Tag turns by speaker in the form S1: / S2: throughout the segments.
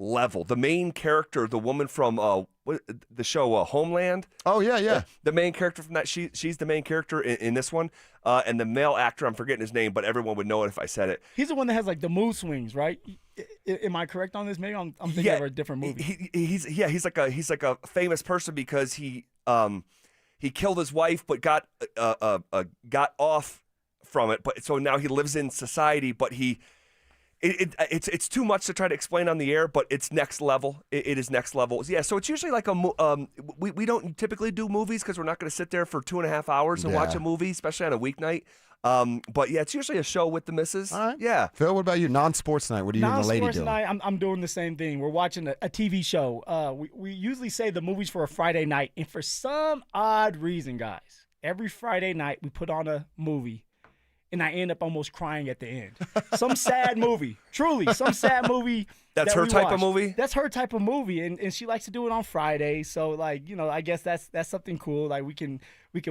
S1: level. The main character, the woman from the show Homeland.
S2: Oh, yeah.
S1: The main character from that, she's the main character in this one. And the male actor, I'm forgetting his name, but everyone would know it if I said it.
S3: He's the one that has like the mood swings, right? Am I correct on this? Maybe I'm thinking of a different movie.
S1: He's like a famous person because he killed his wife, but got off from it. But so now he lives in society, but it's too much to try to explain on the air, but it's next level. It is next level. Yeah, so it's usually like we don't typically do movies because we're not going to sit there for 2.5 hours and watch a movie, especially on a weeknight. But yeah, it's usually a show with the missus.
S2: All right.
S1: Yeah.
S2: Phil, what about you? Non-sports night. What are you and the lady doing?
S3: Non-sports night, I'm doing the same thing. We're watching a TV show. We usually say the movie's for a Friday night, and for some odd reason, guys, every Friday night we put on a movie. And I end up almost crying at the end. Some sad movie. Truly, some sad movie.
S1: That's her type of movie?
S3: That's her type of movie. And she likes to do it on Friday. So, like, I guess that's something cool. Like, we can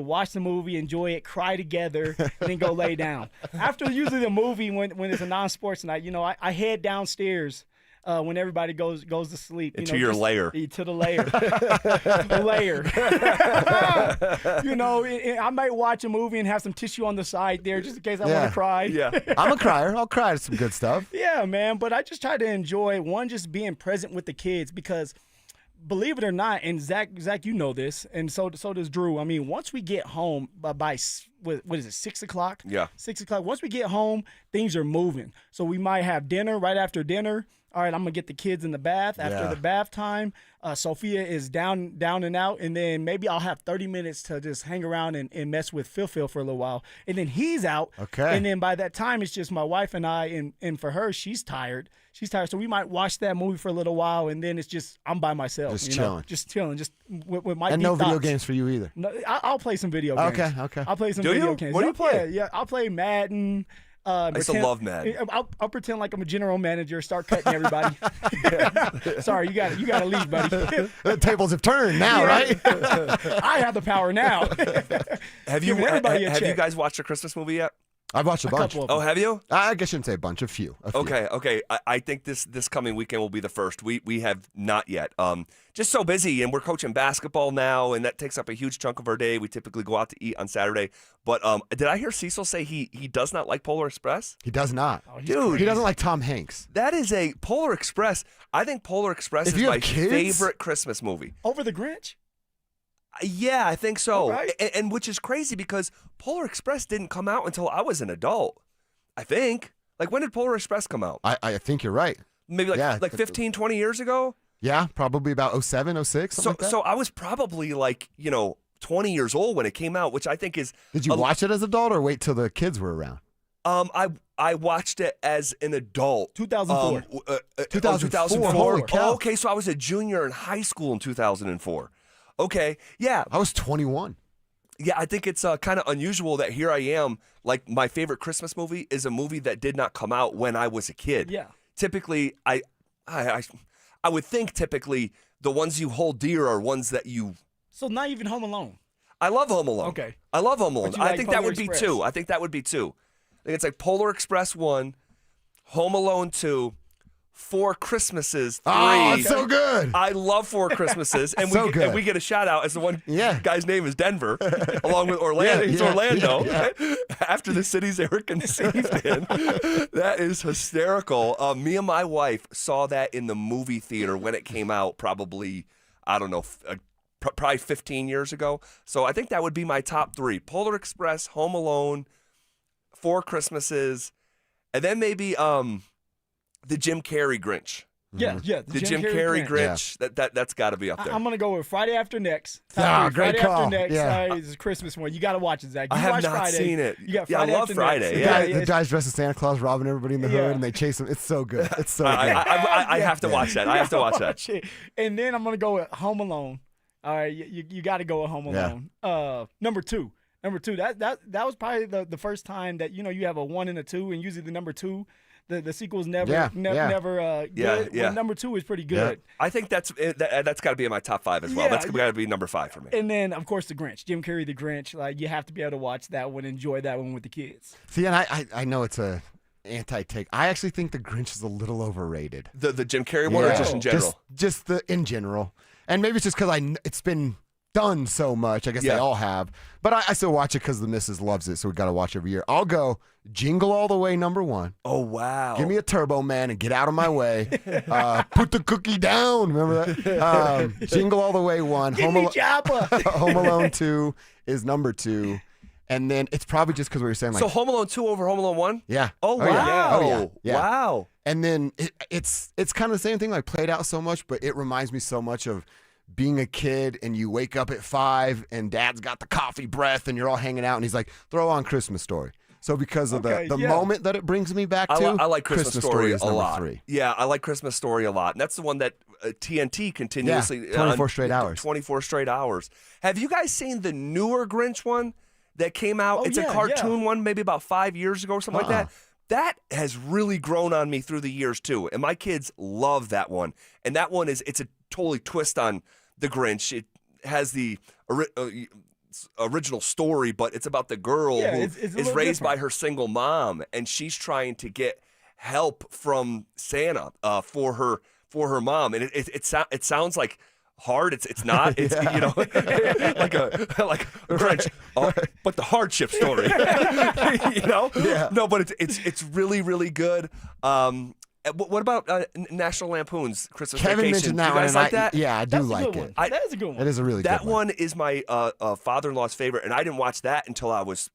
S3: watch the movie, enjoy it, cry together, and then go lay down. After usually the movie, when it's a non-sports night, I head downstairs. When everybody goes to sleep.
S1: Into your lair.
S3: To the lair. The lair. I might watch a movie and have some tissue on the side there just in case I want to cry.
S1: Yeah.
S2: I'm a crier. I'll cry at some good stuff.
S3: Yeah, man. But I just try to enjoy, just being present with the kids because believe it or not, and Zach, you know this, and so does Drew. I mean, once we get home by what is it, 6 o'clock?
S1: Yeah.
S3: 6 o'clock. Once we get home, things are moving. So we might have dinner right after dinner. All right, I'm going to get the kids in the bath. After the bath time, Sophia is down and out, and then maybe I'll have 30 minutes to just hang around and mess with Phil for a little while. And then he's out.
S2: Okay.
S3: And then by that time, it's just my wife and I, and for her, she's tired. So we might watch that movie for a little while, and then it's just I'm by myself.
S2: Just chilling.
S3: Just chilling, just with my
S2: and
S3: deep
S2: no video
S3: thoughts.
S2: games for you either.
S3: No, I'll play some video games.
S2: Okay.
S3: I'll play some
S1: Do
S3: video
S1: you?
S3: games.
S1: What do you play?
S3: Yeah, I'll play Madden.
S1: I used to love Madden.
S3: I'll pretend like I'm a general manager, start cutting everybody. Sorry, you got to leave, buddy.
S2: The tables have turned now, right?
S3: I have the power now.
S1: Have you guys watched a Christmas movie yet?
S2: I've watched a bunch.
S3: Couple of
S1: Oh,
S3: them.
S1: have you?
S2: I guess I shouldn't say a bunch, a few.
S1: Okay. I think this coming weekend will be the first. We have not yet. Just so busy, and we're coaching basketball now, and that takes up a huge chunk of our day. We typically go out to eat on Saturday. But did I hear Cecil say he does not like Polar Express?
S2: He does not.
S3: Oh,
S1: Dude,
S2: he doesn't like Tom Hanks.
S1: That is a Polar Express. I think Polar Express is my favorite Christmas movie.
S3: Over the Grinch?
S1: Yeah, I think so.
S3: All right.
S1: And which is crazy because Polar Express didn't come out until I was an adult. I think. Like, when did Polar Express come out?
S2: I think you're right.
S1: Maybe like 15, 20 years ago?
S2: Yeah, probably about 07, 06, something like that.
S1: So I was probably 20 years old when it came out, which I think is.
S2: Did you watch it as an adult or wait till the kids were around?
S1: I watched it as an adult.
S3: 2004.
S2: 2004. Holy cow.
S1: Oh, okay, so I was a junior in high school in 2004. Okay, yeah.
S2: I was 21.
S1: Yeah, I think it's kind of unusual that here I am, like my favorite Christmas movie is a movie that did not come out when I was a kid.
S3: Yeah.
S1: Typically, I would think typically the ones you hold dear are ones that you.
S3: So not even Home Alone.
S1: I love Home Alone.
S3: Okay.
S1: I love Home Alone.
S3: But you like
S1: I think that
S3: Polar
S1: would
S3: Express.
S1: be two. I think it's like Polar Express 1, Home Alone 2, Four Christmases 3.
S2: Oh, it's so good.
S1: I love Four Christmases, and
S2: So good.
S1: and we get a shout out as the one guy's name is Denver, along with Orlando. He's Orlando after the cities they were conceived in. That is hysterical. Me and my wife saw that in the movie theater when it came out. Probably, I don't know, probably 15 years ago. So I think that would be my top 3: Polar Express, Home Alone, Four Christmases, and then maybe the Jim Carrey Grinch.
S3: Yeah.
S1: The Jim Carrey Grinch. That's got to be up there.
S3: I'm going to go with Friday After Next.
S2: Great
S3: Friday
S2: call.
S3: After Next
S2: Yeah.
S3: is a Christmas one. You got to watch it, Zach. You
S1: I have
S3: watch
S1: not
S3: Friday.
S1: seen it.
S3: You got
S1: Yeah, I
S3: Friday
S1: love
S3: After
S1: Friday.
S3: Next.
S1: Yeah.
S2: The guys dressed as Santa Claus, robbing everybody in the hood, and they chase him. It's so good. It's so good.
S1: I have to watch that. I have to watch that.
S3: And then I'm going to go with Home Alone. All right, you got to go with Home Alone. Number two, that was probably the first time that you have a 1 and a 2, and usually the number 2, the sequel's never good. But number 2 is pretty good.
S1: Yeah. I think that's got to be in my top 5 as well. That's got to be number 5 for me.
S3: And then of course the Grinch, Jim Carrey, the Grinch. Like, you have to be able to watch that one, enjoy that one with the kids.
S2: See, and I know it's anti-take. I actually think the Grinch is a little overrated.
S1: The Jim Carrey one, or just in general?
S2: Just in general. And maybe it's just because it's been done so much. I guess they all have. But I still watch it because the missus loves it, so we got to watch every year. I'll go Jingle All the Way #1.
S1: Oh, wow.
S2: Give me a Turbo Man and get out of my way. Put the cookie down. Remember that? Jingle All the Way 1.
S3: Give me Jabba.
S2: Home Alone 2 is #2. And then it's probably just because we were saying like.
S1: So Home Alone 2 over Home Alone 1?
S2: Yeah.
S1: Oh, wow.
S2: Yeah. Oh, yeah.
S1: Wow.
S2: And then it's kind of the same thing, like played out so much, but it reminds me so much of being a kid and you wake up at 5 and dad's got the coffee breath and you're all hanging out and he's like, throw on Christmas Story. So because of the moment that it brings me back to,
S1: I like Christmas Story
S2: is
S1: a lot.
S2: 3.
S1: Yeah, I like Christmas Story a lot. And that's the one that TNT continuously.
S2: 24 straight hours.
S1: 24 straight hours. Have you guys seen the newer Grinch one that came out? It's a cartoon one maybe about 5 years ago or something like that. That has really grown on me through the years too. And my kids love that one. And that one it's a totally twist on the Grinch. It has the original story, but it's about the girl who is raised by her single mom, and she's trying to get help from Santa for her mom. And it sounds like hard. It's not. It's you know like a Grinch, but the hardship story. You know. Yeah. No, but it's really really good. What about National Lampoon's Christmas
S2: Kevin
S1: Vacation?
S2: mentioned that
S1: you guys
S2: one.
S1: like that?
S2: Yeah, I do like
S3: it.
S2: That
S3: is a good one.
S2: That is a really good one.
S1: That one is my father-in-law's favorite, and I didn't watch that until I was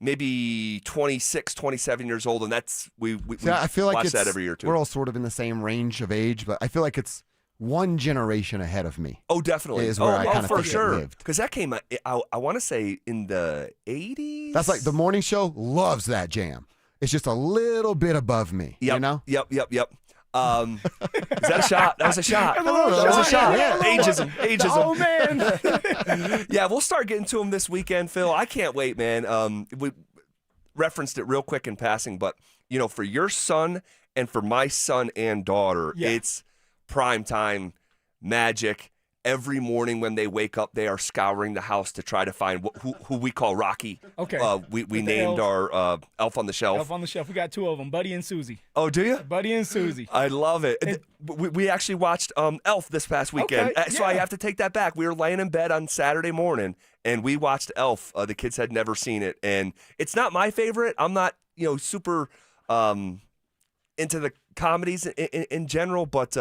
S1: maybe 26, 27 years old, and that's we
S2: I feel like
S1: watch that every year too.
S2: We're all sort of in the same range of age, but I feel like it's one generation ahead of me.
S1: Oh, definitely.
S2: Is where I kind of
S1: for
S2: think
S1: sure.
S2: it lived.
S1: Because that came, I want to say in the 80s.
S2: That's like the morning show loves that jam. It's just a little bit above me.
S1: Yep.
S2: You know?
S1: Yep. Is that a shot? That was a shot.
S2: That was a shot.
S1: Yeah. Ageism.
S3: Oh man.
S1: Yeah, we'll start getting to them this weekend, Phil. I can't wait, man. We referenced it real quick in passing, but you know, for your son and for my son and daughter, it's prime time magic. Every morning when they wake up, they are scouring the house to try to find who we call Rocky.
S3: Okay.
S1: We named our Elf on the Shelf.
S3: Elf on the Shelf. We got 2 of them, Buddy and Susie.
S1: Oh, do you?
S3: Buddy and Susie.
S1: I love it. We actually watched Elf this past weekend.
S3: Okay,
S1: so I have to take that back. We were laying in bed on Saturday morning, and we watched Elf. The kids had never seen it. And it's not my favorite. I'm not, super into the comedies in general, but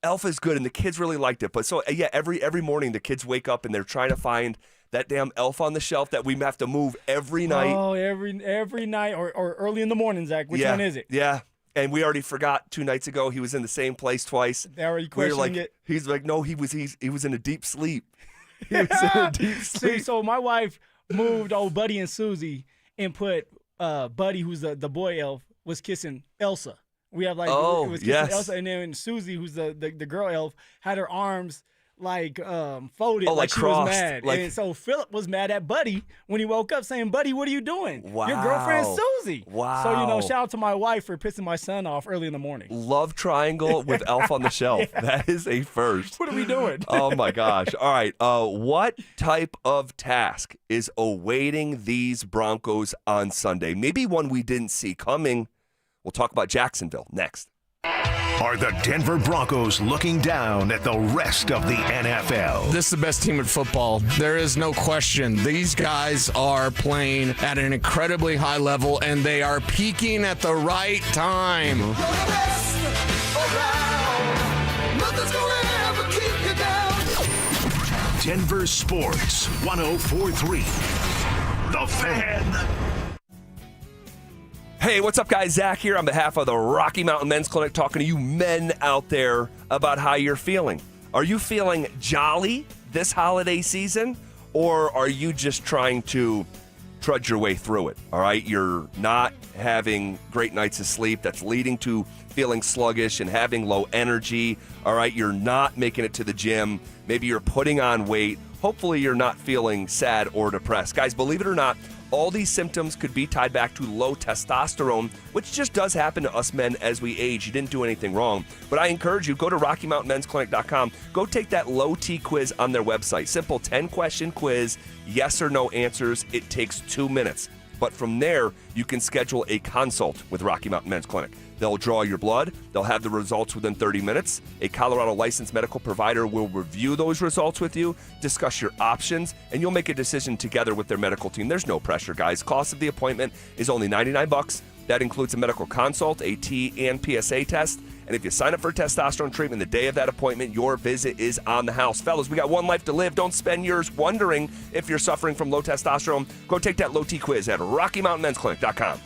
S1: Elf is good, and the kids really liked it. But so every morning the kids wake up and they're trying to find that damn Elf on the Shelf that we have to move every night.
S3: Oh, every night or early in the morning, Zach. Which one is it?
S1: Yeah, and we already forgot 2 nights ago he was in the same place twice.
S3: They already questioning it.
S1: He's like, no, he was in a deep sleep. He was in a deep sleep.
S3: See, so my wife moved old Buddy and Susie and put Buddy, who's the boy elf, was kissing Elsa. We have it was kissing Elsa, and then Susie, who's the girl elf, had her arms folded, like she
S1: crossed,
S3: was mad. And so Phillip was mad at Buddy when he woke up, saying, "Buddy, what are you doing?
S1: Wow.
S3: Your girlfriend's Susie."
S1: Wow.
S3: So shout out to my wife for pissing my son off early in the morning.
S1: Love triangle with Elf on the Shelf. That is a first.
S3: What are we doing?
S1: Oh my gosh! All right. What type of task is awaiting these Broncos on Sunday? Maybe one we didn't see coming. We'll talk about Jacksonville next.
S4: Are the Denver Broncos looking down at the rest of the NFL?
S5: This is the best team in football. There is no question. These guys are playing at an incredibly high level, and they are peaking at the right time.
S4: Denver Sports 104.3. The Fan.
S1: Hey, what's up, guys? Zach here on behalf of the Rocky Mountain Men's Clinic, talking to you men out there about how you're feeling. Are you feeling jolly this holiday season, or are you just trying to trudge your way through it? All right, you're not having great nights of sleep. That's leading to feeling sluggish and having low energy. All right, you're not making it to the gym. Maybe you're putting on weight. Hopefully, you're not feeling sad or depressed. Guys, believe it or not, all these symptoms could be tied back to low testosterone, which just does happen to us men as we age. You didn't do anything wrong. But I encourage you, go to RockyMountainMen'sClinic.com. Go take that low T quiz on their website. Simple 10-question quiz, yes or no answers. It takes 2 minutes. But from there, you can schedule a consult with Rocky Mountain Men's Clinic. They'll draw your blood. They'll have the results within 30 minutes. A Colorado licensed medical provider will review those results with you, discuss your options, and you'll make a decision together with their medical team. There's no pressure, guys. Cost of the appointment is only $99. That includes a medical consult, a T and PSA test. And if you sign up for testosterone treatment the day of that appointment, your visit is on the house. Fellas, we got one life to live. Don't spend yours wondering if you're suffering from low testosterone. Go take that low T quiz at RockyMountainMen'sClinic.com.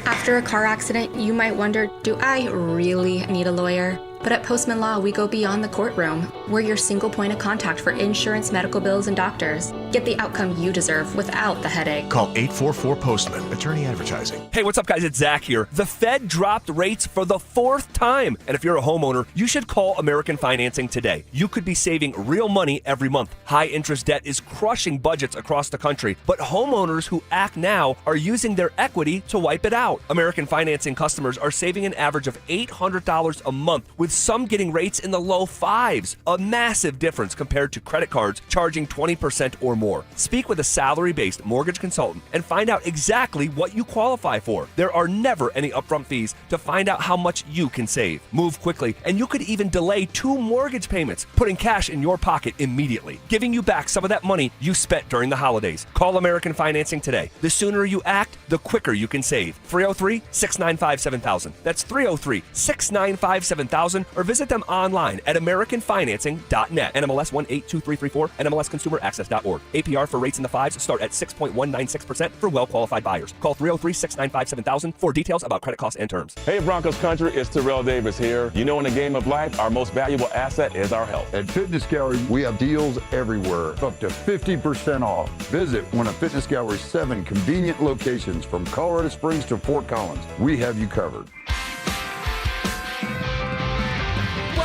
S6: After a car accident, you might wonder, do I really need a lawyer? But at Postman Law, we go beyond the courtroom. We're your single point of contact for insurance, medical bills, and doctors. Get the outcome you deserve without the headache.
S4: Call 844-POSTMAN. Attorney Advertising.
S1: Hey, what's up, guys? It's Zach here. The Fed dropped rates for the 4th time. And if you're a homeowner, you should call American Financing today. You could be saving real money every month. High interest debt is crushing budgets across the country, but homeowners who act now are using their equity to wipe it out. American Financing customers are saving an average of $800 a month, with some getting rates in the low 5s. A massive difference compared to credit cards charging 20% or more. Speak with a salary-based mortgage consultant and find out exactly what you qualify for. There are never any upfront fees to find out how much you can save. Move quickly, and you could even delay 2 mortgage payments, putting cash in your pocket immediately, giving you back some of that money you spent during the holidays. Call American Financing today. The sooner you act, the quicker you can save. 303-695-7000. That's 303-695-7000, or visit them online at AmericanFinancing.net. NMLS 182334, NMLSConsumerAccess.org. APR for rates in the 5s start at 6.196% for well-qualified buyers. Call 303-695-7000 for details about credit costs and terms.
S7: Hey, Broncos country, it's Terrell Davis here. You know, in the game of life, our most valuable asset is our health.
S8: At Fitness Gallery, we have deals everywhere, up to 50% off. Visit one of Fitness Gallery's 7 convenient locations from Colorado Springs to Fort Collins. We have you covered.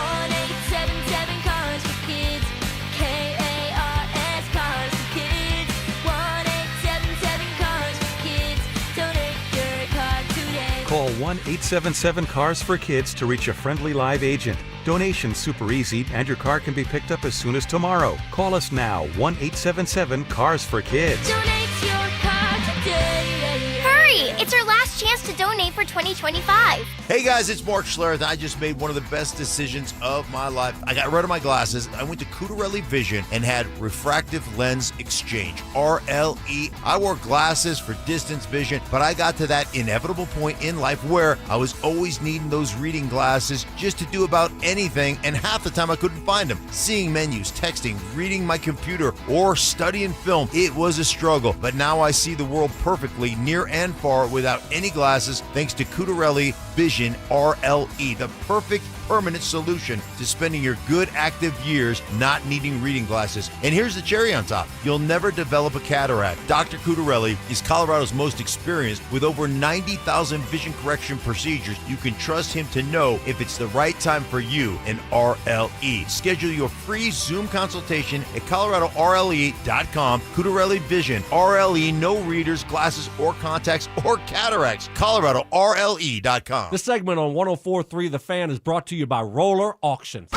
S9: 1877 Cars for Kids. K-A-R-S Cars for Kids. 1877 Cars for Kids. Donate your car today.
S10: Call 1-877-CARS-FOR-KIDS to reach a friendly live agent. Donation's super easy, and your car can be picked up as soon as tomorrow. Call us now, 1-877-CARS-FOR-KIDS.
S9: Donate your car today. Hurry! It's our last chance to donate for 2025.
S11: Hey guys, it's Mark Schlereth. I just made one of the best decisions of my life. I got rid of my glasses. I went to Cutarelli Vision and had refractive lens exchange, RLE. I wore glasses for distance vision, but I got to that inevitable point in life where I was always needing those reading glasses just to do about anything, and half the time I couldn't find them. Seeing menus, texting, reading my computer, or studying film, it was a struggle. But now I see the world perfectly, near and far, without any glasses, thanks to Cutarelli Vision RLE, the perfect permanent solution to spending your good active years not needing reading glasses. And here's the cherry on top. You'll never develop a cataract. Dr. Cutarelli is Colorado's most experienced with over 90,000 vision correction procedures. You can trust him to know if it's the right time for you in RLE. Schedule your free Zoom consultation at ColoradoRLE.com. Cutarelli Vision, RLE, no readers, glasses, or contacts, or cataracts. ColoradoRLE.com.
S12: This segment on 104.3 The Fan is brought to you by Roller Auctions.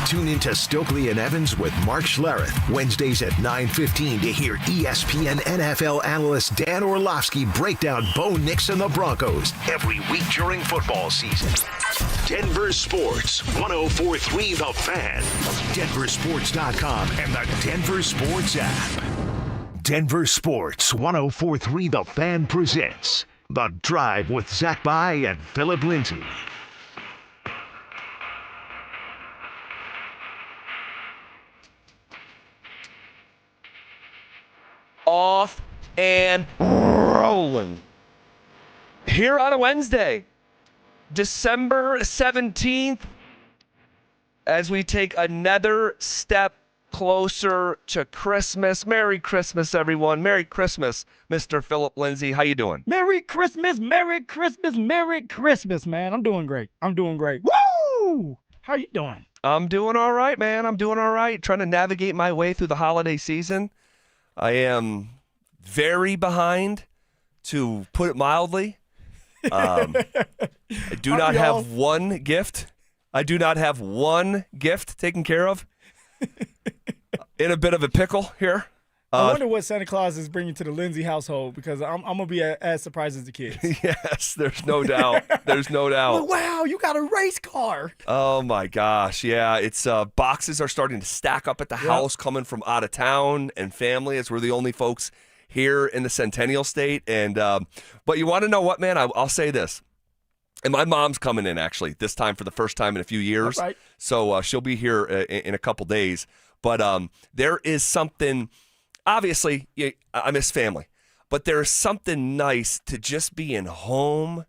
S4: Tune into Stokely and Evans with Mark Schlereth, Wednesdays at 9:15 to hear ESPN NFL analyst Dan Orlovsky break down Bo Nix and the Broncos every week during football season. Denver Sports, 104.3 The Fan, DenverSports.com, and the Denver Sports app. Denver Sports, 104.3 The Fan presents The Drive with Zach By and Phillip Lindsay.
S1: Off and rolling. Here on a Wednesday, December 17th, as we take another step closer to Christmas. Merry Christmas, everyone. Merry Christmas, Mr. Phillip Lindsay. How you doing?
S3: Merry Christmas, Merry Christmas, Merry Christmas, man. I'm doing great. Woo! How you doing?
S1: I'm doing all right, man. I'm doing all right. Trying to navigate my way through the holiday season. I am very behind, to put it mildly. I do not have one gift. I do not have one gift taken care of. In a bit of a pickle here.
S3: I wonder what Santa Claus is bringing to the Lindsay household, because I'm going to be as surprised as the kids.
S1: Yes, there's no doubt. There's no doubt.
S3: Oh, wow, you got a race car.
S1: Oh, my gosh. Yeah, it's boxes are starting to stack up at the house coming from out of town and family, as we're the only folks here in the Centennial State. And but you want to know what, man? I'll say this. And my mom's coming in, actually, this time for the first time in a few years.
S3: Right.
S1: So she'll be here in a couple days. But there is something, obviously, I miss family. But there is something nice to just being home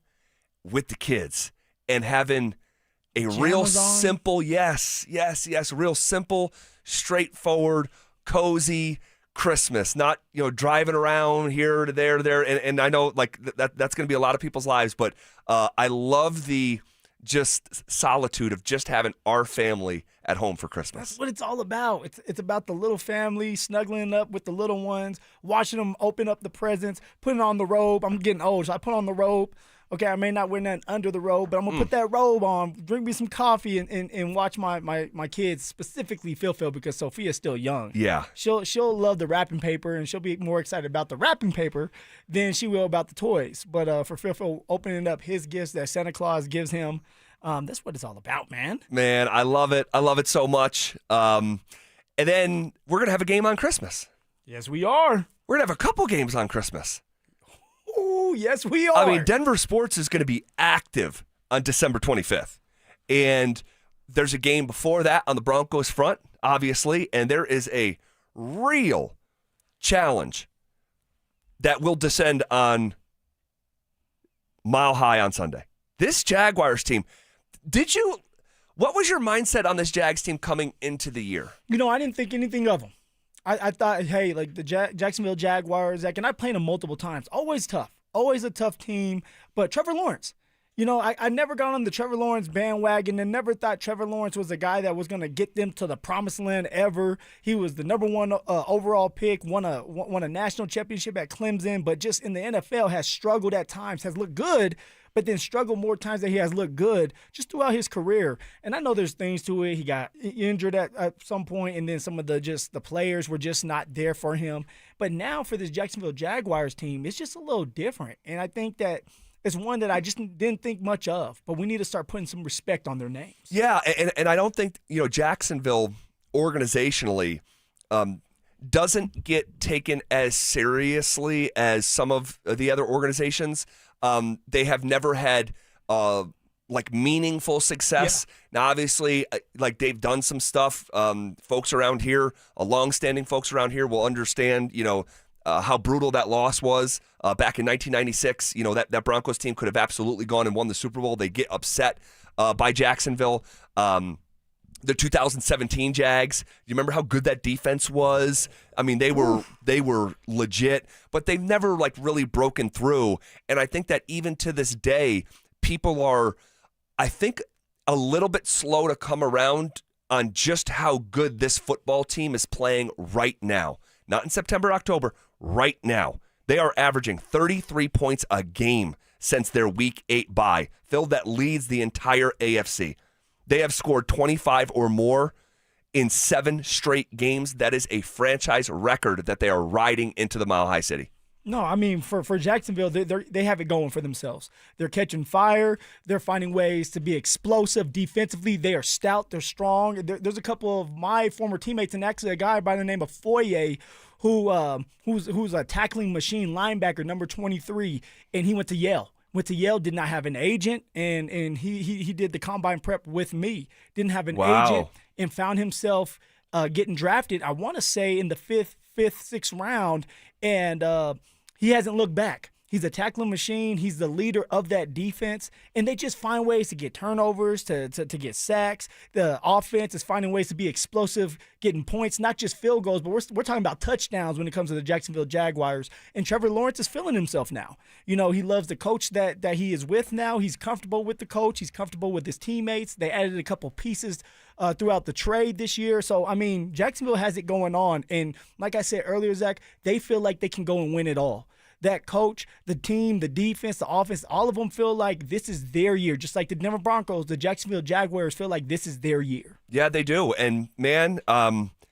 S1: with the kids and having a real simple, real simple, straightforward, cozy Christmas, not driving around here to there, and I know like that's going to be a lot of people's lives, but I love the just solitude of just having our family at home for Christmas.
S3: That's what it's all about. It's about the little family snuggling up with the little ones, watching them open up the presents, putting on the robe. I'm getting old, so I put on the robe. Okay, I may not wear nothing under the robe, but I'm going to put that robe on, drink me some coffee, and watch my kids, specifically Phil, because Sophia's still young.
S1: Yeah.
S3: She'll love the wrapping paper, and she'll be more excited about the wrapping paper than she will about the toys. But for Phil opening up his gifts that Santa Claus gives him, that's what it's all about, man.
S1: Man, I love it. I love it so much. And then we're going to have a game on Christmas.
S3: Yes, we are.
S1: We're going to have a couple games on Christmas.
S3: Oh, yes, we are.
S1: I mean, Denver Sports is going to be active on December 25th. And there's a game before that on the Broncos front, obviously. And there is a real challenge that will descend on Mile High on Sunday. This Jaguars team, what was your mindset on this Jags team coming into the year?
S3: I didn't think anything of them. I thought, hey, like the Jacksonville Jaguars, and I played them multiple times. Always tough. Always a tough team. But Trevor Lawrence, I never got on the Trevor Lawrence bandwagon and never thought Trevor Lawrence was a guy that was going to get them to the promised land ever. He was the number one overall pick, won a national championship at Clemson, but just in the NFL has struggled at times, has looked good, but then struggled more times than he has looked good just throughout his career. And I know there's things to it. He got injured at some point, and then some of the players were just not there for him. But now for this Jacksonville Jaguars team, it's just a little different. And I think that it's one that I just didn't think much of, but we need to start putting some respect on their names.
S1: Yeah, and I don't think, Jacksonville organizationally doesn't get taken as seriously as some of the other organizations. They have never had meaningful success. Yeah. Now, obviously, they've done some stuff. Folks around here, longstanding folks around here will understand, how brutal that loss was back in 1996. That Broncos team could have absolutely gone and won the Super Bowl. They get upset by Jacksonville. The 2017 Jags, you remember how good that defense was? I mean, they were legit, but they've never really broken through. And I think that even to this day, people are, I think, a little bit slow to come around on just how good this football team is playing right now. Not in September, October, right now. They are averaging 33 points a game since their Week 8 bye. Phil, that leads the entire AFC. They have scored 25 or more in 7 straight games. That is a franchise record that they are riding into the Mile High City.
S3: No, I mean, for Jacksonville, they have it going for themselves. They're catching fire. They're finding ways to be explosive defensively. They are stout. They're strong. There's a couple of my former teammates, and actually a guy by the name of Foye, who's a tackling machine linebacker, number 23, and he went to Yale. Did not have an agent, and he did the combine prep with me. Didn't have an agent, and found himself getting drafted, I want to say, in the fifth, sixth round, and he hasn't looked back. He's a tackling machine. He's the leader of that defense, and they just find ways to get turnovers, to get sacks. The offense is finding ways to be explosive, getting points, not just field goals, but we're talking about touchdowns when it comes to the Jacksonville Jaguars. And Trevor Lawrence is feeling himself now. He loves the coach that he is with now. He's comfortable with the coach. He's comfortable with his teammates. They added a couple pieces throughout the trade this year. So, I mean, Jacksonville has it going on. And like I said earlier, Zach, they feel like they can go and win it all. That coach, the team, the defense, the offense, all of them feel like this is their year. Just like the Denver Broncos, the Jacksonville Jaguars feel like this is their year.
S1: Yeah, they do. And, man,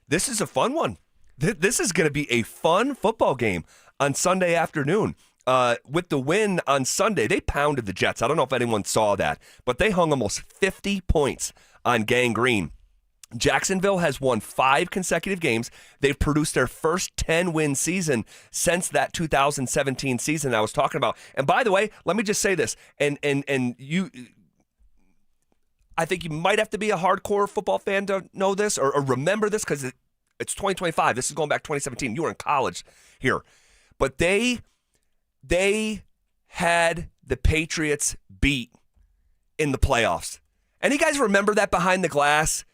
S1: this is a fun one This is going to be a fun football game on Sunday afternoon. With the win on Sunday, they pounded the Jets. I don't know if anyone saw that, but they hung almost 50 points on Gang Green. Jacksonville has won 5 consecutive games. They've produced their first 10-win season since that 2017 season I was talking about. And by the way, let me just say this, and you, I think you might have to be a hardcore football fan to know this or remember this because it's 2025. This is going back 2017. You were in college here. But they had the Patriots beat in the playoffs. Any guys remember that behind the glass?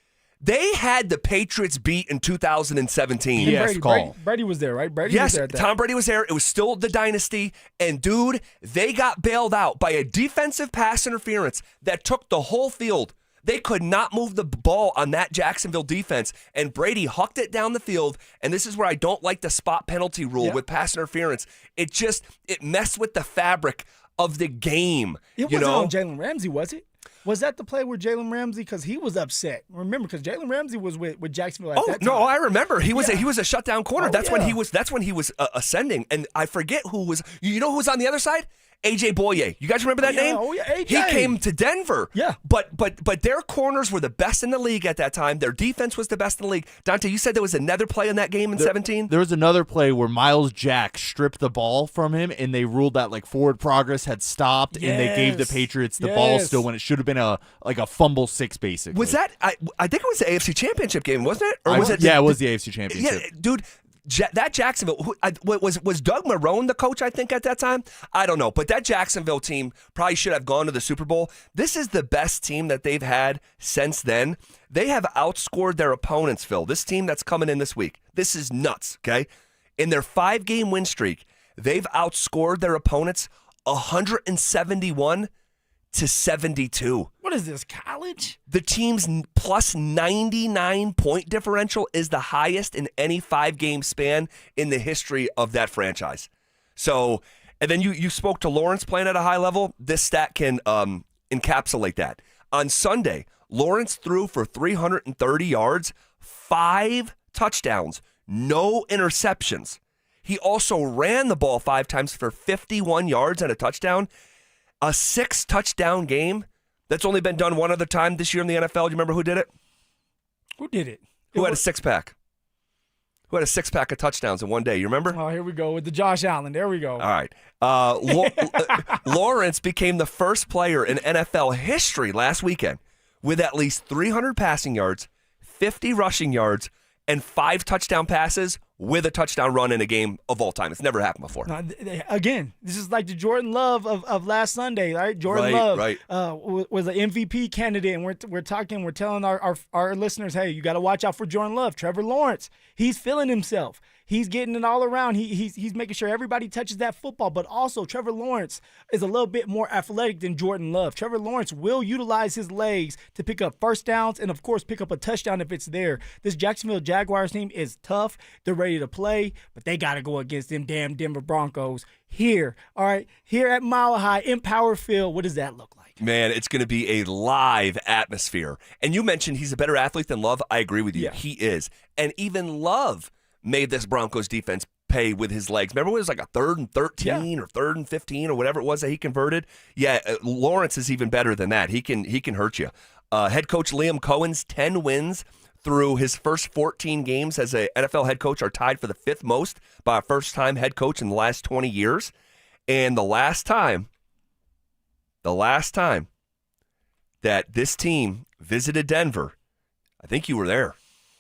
S1: They had the Patriots beat in 2017.
S3: Yes, Brady was there, right? Brady was there at that.
S1: Tom Brady was there. It was still the dynasty. And, dude, they got bailed out by a defensive pass interference that took the whole field. They could not move the ball on that Jacksonville defense, and Brady hucked it down the field, and this is where I don't like the spot penalty rule with pass interference. It messed with the fabric of the game.
S3: It wasn't on Jalen Ramsey, was it? Was that the play where Jalen Ramsey, because he was upset? Remember, because Jalen Ramsey was with Jacksonville at that time.
S1: No, I remember. He was a shutdown corner. That's when he was ascending, and I forget who was. You know who was on the other side? AJ Boye. You guys remember that name?
S3: Oh, yeah, AJ.
S1: He came to Denver.
S3: Yeah.
S1: But their corners were the best in the league at that time. Their defense was the best in the league. Dante, you said there was another play in that game in 17?
S13: There was another play where Miles Jack stripped the ball from him, and they ruled that like forward progress had stopped, and they gave the Patriots the ball still when it should have been a fumble 6, basically.
S1: Was that? I think it was the AFC Championship game, wasn't it?
S13: Or was it? Yeah, it was the AFC Championship.
S1: Yeah, dude. That Jacksonville, was Doug Marrone the coach, I think, at that time? I don't know. But that Jacksonville team probably should have gone to the Super Bowl. This is the best team that they've had since then. They have outscored their opponents, Phil. This team that's coming in this week. This is nuts, okay? In their 5-game win streak, they've outscored their opponents 171 to 72.
S3: What is this, college?
S1: The team's plus 99 point differential is the highest in any 5-game span in the history of that franchise. So, and then you spoke to Lawrence playing at a high level. This stat can encapsulate that. On Sunday, Lawrence threw for 330 yards, 5 touchdowns, no interceptions. He also ran the ball 5 times for 51 yards and a touchdown. A 6-touchdown game that's only been done one other time this year in the NFL. Do you remember who did it?
S3: Who did it?
S1: Who had a 6-pack? Who had a 6-pack of touchdowns in one day? You remember?
S3: Oh, here we go with the Josh Allen. There we go.
S1: All right. Lawrence became the first player in NFL history last weekend with at least 300 passing yards, 50 rushing yards, and 5 touchdown passes with a touchdown run in a game of all time. It's never happened before.
S3: Again, this is like the Jordan Love of last Sunday, right? Jordan Love was an MVP candidate, and we're telling our listeners, hey, you got to watch out for Jordan Love. Trevor Lawrence, he's feeling himself. He's getting it all around. He's making sure everybody touches that football. But also, Trevor Lawrence is a little bit more athletic than Jordan Love. Trevor Lawrence will utilize his legs to pick up first downs and, of course, pick up a touchdown if it's there. This Jacksonville Jaguars team is tough. They're ready to play, but they got to go against them damn Denver Broncos here. All right, here at Mile High in Power Field. What does that look like?
S1: Man, it's going to be a live atmosphere. And you mentioned he's a better athlete than Love. I agree with you. Yeah. He is. And even Love made this Broncos defense pay with his legs. Remember when it was like a 3rd and 13 or 3rd and 15 or whatever it was that he converted? Yeah, Lawrence is even better than that. He can hurt you. Head coach Liam Cohen's 10 wins through his first 14 games as an NFL head coach are tied for the 5th most by a first-time head coach in the last 20 years. And the last time that this team visited Denver, I think you were there.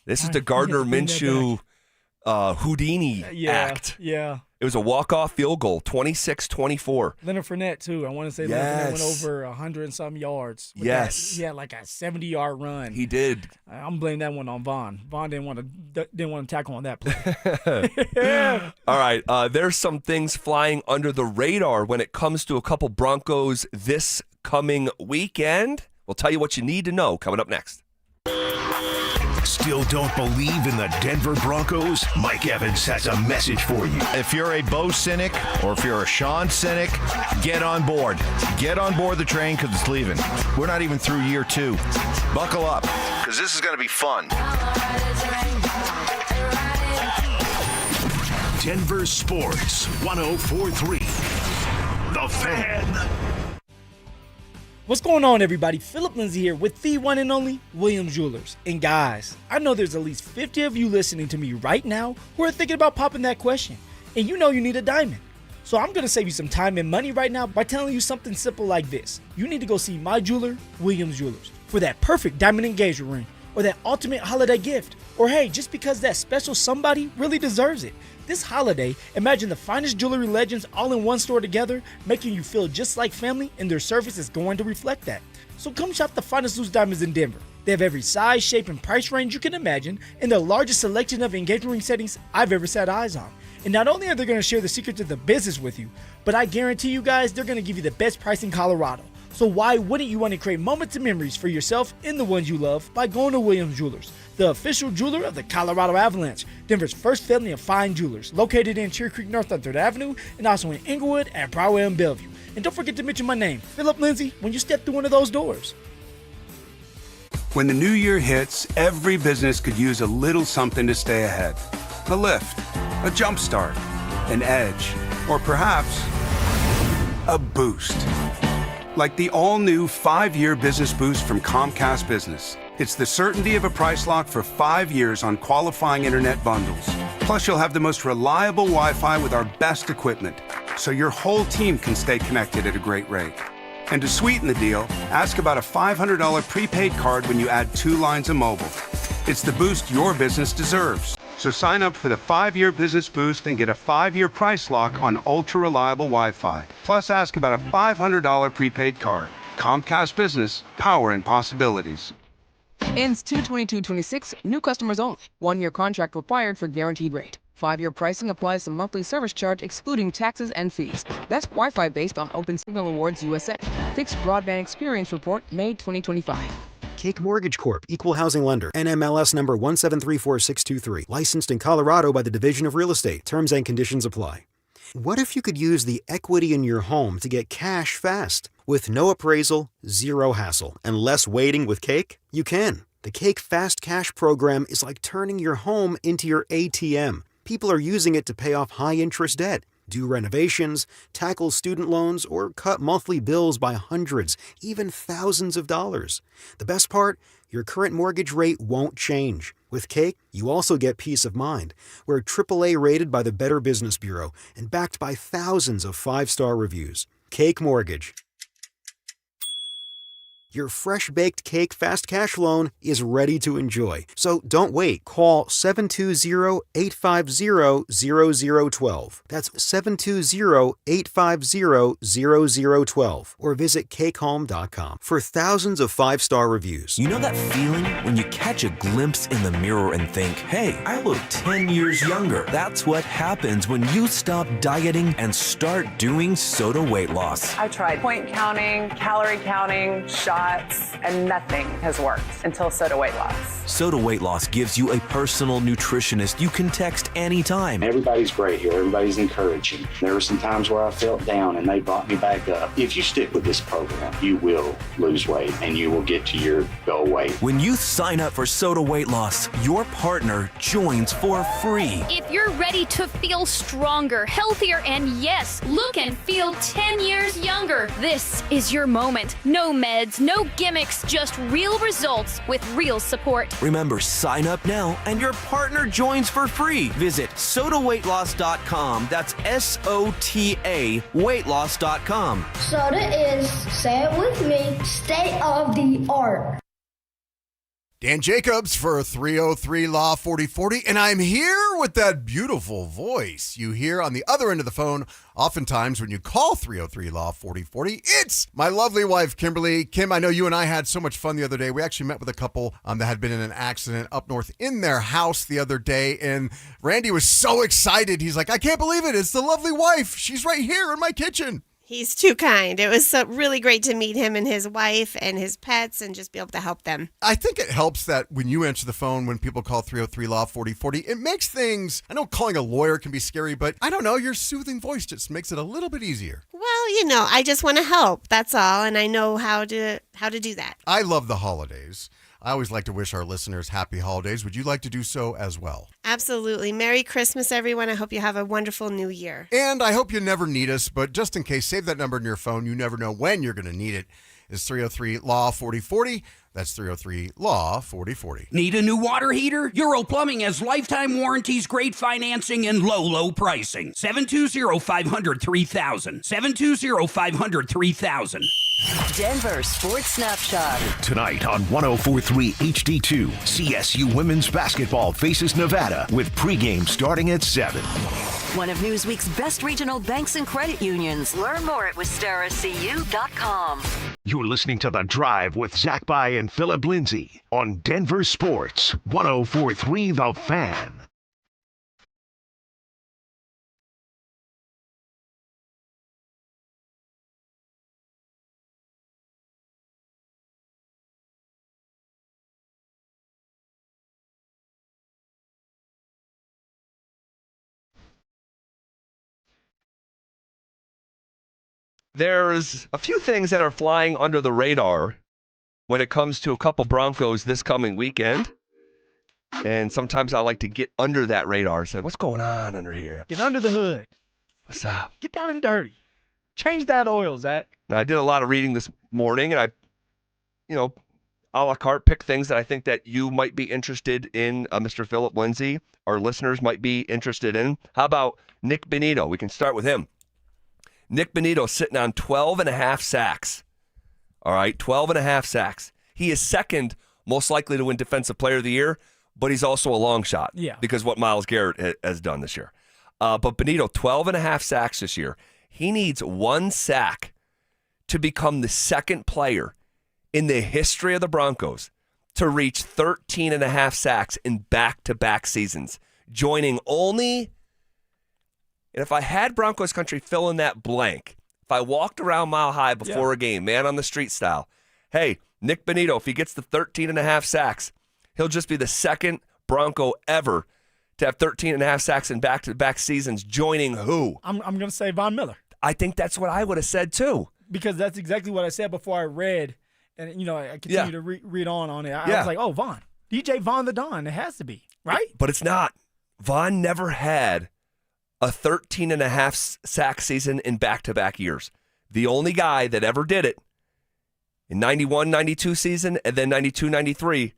S1: This is the Gardner Minshew Houdini act.
S3: Yeah.
S1: It was a walk-off field goal, 26-24.
S3: Leonard Fournette, too. I want to say Leonard Fournette went over 100-and-some yards.
S1: Yes.
S3: He had like a 70-yard run.
S1: He did.
S3: I'm blaming that one on Vaughn. Vaughn didn't want to tackle on that play.
S1: All right. There's some things flying under the radar when it comes to a couple Broncos this coming weekend. We'll tell you what you need to know coming up next.
S4: Still don't believe in the Denver Broncos? Mike Evans has a message for you.
S11: If you're a Bo cynic or if you're a Sean cynic, get on board. Get on board the train because it's leaving. We're not even through year 2. Buckle up because this is going to be fun.
S4: Denver Sports 104.3. The Fan.
S3: What's going on, everybody? Phillip Lindsay here with the one and only Williams Jewelers. And guys, I know there's at least 50 of you listening to me right now who are thinking about popping that question. And you know you need a diamond. So I'm going to save you some time and money right now by telling you something simple like this. You need to go see my jeweler, Williams Jewelers, for that perfect diamond engagement ring, or that ultimate holiday gift, or hey, just because that special somebody really deserves it. This holiday, imagine the finest jewelry legends all in one store together, making you feel just like family, and their service is going to reflect that. So come shop the finest loose diamonds in Denver. They have every size, shape, and price range you can imagine, and the largest selection of engagement ring settings I've ever set eyes on. And not only are they going to share the secrets of the business with you, but I guarantee you guys they're going to give you the best price in Colorado. So why wouldn't you want to create moments and memories for yourself and the ones you love by going to Williams Jewelers, the official jeweler of the Colorado Avalanche, Denver's first family of fine jewelers, located in Cherry Creek North on 3rd Avenue and also in Inglewood at Broadway and Bellevue. And don't forget to mention my name, Phillip Lindsay, when you step through one of those doors.
S14: When the new year hits, every business could use a little something to stay ahead. A lift, a jump start, an edge, or perhaps a boost. Like the all-new 5-year business boost from Comcast Business. It's the certainty of a price lock for 5 years on qualifying internet bundles. Plus, you'll have the most reliable Wi-Fi with our best equipment, so your whole team can stay connected at a great rate. And to sweeten the deal, ask about a $500 prepaid card when you add 2 lines of mobile. It's the boost your business deserves. So sign up for the 5-year business boost and get a 5-year price lock on ultra-reliable Wi-Fi. Plus, ask about a $500 prepaid card. Comcast Business, power and possibilities.
S15: Ends 2/22/26, new customers only. 1-year contract required for guaranteed rate. 5-year pricing applies to monthly service charge excluding taxes and fees. Best Wi-Fi based on Open Signal Awards USA. Fixed Broadband Experience Report, May 2025.
S16: Cake Mortgage Corp. Equal Housing Lender. NMLS number 1734623. Licensed in Colorado by the Division of Real Estate. Terms and conditions apply. What if you could use the equity in your home to get cash fast? With no appraisal, zero hassle, and less waiting with Cake? You can. The Cake Fast Cash program is like turning your home into your ATM. People are using it to pay off high-interest debt, do renovations, tackle student loans, or cut monthly bills by hundreds, even thousands of dollars. The best part? Your current mortgage rate won't change. With Cake, you also get peace of mind. We're AAA rated by the Better Business Bureau and backed by thousands of 5-star reviews. Cake Mortgage. Your fresh-baked Cake Fast Cash loan is ready to enjoy. So don't wait. Call 720-850-0012. That's 720-850-0012. Or visit cakehome.com for thousands of 5-star reviews.
S17: You know that feeling when you catch a glimpse in the mirror and think, hey, I look 10 years younger. That's what happens when you stop dieting and start doing Soda weight loss.
S18: I tried point counting, calorie counting, shots, and nothing has worked until Soda weight loss.
S17: Soda weight loss gives you a personal nutritionist you can text anytime.
S19: Everybody's great here. Everybody's encouraging. There were some times where I felt down and they brought me back up. If you stick with this program, you will lose weight and you will get to your goal weight.
S17: When you sign up for Soda weight loss, your partner joins for free.
S20: If you're ready to feel stronger, healthier, and yes, look and feel 10 years younger, this is your moment. No meds, no gimmicks, just real results with real support.
S17: Remember, sign up now and your partner joins for free. Visit sodaweightloss.com. That's SOTA weightloss.com.
S21: Soda is, say it with me, state of the art.
S2: Dan Jacobs for 303 Law 4040, and I'm here with that beautiful voice you hear on the other end of the phone oftentimes when you call 303 Law 4040. It's my lovely wife, Kimberly. Kim, I know you and I had so much fun the other day. We actually met with a couple that had been in an accident up north in their house the other day, and Randy was so excited. He's like, I can't believe it. It's the lovely wife. She's right here in my kitchen.
S22: He's too kind. It was really great to meet him and his wife and his pets and just be able to help them.
S2: I think it helps that when you answer the phone, when people call 303 Law 4040, it makes things, I know calling a lawyer can be scary, but I don't know, your soothing voice just makes it a little bit easier.
S22: Well, I just want to help. That's all. And I know how to do that.
S2: I love the holidays.
S5: I always like to wish our listeners happy holidays. Would you like to do so as well?
S22: Absolutely. Merry Christmas, everyone. I hope you have a wonderful new year.
S5: And I hope you never need us, but just in case, save that number in your phone. You never know when you're going to need it. It's 303-LAW-4040. That's 303-LAW-4040.
S6: Need a new water heater? Euro Plumbing has lifetime warranties, great financing, and low pricing. 720-500-3000. 720-500-3000.
S23: Denver Sports Snapshot.
S4: Tonight on 104.3 HD2, CSU women's basketball faces Nevada with pregame starting at 7.
S23: One of Newsweek's best regional banks and credit unions. Learn more at wistaracu.com.
S4: You're listening to The Drive with Zach By and Phillip Lindsay on Denver Sports 104.3 The Fan.
S1: There's a few things that are flying under the radar when it comes to a couple Broncos this coming weekend. And sometimes I like to get under that radar. Say, what's going on under here?
S3: Get under the hood.
S1: What's up?
S3: Get down and dirty. Change that oil, Zach.
S1: Now, I did a lot of reading this morning, and I, a la carte picked things that I think that you might be interested in, Mr. Phillip Lindsay. Our listeners might be interested in. How about Nik Bonitto? We can start with him. Nik Bonitto sitting on 12.5 sacks. All right, 12.5 sacks. He is second most likely to win Defensive Player of the Year, but he's also a long shot.
S3: Yeah.
S1: Because what Myles Garrett has done this year. But Bonitto, 12.5 sacks this year. He needs 1 sack to become the second player in the history of the Broncos to reach 13.5 sacks in back-to-back seasons, joining only... And if I had Broncos country fill in that blank, if I walked around Mile High before a game, man on the street style, hey, Nik Bonitto, if he gets the 13.5 sacks, he'll just be the second Bronco ever to have 13.5 sacks in back-to-back seasons, joining who?
S3: I'm going to say Von Miller.
S1: I think that's what I would have said too.
S3: Because that's exactly what I said before I read, and I continue to read on it. I was like, oh, Von. DJ Von the Don. It has to be, right?
S1: But it's not. Von never had a 13.5 sack season in back-to-back years. The only guy that ever did it in 91-92 season and then 92-93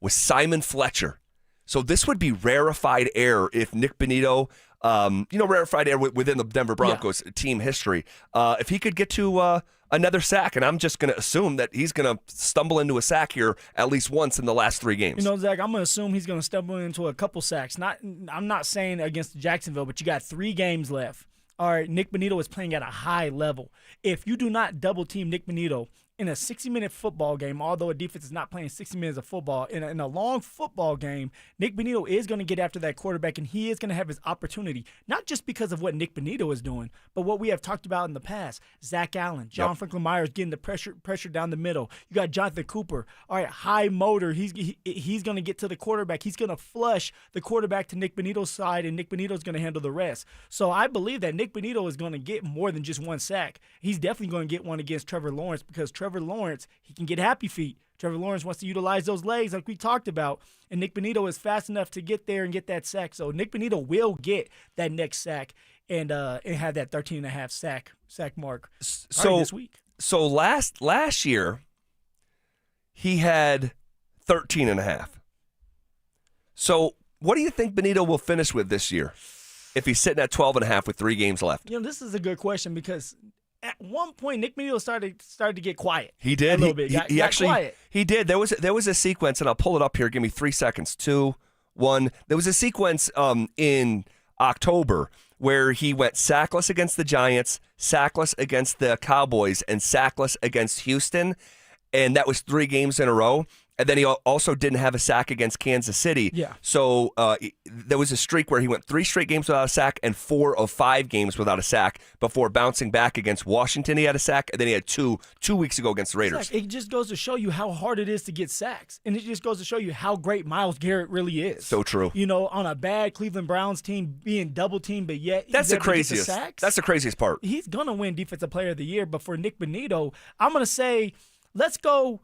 S1: was Simon Fletcher. So this would be rarefied air if Nik Bonitto, rarefied air within the Denver Broncos team history. If he could get to another sack, and I'm just going to assume that he's going to stumble into a sack here at least once in the last 3 games.
S3: Zach, I'm going to assume he's going to stumble into a couple sacks. I'm not saying against Jacksonville, but you got 3 games left. All right, Nik Bonitto is playing at a high level. If you do not double-team Nik Bonitto in a 60-minute football game, although a defense is not playing 60 minutes of football, in a long football game, Nik Bonitto is going to get after that quarterback, and he is going to have his opportunity, not just because of what Nik Bonitto is doing, but what we have talked about in the past. Zach Allen, John Franklin Myers getting the pressure down the middle. You got Jonathan Cooper. All right, high motor. He's going to get to the quarterback. He's going to flush the quarterback to Nik Bonitto's side, and Nik Bonitto's going to handle the rest. So I believe that Nik Bonitto is going to get more than just 1 sack. He's definitely going to get one against Trevor Lawrence, because Trevor Lawrence, he can get happy feet. Trevor Lawrence wants to utilize those legs like we talked about, and Nik Bonitto is fast enough to get there and get that sack. So Nik Bonitto will get that next sack and have that 13.5 sack mark this week.
S1: So last year, he had 13.5. So what do you think Bonitto will finish with this year if he's sitting at 12.5 with 3 games left?
S3: This is a good question, because at one point, Nik Bonitto started to get quiet.
S1: He did.
S3: A little bit.
S1: He actually
S3: quiet.
S1: He did. There was a sequence, and I'll pull it up here. Give me 3 seconds. 2, 1. There was a sequence in October where he went sackless against the Giants, sackless against the Cowboys, and sackless against Houston, and that was 3 games in a row. And then he also didn't have a sack against Kansas City.
S3: Yeah.
S1: So there was a streak where he went 3 straight games without a sack and 4 of 5 games without a sack before bouncing back against Washington. He had a sack, and then he had 2 weeks ago against the Raiders.
S3: It just goes to show you how hard it is to get sacks. And it just goes to show you how great Myles Garrett really is.
S1: So true.
S3: On a bad Cleveland Browns team being double-teamed, but yet
S1: that's the craziest.
S3: Sacks,
S1: that's the craziest part.
S3: He's going to win Defensive Player of the Year. But for Nik Bonitto, I'm going to say let's go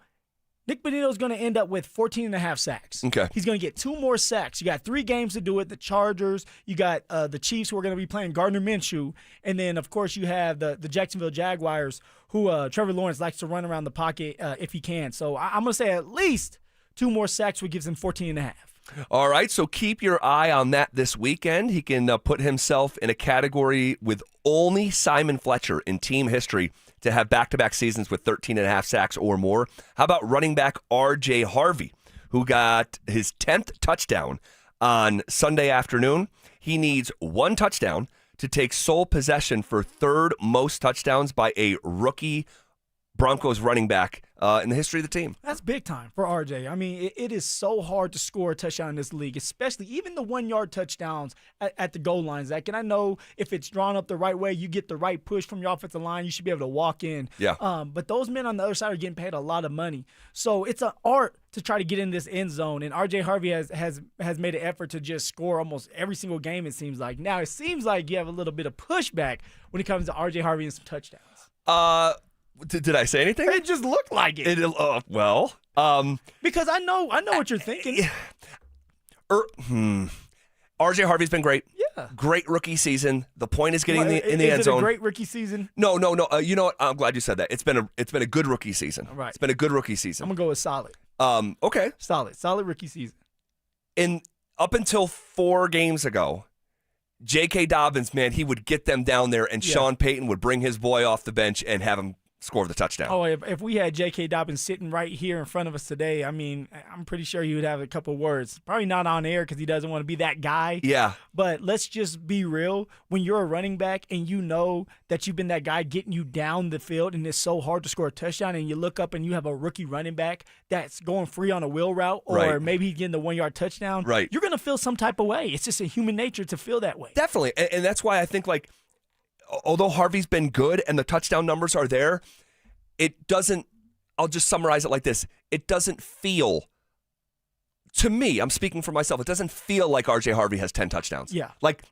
S3: Nick Bonitto's going to end up with 14.5 sacks.
S1: Okay.
S3: He's going to get 2 more sacks. You got 3 games to do it. The Chargers, you got the Chiefs who are going to be playing Gardner Minshew, and then, of course, you have the Jacksonville Jaguars who Trevor Lawrence likes to run around the pocket if he can. So I'm going to say at least 2 more sacks, which gives him 14.5.
S1: All right, so keep your eye on that this weekend. He can put himself in a category with only Simon Fletcher in team history to have back-to-back seasons with 13.5 sacks or more. How about running back RJ Harvey, who got his 10th touchdown on Sunday afternoon? He needs 1 touchdown to take sole possession for 3rd most touchdowns by a rookie Broncos running back in the history of the team.
S3: That's big time for RJ. I mean, it is so hard to score a touchdown in this league, especially even the 1-yard touchdowns at the goal line, Zach. And I know if it's drawn up the right way, you get the right push from your offensive line, you should be able to walk in.
S1: Yeah.
S3: But those men on the other side are getting paid a lot of money. So it's an art to try to get in this end zone. And RJ Harvey has made an effort to just score almost every single game, it seems like. Now, it seems like you have a little bit of pushback when it comes to RJ Harvey and some touchdowns.
S1: Did I say anything?
S3: It just looked like it. Because I know what you're thinking.
S1: RJ Harvey's been great.
S3: Yeah.
S1: Great rookie season. The point is getting in the end
S3: Is it
S1: zone.
S3: a great rookie season?
S1: No. You know what? I'm glad you said that. It's been a good rookie season.
S3: All right.
S1: It's been a good rookie season.
S3: I'm gonna go with solid.
S1: Okay.
S3: Solid rookie season.
S1: Up until 4 games ago, J.K. Dobbins, man, he would get them down there, and Sean Payton would bring his boy off the bench and have him score the touchdown.
S3: Oh, if we had J.K. Dobbins sitting right here in front of us today, I mean, I'm pretty sure he would have a couple words. Probably not on air because he doesn't want to be that guy.
S1: Yeah.
S3: But let's just be real. When you're a running back and you know that you've been that guy getting you down the field and it's so hard to score a touchdown, and you look up and you have a rookie running back that's going free on a wheel route, or maybe he's getting the 1-yard touchdown, you're going to feel some type of way. It's just a human nature to feel that way.
S1: Definitely. And that's why I think, like, although Harvey's been good and the touchdown numbers are there, it doesn't, I'll just summarize it like this. It doesn't feel, to me, I'm speaking for myself, it doesn't feel like RJ Harvey has 10 touchdowns.
S3: Yeah.
S1: Like,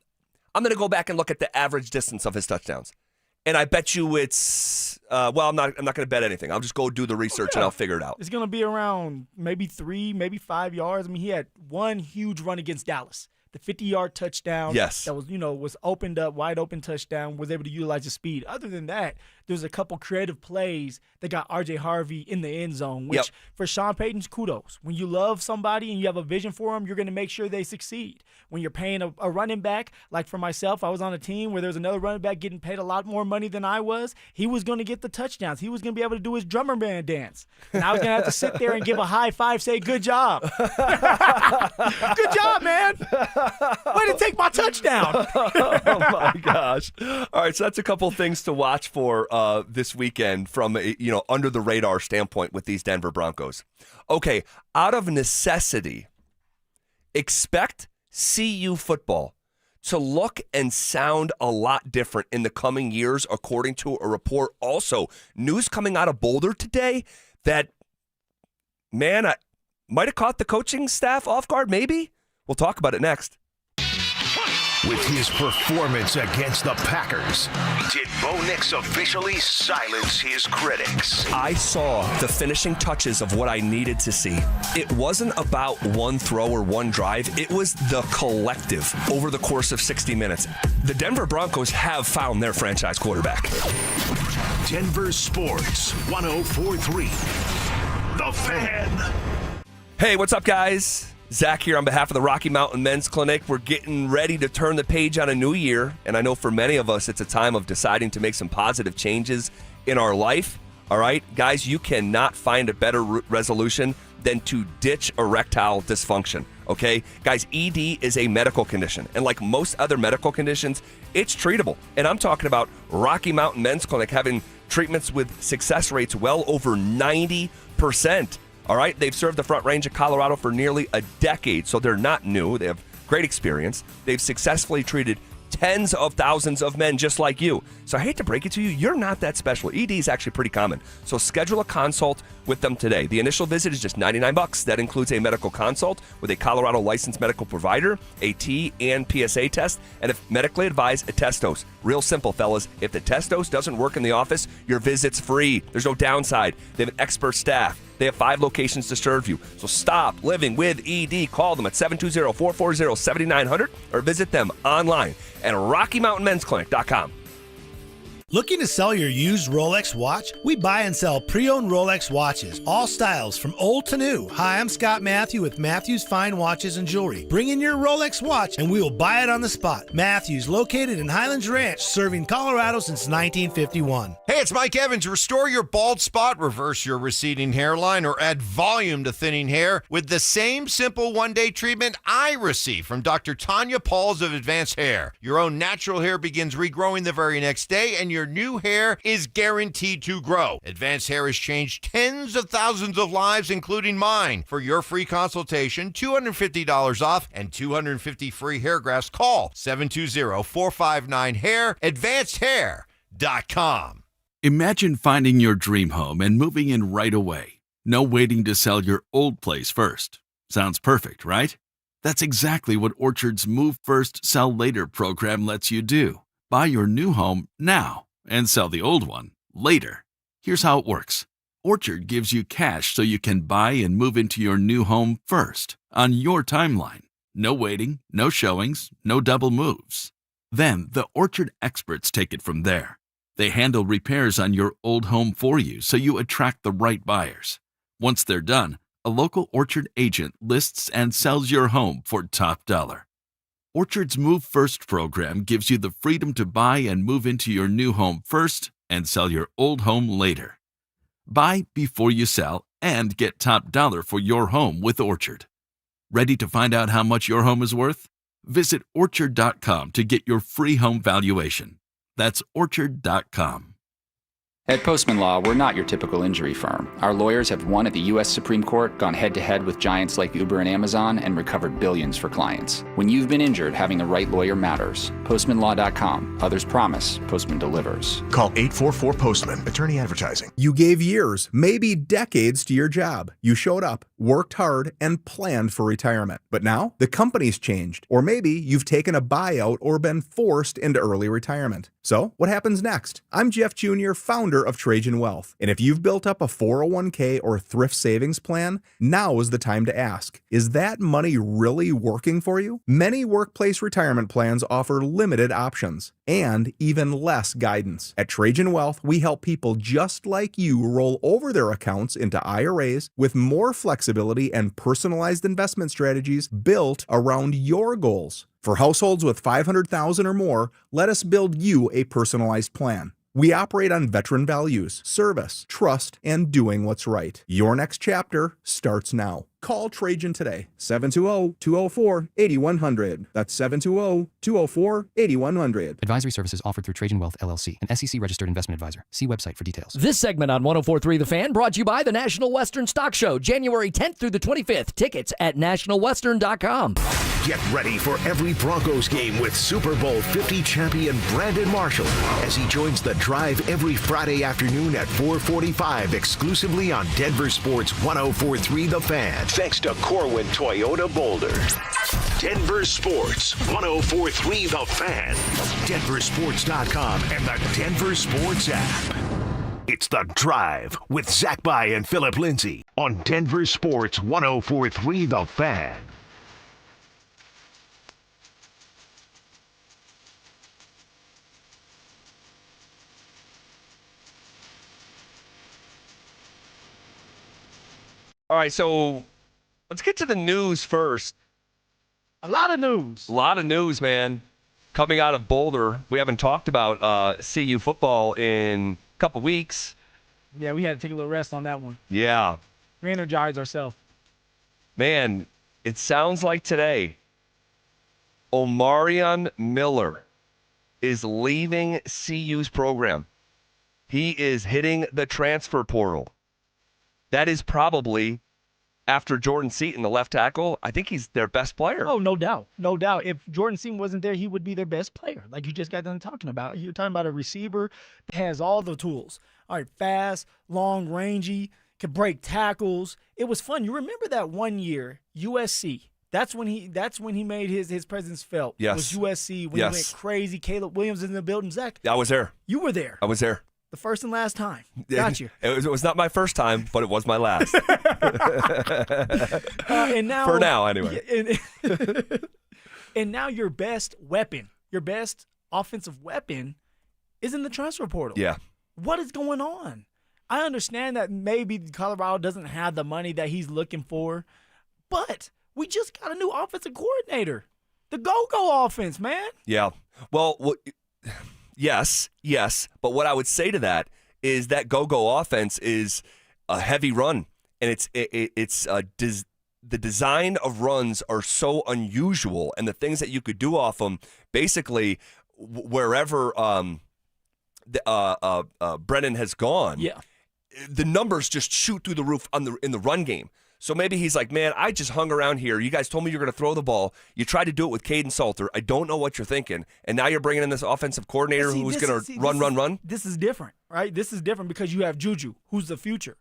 S1: I'm going to go back and look at the average distance of his touchdowns. And I bet you it's, I'm not going to bet anything. I'll just go do the research and I'll figure it out.
S3: It's going to be around maybe 3, maybe 5 yards. I mean, he had one huge run against Dallas. The 50-yard touchdown.
S1: Yes.
S3: That was opened up, wide open touchdown, was able to utilize his speed. Other than that, there's a couple creative plays that got RJ Harvey in the end zone, which for Sean Payton's kudos. When you love somebody and you have a vision for them, you're going to make sure they succeed. When you're paying a running back, like for myself, I was on a team where there was another running back getting paid a lot more money than I was. He was going to get the touchdowns. He was going to be able to do his drummer band dance. And I was going to have to sit there and give a high five, say, good job. Good job, man. Way to take my touchdown.
S1: Oh, my gosh. All right, so that's a couple things to watch for this weekend from a, under the radar standpoint with these Denver Broncos. Okay, out of necessity, expect CU football to look and sound a lot different in the coming years, according to a report. Also, news coming out of Boulder today that, man, I might have caught the coaching staff off guard, maybe? We'll talk about it next.
S4: With his performance against the Packers, did Bo Nix officially silence his critics?
S1: I saw the finishing touches of what I needed to see. It wasn't about one throw or one drive. It was the collective over the course of 60 minutes. The Denver Broncos have found their franchise quarterback.
S4: Denver Sports 104.3. The Fan.
S1: Hey, what's up, guys? Zach here on behalf of the Rocky Mountain Men's Clinic. We're getting ready to turn the page on a new year, and I know for many of us it's a time of deciding to make some positive changes in our life. All right, guys, you cannot find a better resolution than to ditch erectile dysfunction, okay? Guys, ED is a medical condition, and like most other medical conditions, it's treatable. And I'm talking about Rocky Mountain Men's Clinic having treatments with success rates well over 90%. All right, they've served the Front Range of Colorado for nearly a decade, so they're not new. They have great experience. They've successfully treated tens of thousands of men just like you. So I hate to break it to you, you're not that special. ED is actually pretty common. So schedule a consult with them today. The initial visit is just $99. That includes a medical consult with a Colorado licensed medical provider, a T and PSA test, and if medically advised, a test dose. Real simple, fellas. If the test dose doesn't work in the office, your visit's free. There's no downside. They have an expert staff. They have 5 locations to serve you. So stop living with ED. Call them at 720-440-7900 or visit them online at RockyMountainMen'sClinic.com.
S7: Looking to sell your used Rolex watch? We buy and sell pre-owned Rolex watches, all styles from old to new. Hi, I'm Scott Matthew with Matthews Fine Watches and Jewelry. Bring in your Rolex watch and we will buy it on the spot. Matthews, located in Highlands Ranch, serving Colorado since 1951.
S11: Hey, it's Mike Evans. Restore your bald spot, reverse your receding hairline, or add volume to thinning hair with the same simple one-day treatment I receive from Dr. Tanya Pauls of Advanced Hair. Your own natural hair begins regrowing the very next day, and your new hair is guaranteed to grow. Advanced Hair has changed tens of thousands of lives, including mine. For your free consultation, $250 off and 250 free hair grafts. Call 720-459-HAIR, advancedhair.com.
S8: Imagine finding your dream home and moving in right away. No waiting to sell your old place first. Sounds perfect, right? That's exactly what Orchard's Move First, Sell Later program lets you do. Buy your new home now and sell the old one later. Here's how it works. Orchard gives you cash so you can buy and move into your new home first, on your timeline. No waiting, no showings, no double moves. Then the Orchard experts take it from there. They handle repairs on your old home for you so you attract the right buyers. Once they're done, a local Orchard agent lists and sells your home for top dollar. Orchard's Move First program gives you the freedom to buy and move into your new home first and sell your old home later. Buy before you sell and get top dollar for your home with Orchard. Ready to find out how much your home is worth? Visit Orchard.com to get your free home valuation. That's Orchard.com.
S10: At Postman Law, we're not your typical injury firm. Our lawyers have won at the U.S. Supreme Court, gone head-to-head with giants like Uber and Amazon, and recovered billions for clients. When you've been injured, having the right lawyer matters. PostmanLaw.com. Others promise. Postman delivers.
S4: Call 844-POSTMAN. Attorney Advertising.
S24: You gave years, maybe decades to your job. You showed up, worked hard, and planned for retirement. But now, the company's changed. Or maybe you've taken a buyout or been forced into early retirement. So, what happens next? I'm Jeff Jr., founder of Trajan Wealth. And if you've built up a 401k or thrift savings plan, now is the time to ask, is that money really working for you? Many workplace retirement plans offer limited options and even less guidance. At Trajan Wealth, we help people just like you roll over their accounts into IRAs with more flexibility and personalized investment strategies built around your goals. For households with $500,000 or more, let us build you a personalized plan. We operate on veteran values, service, trust, and doing what's right. Your next chapter starts now. Call Trajan today, 720-204-8100. That's 720-204-8100.
S25: Advisory services offered through Trajan Wealth, LLC, an SEC-registered investment advisor. See website for details.
S26: This segment on 104.3 The Fan brought to you by the National Western Stock Show, January 10th through the 25th. Tickets at nationalwestern.com.
S4: Get ready for every Broncos game with Super Bowl 50 champion Brandon Marshall as he joins the drive every Friday afternoon at 4:45 exclusively on Denver Sports 104.3 The Fan. Thanks to Corwin Toyota Boulder. Denver Sports 104.3 The Fan. DenverSports.com and the Denver Sports app. It's The Drive with Zach By and Phillip Lindsay on Denver Sports 104.3 The Fan.
S1: All right, so let's get to the news first.
S3: A lot of news.
S1: A lot of news, man. Coming out of Boulder. We haven't talked about CU football in a couple weeks.
S3: Yeah, we had to take a little rest on that one.
S1: Yeah.
S3: Re-energize ourselves.
S1: Man, it sounds like today, Omarion Miller is leaving CU's program. He is hitting the transfer portal. That is probably, after Jordan Seaton, the left tackle, I think he's their best player.
S3: Oh, no doubt. No doubt. If Jordan Seaton wasn't there, he would be their best player, like you just got done talking about. You're talking about a receiver that has all the tools. All right, fast, long, rangy, could break tackles. It was fun. You remember that one year, USC. That's when he made his presence felt.
S1: Yes.
S3: It was USC when he went crazy. Caleb Williams in the building. Zach.
S1: I was there.
S3: You were there.
S1: I was there.
S3: The first and last time. Got you.
S1: It was not my first time, but it was my last.
S3: And now,
S1: for now, anyway.
S3: And now your best weapon, your best offensive weapon is in the transfer portal.
S1: Yeah.
S3: What is going on? I understand that maybe Colorado doesn't have the money that he's looking for, but we just got a new offensive coordinator. The go-go offense, man.
S1: Yeah. Well, yes. But what I would say to that is that go-go offense is a heavy run, and the design of runs are so unusual, and the things that you could do off them, basically wherever Brennan has gone, the numbers just shoot through the roof in the run game. So maybe he's like, man, I just hung around here. You guys told me you're going to throw the ball. You tried to do it with Caden Salter. I don't know what you're thinking. And now you're bringing in this offensive coordinator who's going to run.
S3: This is different, right? This is different because you have Juju, who's the future.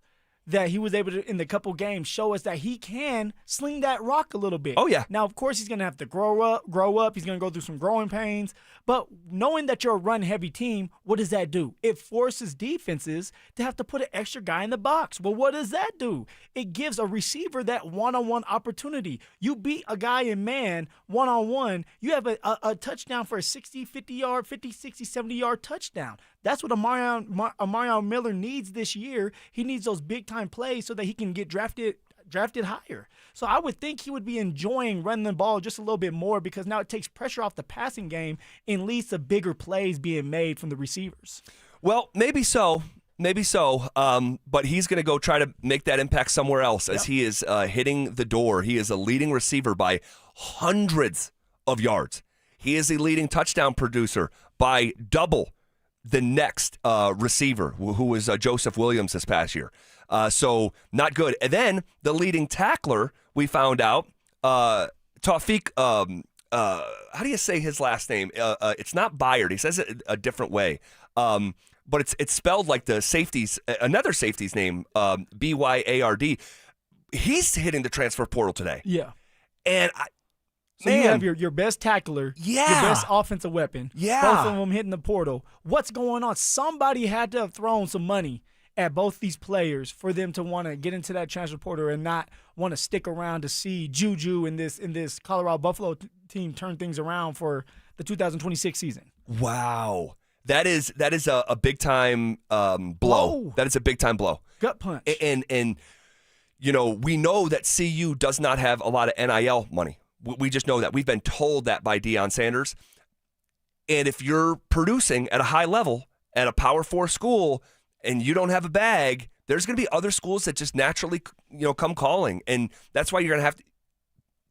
S3: That he was able to, in the couple games, show us that he can sling that rock a little bit.
S1: Oh, yeah.
S3: Now, of course, he's going to have to grow up. He's going to go through some growing pains. But knowing that you're a run-heavy team, what does that do? It forces defenses to have to put an extra guy in the box. Well, what does that do? It gives a receiver that one-on-one opportunity. You beat a guy in man one-on-one, you have a touchdown for a 60, 50-yard, 50, 60, 70-yard touchdown. That's what Amarion Miller needs this year. He needs those big-time plays so that he can get drafted higher. So I would think he would be enjoying running the ball just a little bit more because now it takes pressure off the passing game and leads to bigger plays being made from the receivers.
S1: Well, maybe so. But he's going to go try to make that impact somewhere else as he is hitting the door. He is a leading receiver by hundreds of yards. He is a leading touchdown producer by double the next receiver, who was Joseph Williams this past year. So not good. And then the leading tackler, we found out, Tawfiq, how do you say his last name? It's not Byard. He says it a different way. But it's spelled like the safety's, another safety's name, Byard. He's hitting the transfer portal today.
S3: Yeah.
S1: And
S3: So you have your best tackler, your best offensive weapon, both of them hitting the portal. What's going on? Somebody had to have thrown some money at both these players for them to want to get into that transfer portal and not want to stick around to see Juju in this Colorado Buffalo team turn things around for the 2026 season.
S1: Wow. That is a big-time blow.
S3: Whoa.
S1: That is a big-time blow.
S3: Gut punch.
S1: And you know, we know that CU does not have a lot of NIL money. We just know that. We've been told that by Deion Sanders. And if you're producing at a high level at a Power 4 school and you don't have a bag, there's going to be other schools that just naturally, come calling. And that's why you're going to have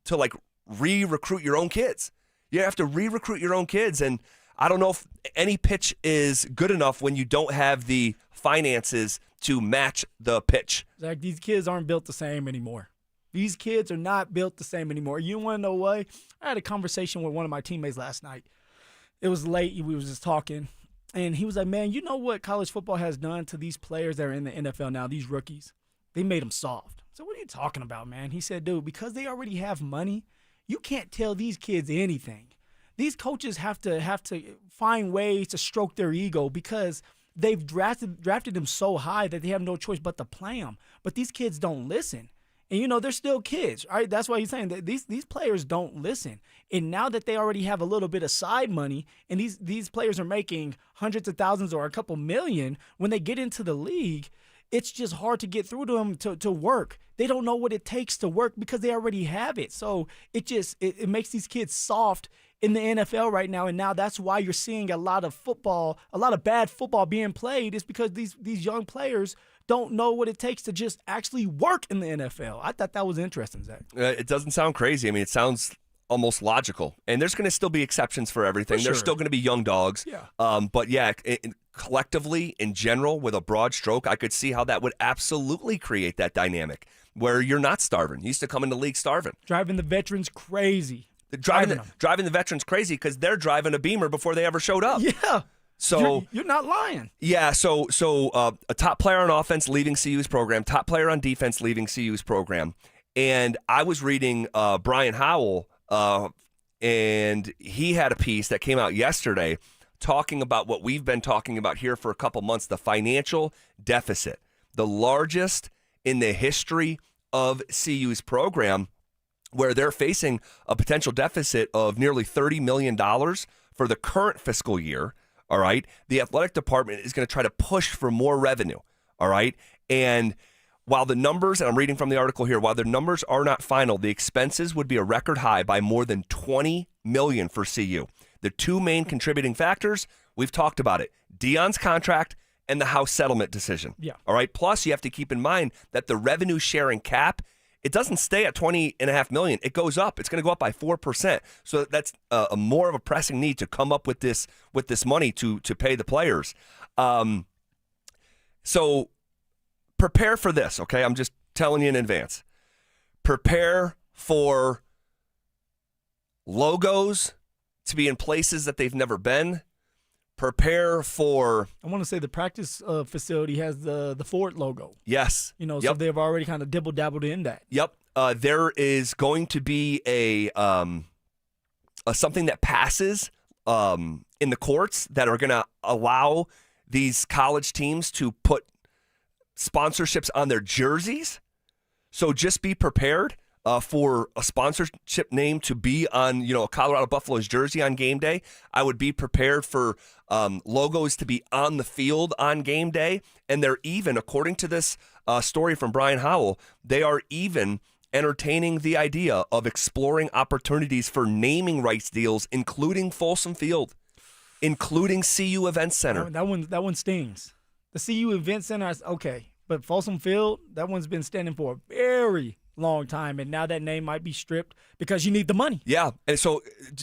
S1: to like re-recruit your own kids. You have to re-recruit your own kids. And I don't know if any pitch is good enough when you don't have the finances to match the pitch.
S3: Zach, these kids aren't built the same anymore. These kids are not built the same anymore. You want to know why? I had a conversation with one of my teammates last night. It was late. We was just talking. And he was like, man, you know what college football has done to these players that are in the NFL now, these rookies? They made them soft. So what are you talking about, man? He said, dude, because they already have money, you can't tell these kids anything. These coaches have to find ways to stroke their ego because they've drafted them so high that they have no choice but to play them. But these kids don't listen. And, they're still kids, right? That's why he's saying that these players don't listen. And now that they already have a little bit of side money and these players are making hundreds of thousands or a couple million, when they get into the league, it's just hard to get through to them to work. They don't know what it takes to work because they already have it. So it makes these kids soft in the NFL right now. And now that's why you're seeing a lot of bad football being played is because these young players don't know what it takes to just actually work in the NFL. I thought that was interesting, Zach.
S1: It doesn't sound crazy. I mean, it sounds almost logical. And there's going to still be exceptions for everything.
S3: For sure.
S1: There's still going to be young dogs.
S3: Yeah.
S1: But yeah, collectively, in general, with a broad stroke, I could see how that would absolutely create that dynamic where you're not starving. You used to come in the league starving.
S3: Driving the veterans crazy.
S1: Driving the veterans crazy because they're driving a Beamer before they ever showed up.
S3: Yeah.
S1: So
S3: you're not lying.
S1: Yeah. So a top player on offense leaving CU's program, top player on defense leaving CU's program, and I was reading Brian Howell, and he had a piece that came out yesterday talking about what we've been talking about here for a couple months, the financial deficit, the largest in the history of CU's program, where they're facing a potential deficit of nearly $30 million for the current fiscal year. All right. The athletic department is going to try to push for more revenue. All right. And while the numbers, and I'm reading from the article here, while the numbers are not final, the expenses would be a record high by more than $20 million for CU. The two main contributing factors, we've talked about it, Deion's contract and the House settlement decision.
S3: Yeah.
S1: All right. Plus, you have to keep in mind that the revenue sharing cap, it doesn't stay at $20.5 million. It goes up. It's going to go up by 4%. So that's a more of a pressing need to come up with this money to pay the players. So prepare for this, okay? I'm just telling you in advance. Prepare for logos to be in places that they've never been. Prepare for...
S3: I want to say the practice facility has the Ford logo.
S1: Yes.
S3: So they've already kind of dibble-dabbled in that.
S1: Yep. There is going to be a something that passes in the courts that are going to allow these college teams to put sponsorships on their jerseys. So just be prepared for a sponsorship name to be on, a Colorado Buffaloes jersey on game day. I would be prepared for logos to be on the field on game day. And they're even, according to this story from Brian Howell, they are even entertaining the idea of exploring opportunities for naming rights deals, including Folsom Field, including CU Event Center.
S3: That one stings. The CU Event Center is okay, but Folsom Field, that one's been standing for a very long time, and now that name might be stripped because you need the money.
S1: Yeah, and so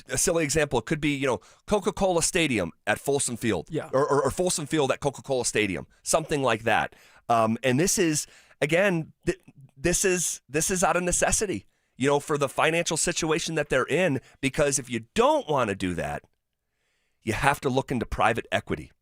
S1: a silly example could be, Coca-Cola Stadium at Folsom Field, or Folsom Field at Coca-Cola Stadium, something like that. And this is, again, this is out of necessity, for the financial situation that they're in, because if you don't want to do that, you have to look into private equity.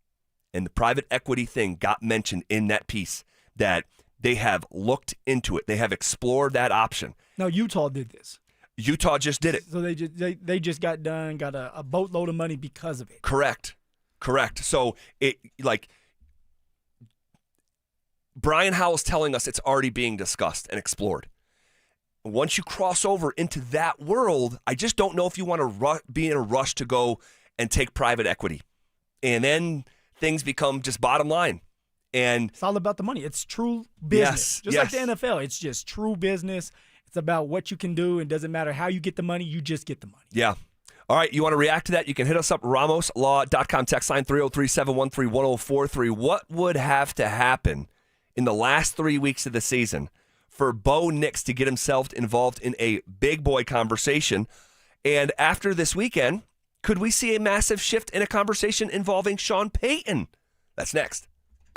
S1: And the private equity thing got mentioned in that piece, that they have looked into it. They have explored that option.
S3: Now, Utah did this.
S1: Utah just did it.
S3: So they just got a boatload of money because of it.
S1: Correct. So Brian Howell's telling us it's already being discussed and explored. Once you cross over into that world, I just don't know if you want to be in a rush to go and take private equity. And then things become just bottom line. And
S3: it's all about the money. It's true business. Like the NFL, it's just true business. It's about what you can do. It doesn't matter how you get the money. You just get the money.
S1: Yeah. All right. You want to react to that? You can hit us up, ramoslaw.com, text line 303-713-1043. What would have to happen in the last 3 weeks of the season for Bo Nix to get himself involved in a big boy conversation? And after this weekend, could we see a massive shift in a conversation involving Sean Payton? That's next.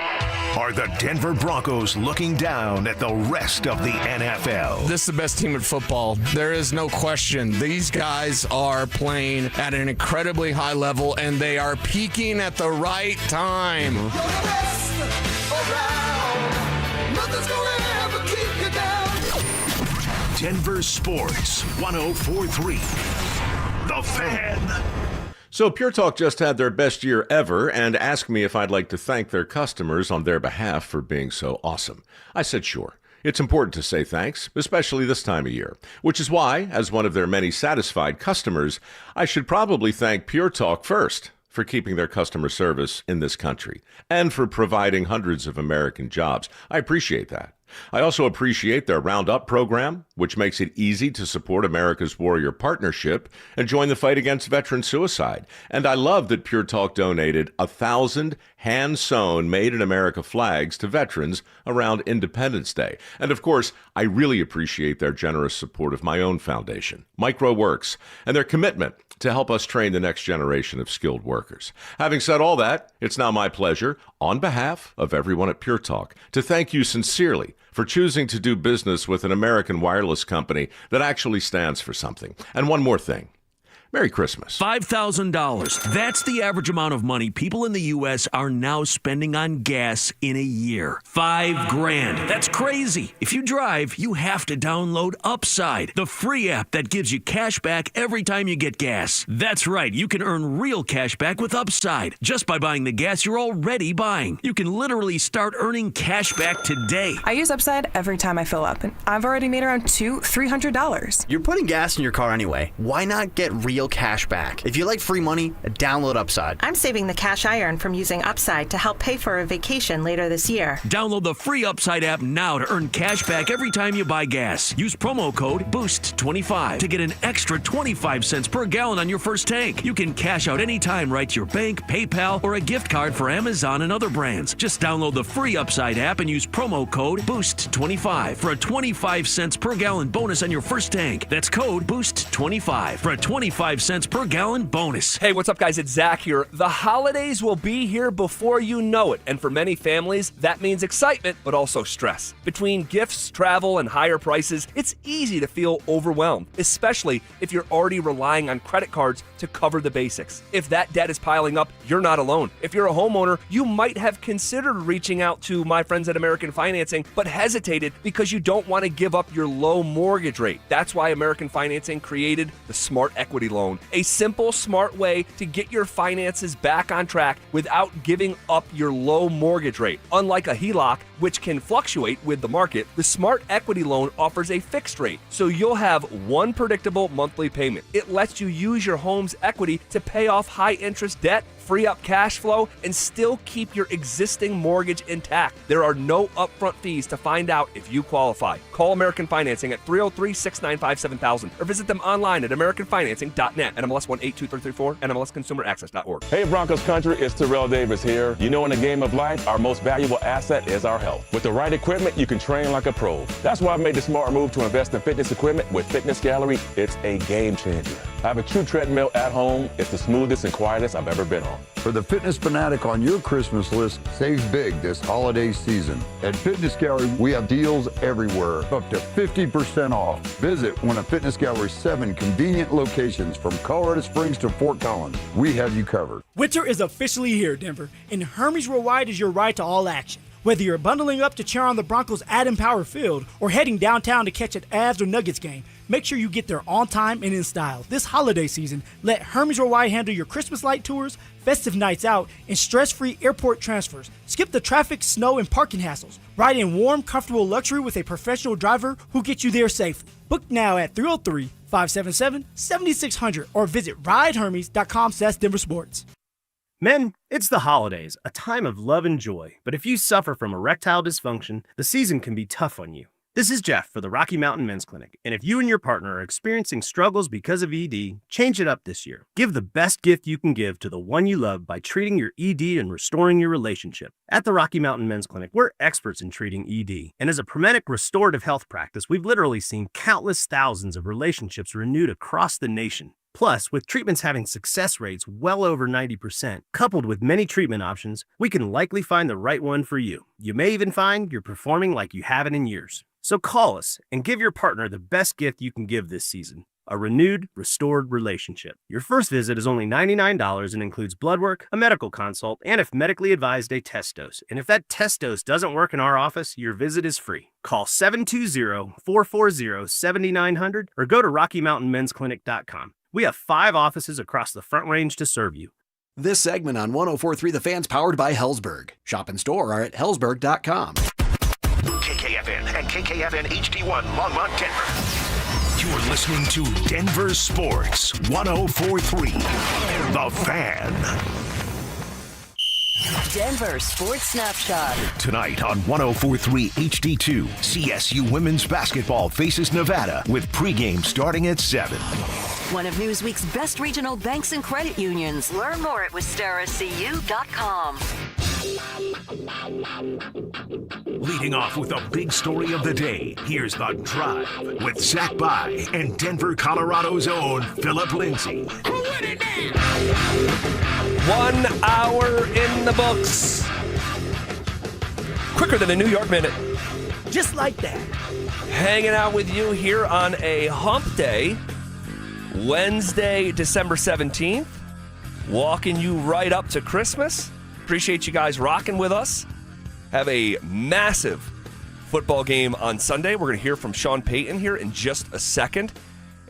S4: Are the Denver Broncos looking down at the rest of the NFL?
S9: This is the best team in football. There is no question. These guys are playing at an incredibly high level, and they are peaking at the right time.
S4: Denver Sports 104.3. The Fan.
S12: So Pure Talk just had their best year ever and asked me if I'd like to thank their customers on their behalf for being so awesome. I said sure. It's important to say thanks, especially this time of year, which is why, as one of their many satisfied customers, I should probably thank Pure Talk first for keeping their customer service in this country and for providing hundreds of American jobs. I appreciate that. I also appreciate their Roundup program, which makes it easy to support America's Warrior Partnership and join the fight against veteran suicide. And I love that Pure Talk donated 1,000 hand-sewn Made in America flags to veterans around Independence Day. And of course, I really appreciate their generous support of my own foundation, MicroWorks, and their commitment to help us train the next generation of skilled workers. Having said all that, it's now my pleasure, on behalf of everyone at Pure Talk, to thank you sincerely for choosing to do business with an American wireless company that actually stands for something. And one more thing. Merry Christmas.
S13: $5,000. That's the average amount of money people in the U.S. are now spending on gas in a year. $5,000. That's crazy. If you drive, you have to download Upside, the free app that gives you cash back every time you get gas. That's right. You can earn real cash back with Upside just by buying the gas you're already buying. You can literally start earning cash back today.
S14: I use Upside every time I fill up, and I've already made around $300.
S15: You're putting gas in your car anyway. Why not get real cash back? If you like free money, download Upside.
S14: I'm saving the cash I earn from using Upside to help pay for a vacation later this year.
S13: Download the free Upside app now to earn cash back every time you buy gas. Use promo code BOOST25 to get an extra 25 cents per gallon on your first tank. You can cash out anytime right to your bank, PayPal, or a gift card for Amazon and other brands. Just download the free Upside app and use promo code BOOST25 for a 25 cents per gallon bonus on your first tank. That's code BOOST25 for a 25 cents per gallon bonus.
S1: Hey, what's up, guys? It's Zach here. The holidays will be here before you know it, and for many families, that means excitement, but also stress. Between gifts, travel, and higher prices, it's easy to feel overwhelmed, especially if you're already relying on credit cards to cover the basics. If that debt is piling up, you're not alone. If you're a homeowner, you might have considered reaching out to my friends at American Financing, but hesitated because you don't want to give up your low mortgage rate. That's why American Financing created the Smart Equity Loan, a simple, smart way to get your finances back on track without giving up your low mortgage rate. Unlike a HELOC, which can fluctuate with the market, the Smart Equity Loan offers a fixed rate, so you'll have one predictable monthly payment. It lets you use your home's equity to pay off high-interest debt, free up cash flow, and still keep your existing mortgage intact. There are no upfront fees to find out if you qualify. Call American Financing at 303-695-7000 or visit them online at americanfinancing.net. NMLS 182334, NMLSconsumeraccess.org.
S16: Hey Broncos country, it's Terrell Davis here. You know, in the game of life, our most valuable asset is our health. With the right equipment, you can train like a pro. That's why I made the smart move to invest in fitness equipment with Fitness Gallery. It's a game changer. I have a true treadmill at home. It's the smoothest and quietest I've ever been on.
S18: For the fitness fanatic on your Christmas list, save big this holiday season. At Fitness Gallery, we have deals everywhere, up to 50% off. Visit one of Fitness Gallery's 7 convenient locations from Colorado Springs to Fort Collins. We have you covered.
S3: Winter is officially here, Denver, and Hermes Worldwide is your ride to all action. Whether you're bundling up to cheer on the Broncos at Empower Field or heading downtown to catch an Avs or Nuggets game, make sure you get there on time and in style. This holiday season, let Hermes Worldwide handle your Christmas light tours, festive nights out, and stress-free airport transfers. Skip the traffic, snow, and parking hassles. Ride in warm, comfortable luxury with a professional driver who gets you there safely. Book now at 303-577-7600 or visit ridehermes.com/DenverSports.
S19: Men, it's the holidays, a time of love and joy. But if you suffer from erectile dysfunction, the season can be tough on you. This is Jeff for the Rocky Mountain Men's Clinic, and if you and your partner are experiencing struggles because of ED, change it up this year. Give the best gift you can give to the one you love by treating your ED and restoring your relationship. At the Rocky Mountain Men's Clinic, we're experts in treating ED, and as a Promenic restorative health practice, we've literally seen countless thousands of relationships renewed across the nation. Plus, with treatments having success rates well over 90%, coupled with many treatment options, we can likely find the right one for you. You may even find you're performing like you haven't in years. So call us and give your partner the best gift you can give this season, a renewed, restored relationship. Your first visit is only $99 and includes blood work, a medical consult, and if medically advised, a test dose. And if that test dose doesn't work in our office, your visit is free. Call 720-440-7900 or go to RockyMountainMen'sClinic.com. We have 5 offices across the Front Range to serve you.
S27: This segment on 104.3 The Fan's powered by Hellsberg. Shop and store are at Hellsberg.com.
S4: KKFN and KKFN HD1 Longmont, Denver. You're listening to Denver Sports 104.3 The Fan.
S23: Denver Sports Snapshot.
S4: Tonight on 104.3 HD2, CSU women's basketball faces Nevada with pregame starting at 7.
S23: One of Newsweek's best regional banks and credit unions. Learn more at WistaraCU.com.
S4: Leading off with the big story of the day, here's The Drive with Zach By and Denver, Colorado's own Phillip Lindsay.
S1: 1 hour in the books. Quicker than a New York minute.
S3: Just like that.
S1: Hanging out with you here on a hump day. Wednesday, December 17th. Walking you right up to Christmas. Appreciate you guys rocking with us. Have a massive football game on Sunday. We're going to hear from Sean Payton here in just a second.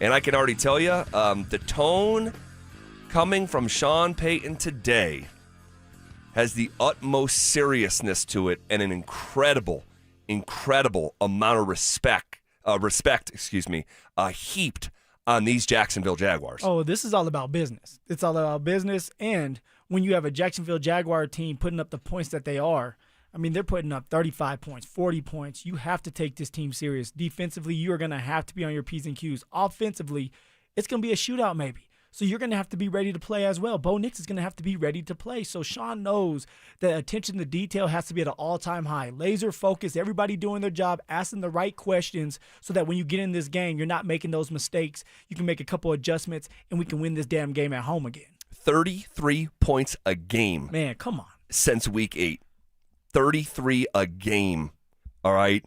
S1: And I can already tell you, the tone coming from Sean Payton today has the utmost seriousness to it and an incredible amount of respect, heaped on these Jacksonville Jaguars.
S3: Oh, this is all about business. It's all about business, and when you have a Jacksonville Jaguar team putting up the points that they are, I mean, they're putting up 35 points, 40 points. You have to take this team serious. Defensively, you are going to have to be on your P's and Q's. Offensively, it's going to be a shootout maybe. So you're going to have to be ready to play as well. Bo Nix is going to have to be ready to play. So Sean knows that attention to detail has to be at an all-time high. Laser focus, everybody doing their job, asking the right questions so that when you get in this game, you're not making those mistakes. You can make a couple adjustments, and we can win this damn game at home again.
S1: 33 points a game.
S3: Man, come on.
S1: Since week 8. 33 a game. All right?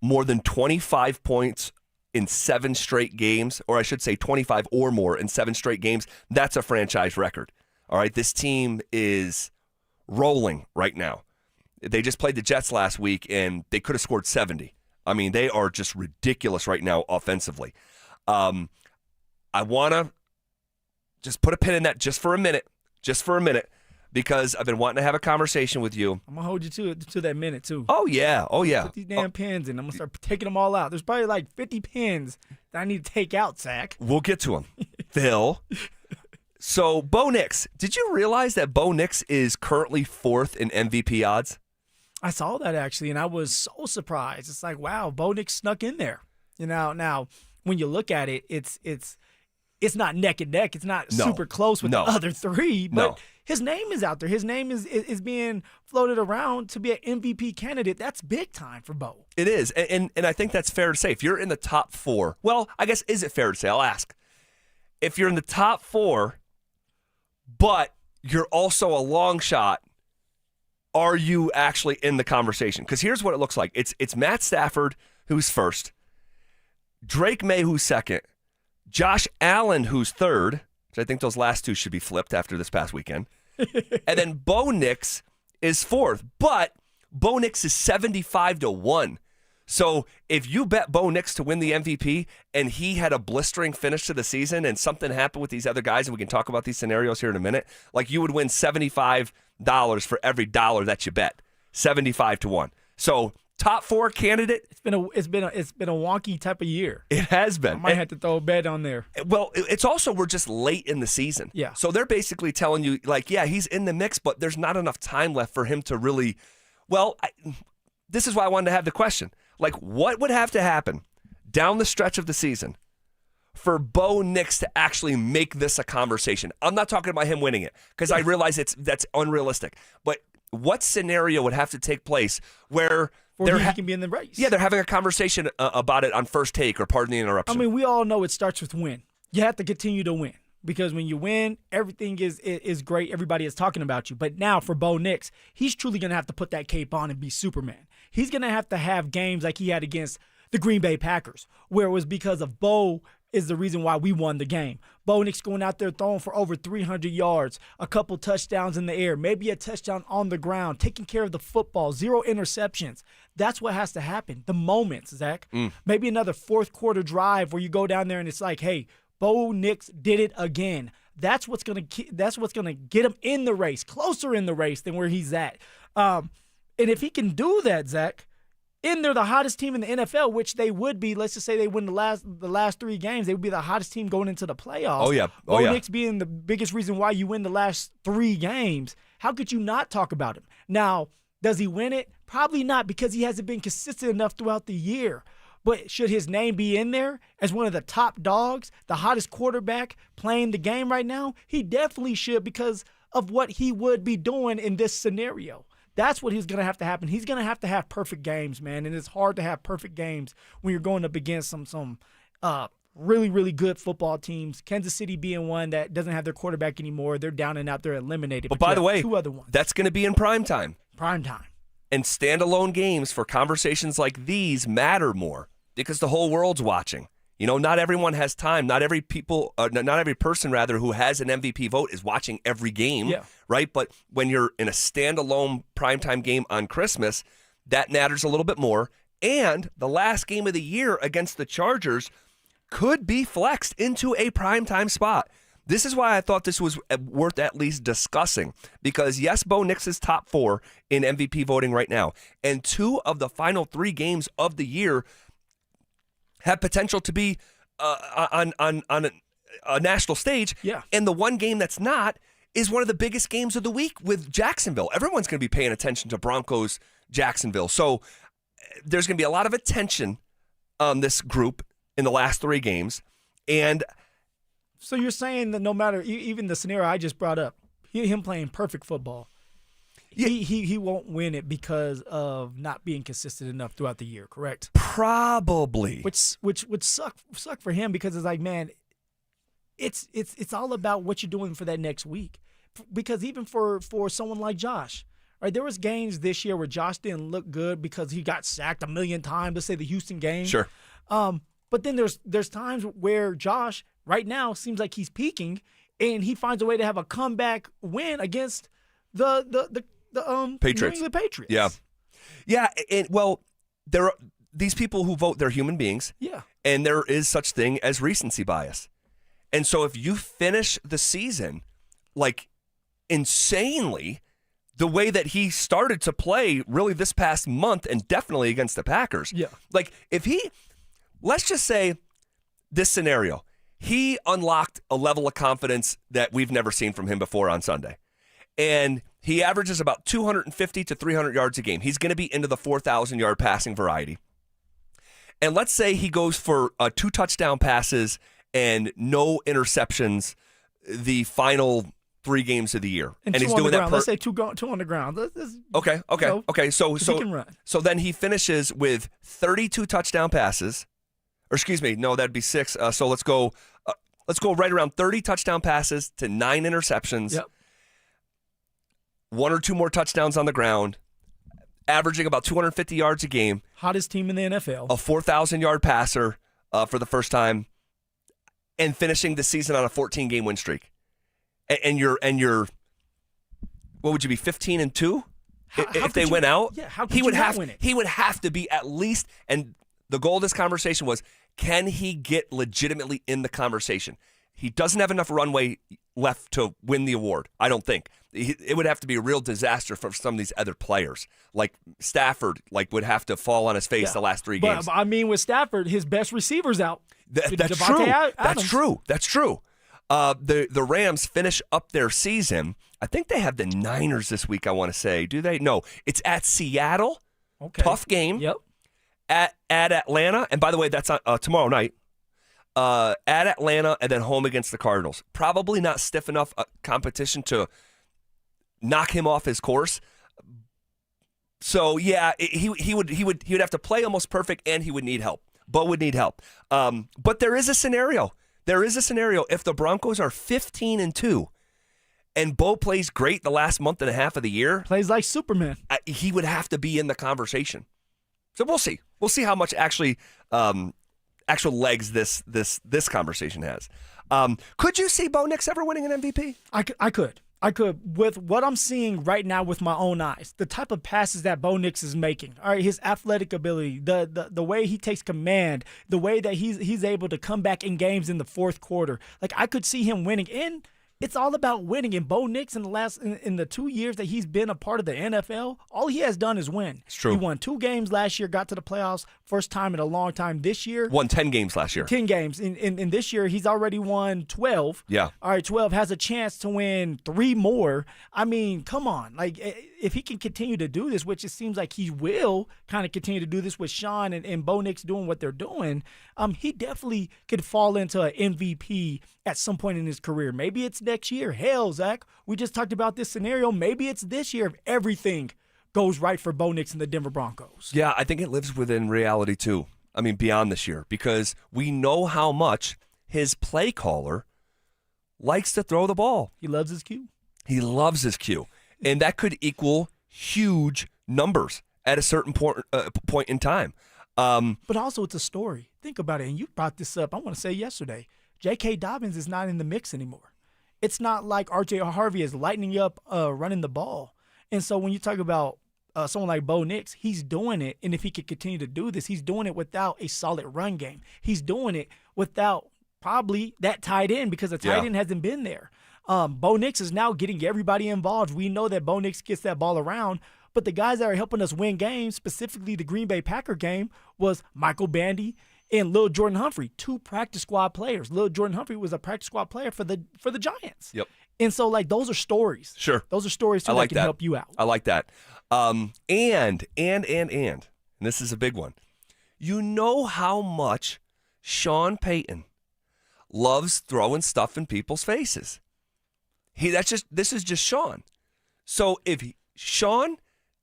S1: More than 25 points in 7 straight games, or I should say 25 or more in 7 straight games. That's a franchise record. All right, this team is rolling right now. They just played the Jets last week, and they could have scored 70. I mean, they are just ridiculous right now offensively. I want to just put a pin in that just for a minute, because I've been wanting to have a conversation with you.
S3: I'm going to hold you to that minute, too.
S1: Oh, yeah.
S3: Put these damn pins in. I'm going to start taking them all out. There's probably like 50 pins that I need to take out, Zach.
S1: We'll get to them. Phil. So, Bo Nix. Did you realize that Bo Nix is currently 4th in MVP odds?
S3: I saw that, actually, and I was so surprised. It's like, wow, Bo Nix snuck in there. You know, now, when you look at it, it's not neck and neck. It's not super close with the other 3, but his name is out there. His name is being floated around to be an MVP candidate. That's big time for Bo.
S1: It is, and I think that's fair to say. If you're in the top 4, well, I guess, is it fair to say? I'll ask. If you're in the top 4, but you're also a long shot, are you actually in the conversation? Because here's what it looks like. It's Matt Stafford, who's 1st, Drake May, who's 2nd, Josh Allen, who's 3rd, which I think those last 2 should be flipped after this past weekend. And then Bo Nix is 4th. But Bo Nix is 75-1. So if you bet Bo Nix to win the MVP and he had a blistering finish to the season and something happened with these other guys, and we can talk about these scenarios here in a minute, like you would win $75 for every dollar that you bet. 75-1. So top 4 candidate.
S3: It's been a wonky type of year.
S1: It has been.
S3: I might have to throw a bet on there.
S1: Well, it's also we're just late in the season.
S3: Yeah.
S1: So they're basically telling you, like, yeah, he's in the mix, but there's not enough time left for him to really. Well, this is why I wanted to have the question. Like, what would have to happen down the stretch of the season for Bo Nix to actually make this a conversation? I'm not talking about him winning it because I realize that's unrealistic. But what scenario would have to take place where
S3: he can be in the race?
S1: Yeah, they're having a conversation about it on First Take, or pardon the interruption.
S3: I mean, we all know it starts with win. You have to continue to win because when you win, everything is great. Everybody is talking about you. But now for Bo Nix, he's truly going to have to put that cape on and be Superman. He's going to have games like he had against the Green Bay Packers, where it was because of Bo is the reason why we won the game. Bo Nix going out there throwing for over 300 yards, a couple touchdowns in the air, maybe a touchdown on the ground, taking care of the football, 0 interceptions. That's what has to happen. The moments, Zach. Maybe another fourth quarter drive where you go down there and it's like, hey, Bo Nix did it again. That's what's gonna get him in the race, closer in the race than where he's at. And if he can do that, Zach, and they're the hottest team in the NFL, which they would be. Let's just say they win the last 3 games. They would be the hottest team going into the playoffs.
S1: Oh, yeah.
S3: Bo Nix being the biggest reason why you win the last 3 games. How could you not talk about him? Now, does he win it? Probably not, because he hasn't been consistent enough throughout the year. But should his name be in there as one of the top dogs, the hottest quarterback playing the game right now? He definitely should, because of what he would be doing in this scenario. That's what he's going to have to happen. He's going to have perfect games, man, and it's hard to have perfect games when you're going up against some really, really good football teams. Kansas City being one that doesn't have their quarterback anymore. They're down and out. They're eliminated.
S1: But by the way,
S3: 2 other ones.
S1: That's going to be in prime time.
S3: Prime time.
S1: And standalone games for conversations like these matter more because the whole world's watching. Not everyone has time. Not every person who has an MVP vote is watching every game, right? But when you're in a standalone primetime game on Christmas, that matters a little bit more. And the last game of the year against the Chargers could be flexed into a primetime spot. This is why I thought this was worth at least discussing, because yes, Bo Nix is top 4 in MVP voting right now, and 2 of the final 3 games of the year have potential to be on a national stage.
S3: Yeah.
S1: And the one game that's not is one of the biggest games of the week with Jacksonville. Everyone's going to be paying attention to Broncos Jacksonville. So there's going to be a lot of attention on this group in the last 3 games. And
S3: so you're saying that no matter, even the scenario I just brought up, him playing perfect football, he won't win it because of not being consistent enough throughout the year, correct?
S1: Probably.
S3: Which would suck for him, because it's like, man, it's all about what you're doing for that next week. Because even for someone like Josh, right, there was games this year where Josh didn't look good because he got sacked a million times. Let's say the Houston game.
S1: Sure.
S3: But then there's times where Josh right now seems like he's peaking, and he finds a way to have a comeback win against the
S1: Patriots.
S3: New England Patriots.
S1: Yeah. And there are these people who vote, they're human beings.
S3: Yeah.
S1: And there is such thing as recency bias. And so if you finish the season like insanely, the way that he started to play really this past month, and definitely against the Packers.
S3: Yeah.
S1: Like let's just say this scenario, he unlocked a level of confidence that we've never seen from him before on Sunday. And he averages about 250 to 300 yards a game. He's going to be into the 4,000-yard passing variety. And let's say he goes for 2 touchdown passes and no interceptions the final 3 games of the year.
S3: And
S1: he's
S3: doing
S1: that.
S3: Let's say 2 on the ground.
S1: Okay. So
S3: he can run.
S1: So then he finishes with 32 touchdown passes. Or excuse me, no, that'd be 6. So let's go right around 30 touchdown passes to 9 interceptions.
S3: Yep.
S1: 1 or 2 more touchdowns on the ground, averaging about 250 yards a game.
S3: Hottest team in the NFL.
S1: A 4,000-yard passer for the first time, and finishing the season on a 14-game win streak. And you're, what would you be, 15-2 if they went out?
S3: Yeah, how could you not win it?
S1: He would have to be at least, and the goal of this conversation was, can he get legitimately in the conversation? He doesn't have enough runway left to win the award, I don't think. It would have to be a real disaster for some of these other players. Like Stafford would have to fall on his face the last 3 games.
S3: But I mean, with Stafford, his best receiver's out.
S1: That's true. That's true. The Rams finish up their season. I think they have the Niners this week, I want to say. Do they? No. It's at Seattle.
S3: Okay.
S1: Tough game.
S3: Yep.
S1: At Atlanta. And by the way, that's tomorrow night. At Atlanta and then home against the Cardinals. Probably not stiff enough competition to knock him off his course. So yeah, he would have to play almost perfect, and he would need help. Bo would need help. But there is a scenario. If the Broncos are 15-2, and Bo plays great the last month and a half of the year,
S3: plays like Superman,
S1: he would have to be in the conversation. So we'll see. We'll see how much actual legs this conversation has. Could you see Bo Nix ever winning an MVP?
S3: I could. With what I'm seeing right now with my own eyes, the type of passes that Bo Nix is making, all right, his athletic ability, the way he takes command, the way that he's able to come back in games in the fourth quarter. Like, I could see him winning. And it's all about winning. And Bo Nix in the 2 years that he's been a part of the NFL, all he has done is win.
S1: It's true.
S3: He won 2 games last year, got to the playoffs, first time in a long time. This year,
S1: won 10 games last year.
S3: 10 games. In this year, he's already won 12.
S1: Yeah.
S3: All right, 12, has a chance to win 3 more. I mean, come on. Like, if he can continue to do this, which it seems like he will kind of continue to do this with Sean and Bo Nix doing what they're doing, he definitely could fall into an MVP at some point in his career. Maybe it's next year. Hell, Zach, we just talked about this scenario. Maybe it's this year if everything goes right for Bo Nix and the Denver Broncos.
S1: Yeah, I think it lives within reality too. I mean, beyond this year, because we know how much his play caller likes to throw the ball.
S3: He loves his cue. And that could equal huge numbers at a certain point in time. But also it's a story. Think about it, and you brought this up, I want to say yesterday. J.K. Dobbins is not in the mix anymore. It's not like RJ Harvey is lightening up running the ball. And so when you talk about someone like Bo Nix, he's doing it, and if he could continue to do this, he's doing it without a solid run game. He's doing it without probably that tight end because the tight end hasn't been there. Bo Nix is now getting everybody involved. We know that Bo Nix gets that ball around, but the guys that are helping us win games, specifically the Green Bay Packer game, was Michael Bandy and Lil Jordan Humphrey, 2 practice squad players. Lil Jordan Humphrey was a practice squad player for the Giants.
S1: Yep.
S3: And so, like, those are stories.
S1: Sure.
S3: Those are stories, too, that can help you out.
S1: I like that. And this is a big one. You know how much Sean Payton loves throwing stuff in people's faces. This is just Sean. So if Sean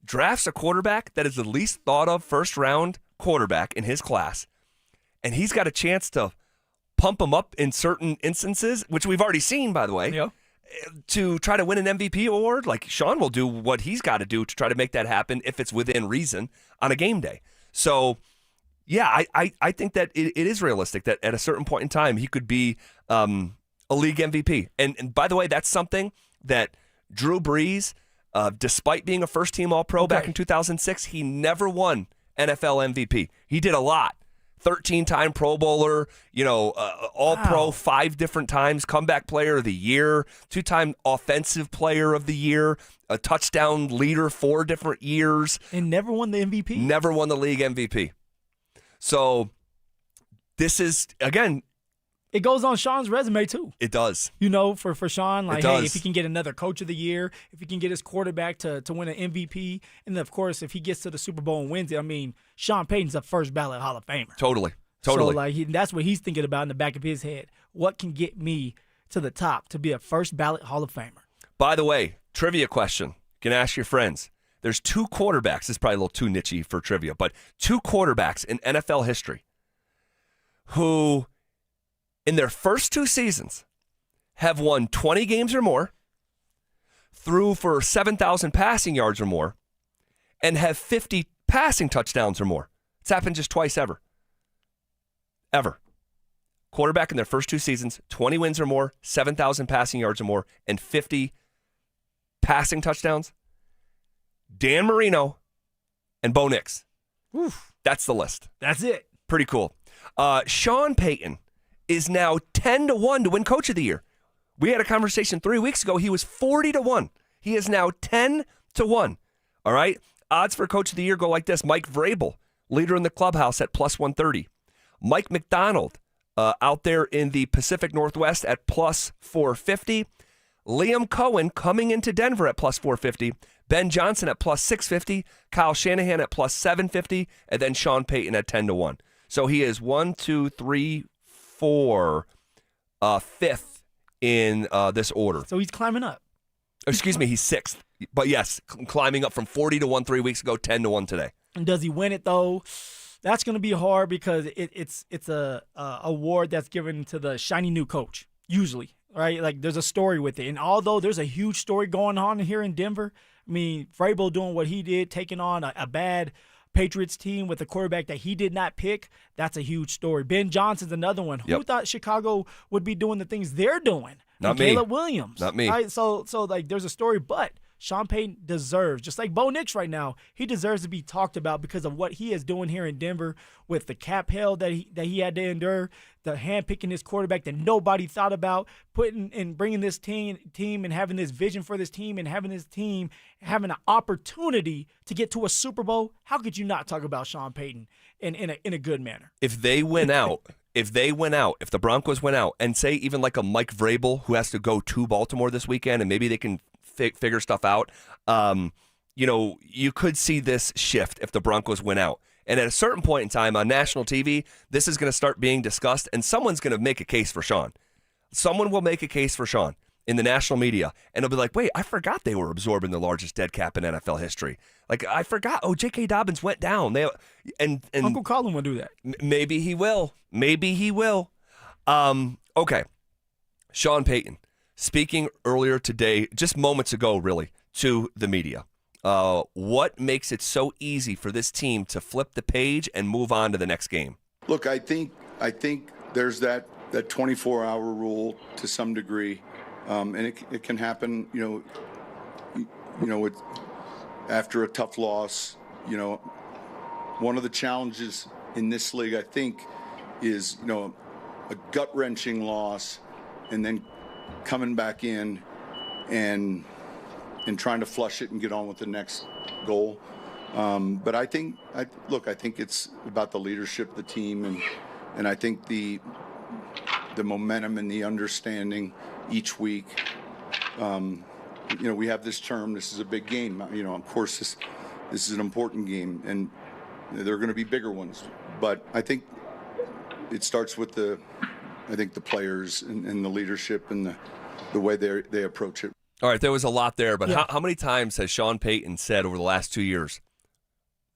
S1: drafts a quarterback that is the least thought of first-round quarterback in his class, and he's got a chance to pump him up in certain instances, which we've already seen, by the way, to try to win an MVP award, like Sean will do what he's got to do to try to make that happen if it's within reason on a game day. So, yeah, I think that it is realistic that at a certain point in time he could be a league MVP. And by the way, that's something that Drew Brees, despite being a first-team All-Pro back in 2006, he never won NFL MVP. He did a lot. 13-time Pro Bowler, All-Pro 5 different times, Comeback Player of the Year, 2-time Offensive Player of the Year, a touchdown leader 4 different years.
S3: And never won the MVP?
S1: Never won the league MVP. So this is, again,
S3: it goes on Sean's resume, too.
S1: It does.
S3: For Sean, like, hey, if he can get another Coach of the Year, if he can get his quarterback to win an MVP, and then, of course, if he gets to the Super Bowl and wins it, I mean, Sean Payton's a first-ballot Hall of Famer.
S1: Totally.
S3: So, like, that's what he's thinking about in the back of his head. What can get me to the top to be a first-ballot Hall of Famer?
S1: By the way, trivia question. You can ask your friends. There's 2 quarterbacks. This is probably a little too niche for trivia, but 2 quarterbacks in NFL history who – in their first 2 seasons, have won 20 games or more, threw for 7,000 passing yards or more, and have 50 passing touchdowns or more. It's happened just twice ever. Quarterback in their first 2 seasons, 20 wins or more, 7,000 passing yards or more, and 50 passing touchdowns. Dan Marino and Bo Nix.
S3: Oof.
S1: That's the list.
S3: That's it.
S1: Pretty cool. Sean Payton is now 10-1 to win Coach of the Year. We had a conversation 3 weeks ago. He was 40-1. He is now 10-1. All right? Odds for Coach of the Year go like this. Mike Vrabel, leader in the clubhouse at plus 130. Mike McDonald out there in the Pacific Northwest at plus 450. Liam Cohen coming into Denver at plus 450. Ben Johnson at plus 650. Kyle Shanahan at plus 750. And then Sean Payton at 10-1. So he is 5th in this order.
S3: So he's climbing up.
S1: Excuse me, he's 6th. But yes, climbing up from 40-1 3 weeks ago, 10-1 today.
S3: And does he win it though? That's going to be hard because it's a award that's given to the shiny new coach usually, right? Like there's a story with it, and although there's a huge story going on here in Denver, I mean Vrabel doing what he did, taking on a bad Patriots team with a quarterback that he did not pick, that's a huge story. Ben Johnson's another one. Who thought Chicago would be doing the things they're doing?
S1: Not me.
S3: Caleb Williams.
S1: Not me.
S3: Right? So like there's a story, but Sean Payton deserves, just like Bo Nix right now, he deserves to be talked about because of what he is doing here in Denver with the cap hell that he had to endure, the handpicking his quarterback that nobody thought about, putting and bringing this team and having this vision for this team and having this team having an opportunity to get to a Super Bowl. How could you not talk about Sean Payton in a good manner?
S1: If they win out, if the Broncos win out, and say even like a Mike Vrabel who has to go to Baltimore this weekend, and maybe they can figure stuff out, you could see this shift if the Broncos win out. And at a certain point in time on national TV, this is going to start being discussed, and someone's going to make a case for Sean. Someone will make a case for Sean in the national media, and it'll be like, wait, I forgot they were absorbing the largest dead cap in NFL history. Like, I forgot. Oh, J.K. Dobbins went down. And
S3: Uncle Colin will do that.
S1: Maybe he will. Okay. Sean Payton, speaking earlier today, just moments ago, really, to the media. What makes it so easy for this team to flip the page and move on to the next game?
S18: Look, I think there's that 24-hour rule to some degree, and it can happen. After a tough loss. One of the challenges in this league, I think, is a gut-wrenching loss, and then coming back in and trying to flush it and get on with the next goal. But I think it's about the leadership of the team, and I think the momentum and the understanding each week. We have this term. This is a big game. Of course, this is an important game, and there are going to be bigger ones. But I think it starts with the players and the leadership and the way they approach it.
S1: All right, there was a lot there, but how many times has Sean Payton said over the last 2 years,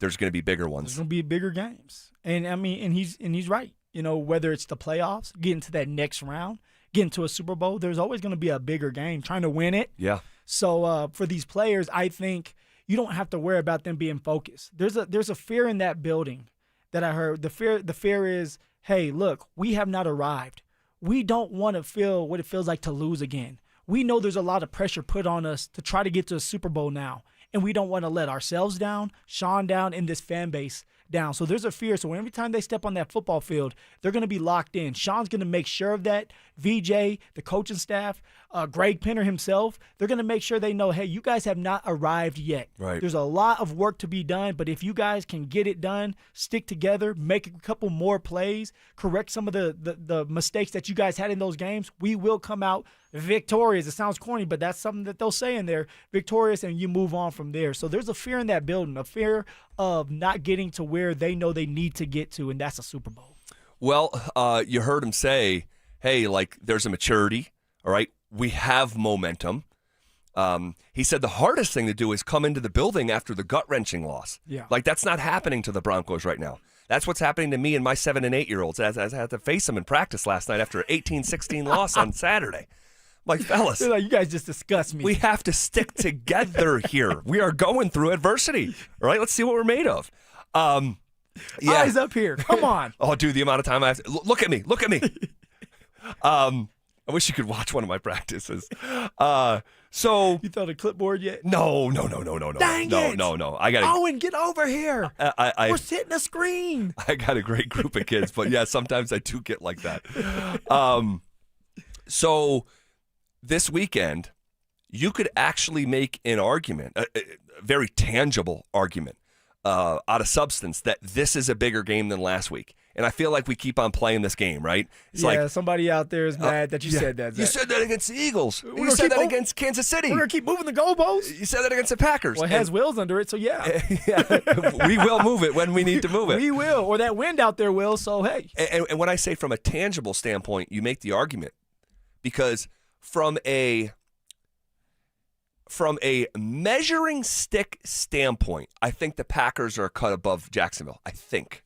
S1: there's going to be bigger ones?
S3: There's going to be bigger games. And he's right. Whether it's the playoffs, getting to that next round, getting to a Super Bowl, there's always going to be a bigger game, trying to win it.
S1: Yeah.
S3: So for these players, I think you don't have to worry about them being focused. There's a fear in that building that I heard. The fear is, hey, look, we have not arrived. We don't want to feel what it feels like to lose again. We know there's a lot of pressure put on us to try to get to a Super Bowl now, and we don't want to let ourselves down, Sean down, and this fan base down. So there's a fear. So every time they step on that football field, they're going to be locked in. Sean's going to make sure of that. VJ, the coaching staff, Greg Penner himself, they're going to make sure they know, hey, you guys have not arrived yet.
S1: Right.
S3: There's a lot of work to be done, but if you guys can get it done, stick together, make a couple more plays, correct some of the mistakes that you guys had in those games, we will come out victorious. It sounds corny, but that's something that they'll say in there, victorious, and you move on from there. So there's a fear in that building, a fear of not getting to where they know they need to get to, and that's a Super Bowl.
S1: Well, you heard him say, hey, there's a maturity, all right? We have momentum. He said the hardest thing to do is come into the building after the gut-wrenching loss.
S3: Yeah.
S1: That's not happening to the Broncos right now. That's what's happening to me and my 7- and 8-year-olds as I had to face them in practice last night after an 18-16 loss on Saturday. Fellas,
S3: you guys just disgust me.
S1: We have to stick together here. We are going through adversity. All right, let's see what we're made of.
S3: Eyes up here. Come on.
S1: Oh, dude, the amount of time I have to look at me. I wish you could watch one of my practices. So
S3: you thought a clipboard yet?
S1: No.
S3: Dang it.
S1: No. I got
S3: Owen, get over here. We're sitting a screen.
S1: I got a great group of kids, but yeah, sometimes I do get like that. So this weekend, you could actually make an argument, a very tangible argument, out of substance that this is a bigger game than last week. And I feel like we keep on playing this game, right? It's
S3: somebody out there is mad that you said that.
S1: You said that against the Eagles. You said that against Kansas City.
S3: We're going to keep moving the goalposts.
S1: You said that against the Packers.
S3: Well, it has wheels under it, so yeah.
S1: We will move it when we need to move it.
S3: We will, or that wind out there will, so hey.
S1: And when I say from a tangible standpoint, you make the argument. Because from a measuring stick standpoint, I think the Packers are a cut above Jacksonville. I think.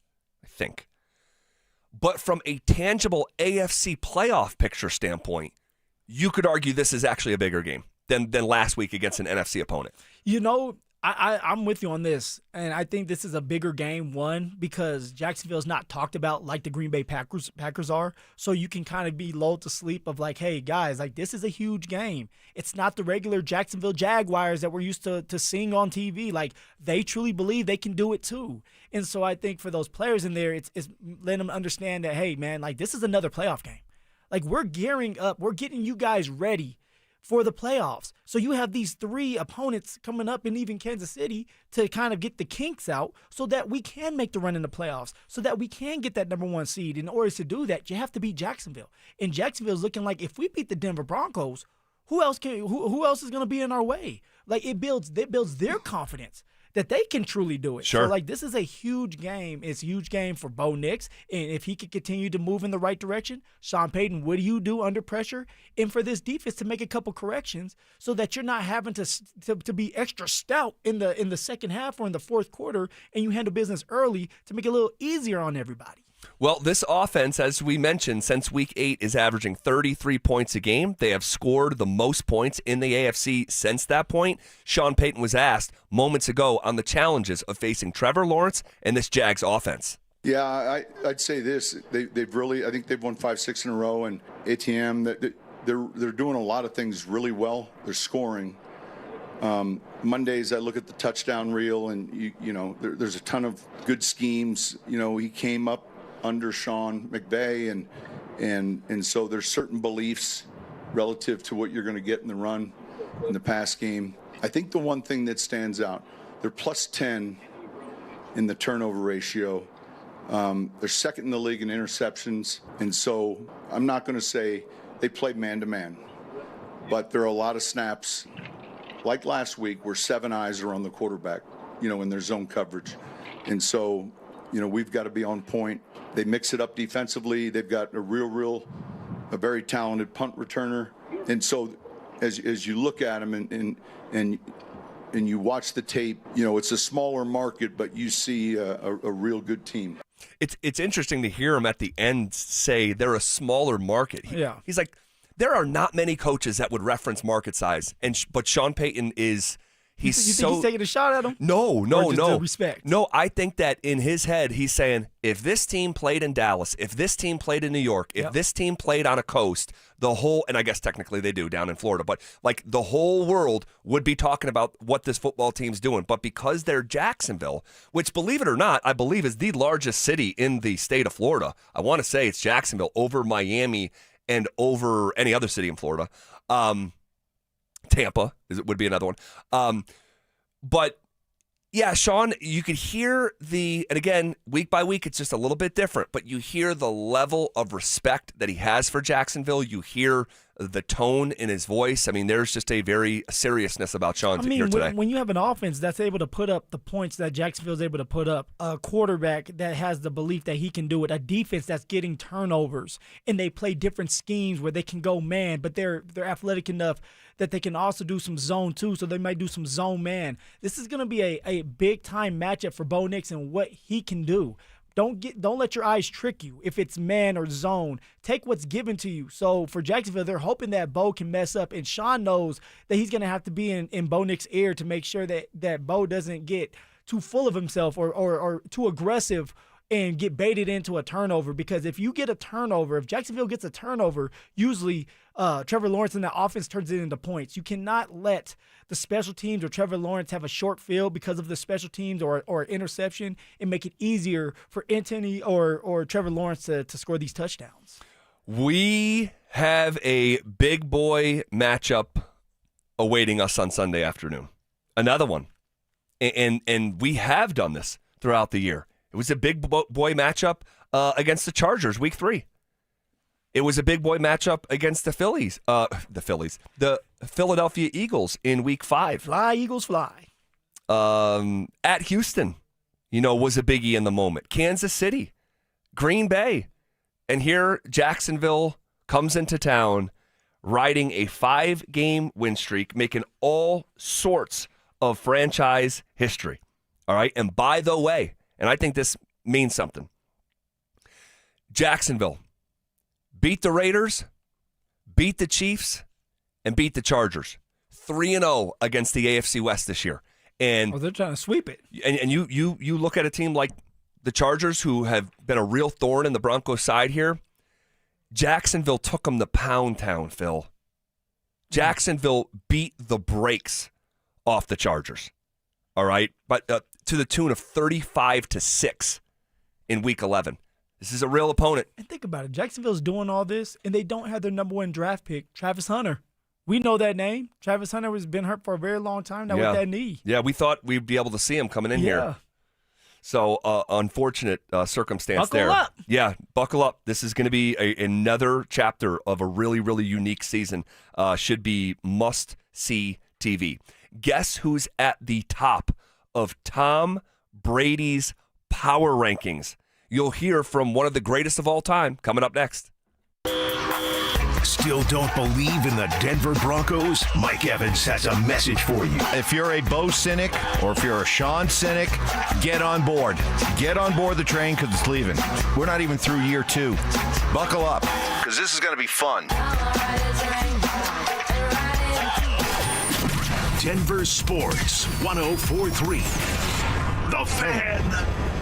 S1: But from a tangible AFC playoff picture standpoint, you could argue this is actually a bigger game than last week against an NFC opponent.
S3: I'm with you on this, and I think this is a bigger game, one, because Jacksonville's not talked about like the Green Bay Packers are, so you can kind of be lulled to sleep of hey, guys, this is a huge game. It's not the regular Jacksonville Jaguars that we're used to seeing on TV. They truly believe they can do it too. And so I think for those players in there, it's letting them understand that, hey, man, this is another playoff game. We're gearing up. We're getting you guys ready for the playoffs. So you have these three opponents coming up, and even Kansas City, to kind of get the kinks out so that we can make the run in the playoffs, so that we can get that number 1 seed. In order to do that, you have to beat Jacksonville. And Jacksonville's looking like if we beat the Denver Broncos, who else is going to be in our way? It builds their confidence that they can truly do it.
S1: Sure.
S3: So, this is a huge game. It's a huge game for Bo Nix. And if he can continue to move in the right direction, Sean Payton, what do you do under pressure? And for this defense to make a couple corrections so that you're not having to be extra stout in the second half or in the fourth quarter, and you handle business early to make it a little easier on everybody.
S1: Well, this offense, as we mentioned, since Week 8 is averaging 33 points a game. They have scored the most points in the AFC since that point. Sean Payton was asked moments ago on the challenges of facing Trevor Lawrence and this Jags offense.
S18: Yeah, I'd say this. They've really, I think they've won 5-6 in a row, and ATM, they're doing a lot of things really well. They're scoring. Mondays, I look at the touchdown reel, and there's a ton of good schemes. He came up under Sean McVay, and so there's certain beliefs relative to what you're going to get in the run, in the pass game. I think the one thing that stands out, they're plus 10 in the turnover ratio. They're second in the league in interceptions, and so I'm not going to say they play man-to-man, but there are a lot of snaps, like last week, where 7 eyes are on the quarterback, in their zone coverage. And so, we've got to be on point. They mix it up defensively. They've got a very talented punt returner. And so as you look at them and you watch the tape, it's a smaller market, but you see a real good team.
S1: It's interesting to hear him at the end say they're a smaller market. He's like, there are not many coaches that would reference market size, but Sean Payton is.
S3: You think he's taking a shot at him?
S1: No.
S3: Respect.
S1: No, I think that in his head, he's saying, if this team played in Dallas, if this team played in New York, if this team played on a coast, and I guess technically they do down in Florida, but like the whole world would be talking about what this football team's doing. But because they're Jacksonville, which, believe it or not, I believe is the largest city in the state of Florida. I want to say it's Jacksonville over Miami and over any other city in Florida. Tampa would be another one. But yeah, Sean, you could hear and again, week by week, it's just a little bit different, but you hear the level of respect that he has for Jacksonville. You hear the tone in his voice. I mean, there's just a very seriousness about Sean here today.
S3: When you have an offense that's able to put up the points that Jacksonville's able to put up, a quarterback that has the belief that he can do it, a defense that's getting turnovers, and they play different schemes where they can go man, but they're athletic enough that they can also do some zone too, so they might do some zone man. This is going to be a big-time matchup for Bo Nix and what he can do. Don't let your eyes trick you. If it's man or zone, take what's given to you. So for Jacksonville, they're hoping that Bo can mess up, and Sean knows that he's going to have to be in Bo Nix's ear to make sure that Bo doesn't get too full of himself or too aggressive and get baited into a turnover. Because if you get a turnover, if Jacksonville gets a turnover, usually Trevor Lawrence and the offense turns it into points. You cannot let the special teams or Trevor Lawrence have a short field because of the special teams or interception and make it easier for Anthony or Trevor Lawrence to score these touchdowns.
S1: We have a big boy matchup awaiting us on Sunday afternoon. Another one. And we have done this throughout the year. It was a big boy matchup against the Chargers, Week 3. It was a big boy matchup against the Philadelphia Eagles in Week 5.
S3: Fly, Eagles, fly.
S1: At Houston, was a biggie in the moment. Kansas City, Green Bay. And here Jacksonville comes into town riding a 5-game win streak, making all sorts of franchise history. All right. And by the way, and I think this means something, Jacksonville beat the Raiders, beat the Chiefs, and beat the Chargers. 3-0 against the AFC West this year. And
S3: they're trying to sweep it.
S1: And you look at a team like the Chargers, who have been a real thorn in the Broncos' side here. Jacksonville took them to Pound Town, Phil. Jacksonville beat the brakes off the Chargers. All right? But to the tune of 35-6 in Week 11. This is a real opponent.
S3: And think about it. Jacksonville's doing all this, and they don't have their number 1 draft pick, Travis Hunter. We know that name. Travis Hunter has been hurt for a very long time now with that knee.
S1: Yeah, we thought we'd be able to see him coming in here. So, unfortunate circumstance there.
S3: Buckle up.
S1: Yeah, buckle up. This is going to be another chapter of a really, really unique season. Should be must-see TV. Guess who's at the top of Tom Brady's power rankings? You'll hear from one of the greatest of all time coming up next.
S4: Still don't believe in the Denver Broncos? Mike Evans has a message for you.
S11: If you're a Bo Cynic or if you're a Sean Cynic, get on board. Get on board the train because it's leaving. We're not even through year 2. Buckle up because this is going to be fun.
S4: Denver Sports 104.3. The Fan.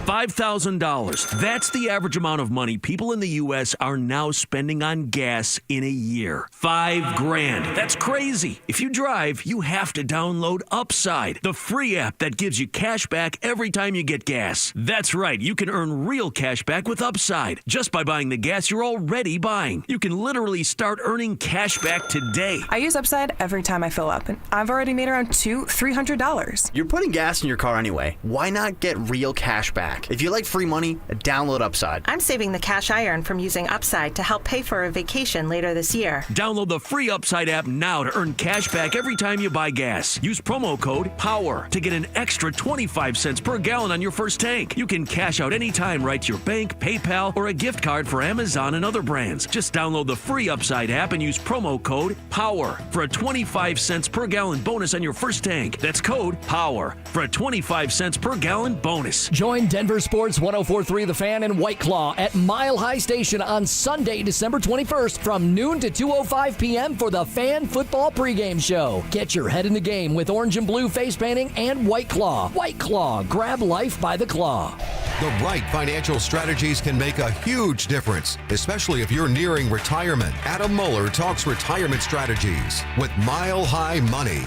S13: $5,000. That's the average amount of money people in the U.S. are now spending on gas in a year. $5,000. That's crazy. If you drive, you have to download Upside, the free app that gives you cash back every time you get gas. That's right. You can earn real cash back with Upside just by buying the gas you're already buying. You can literally start earning cash back today.
S2: I use Upside every time I fill up, and I've already made around $200-$300.
S15: You're putting gas in your car anyway. Why not get real cash back? If you like free money, download Upside.
S14: I'm saving the cash I earn from using Upside to help pay for a vacation later this year.
S13: Download the free Upside app now to earn cash back every time you buy gas. Use promo code POWER to get an extra 25 cents per gallon on your first tank. You can cash out anytime right to your bank, PayPal, or a gift card for Amazon and other brands. Just download the free Upside app and use promo code POWER for a 25 cents per gallon bonus on your first tank. That's code POWER for a 25 cents per gallon bonus.
S26: Join Denver Sports 104.3 The Fan and White Claw at Mile High Station on Sunday, December 21st from noon to 2:05 p.m. for the Fan Football Pregame Show. Get your head in the game with orange and blue face painting and White Claw. White Claw, grab life by the claw.
S5: The right financial strategies can make a huge difference, especially if you're nearing retirement. Adam Mueller talks retirement strategies with Mile High Money.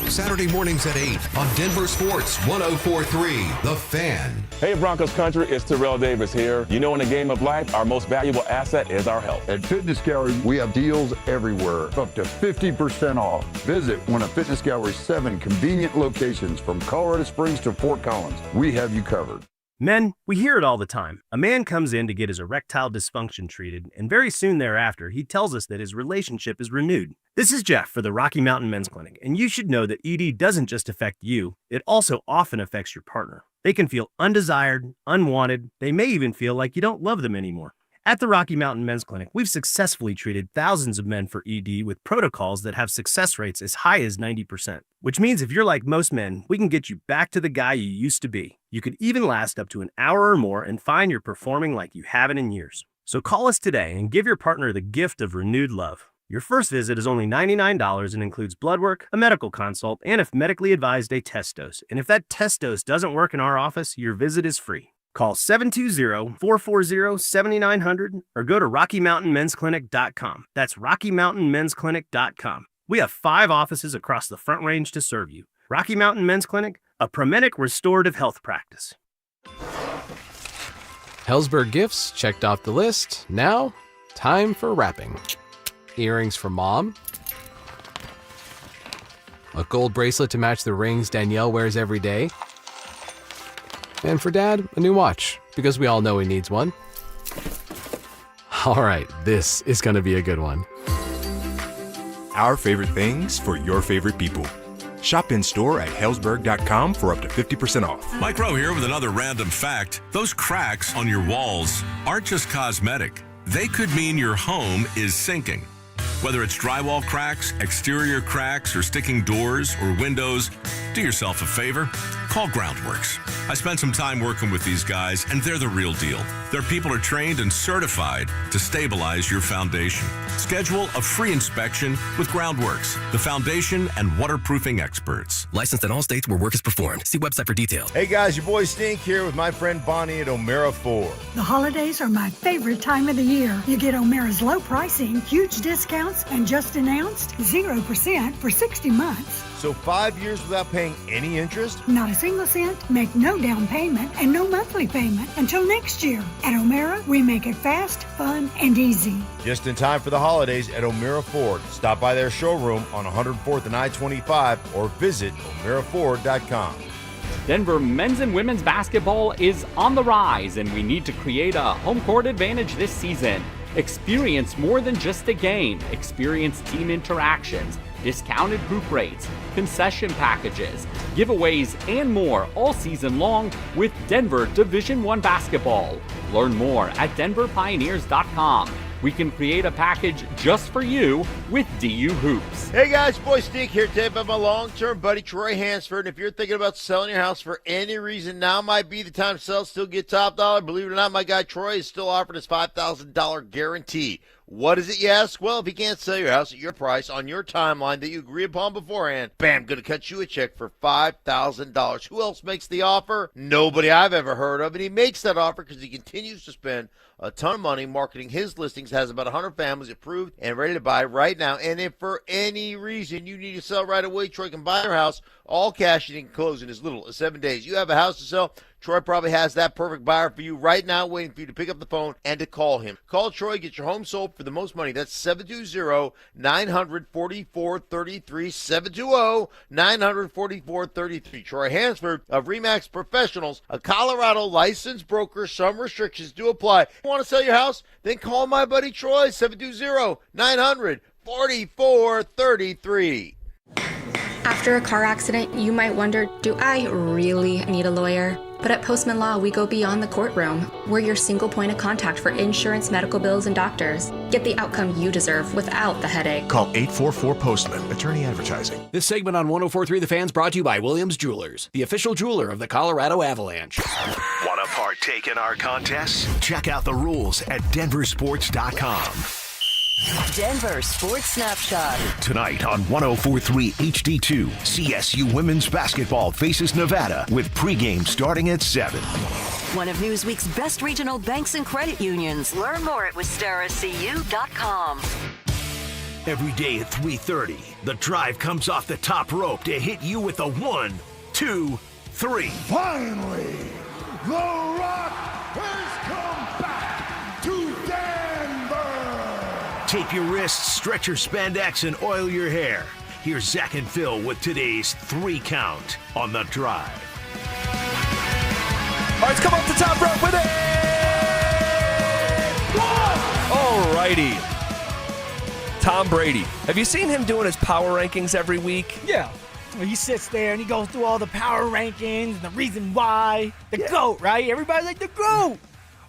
S5: Saturday mornings at 8 on Denver Sports 104.3 The Fan.
S16: Hey Broncos country, it's Terrell Davis here. You know, in the game of life, our most valuable asset is our health.
S18: At Fitness Gallery, we have deals everywhere, up to 50% off. Visit one of Fitness Gallery's 7 convenient locations from Colorado Springs to Fort Collins. We have you covered.
S19: Men, we hear it all the time. A man comes in to get his erectile dysfunction treated, and very soon thereafter, he tells us that his relationship is renewed. This is Jeff for the Rocky Mountain Men's Clinic, and you should know that ED doesn't just affect you, it also often affects your partner. They can feel undesired, unwanted, they may even feel like you don't love them anymore. At the Rocky Mountain Men's Clinic, we've successfully treated thousands of men for ED with protocols that have success rates as high as 90%. Which means if you're like most men, we can get you back to the guy you used to be. You could even last up to an hour or more and find you're performing like you haven't in years. So call us today and give your partner the gift of renewed love. Your first visit is only $99 and includes blood work, a medical consult, and if medically advised, a test dose. And if that test dose doesn't work in our office, your visit is free. Call 720-440-7900 or go to RockyMountainMen'sClinic.com. That's RockyMountainMen'sClinic.com. We have 5 offices across the Front Range to serve you. Rocky Mountain Men's Clinic, a Promenic restorative health practice.
S6: Hellsberg gifts checked off the list. Now, time for wrapping. Earrings for mom. A gold bracelet to match the rings Danielle wears every day. And for Dad, a new watch, because we all know he needs one. All right, this is going to be a good one.
S17: Our favorite things for your favorite people. Shop in store at Hellsberg.com for up to 50% off.
S20: Mike Rowe here with another random fact. Those cracks on your walls aren't just cosmetic. They could mean your home is sinking. Whether it's drywall cracks, exterior cracks, or sticking doors or windows, do yourself a favor. Call Groundworks. I spent some time working with these guys, and they're the real deal. Their people are trained and certified to stabilize your foundation. Schedule a free inspection with Groundworks, the foundation and waterproofing experts.
S21: Licensed in all states where work is performed. See website for details.
S11: Hey guys, your boy Stink here with my friend Bonnie at O'Mara Ford.
S22: The holidays are my favorite time of the year. You get O'Mara's low pricing, huge discounts, and just announced 0% for 60 months.
S11: So 5 years without paying any interest?
S22: Not a single cent, make no down payment, and no monthly payment until next year. At O'Mara, we make it fast, fun, and easy.
S11: Just in time for the holidays at O'Mara Ford. Stop by their showroom on 104th and I-25 or visit O'MaraFord.com.
S28: Denver men's and women's basketball is on the rise, and we need to create a home court advantage this season. Experience more than just a game. Experience team interactions, discounted group rates, concession packages, giveaways, and more all season long with Denver Division I basketball. Learn more at denverpioneers.com. We can create a package just for you with DU Hoops.
S11: Hey guys, boy Steve here today about my long-term buddy Troy Hansford. And if you're thinking about selling your house for any reason, now might be the time to sell, still get top dollar. Believe it or not, my guy Troy is still offering his $5,000 guarantee. What is it, you ask? Well, if you can't sell your house at your price on your timeline that you agree upon beforehand, bam, going to cut you a check for $5,000. Who else makes the offer? Nobody I've ever heard of. And he makes that offer because he continues to spend a ton of money marketing his listings, has about 100 families approved and ready to buy right now. And if for any reason you need to sell right away, Troy can buy your house, all cash, and he can close in as little as 7 days. You have a house to sell, Troy probably has that perfect buyer for you right now, waiting for you to pick up the phone and to call him. Call Troy, get your home sold for the most money. That's 720-900-4433, 720-900-4433. Troy Hansford of RE/MAX Professionals, a Colorado licensed broker. Some restrictions do apply. Want to sell your house? Then call my buddy Troy, 720-900-4433.
S7: After a car accident, you might wonder, do I really need a lawyer? But at Postman Law, we go beyond the courtroom. We're your single point of contact for insurance, medical bills, and doctors. Get the outcome you deserve without the headache.
S4: Call 844-POSTMAN. Attorney Advertising.
S8: This segment on 104.3 The Fan's brought to you by Williams Jewelers, the official jeweler of the Colorado Avalanche.
S4: Want to partake in our contests? Check out the rules at DenverSports.com.
S23: Denver Sports Snapshot.
S4: Tonight on 104.3 HD2, CSU women's basketball faces Nevada with pregame starting at 7.
S23: One of Newsweek's best regional banks and credit unions. Learn more at wistaracu.com.
S4: Every day at 3:30, the drive comes off the top rope to hit you with a 1, 2, 3.
S9: Finally, the Rock has come back to Denver.
S4: Tape your wrists, stretch your spandex, and oil your hair. Here's Zach and Phil with today's 3 count on the drive.
S1: All right, let's come up the top rope with it. All righty. Tom Brady. Have you seen him doing his power rankings every week?
S3: Yeah. He sits there and he goes through all the power rankings and the reason why. The GOAT, right? Everybody's like, the GOAT.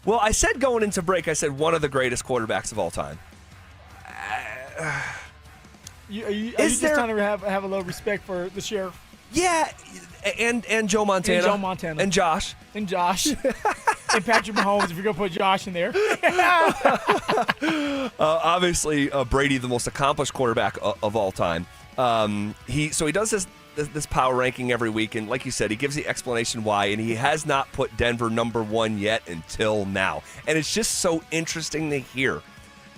S1: Well, I said going into break, I said one of the greatest quarterbacks of all time.
S3: Are you just trying to have a little respect for the sheriff?
S1: Yeah, and Joe Montana.
S3: And Joe Montana.
S1: And Josh.
S3: And Josh. And Patrick Mahomes, if you're going to put Josh in there.
S1: Obviously, Brady, the most accomplished quarterback of all time. He does this power ranking every week, and like you said, he gives the explanation why, and he has not put Denver number 1 yet until now. And it's just so interesting to hear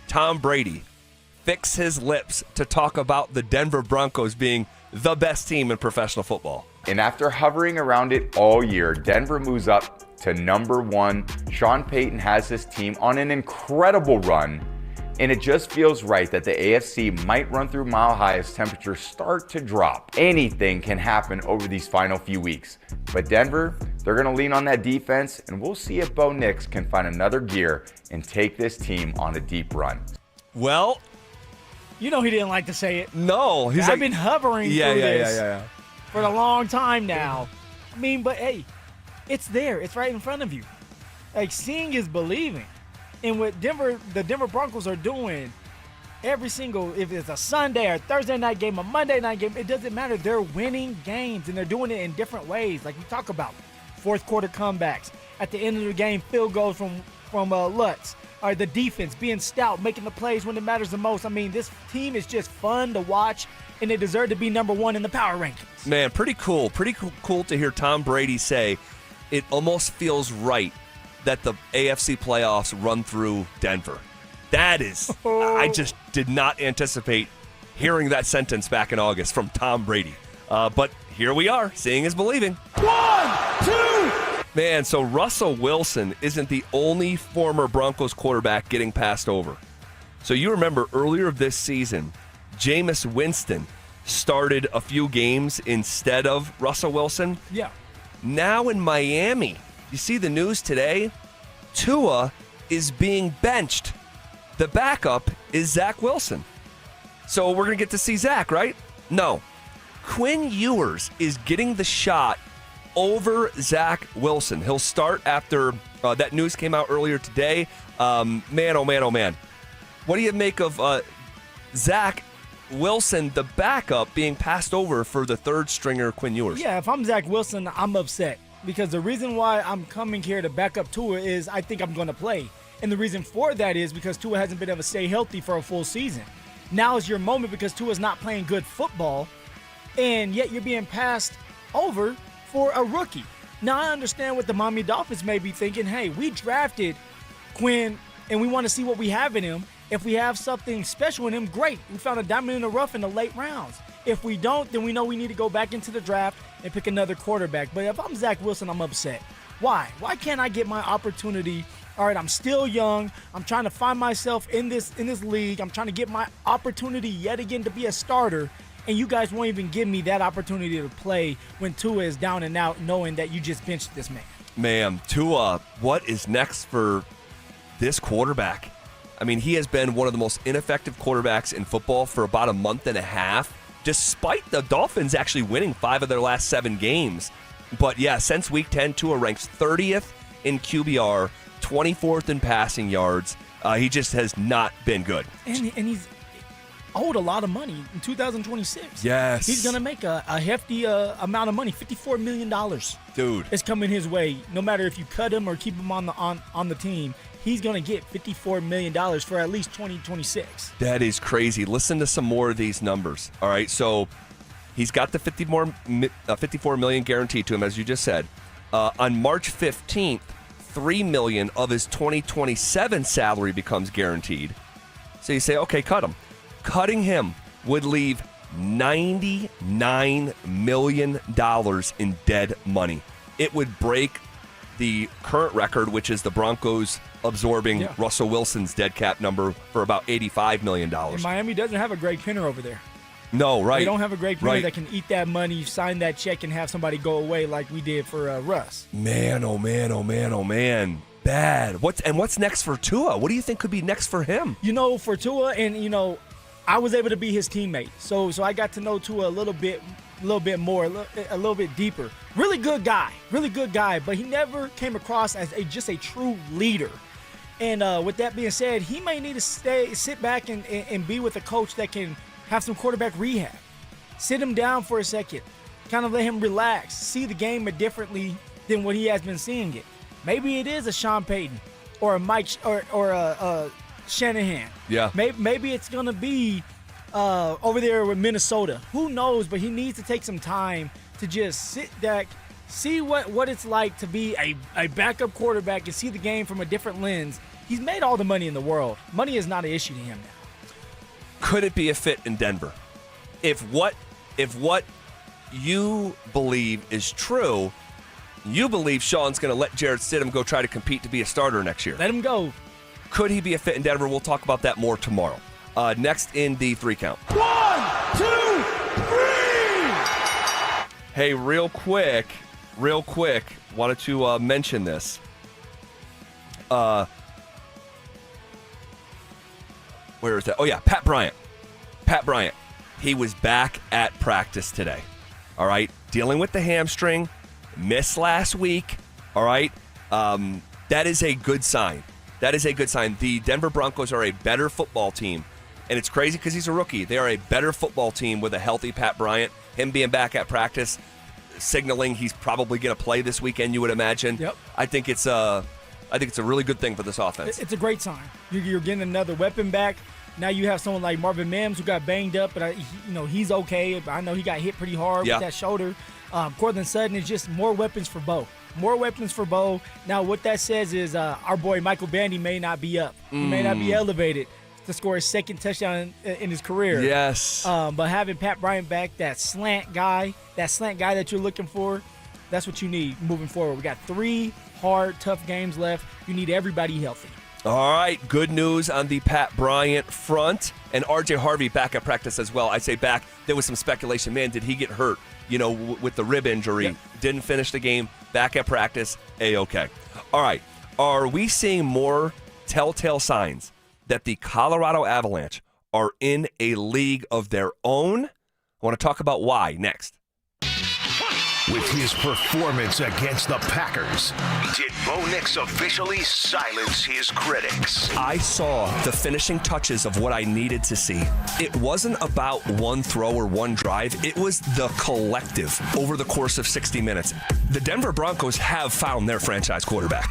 S1: Tom Brady fix his lips to talk about the Denver Broncos being the best team in professional football.
S10: And after hovering around it all year, Denver moves up to number 1. Sean Payton has his team on an incredible run, and it just feels right that the AFC might run through mile high as temperatures start to drop. Anything can happen over these final few weeks. But Denver, they're going to lean on that defense, and we'll see if Bo Nix can find another gear and take this team on a deep run.
S1: Well,
S3: you know he didn't like to say it.
S1: No.
S3: I've been hovering through this for a long time now. I mean, but hey, it's there. It's right in front of you. Like, seeing is believing. And what the Denver Broncos are doing every single, if it's a Sunday or Thursday night game, a Monday night game, it doesn't matter. They're winning games, and they're doing it in different ways. Like we talk about, fourth quarter comebacks. At the end of the game, field goals from Lutz. Or the defense being stout, making the plays when it matters the most. I mean, this team is just fun to watch, and they deserve to be number 1 in the power rankings.
S1: Man, pretty cool. Pretty cool to hear Tom Brady say it almost feels right that the AFC playoffs run through Denver. That is, I just did not anticipate hearing that sentence back in August from Tom Brady. But here we are, seeing is believing.
S9: 1, 2.
S1: Man, so Russell Wilson isn't the only former Broncos quarterback getting passed over. So you remember earlier this season, Jameis Winston started a few games instead of Russell Wilson.
S3: Yeah.
S1: Now in Miami, you see the news today, Tua is being benched. The backup is Zach Wilson. So we're going to get to see Zach, right? No. Quinn Ewers is getting the shot over Zach Wilson. He'll start after that news came out earlier today. Man, oh man, oh man. What do you make of Zach Wilson, the backup, being passed over for the third stringer Quinn Ewers?
S3: Yeah, if I'm Zach Wilson, I'm upset because the reason why I'm coming here to back up Tua is I think I'm going to play. And the reason for that is because Tua hasn't been able to stay healthy for a full season. Now is your moment because Tua's not playing good football, and yet you're being passed over for a rookie. Now, I understand what the Miami Dolphins may be thinking. Hey, we drafted Quinn, and we want to see what we have in him. If we have something special in him, great. We found a diamond in the rough in the late rounds. If we don't, then we know we need to go back into the draft and pick another quarterback. But if I'm Zach Wilson, I'm upset. Why? Why can't I get my opportunity? All right, I'm still young. I'm trying to find myself in this league. I'm trying to get my opportunity yet again to be a starter. And you guys won't even give me that opportunity to play when Tua is down and out, knowing that you just benched this man.
S1: Man, Tua, what is next for this quarterback? I mean, he has been one of the most ineffective quarterbacks in football for about a month and a half, despite the Dolphins actually winning 5 of their last 7 games. But yeah, since week 10, Tua ranks 30th in QBR, 24th in passing yards. He just has not been good.
S3: And he's owed a lot of money in 2026.
S1: Yes.
S3: He's going to make a hefty amount of money, $54 million.
S1: Dude.
S3: It's coming his way. No matter if you cut him or keep him on the team, he's going to get $54 million for at least 2026.
S1: That is crazy. Listen to some more of these numbers. All right, so he's got the $54 million guaranteed to him, as you just said. On March 15th, $3 million of his 2027 salary becomes guaranteed. So you say, okay, cut him. Cutting him would leave $99 million in dead money. It would break the current record, which is the Broncos absorbing Russell Wilson's dead cap number for about $85 million.
S3: And Miami doesn't have a Greg Penner over there.
S1: No, right.
S3: They don't have a Greg Penner that can eat that money, sign that check, and have somebody go away like we did for Russ.
S1: Man, oh man, oh man, oh man. Bad. What's next for Tua? What do you think could be next for him?
S3: For Tua, and I was able to be his teammate, so I got to know Tua a little bit more, a little bit deeper. Really good guy, but he never came across as just a true leader. And with that being said, he may need to sit back and be with a coach that can have some quarterback rehab. Sit him down for a second, kind of let him relax, see the game differently than what he has been seeing it. Maybe it is a Sean Payton or a Mike or a Shanahan.
S1: Yeah.
S3: Maybe it's going to be over there with Minnesota. Who knows? But he needs to take some time to just sit back, see what it's like to be a backup quarterback and see the game from a different lens. He's made all the money in the world. Money is not an issue to him now.
S1: Could it be a fit in Denver? If what you believe is true, you believe Sean's going to let Jarrett Stidham go try to compete to be a starter next year.
S3: Let him go.
S1: Could he be a fit in Denver? We'll talk about that more tomorrow. Next in the 3 count.
S9: 1, 2, 3.
S1: Hey, real quick, wanted to mention this. Where is that? Oh, yeah, Pat Bryant. He was back at practice today. All right, dealing with the hamstring, missed last week. All right, that is a good sign. The Denver Broncos are a better football team. And it's crazy because he's a rookie. They are a better football team with a healthy Pat Bryant. Him being back at practice, signaling he's probably going to play this weekend, you would imagine.
S3: Yep.
S1: I think it's a really good thing for this offense.
S3: It's a great sign. You're getting another weapon back. Now you have someone like Marvin Mims who got banged up, but he's okay. I know he got hit pretty hard with that shoulder. Cortland Sutton is just more weapons for Bo. Now what that says is our boy Michael Bandy may not be up. He may not be elevated to score his second touchdown in his career.
S1: Yes.
S3: But having Pat Bryant back, that slant guy that you're looking for, that's what you need moving forward. We got 3 hard, tough games left. You need everybody healthy.
S1: All right, good news on the Pat Bryant front. And RJ Harvey back at practice as well. I say back, there was some speculation. Man, did he get hurt, with the rib injury?
S3: Yep.
S1: Didn't finish the game. Back at practice, A-okay. All right, are we seeing more telltale signs that the Colorado Avalanche are in a league of their own? I want to talk about why next.
S4: With his performance against the Packers, did Bo Nix officially silence his critics?
S1: I saw the finishing touches of what I needed to see. It wasn't about one throw or one drive. It was the collective over the course of 60 minutes. The Denver Broncos have found their franchise quarterback.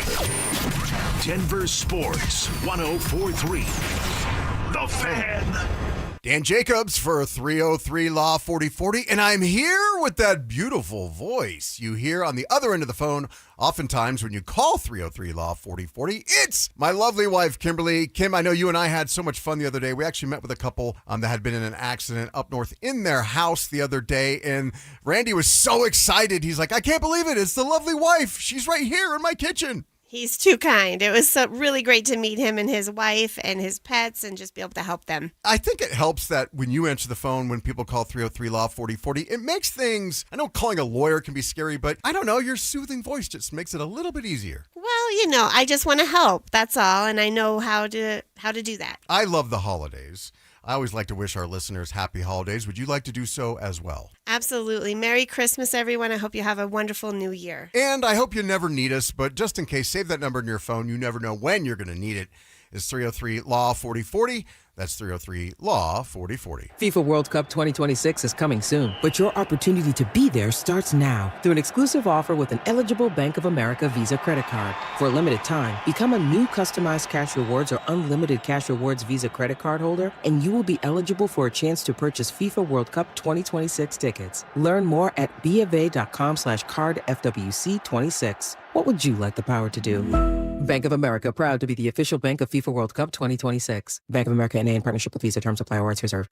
S4: Denver Sports 104.3. The Fan.
S2: Dan Jacobs for 303 Law 4040, and I'm here with that beautiful voice you hear on the other end of the phone oftentimes when you call 303 Law 4040. It's my lovely wife, Kimberly. Kim, I know you and I had so much fun the other day. We actually met with a couple that had been in an accident up north in their house the other day, and Randy was so excited. He's like, I can't believe it. It's the lovely wife. She's right here in my kitchen.
S12: He's too kind. It was really great to meet him and his wife and his pets and just be able to help them.
S2: I think it helps that when you answer the phone, when people call 303 Law 4040, it makes things, I know calling a lawyer can be scary, but I don't know, your soothing voice just makes it a little bit easier.
S12: Well, I just want to help. That's all. And I know how to do that.
S2: I love the holidays. I always like to wish our listeners happy holidays. Would you like to do so as well?
S12: Absolutely. Merry Christmas, everyone. I hope you have a wonderful new year.
S2: And I hope you never need us, but just in case, save that number in your phone. You never know when you're going to need it. It's 303 Law 4040. That's 303 Law 4040.
S13: FIFA World Cup 2026 is coming soon, but your opportunity to be there starts now through an exclusive offer with an eligible Bank of America Visa credit card. For a limited time, become a new customized cash rewards or unlimited cash rewards Visa credit card holder, and you will be eligible for a chance to purchase FIFA World Cup 2026 tickets. Learn more at BofA.com/cardFWC26. What would you like the power to do? Bank of America, proud to be the official bank of FIFA World Cup 2026. Bank of America N.A. in partnership with Visa. Terms apply. Awards reserved.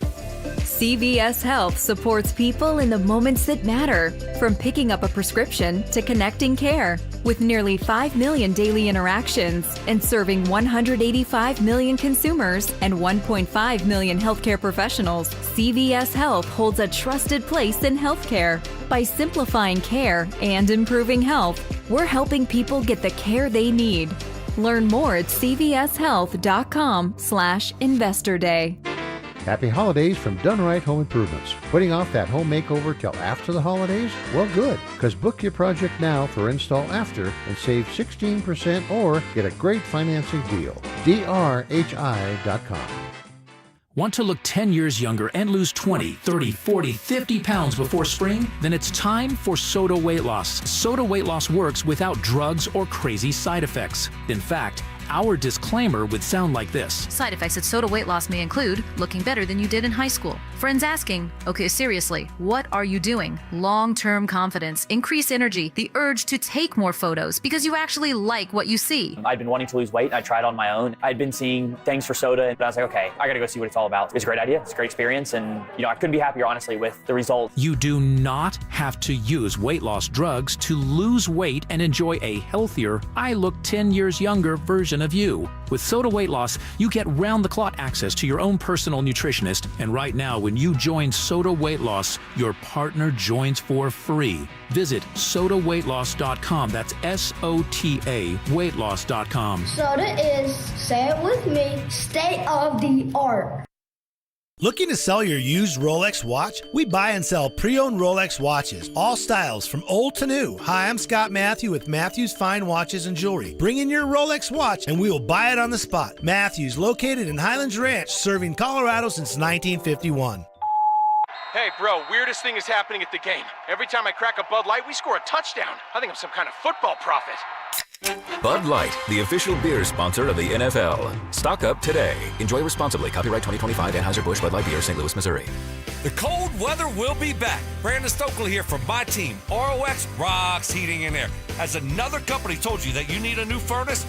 S14: CVS Health supports people in the moments that matter. From picking up a prescription to connecting care. With nearly 5 million daily interactions and serving 185 million consumers and 1.5 million healthcare professionals, CVS Health holds a trusted place in healthcare. By simplifying care and improving health, we're helping people get the care they need. Learn more at cvshealth.com/investor day.
S15: Happy holidays from Done Right Home Improvements. Putting off that home makeover till after the holidays? Well, good, because book your project now for install after and save 16% or get a great financing deal. drhi.com.
S24: Want to look 10 years younger and lose 20, 30, 40, 50 pounds before spring? Then it's time for Soda Weight Loss. Soda Weight Loss works without drugs or crazy side effects. In fact, our disclaimer would sound like this.
S25: Side effects at soda weight loss may include looking better than you did in high school. Friends asking, okay, seriously, what are you doing? Long-term confidence, increased energy, the urge to take more photos because you actually like what you see.
S27: I'd been wanting to lose weight and I tried on my own. I'd been seeing things for soda, but I was like, okay, I gotta go see what it's all about. It's a great idea, it's a great experience, and I couldn't be happier, honestly, with the results.
S24: You do not have to use weight loss drugs to lose weight and enjoy a healthier, I look 10 years younger version of you. With Soda Weight Loss, you get round-the-clock access to your own personal nutritionist, and right now, when you join Soda Weight Loss, your partner joins for free. Visit sodaweightloss.com. That's SOTA weightloss.com.
S29: Soda is, say it with me, state of the art.
S30: Looking to sell your used Rolex watch? We buy and sell pre-owned Rolex watches, all styles from old to new. Hi, I'm Scott Matthew with Matthews Fine Watches and Jewelry. Bring in your Rolex watch and we will buy it on the spot. Matthews, located in Highlands Ranch, serving Colorado since 1951.
S31: Hey, bro, weirdest thing is happening at the game. Every time I crack a Bud Light, we score a touchdown. I think I'm some kind of football prophet.
S32: Bud Light, the official beer sponsor of the NFL. Stock up today. Enjoy responsibly. Copyright 2025 Anheuser-Busch Bud Light Beer, St. Louis, Missouri.
S33: The cold weather will be back. Brandon Stokely here from my team, ROX Rocks Heating and Air. Has another company told you that you need a new furnace?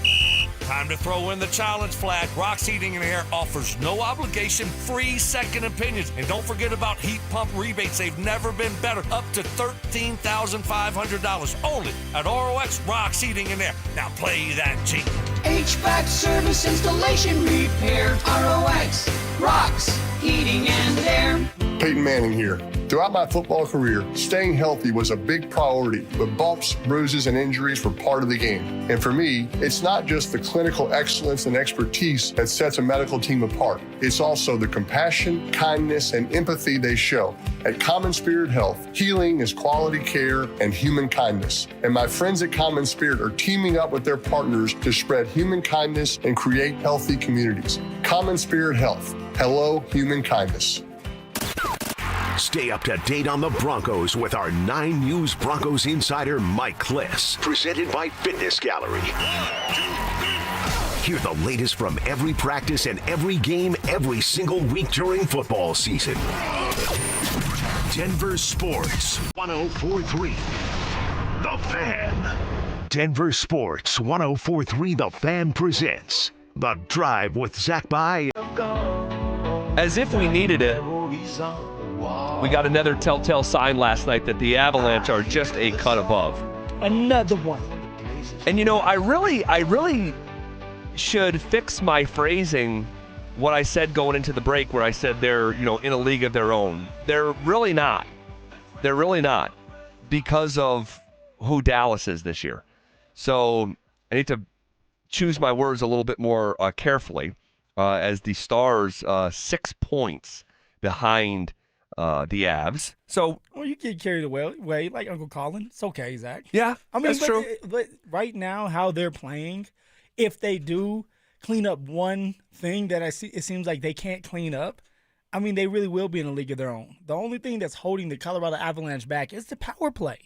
S33: Time to throw in the challenge flag. Rocks Heating and Air offers no obligation, free second opinions. And don't forget about heat pump rebates. They've never been better. Up to $13,500 only at ROX Rocks Heating and Air. Now play that G.
S9: HVAC service, installation, repair. ROX Rocks Heating and Air.
S34: Payton Manning here.
S5: Throughout my football career, staying healthy was a big priority, but bumps, bruises, and injuries were part of the game. And for me, it's not just the clinical excellence and expertise that sets a medical team apart. It's also the compassion, kindness, and empathy they show. At Common Spirit Health, healing is quality care and human kindness. And my friends at Common Spirit are teaming up with their partners to spread human kindness and create healthy communities. Common Spirit Health. Hello, human kindness.
S4: Stay up to date on the Broncos with our 9 News Broncos insider, Mike Kliss. Presented by Fitness Gallery. Hear the latest from every practice and every game every single week during football season. Denver Sports 104.3 The Fan. Denver Sports 104.3 The Fan presents The Drive with Zach By.
S1: As if we needed it, we got another telltale sign last night that the Avalanche are just a cut above.
S3: Another one.
S1: And you know, I really should fix my phrasing, what I said going into the break, where I said they're, in a league of their own. They're really not. They're really not, because of who Dallas is this year. So I need to choose my words a little bit more carefully, as the Stars 6 points behind the Avs. So,
S3: well, you get carried away like Uncle Colin. It's okay, Zach.
S1: Yeah, that's true.
S3: But right now, how they're playing, if they do clean up one thing that it seems like they can't clean up, I mean, they really will be in a league of their own. The only thing that's holding the Colorado Avalanche back is the power play,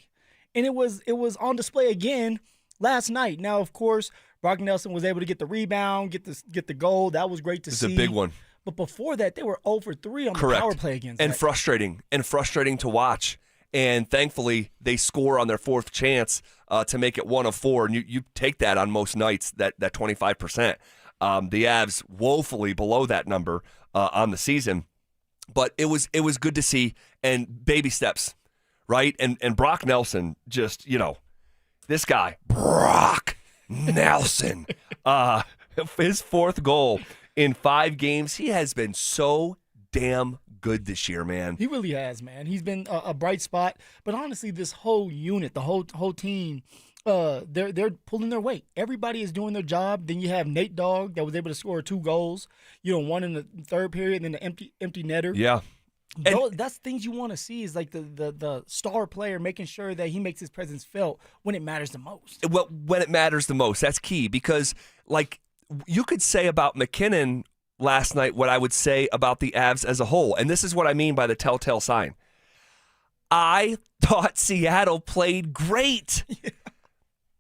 S3: and it was on display again last night. Now, of course, Brock Nelson was able to get the rebound, get the goal. That was great to see.
S1: It's a big one.
S3: But before that, they were 0 for 3 on
S1: Correct.
S3: the power play against.
S1: And frustrating to watch. And thankfully, they score on their fourth chance to make it 1 of 4. And you take that on most nights, that 25%. The Avs woefully below that number on the season. But it was good to see, and baby steps, right? And Brock Nelson, just, this guy, Brock Nelson, his fourth goal in 5 games. He has been so damn good this year, man.
S3: He really has, man. He's been a bright spot. But honestly, this whole unit, the whole team, they're pulling their weight. Everybody is doing their job. Then you have Nate Dogg that was able to score 2 goals. One in the third period, and then the empty netter.
S1: Yeah.
S3: That's things you want to see, is like the star player making sure that he makes his presence felt when it matters the most.
S1: Well, when it matters the most, that's key, because you could say about McKinnon last night what I would say about the Avs as a whole, and this is what I mean by the telltale sign. I thought Seattle played great. Yeah.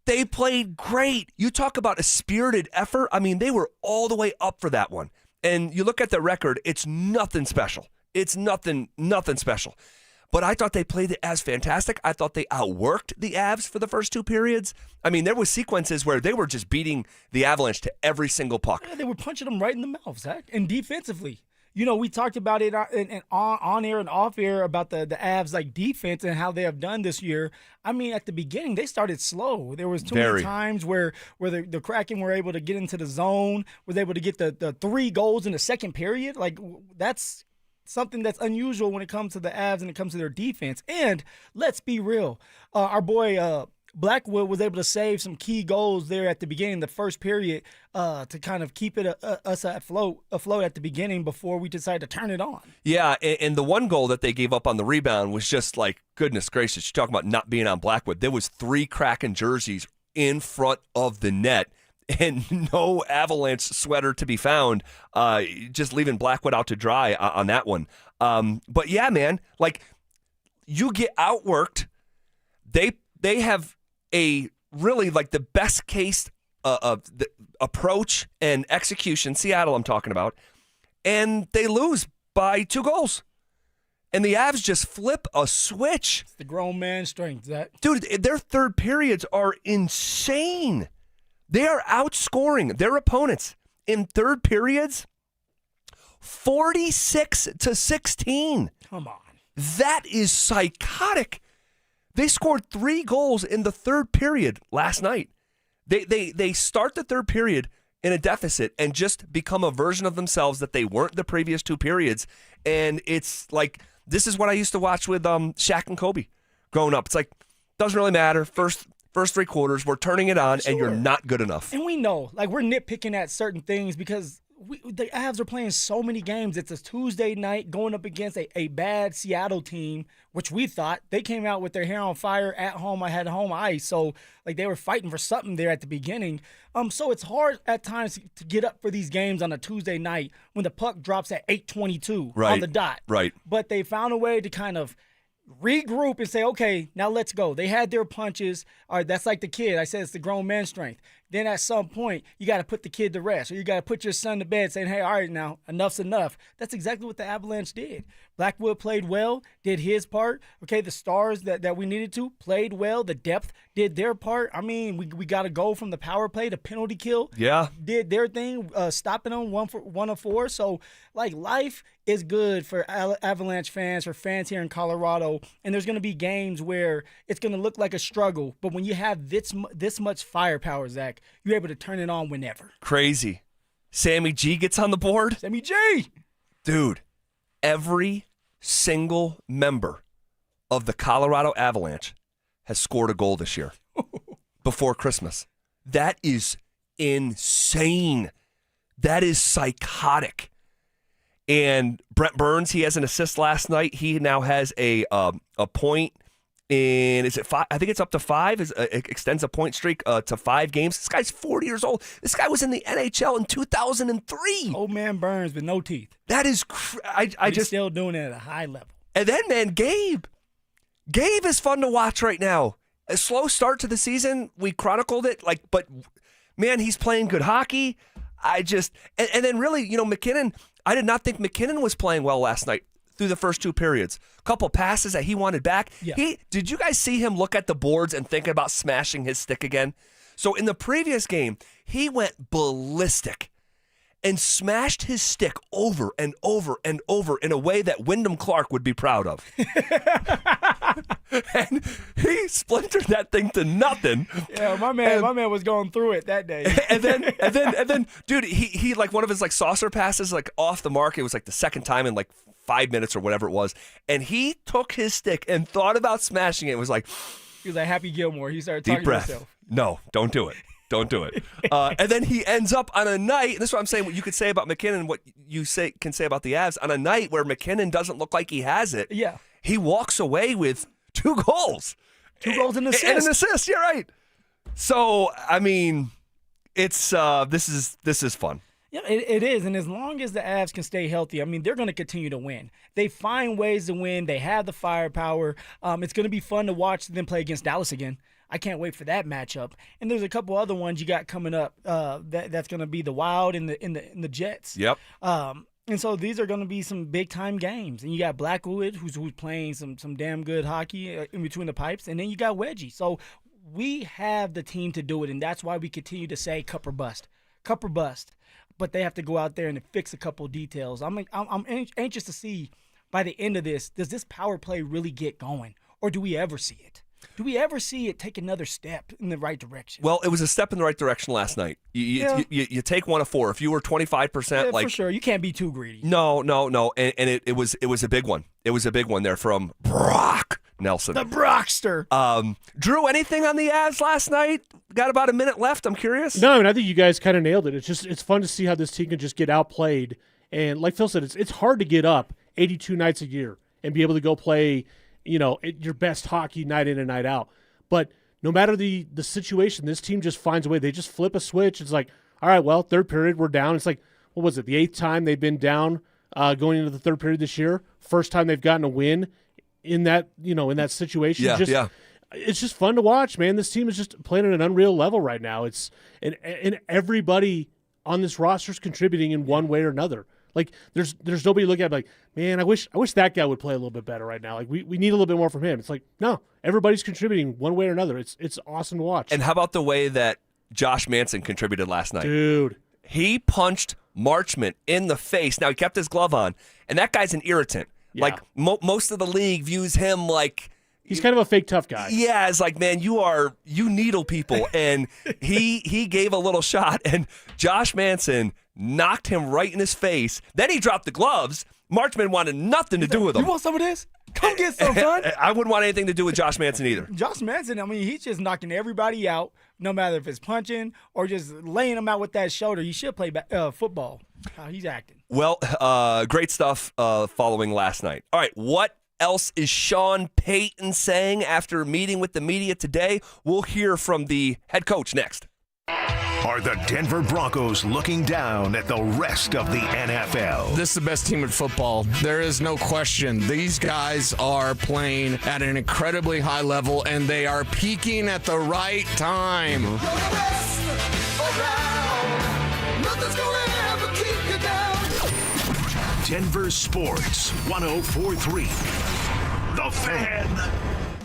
S1: They played great. You talk about a spirited effort. I mean, they were all the way up for that one. And you look at the record, it's nothing special. It's nothing special. But I thought they played the Avs fantastic. I thought they outworked the Avs for the first 2 periods. I mean, there was sequences where they were just beating the Avalanche to every single puck.
S3: Yeah, they were punching them right in the mouth, Zach. And defensively, we talked about it on air and off air about the Avs defense and how they have done this year. I mean, at the beginning, they started slow. There was too many times where the Kraken were able to get into the zone, was able to get the 3 goals in the second period. That's something that's unusual when it comes to the Avs and it comes to their defense. And let's be real, our boy Blackwood was able to save some key goals there at the beginning, the first period, to kind of keep it us afloat at the beginning before we decided to turn it on.
S1: Yeah, and the one goal that they gave up on the rebound was just goodness gracious, you're talking about not being on Blackwood. There was 3 Kraken jerseys in front of the net, and no Avalanche sweater to be found, just leaving Blackwood out to dry on that one. But yeah, man, you get outworked. They have a really the best case of the approach and execution, Seattle I'm talking about, and they lose by 2 goals. And the Avs just flip a switch.
S3: It's the grown man strength, Zach.
S1: Dude, their third periods are insane. They are outscoring their opponents in third periods 46-16.
S3: Come on.
S1: That is psychotic. They scored 3 goals in the third period last night. They start the third period in a deficit and just become a version of themselves that they weren't the previous 2 periods. And it's like, this is what I used to watch with Shaq and Kobe growing up. It's like, doesn't really matter. First 3 quarters, we're turning it on, and you're not good enough.
S3: And we know, like, we're nitpicking at certain things because the Avs are playing so many games. It's a Tuesday night going up against a bad Seattle team, which we thought they came out with their hair on fire at home. I had home ice, so like they were fighting for something there at the beginning. So it's hard at times to get up for these games on a Tuesday night when the puck drops at 8:22 on the dot.
S1: Right.
S3: But they found a way to kind of regroup and say, okay, now let's go. They had their punches. All right, that's like the kid. I said it's the grown man's strength. Then at some point, you got to put the kid to rest, or you got to put your son to bed saying, hey, all right, now, enough's enough. That's exactly what the Avalanche did. Blackwood played well, did his part. Okay, the stars that we needed to played well. The depth did their part. I mean, we got a goal from the power play, the penalty kill.
S1: Yeah.
S3: Did their thing, stopping them 1 of 4. So, like, life is good for Avalanche fans, for fans here in Colorado, and there's going to be games where it's going to look like a struggle, but when you have this much firepower, Zach, you're able to turn it on whenever.
S1: Crazy. Sammy G gets on the board.
S3: Sammy G!
S1: Dude, every single member of the Colorado Avalanche has scored a goal this year before Christmas. That is insane. That is psychotic. And Brent Burns, he has an assist last night. He now has a point in, is it 5? I think it's up to 5. It extends a point streak to 5 games. This guy's 40 years old. This guy was in the NHL in 2003.
S3: Old man Burns with no teeth.
S1: That is, I just
S3: still doing it at a high level.
S1: And then, man, Gabe is fun to watch right now. A slow start to the season. We chronicled it, but man, he's playing good hockey. And then really, McKinnon, I did not think McKinnon was playing well last night through the first 2 periods. A couple passes that he wanted back.
S3: Yeah.
S1: Did you guys see him look at the boards and think about smashing his stick again? So in the previous game, he went ballistic and smashed his stick over and over and over in a way that Wyndham Clark would be proud of. And he splintered that thing to nothing.
S3: Yeah, my man was going through it that day.
S1: And then, dude, he like one of his like saucer passes like off the mark. It was like the second time in like 5 minutes or whatever it was. And he took his stick and thought about smashing it. It was like,
S3: he was like Happy Gilmore. He started talking
S1: deep breath.
S3: to himself.
S1: No, don't do it. Don't do it. And then he ends up on a night, and this is what I'm saying, what you could say about McKinnon, what you can say about the Avs, on a night where McKinnon doesn't look like he has it.
S3: Yeah.
S1: He walks away with 2 goals.
S3: 2 goals and an assist.
S1: And an assist, you're right. So, I mean, it's this is fun.
S3: Yeah, it is. And as long as the Avs can stay healthy, I mean, they're going to continue to win. They find ways to win. They have the firepower. It's going to be fun to watch them play against Dallas again. I can't wait for that matchup. And there's a couple other ones you got coming up. That's going to be the Wild and the Jets.
S1: Yep.
S3: And so these are going to be some big time games. And you got Blackwood, who's playing some damn good hockey in between the pipes, and then you got Wedgie. So we have the team to do it, and that's why we continue to say cup or bust. Cup or bust. But they have to go out there and fix a couple details. I'm anxious to see by the end of this, does this power play really get going, or do we ever see it? Do we ever see it take another step in the right direction?
S1: Well, it was a step in the right direction last night. You take 1 of 4. If you were 25%,
S3: for sure, you can't be too greedy.
S1: No, and it was a big one. It was a big one there from Brock Nelson,
S3: the Brockster.
S1: Drew, anything on the Avs last night? Got about a minute left. I'm curious.
S6: No, and I think you guys kind of nailed it. It's fun to see how this team can just get outplayed. And like Phil said, it's hard to get up 82 nights a year and be able to go play, your best hockey night in and night out. But no matter the situation, this team just finds a way. They just flip a switch. It's like, all right, well, 3rd period, we're down. It's like, what was it, the 8th time they've been down going into the 3rd period this year? First time they've gotten a win in that, in that situation.
S1: Yeah.
S6: It's just fun to watch, man. This team is just playing at an unreal level right now. And everybody on this roster is contributing in one way or another. Like there's nobody looking at it like, man, I wish that guy would play a little bit better right now. Like we need a little bit more from him. It's like, no, everybody's contributing one way or another. It's awesome to watch.
S1: And how about the way that Josh Manson contributed last night?
S6: Dude.
S1: He punched Marchment in the face. Now he kept his glove on, and that guy's an irritant.
S6: Yeah.
S1: Like most of the league views him like
S6: He's kind of a fake tough guy.
S1: Yeah, it's like, man, you needle people. And he gave a little shot, and Josh Manson knocked him right in his face. Then he dropped the gloves. Marchman wanted nothing to do with him.
S3: You want some of this? Come get some, son.
S1: I wouldn't want anything to do with Josh Manson either.
S3: Josh Manson, I mean, he's just knocking everybody out, no matter if it's punching or just laying them out with that shoulder. He should play football. How he's acting.
S1: Well, great stuff following last night. All right, what else is Sean Payton saying after meeting with the media today? We'll hear from the head coach next.
S4: Are the Denver Broncos looking down at the rest of the NFL?
S7: This is the best team in football. There is no question. These guys are playing at an incredibly high level, and they are peaking at the right time.
S4: Denver Sports 104.3. The Fan.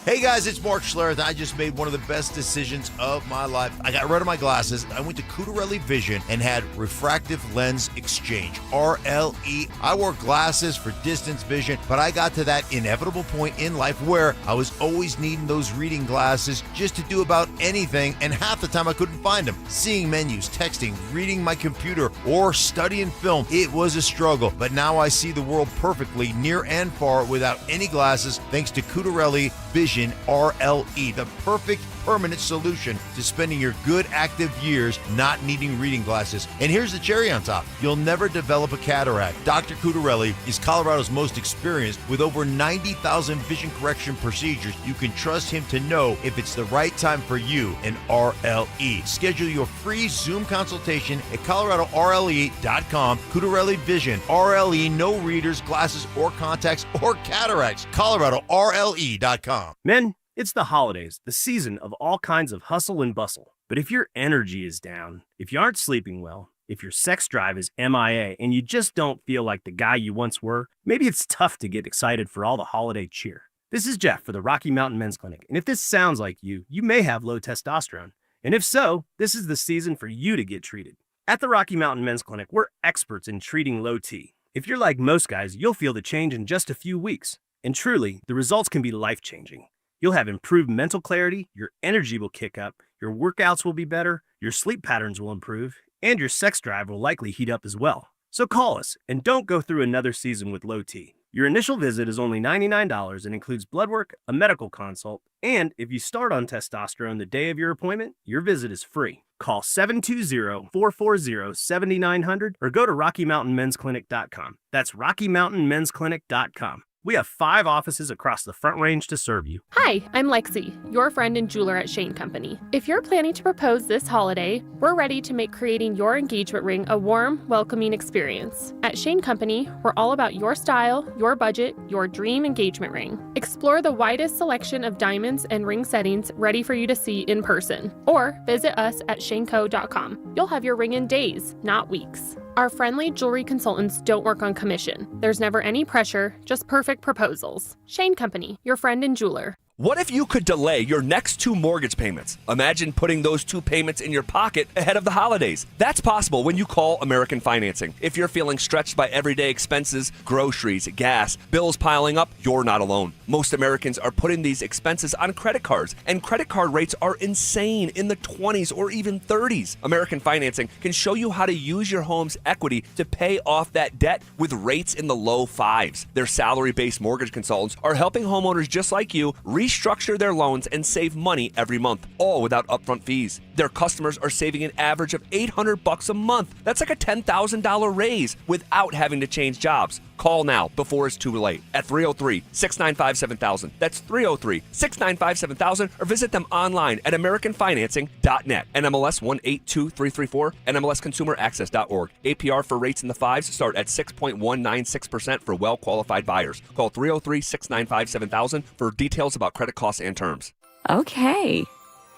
S8: Hey guys, it's Mark Schlereth. I just made one of the best decisions of my life. I got rid of my glasses. I went to Cutarelli Vision and had refractive lens exchange, RLE. I wore glasses for distance vision, but I got to that inevitable point in life where I was always needing those reading glasses just to do about anything, and half the time I couldn't find them. Seeing menus, texting, reading my computer, or studying film, it was a struggle. But now I see the world perfectly, near and far, without any glasses, thanks to Cutarelli Vision RLE, the perfect permanent solution to spending your good active years not needing reading glasses. And here's the cherry on top. You'll never develop a cataract. Dr. Cutarelli is Colorado's most experienced with over 90,000 vision correction procedures. You can trust him to know if it's the right time for you and RLE. Schedule your free Zoom consultation at coloradorle.com. Cutarelli Vision, RLE, no readers, glasses, or contacts, or cataracts. coloradorle.com.
S11: Men, it's the holidays, the season of all kinds of hustle and bustle. But if your energy is down, if you aren't sleeping well, if your sex drive is MIA, and you just don't feel like the guy you once were, maybe it's tough to get excited for all the holiday cheer. This is Jeff for the Rocky Mountain Men's Clinic, and if this sounds like you may have low testosterone. And if so, this is the season for you to get treated. At the Rocky Mountain Men's Clinic, we're experts in treating low T. If you're like most guys, you'll feel the change in just a few weeks. And truly, the results can be life-changing. You'll have improved mental clarity, your energy will kick up, your workouts will be better, your sleep patterns will improve, and your sex drive will likely heat up as well. So call us, and don't go through another season with low T. Your initial visit is only $99 and includes blood work, a medical consult, and if you start on testosterone the day of your appointment, your visit is free. Call 720-440-7900 or go to RockyMountainMen'sClinic.com. That's RockyMountainMen'sClinic.com. We have 5 offices across the Front Range to serve you.
S16: Hi, I'm Lexi, your friend and jeweler at Shane Company. If you're planning to propose this holiday, we're ready to make creating your engagement ring a warm, welcoming experience. At Shane Company, we're all about your style, your budget, your dream engagement ring. Explore the widest selection of diamonds and ring settings ready for you to see in person, or visit us at shaneco.com. You'll have your ring in days, not weeks. Our friendly jewelry consultants don't work on commission. There's never any pressure, just perfect proposals. Shane Company, your friend and jeweler.
S1: What if you could delay your next 2 mortgage payments? Imagine putting those 2 payments in your pocket ahead of the holidays. That's possible when you call American Financing. If you're feeling stretched by everyday expenses, groceries, gas, bills piling up, you're not alone. Most Americans are putting these expenses on credit cards, and credit card rates are insane, in the 20s or even 30s. American Financing can show you how to use your home's equity to pay off that debt with rates in the low 5s. Their salary-based mortgage consultants are helping homeowners just like you restructure their loans and save money every month, all without upfront fees. Their customers are saving an average of $800 a month. That's like a $10,000 raise without having to change jobs. Call now before it's too late at 303-695-7000. That's 303-695-7000, or visit them online at americanfinancing.net. NMLS 182334, NMLSconsumeraccess.org. APR for rates in the 5s start at 6.196% for well-qualified buyers. Call 303-695-7000 for details about credit costs and terms.
S17: Okay,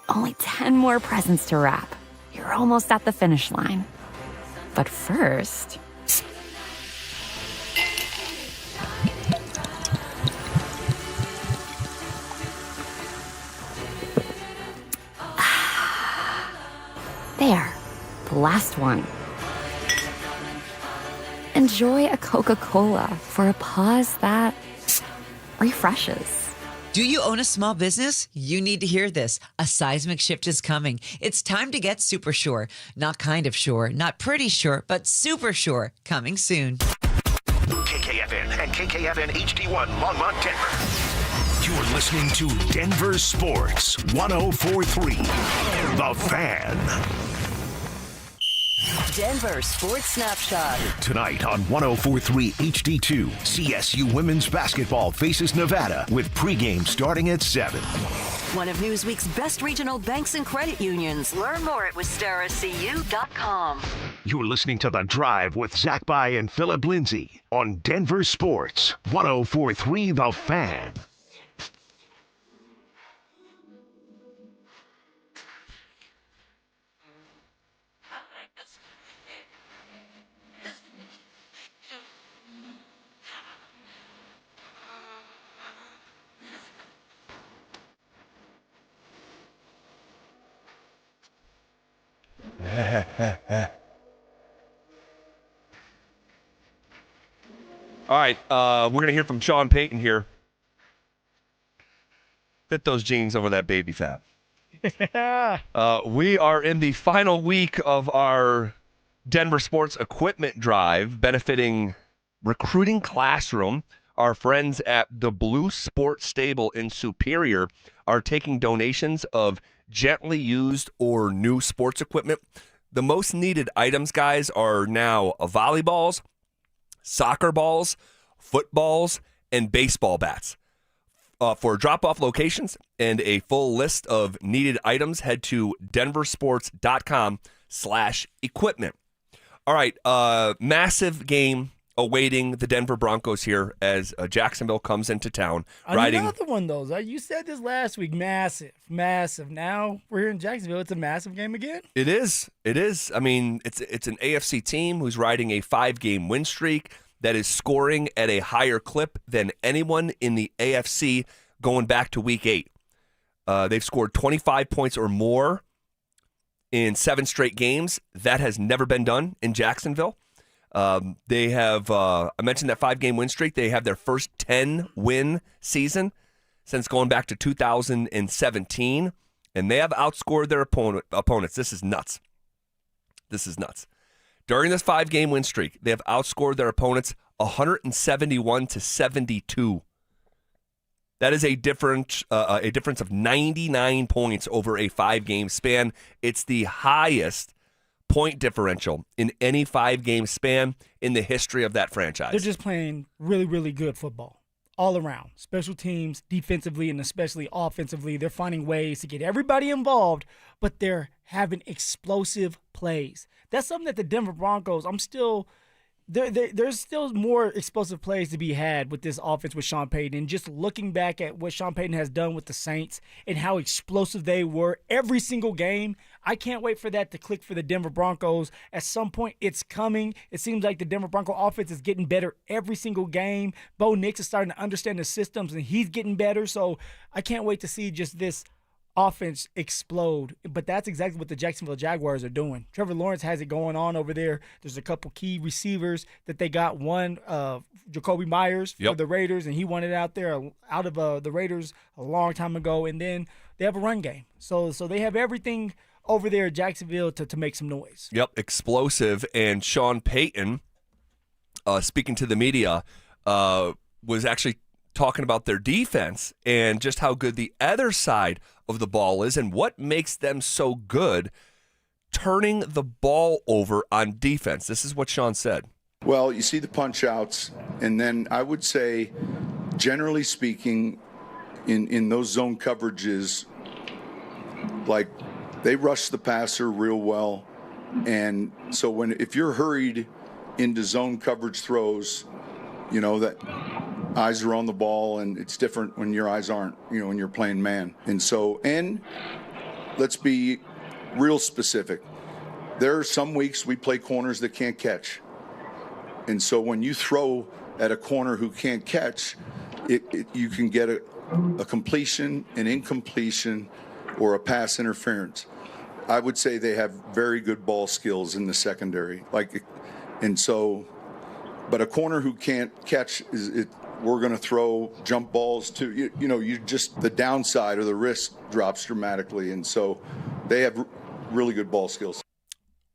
S17: only 10 more presents to wrap. You're almost at the finish line. But first... There, the last one. Enjoy a Coca-Cola for a pause that refreshes.
S2: Do you own a small business? You need to hear this. A seismic shift is coming. It's time to get super sure. Not kind of sure, not pretty sure, but super sure. Coming soon.
S4: KKFN and KKFN HD1 Longmont, Denver. You're listening to Denver Sports 104.3. The Fan.
S10: Denver Sports Snapshot.
S4: Tonight on 104.3 HD2, CSU women's basketball faces Nevada with pregame starting at 7.
S10: One of Newsweek's best regional banks and credit unions. Learn more at wistarascu.com.
S4: You're listening to The Drive with Zach By and Phillip Lindsay on Denver Sports 104.3 The Fan.
S1: All right, we're going to hear from Sean Payton here. Fit those jeans over that baby fat. We are in the final week of our Denver Sports Equipment Drive, benefiting Recruiting Classroom. Our friends at the Blue Sports Stable in Superior are taking donations of gently used or new sports equipment. The most needed items, guys, are now volleyballs, soccer balls, footballs, and baseball bats. For drop-off locations and a full list of needed items, head to denversports.com/equipment. All right, massive game awaiting the Denver Broncos here as Jacksonville comes into town.
S3: Another one, though. You said this last week. Massive. Now we're here in Jacksonville. It's a massive game again.
S1: It is. I mean, it's an AFC team who's riding a 5-game win streak that is scoring at a higher clip than anyone in the AFC going back to Week 8. They've scored 25 points or more in 7 straight games. That has never been done in Jacksonville. They have, I mentioned that 5-game win streak. They have their first 10-win season since going back to 2017, and they have outscored their opponents. This is nuts. During this 5-game win streak, they have outscored their opponents 171-72. That is a difference of 99 points over a 5-game span. It's the highest point differential in any 5-game span in the history of that franchise.
S3: They're just playing really, really good football all around. Special teams, defensively, and especially offensively. They're finding ways to get everybody involved, but they're having explosive plays. That's something that the Denver Broncos, there's still more explosive plays to be had with this offense with Sean Payton. And just looking back at what Sean Payton has done with the Saints and how explosive they were every single game, I can't wait for that to click for the Denver Broncos. At some point, it's coming. It seems like the Denver Bronco offense is getting better every single game. Bo Nix is starting to understand the systems, and he's getting better. So I can't wait to see just this offense explode. But that's exactly what the Jacksonville Jaguars are doing. Trevor Lawrence has it going on over there. There's a couple key receivers that they got. One, Jacoby Myers for the Raiders, and he won it out of the Raiders a long time ago. And then they have a run game. So they have everything over there at Jacksonville to make some noise.
S1: Yep, explosive. And Sean Payton, speaking to the media, was actually talking about their defense and just how good the other side of the ball is and what makes them so good turning the ball over on defense. This is what Sean said.
S12: Well, you see the punch outs, and then I would say, generally speaking, in those zone coverages, like they rush the passer real well. And so if you're hurried into zone coverage throws, you know, that eyes are on the ball, and it's different when your eyes aren't, you know, when you're playing man. And let's be real specific. There are some weeks we play corners that can't catch. And so when you throw at a corner who can't catch, you can get a completion, an incompletion, or a pass interference. I would say they have very good ball skills in the secondary. But a corner who can't catch we're going to throw jump balls to, you just, the downside or the risk drops dramatically. And so they have really good ball skills.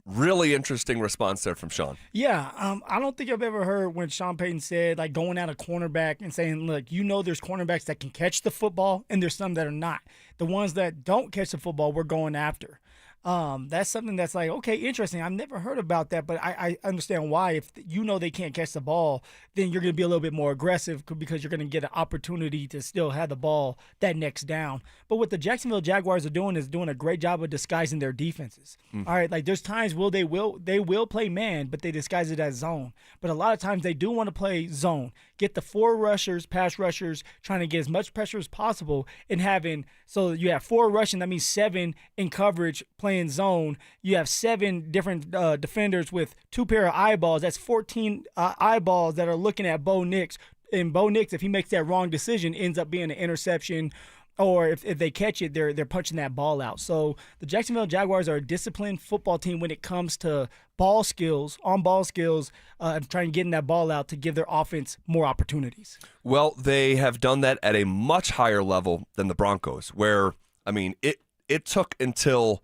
S1: Really interesting response there from Sean.
S3: Yeah, I don't think I've ever heard when Sean Payton said, like, going at a cornerback and saying, look, there's cornerbacks that can catch the football and there's some that are not. The ones that don't catch the football, we're going after. That's something that's like, okay, interesting. I've never heard about that, but I understand why. If they can't catch the ball, then you're going to be a little bit more aggressive because you're going to get an opportunity to still have the ball that next down. But what the Jacksonville Jaguars are doing is doing a great job of disguising their defenses. All right, like there's times they will play man, but they disguise it as zone. But a lot of times they do want to play zone. Get the 4 rushers, pass rushers, trying to get as much pressure as possible, and so you have 4 rushing, that means 7 in coverage playing zone. You have 7 different defenders with 2 pair of eyeballs. That's 14 eyeballs that are looking at Bo Nix. And Bo Nix, if he makes that wrong decision, ends up being an interception. Or if they catch it, they're punching that ball out. So the Jacksonville Jaguars are a disciplined football team when it comes to ball skills, on-ball skills, trying to get that ball out to give their offense more opportunities.
S1: Well, they have done that at a much higher level than the Broncos, where, I mean, it took until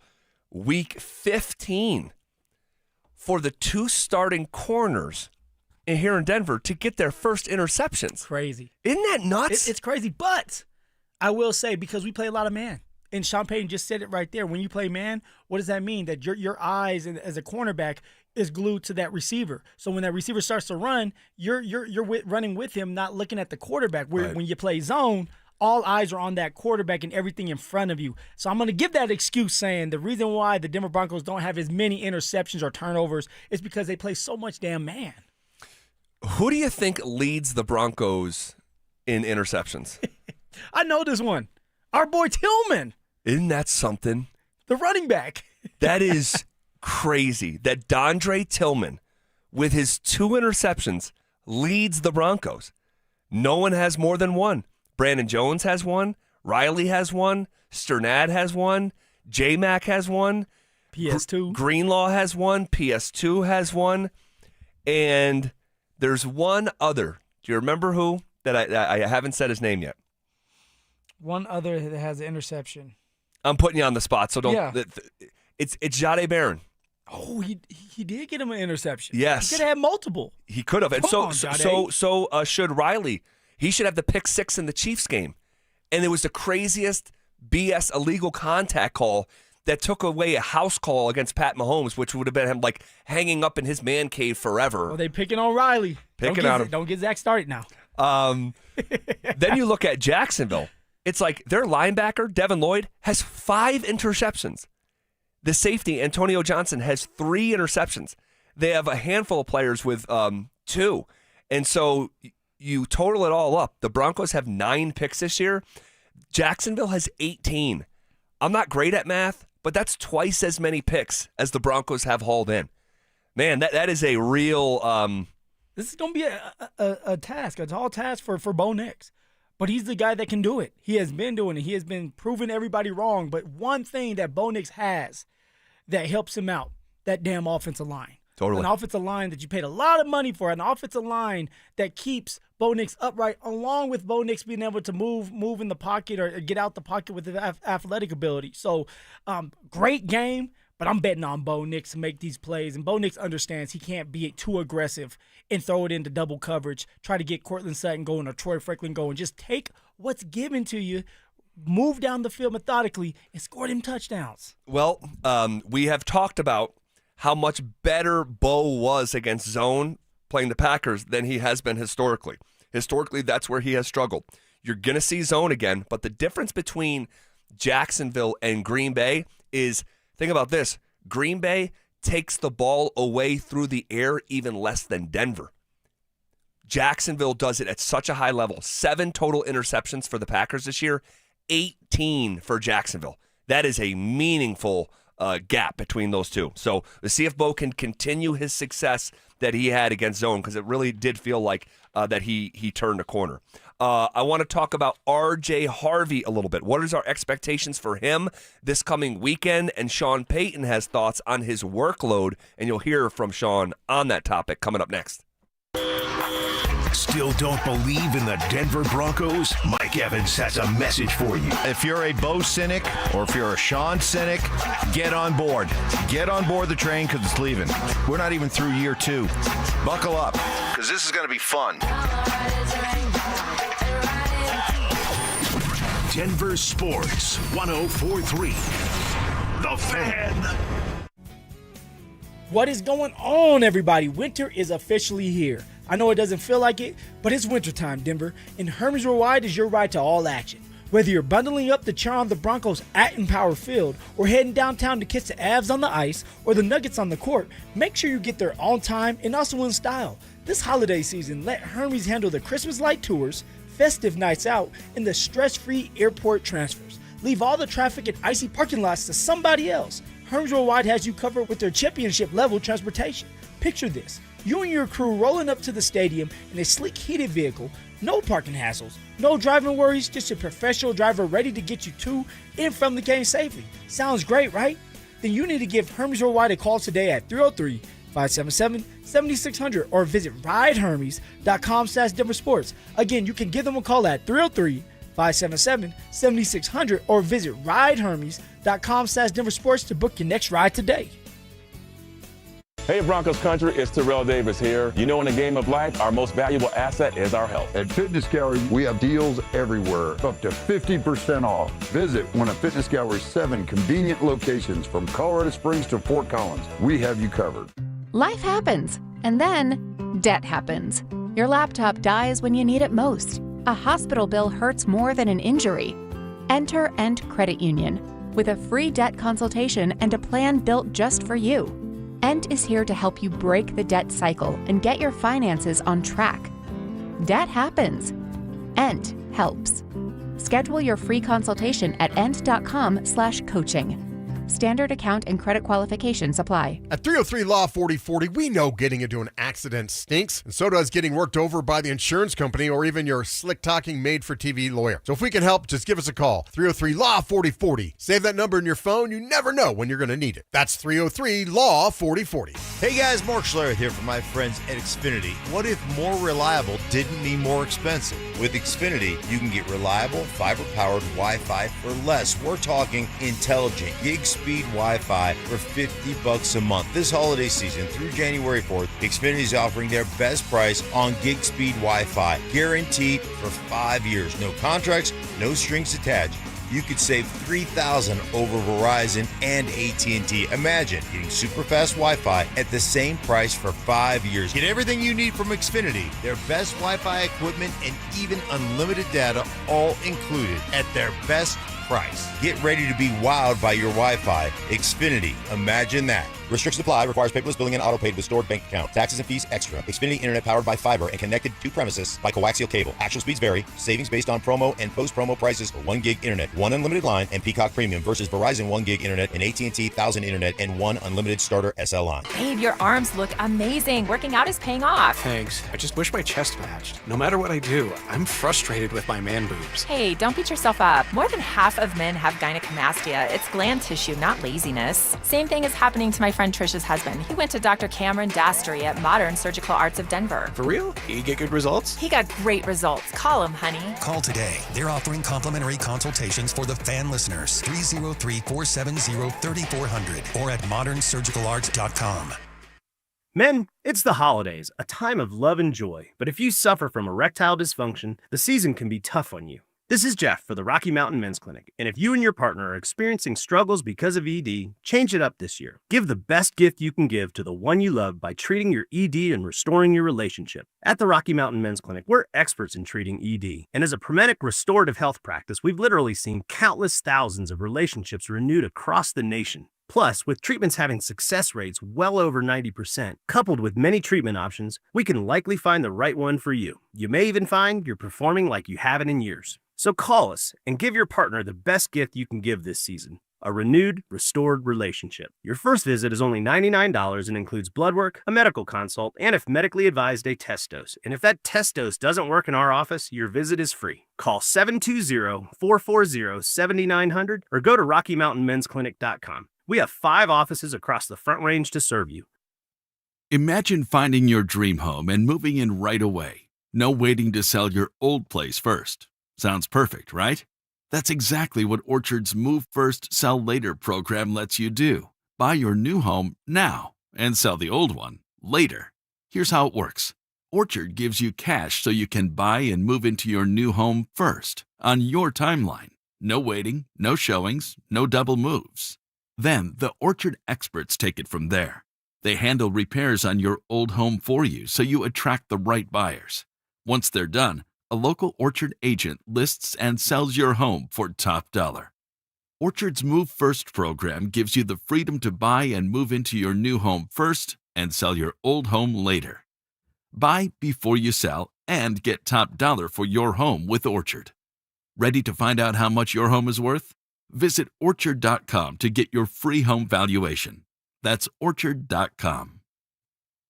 S1: week 15 for the 2 starting corners here in Denver to get their first interceptions.
S3: Crazy.
S1: Isn't that nuts?
S3: It's crazy, but I will say, because we play a lot of man, and Sean Payton just said it right there. When you play man, what does that mean? That your eyes as a cornerback is glued to that receiver. So when that receiver starts to run, you're running with him, not looking at the quarterback. When you play zone, all eyes are on that quarterback and everything in front of you. So I'm going to give that excuse saying the reason why the Denver Broncos don't have as many interceptions or turnovers is because they play so much damn man.
S1: Who do you think leads the Broncos in interceptions?
S3: I know this one. Our boy Tillman.
S1: Isn't that something?
S3: The running back.
S1: That is crazy. That Dondre Tillman, with his 2 interceptions, leads the Broncos. No one has more than 1. Brandon Jones has 1. Riley has 1. Sternad has 1. J-Mac has 1.
S3: PS2.
S1: Greenlaw has 1. PS2 has 1. And there's one other. Do you remember who? That I haven't said his name yet.
S3: One other that has an interception.
S1: I'm putting you on the spot, so don't. Yeah. It's Jahdae Barron.
S3: Oh, he did get him an interception.
S1: Yes,
S3: he could have had multiple.
S1: He could have, and so should Riley. He should have the pick 6 in the Chiefs game, and it was the craziest BS illegal contact call that took away a house call against Pat Mahomes, which would have been him like hanging up in his man cave forever.
S3: Well, they picking on Riley.
S1: Picking on him.
S3: Don't get Zach started now.
S1: Then you look at Jacksonville. It's like their linebacker, Devin Lloyd, has 5 interceptions. The safety, Antonio Johnson, has 3 interceptions. They have a handful of players with 2. And so you total it all up. The Broncos have 9 picks this year. Jacksonville has 18. I'm not great at math, but that's twice as many picks as the Broncos have hauled in. Man, that is a real...
S3: This is going to be a task, a tall task for Bo Nix. But he's the guy that can do it. He has been doing it. He has been proving everybody wrong. But one thing that Bo Nix has that helps him out, that damn offensive line.
S1: Totally.
S3: An offensive line that you paid a lot of money for, an offensive line that keeps Bo Nix upright, along with Bo Nix being able to move in the pocket or get out the pocket with the athletic ability. So, great game. But I'm betting on Bo Nix to make these plays. And Bo Nix understands he can't be too aggressive and throw it into double coverage, try to get Cortland Sutton going or Troy Franklin going. Just take what's given to you, move down the field methodically, and score them touchdowns.
S1: Well, we have talked about how much better Bo was against zone playing the Packers than he has been historically. Historically, that's where he has struggled. You're going to see zone again, but the difference between Jacksonville and Green Bay is, think about this, Green Bay takes the ball away through the air even less than Denver. Jacksonville does it at such a high level. 7 total interceptions for the Packers this year, 18 for Jacksonville. That is a meaningful gap between those two. So let's see if Bo can continue his success that he had against zone, because it really did feel like that he turned a corner. I want to talk about RJ Harvey a little bit. What is our expectations for him this coming weekend? And Sean Payton has thoughts on his workload, and you'll hear from Sean on that topic coming up next.
S4: Still don't believe in the Denver Broncos? Mike Evans has a message for you.
S8: If you're a Bo cynic or if you're a Sean cynic, get on board. Get on board the train because it's leaving. We're not even through year 2. Buckle up because this is going to be fun.
S4: Denver Sports 104.3. The Fan.
S3: What is going on, everybody? Winter is officially here. I know it doesn't feel like it, but it's wintertime, Denver, and Hermes Worldwide is your ride to all action. Whether you're bundling up to cheer on the Broncos at Empower Field, or heading downtown to kiss the Avs on the ice, or the Nuggets on the court, make sure you get there on time and also in style. This holiday season, let Hermes handle the Christmas light tours, festive nights out, and the stress-free airport transfers. Leave all the traffic and icy parking lots to somebody else. Hermes Worldwide has you covered with their championship-level transportation. Picture this. You and your crew rolling up to the stadium in a sleek heated vehicle, no parking hassles, no driving worries, just a professional driver ready to get you to and from the game safely. Sounds great, right? Then you need to give Hermes Worldwide a call today at 303-577-7600 or visit ridehermes.com/DenverSports. Again, you can give them a call at 303-577-7600 or visit ridehermes.com/DenverSports to book your next ride today.
S13: Hey Broncos country, it's Terrell Davis here. You know, in the game of life, our most valuable asset is our health.
S14: At Fitness Gallery, we have deals everywhere, up to 50% off. Visit one of Fitness Gallery's 7 convenient locations from Colorado Springs to Fort Collins. We have you covered.
S15: Life happens, and then debt happens. Your laptop dies when you need it most. A hospital bill hurts more than an injury. Enter End Credit Union with a free debt consultation and a plan built just for you. End is here to help you break the debt cycle and get your finances on track. Debt happens. End helps. Schedule your free consultation at end.com/coaching. Standard account and credit qualifications apply.
S18: At 303 Law 4040, we know getting into an accident stinks, and so does getting worked over by the insurance company or even your slick-talking made-for-TV lawyer. So if we can help, just give us a call. 303 Law 4040. Save that number in your phone. You never know when you're going to need it. That's 303 Law 4040.
S8: Hey guys, Mark Schlereth here from my friends at Xfinity. What if more reliable didn't mean more expensive? With Xfinity, you can get reliable, fiber-powered Wi-Fi for less. We're talking intelligent, gig-speed Wi-Fi for $50 a month. This holiday season through January 4th, Xfinity is offering their best price on gig-speed Wi-Fi, guaranteed for 5 years. No contracts, no strings attached. You could save $3,000 over Verizon and AT&T. Imagine getting super fast Wi-Fi at the same price for 5 years. Get everything you need from Xfinity, their best Wi-Fi equipment, and even unlimited data, all included at their best price. Get ready to be wowed by your Wi-Fi. Xfinity, imagine that. Restrictions apply. Requires paperless billing and auto-paid with stored bank account. Taxes and fees extra. Xfinity Internet powered by fiber and connected to premises by coaxial cable. Actual speeds vary. Savings based on promo and post-promo prices for 1 gig internet, 1 unlimited line, and Peacock Premium versus Verizon 1 gig internet and AT&T 1000 internet and 1 unlimited starter SL line.
S19: Babe, your arms look amazing. Working out is paying off.
S20: Thanks. I just wish my chest matched. No matter what I do, I'm frustrated with my man boobs.
S19: Hey, don't beat yourself up. More than half of men have gynecomastia. It's gland tissue, not laziness. Same thing is happening to my friend Trisha's husband. He went to Dr. Cameron Dastry at Modern Surgical Arts of Denver.
S20: For real? He get good results?
S19: He got great results. Call him, honey.
S21: Call today. They're offering complimentary consultations for the fan listeners. 303-470-3400 or at modernsurgicalarts.com.
S11: Men, it's the holidays, a time of love and joy. But if you suffer from erectile dysfunction, the season can be tough on you. This is Jeff for the Rocky Mountain Men's Clinic, and if you and your partner are experiencing struggles because of ED, change it up this year. Give the best gift you can give to the one you love by treating your ED and restoring your relationship. At the Rocky Mountain Men's Clinic, we're experts in treating ED, and as a Promenic restorative health practice, we've literally seen countless thousands of relationships renewed across the nation. Plus, with treatments having success rates well over 90%, coupled with many treatment options, we can likely find the right one for you. You may even find you're performing like you haven't in years. So call us and give your partner the best gift you can give this season, a renewed, restored relationship. Your first visit is only $99 and includes blood work, a medical consult, and if medically advised, a test dose. And if that test dose doesn't work in our office, your visit is free. Call 720-440-7900 or go to RockyMountainMen'sClinic.com. We have 5 offices across the Front Range to serve you.
S22: Imagine finding your dream home and moving in right away.
S9: No waiting to sell your old place first. Sounds perfect, right? That's exactly what Orchard's Move First, Sell Later program lets you do. Buy your new home now and sell the old one later. Here's how it works. Orchard gives you cash so you can buy and move into your new home first, on your timeline. No waiting, no showings, no double moves. Then the Orchard experts take it from there. They handle repairs on your old home for you so you attract the right buyers. Once they're done, a local Orchard agent lists and sells your home for top dollar. Orchard's Move First program gives you the freedom to buy and move into your new home first and sell your old home later. Buy before you sell and get top dollar for your home with Orchard. Ready to find out how much your home is worth? Visit Orchard.com to get your free home valuation. That's Orchard.com.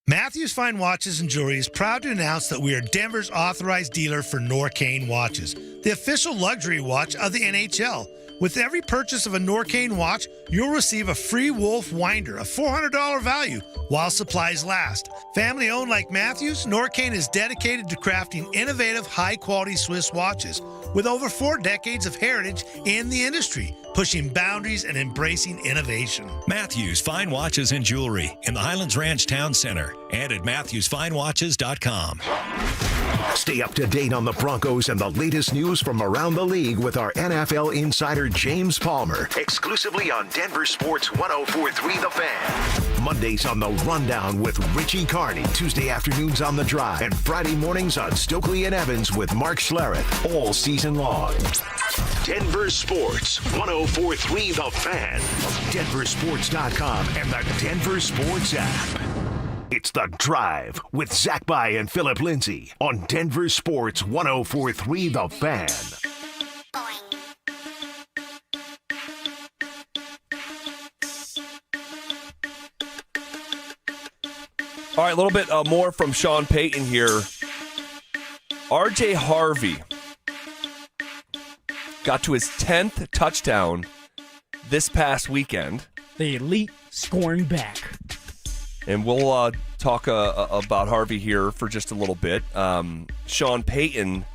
S22: Matthews Fine Watches and Jewelry is proud to announce that we are Denver's authorized dealer for Norcane watches, the official luxury watch of the NHL. With every purchase of a Norcane watch, you'll receive a free Wolf winder, a $400 value, while supplies last. Family owned like Matthews, Norcane is dedicated to crafting innovative, high-quality Swiss watches with over 4 decades of heritage in the industry, pushing boundaries and embracing innovation.
S21: Matthews Fine Watches and Jewelry in the Highlands Ranch Town Center and at MatthewsFineWatches.com.
S4: Stay up to date on the Broncos and the latest news from around the league with our NFL insider James Palmer, exclusively on Denver Sports 104.3 The Fan. Mondays on The Rundown with Richie Carney, Tuesday afternoons on The Drive, and Friday mornings on Stokely and Evans with Mark Schlereth, all season long. Denver Sports 104.3 The Fan, DenverSports.com, and the Denver Sports app. It's The Drive with Zach By and Phillip Lindsay on Denver Sports 104.3 The Fan.
S1: All right, a little bit more from Sean Payton here. RJ Harvey got to his 10th touchdown this past weekend.
S3: The elite scoring back.
S1: And we'll talk about Harvey here for just a little bit. Sean Payton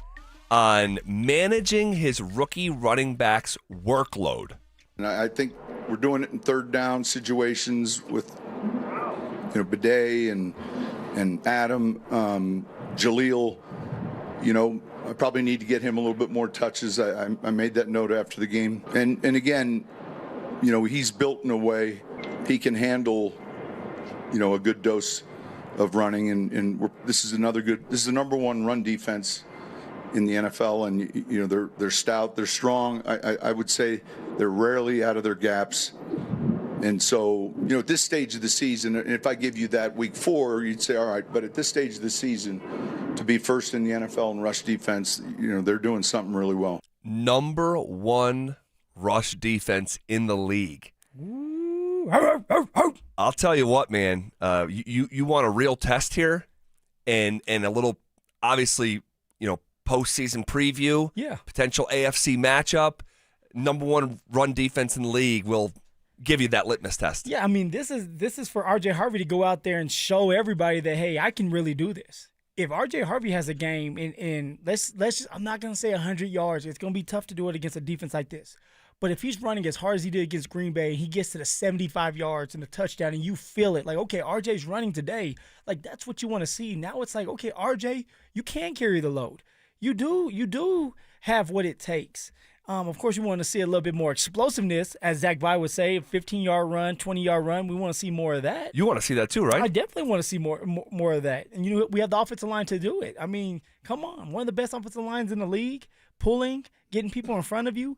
S1: on managing his rookie running back's workload.
S12: And I think we're doing it in third down situations with Bidet and Adam, Jaleel. I probably need to get him a little bit more touches. I made that note after the game. And again, he's built in a way he can handle a good dose of running, and this is the number one run defense in the NFL, and they're stout, they're strong. I would say they're rarely out of their gaps, and so at this stage of the season, and if I give you that week 4, you'd say all right, but at this stage of the season, to be first in the NFL in rush defense, they're doing something really well.
S1: Number 1 rush defense in the league. I'll tell you what, man. You want a real test here, and a little, obviously, postseason preview.
S3: Yeah.
S1: Potential AFC matchup. Number 1 run defense in the league will give you that litmus test.
S3: Yeah, I mean, this is for RJ Harvey to go out there and show everybody that, hey, I can really do this. If RJ Harvey has a game and let's just, I'm not gonna say 100 yards. It's gonna be tough to do it against a defense like this. But if he's running as hard as he did against Green Bay, he gets to the 75 yards and the touchdown, and you feel it. Like, okay, RJ's running today. Like, that's what you want to see. Now it's like, okay, RJ, you can carry the load. You do have what it takes. Of course, you want to see a little bit more explosiveness, as Zach By would say, a 15-yard run, 20-yard run. We want to see more of that.
S1: You want to see that too, right?
S3: I definitely want to see more of that. And we have the offensive line to do it. I mean, come on. One of the best offensive lines in the league, pulling, getting people in front of you,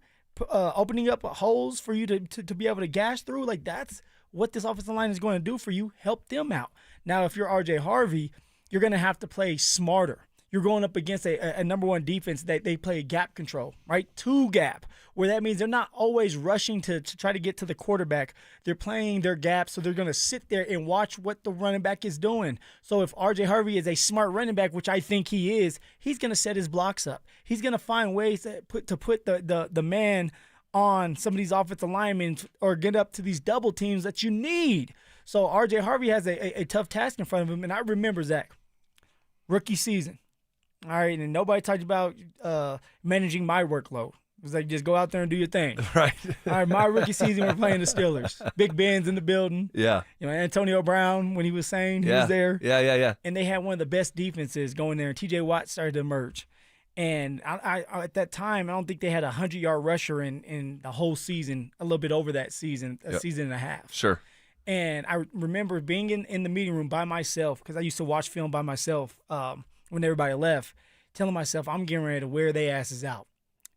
S3: opening up holes for you to be able to gash through. Like, that's what this offensive line is going to do for you. Help them out. Now, if you're RJ Harvey, you're going to have to play smarter. You're going up against a number 1 defense that they play gap control, right? 2 gap, where that means they're not always rushing to try to get to the quarterback. They're playing their gap, so they're going to sit there and watch what the running back is doing. So if RJ Harvey is a smart running back, which I think he is, he's going to set his blocks up. He's going to find ways to put the man on some of these offensive linemen or get up to these double teams that you need. So RJ Harvey has a tough task in front of him, and I remember, Zach, rookie season. All right, and nobody talked about managing my workload. It was like, just go out there and do your thing.
S1: Right.
S3: All right, my rookie season, we're playing the Steelers. Big Ben's in the building.
S1: Yeah.
S3: Antonio Brown, when he was saying he was there.
S1: Yeah.
S3: And they had one of the best defenses going there, and T.J. Watt started to emerge. And I at that time, I don't think they had a 100-yard rusher in the whole season, a little bit over that season, season and a half.
S1: Sure.
S3: And I remember being in the meeting room by myself, because I used to watch film by myself when everybody left, telling myself, I'm getting ready to wear their asses out.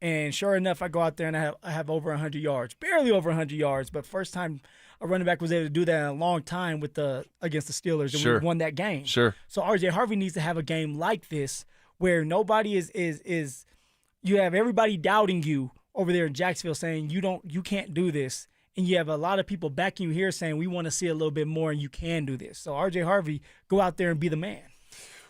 S3: And sure enough, I go out there and I have over 100 yards, barely over 100 yards, but first time a running back was able to do that in a long time against the Steelers, and
S1: Sure.
S3: we won that game.
S1: Sure.
S3: So RJ Harvey needs to have a game like this where nobody is you have everybody doubting you over there in Jacksonville saying you can't do this, and you have a lot of people backing you here saying we want to see a little bit more and you can do this. So RJ Harvey, go out there and be the man.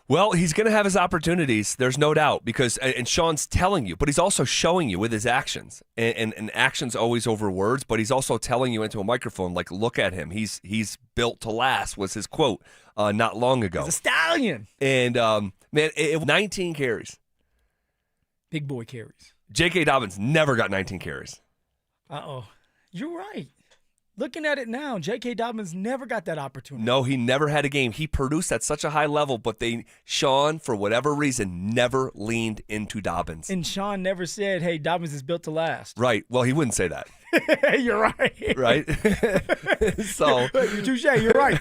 S1: Well, he's going to have his opportunities, there's no doubt, because and Sean's telling you, but he's also showing you with his actions. And actions always over words, but he's also telling you into a microphone, like, look at him. He's built to last, was his quote not long ago.
S3: He's a stallion.
S1: And, man, 19 carries.
S3: Big boy carries.
S1: J.K. Dobbins never got 19 carries.
S3: Uh-oh. You're right. Looking at it now, J.K. Dobbins never got that opportunity.
S1: No, he never had a game. He produced at such a high level, but Sean, for whatever reason, never leaned into Dobbins.
S3: And Sean never said, hey, Dobbins is built to last.
S1: Right. Well, he wouldn't say that.
S3: You're right.
S1: Right? So.
S3: Touche, you're right.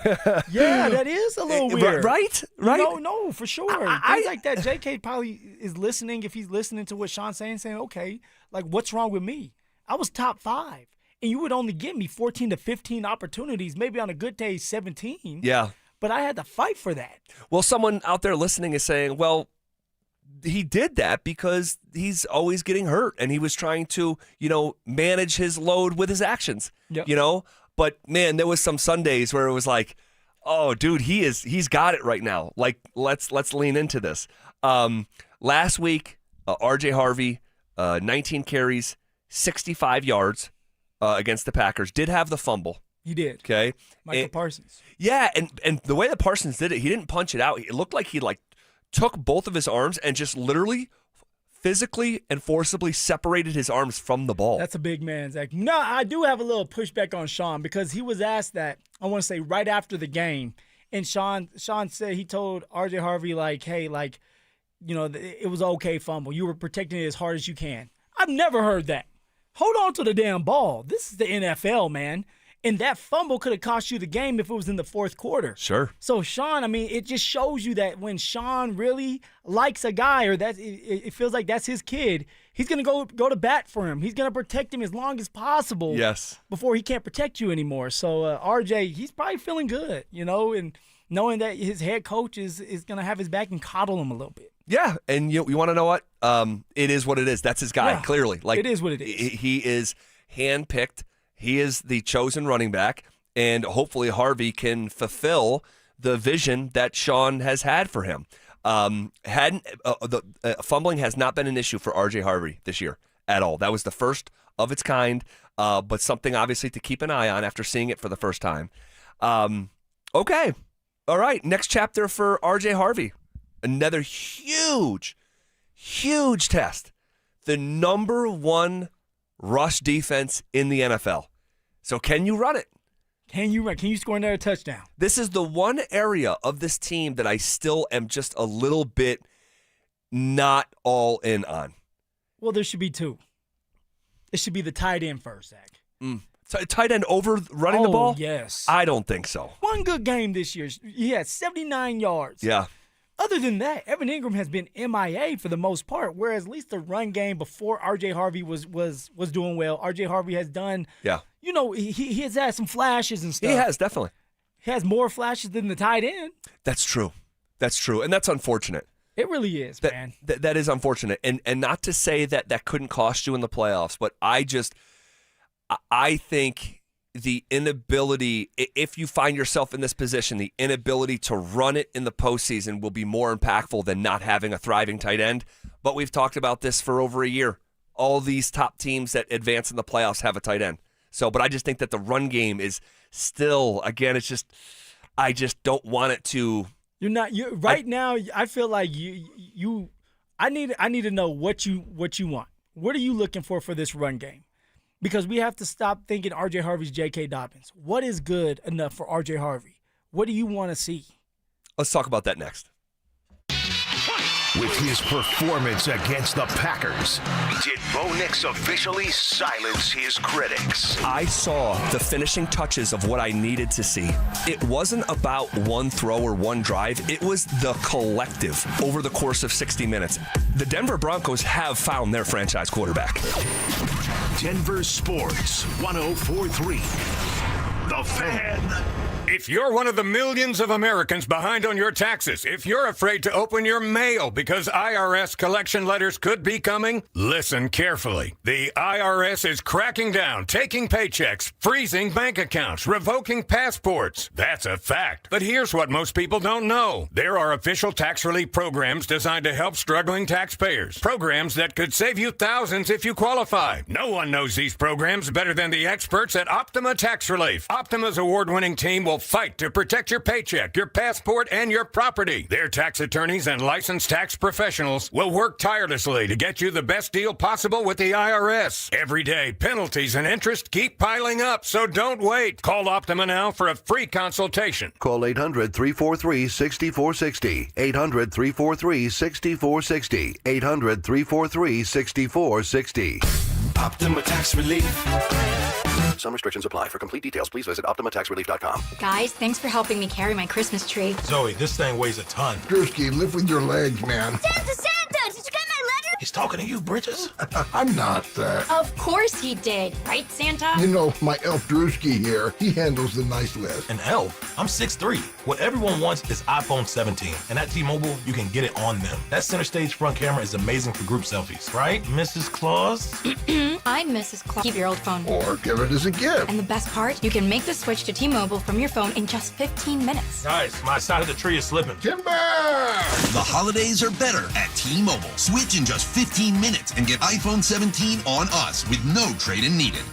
S3: Yeah, that is a little weird.
S1: Right?
S3: No, for sure. Things like that, J.K. probably is listening, if he's listening to what Sean's saying, okay, like, what's wrong with me? I was top 5. And you would only give me 14 to 15 opportunities, maybe on a good day 17.
S1: Yeah.
S3: But I had to fight for that.
S1: Well, someone out there listening is saying, well, he did that because he's always getting hurt and he was trying to, manage his load with his actions, But, man, there was some Sundays where it was like, oh, dude, he's got it right now. Like, let's lean into this. Last week, RJ Harvey, 19 carries, 65 yards. Against the Packers, did have the fumble.
S3: He did.
S1: Okay.
S3: Michael Parsons.
S1: Yeah, and the way that Parsons did it, he didn't punch it out. It looked like he took both of his arms and just literally physically and forcibly separated his arms from the ball.
S3: That's a big man, Zach. No, I do have a little pushback on Sean because he was asked that, I want to say, right after the game. And Sean said he told RJ Harvey, hey, it was an okay fumble. You were protecting it as hard as you can. I've never heard that. Hold on to the damn ball. This is the NFL, man. And that fumble could have cost you the game if it was in the fourth quarter.
S1: Sure.
S3: So, Sean, it just shows you that when Sean really likes a guy or that it feels like that's his kid, he's going to go to bat for him. He's going to protect him as long as possible.
S1: Yes.
S3: Before he can't protect you anymore. So, RJ, he's probably feeling good, and knowing that his head coach is going to have his back and coddle him a little bit.
S1: Yeah, and you want to know what? It is what it is. That's his guy, clearly.
S3: It is what it is.
S1: He is handpicked. He is the chosen running back, and hopefully Harvey can fulfill the vision that Sean has had for him. Fumbling has not been an issue for RJ Harvey this year at all. That was the first of its kind, but something obviously to keep an eye on after seeing it for the first time. Okay. All right, next chapter for RJ Harvey. Another huge test. The number 1 rush defense in the NFL. So can you run it?
S3: Can you run? Can you score another touchdown?
S1: This is the one area of this team that I still am just a little bit not all in on.
S3: Well, there should be 2. It should be the tight end first, Zach.
S1: Tight end over running the ball?
S3: Yes.
S1: I don't think so.
S3: One good game this year. He had 79 yards.
S1: Yeah.
S3: Other than that, Evan Ingram has been MIA for the most part, whereas at least the run game before RJ Harvey was doing well. RJ Harvey has done, he has had some flashes and stuff.
S1: He has, definitely.
S3: He has more flashes than the tight end.
S1: That's true. And that's unfortunate.
S3: It really is, man.
S1: That is unfortunate. And not to say that couldn't cost you in the playoffs, but I think the inability, if you find yourself in this position, the inability to run it in the postseason will be more impactful than not having a thriving tight end. But we've talked about this for over a year. All these top teams that advance in the playoffs have a tight end. But I just think that the run game is still, again, I just don't want it to.
S3: Now, I feel like you I need to know what you want. What are you looking for this run game? Because we have to stop thinking RJ Harvey's J.K. Dobbins. What is good enough for RJ Harvey? What do you want to see?
S1: Let's talk about that next.
S4: With his performance against the Packers, did Bo Nix officially silence his critics?
S1: I saw the finishing touches of what I needed to see. It wasn't about one throw or one drive. It was the collective over the course of 60 minutes. The Denver Broncos have found their franchise quarterback.
S4: Denver Sports 104.3. The Fan.
S5: If you're one of the millions of Americans behind on your taxes, if you're afraid to open your mail because IRS collection letters could be coming, listen carefully. The IRS is cracking down, taking paychecks, freezing bank accounts, revoking passports. That's a fact. But here's what most people don't know. There are official tax relief programs designed to help struggling taxpayers. Programs that could save you thousands if you qualify. No one knows these programs better than the experts at Optima Tax Relief. Optima's award-winning team will fight to protect your paycheck, your passport, and your property. Their tax attorneys and licensed tax professionals will work tirelessly to get you the best deal possible with the IRS. Every day, penalties and interest keep piling up, so don't wait. Call Optima now for a free consultation.
S6: Call 800-343-6460. 800-343-6460. 800-343-6460.
S23: Optima Tax Relief.
S6: Some restrictions apply. For complete details, please visit OptimaTaxRelief.com.
S24: Guys, thanks for helping me carry my Christmas tree.
S23: Zoe, this thing weighs a ton.
S25: Drewski, live with your legs, man.
S24: Santa! Did you get my letter?
S23: He's talking to you, Bridges.
S25: I'm not that.
S24: Of course he did. Right, Santa?
S25: You know, my elf Drewski here, he handles the nice list.
S23: An elf? I'm 6'3". What everyone wants is iPhone 17. And at T-Mobile, you can get it on them. That center stage front camera is amazing for group selfies. Right, Mrs. Claus?
S24: I'm Mrs. Claus. Keep your old phone.
S25: Or give it as a gift.
S24: And the best part, you can make the switch to T-Mobile from your phone in just 15 minutes.
S23: Guys, my side of the tree is slipping.
S25: Timber!
S26: The holidays are better at T-Mobile. Switch in just 15 minutes and get iPhone 17 on us with no trade-in needed.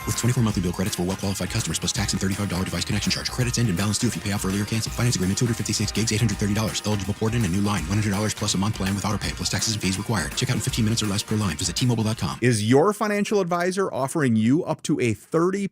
S27: With 24 monthly bill credits for well-qualified customers plus tax and $35 device connection charge. Credits end and balance due if you pay off early or cancel. Finance agreement 256 gigs, $830. Eligible port in a new line. $100 plus a month plan with autopay plus taxes and fees required. Check out in 15 minutes or less per line. Visit T-Mobile.com.
S28: Is your financial advisor offering you up to a 30%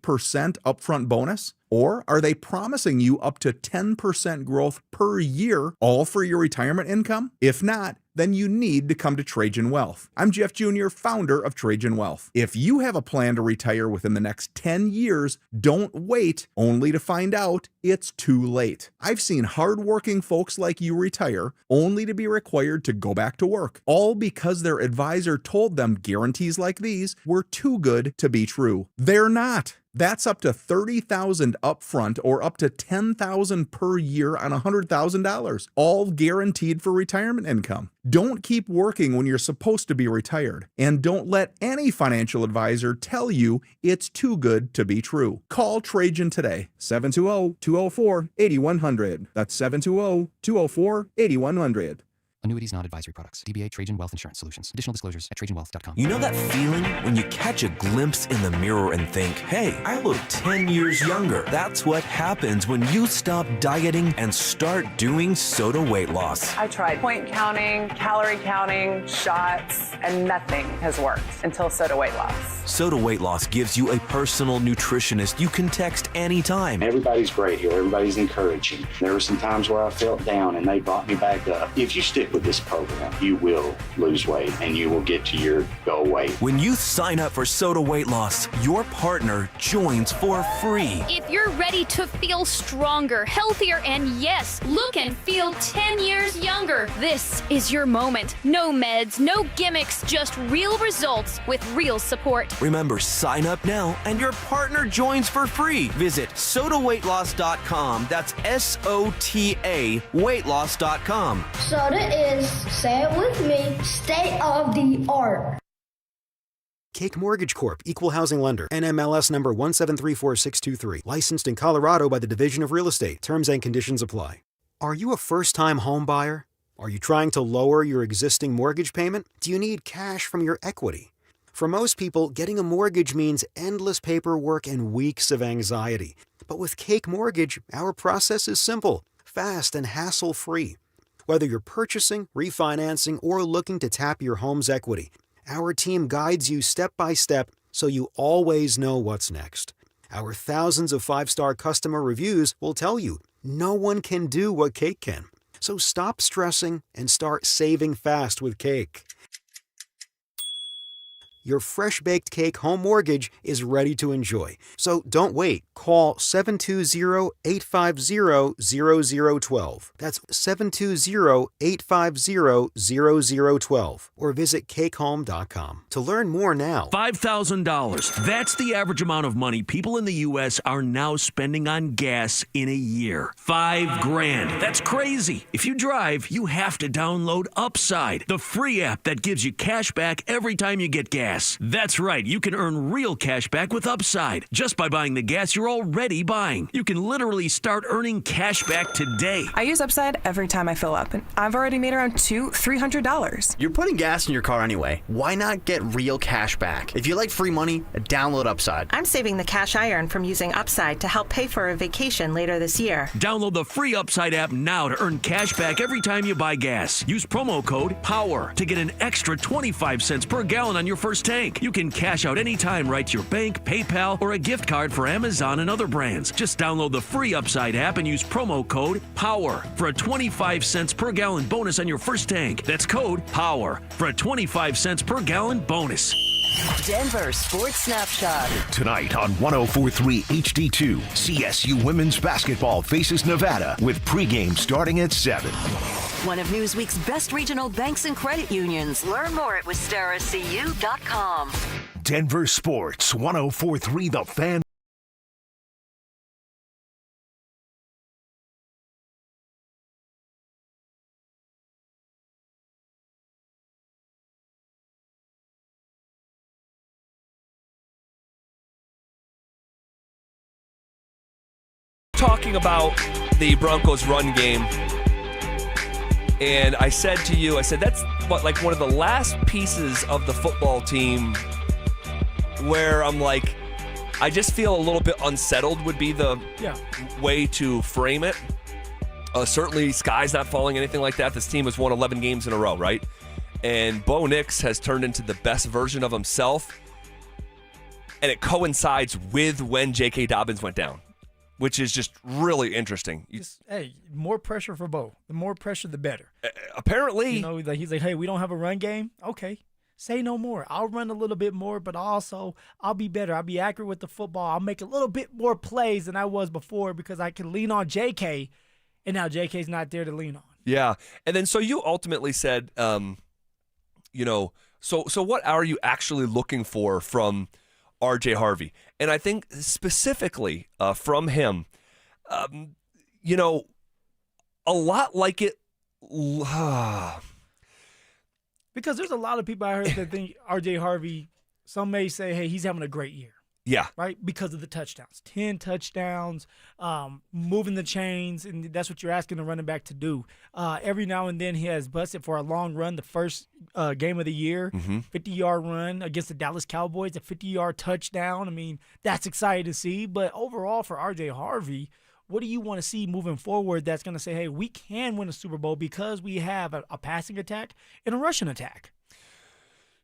S28: upfront bonus? Or are they promising you up to 10% growth per year, all for your retirement income? If not, then you need to come to Trajan Wealth. I'm Jeff Jr., founder of Trajan Wealth. If you have a plan to retire within the next 10 years, don't wait only to find out it's too late. I've seen hardworking folks like you retire only to be required to go back to work, all because their advisor told them guarantees like these were too good to be true. They're not. That's up to $30,000 upfront or up to $10,000 per year on $100,000, all guaranteed for retirement income. Don't keep working when you're supposed to be retired, and don't let any financial advisor tell you it's too good to be true. Call Trajan today, 720-204-8100. That's 720-204-8100.
S29: Annuities not advisory products. DBA Trajan Wealth Insurance Solutions. Additional disclosures at TrajanWealth.com.
S30: You know that feeling when you catch a glimpse in the mirror and think, hey, I look 10 years younger. That's what happens when you stop dieting and start doing Soda weight loss.
S31: I tried point counting, calorie counting, shots, and nothing has worked until Soda weight loss.
S30: Soda weight loss gives you a personal nutritionist you can text anytime.
S32: Everybody's great here. Everybody's encouraging. There were some times where I felt down and they brought me back up. If you stick with this program, you will lose weight and you will get to your goal weight.
S30: When you sign up for Soda weight loss, your partner joins for free.
S33: If you're ready to feel stronger, healthier, and yes, look and feel 10 years younger, this is your moment. No meds, no gimmicks, just real results with real support.
S30: Remember, sign up now and your partner joins for free. Visit SodaWeightLoss.com. That's SOTA weightloss.com.
S34: Soda is, say it with me, state of the art.
S35: Cake Mortgage Corp. Equal Housing Lender. NMLS number 1734623. Licensed in Colorado by the Division of Real Estate. Terms and conditions apply. Are you a first-time home buyer? Are you trying to lower your existing mortgage payment? Do you need cash from your equity? For most people, getting a mortgage means endless paperwork and weeks of anxiety. But with Cake Mortgage, our process is simple, fast, and hassle-free. Whether you're purchasing, refinancing, or looking to tap your home's equity, our team guides you step by step so you always know what's next. Our thousands of 5-star customer reviews will tell you no one can do what Cake can. So stop stressing and start saving fast with Cake. Your fresh-baked cake home mortgage is ready to enjoy. So don't wait. Call 720-850-0012. That's 720-850-0012. Or visit cakehome.com. To learn more now.
S2: $5,000. That's the average amount of money people in the U.S. are now spending on gas in a year. $5,000. That's crazy. If you drive, you have to download Upside, the free app that gives you cash back every time you get gas. That's right. You can earn real cash back with Upside just by buying the gas you're already buying. You can literally start earning cash back today.
S7: I use Upside every time I fill up, and I've already made around $300.
S8: You're putting gas in your car anyway. Why not get real cash back? If you like free money, download Upside.
S7: I'm saving the cash I earn from using Upside to help pay for a vacation later this year.
S2: Download the free Upside app now to earn cash back every time you buy gas. Use promo code POWER to get an extra 25 cents per gallon on your first tank. You can cash out anytime right to your bank, PayPal, or a gift card for Amazon and other brands. Just download the free Upside app and use promo code POWER for a 25 cents per gallon bonus on your first tank. That's code POWER for a 25 cents per gallon bonus.
S9: Denver Sports Snapshot.
S4: Tonight on 104.3 HD2, CSU women's basketball faces Nevada with pregame starting at 7.
S9: One of Newsweek's best regional banks and credit unions. Learn more at wistaracu.com.
S4: Denver Sports 104.3 The Fan.
S1: Talking about the Broncos run game, and I said to you, that's like one of the last pieces of the football team where I'm like, I just feel a little bit unsettled would be the way to frame it. Certainly, sky's not falling, anything like that. This team has won 11 games in a row, right? And Bo Nix has turned into the best version of himself, and it coincides with when J.K. Dobbins went down, which is just really interesting.
S3: Hey, more pressure for Bo. The more pressure, the better.
S1: Apparently.
S3: He's like, hey, we don't have a run game? Okay, say no more. I'll run a little bit more, but also I'll be better. I'll be accurate with the football. I'll make a little bit more plays than I was before because I can lean on J.K., and now J.K.'s not there to lean on.
S1: Yeah, and then so you ultimately said, so what are you actually looking for from RJ Harvey? And I think specifically from him, a lot like it.
S3: Because there's a lot of people I heard that think RJ Harvey, some may say, hey, he's having a great year.
S1: Yeah.
S3: Right? Because of the touchdowns. 10 touchdowns, moving the chains, and that's what you're asking a running back to do. Every now and then he has busted for a long run. The first game of the year, 50-yard run against the Dallas Cowboys, a 50-yard touchdown. I mean, that's exciting to see. But overall for RJ Harvey, what do you want to see moving forward that's going to say, hey, we can win a Super Bowl because we have a passing attack and a rushing attack?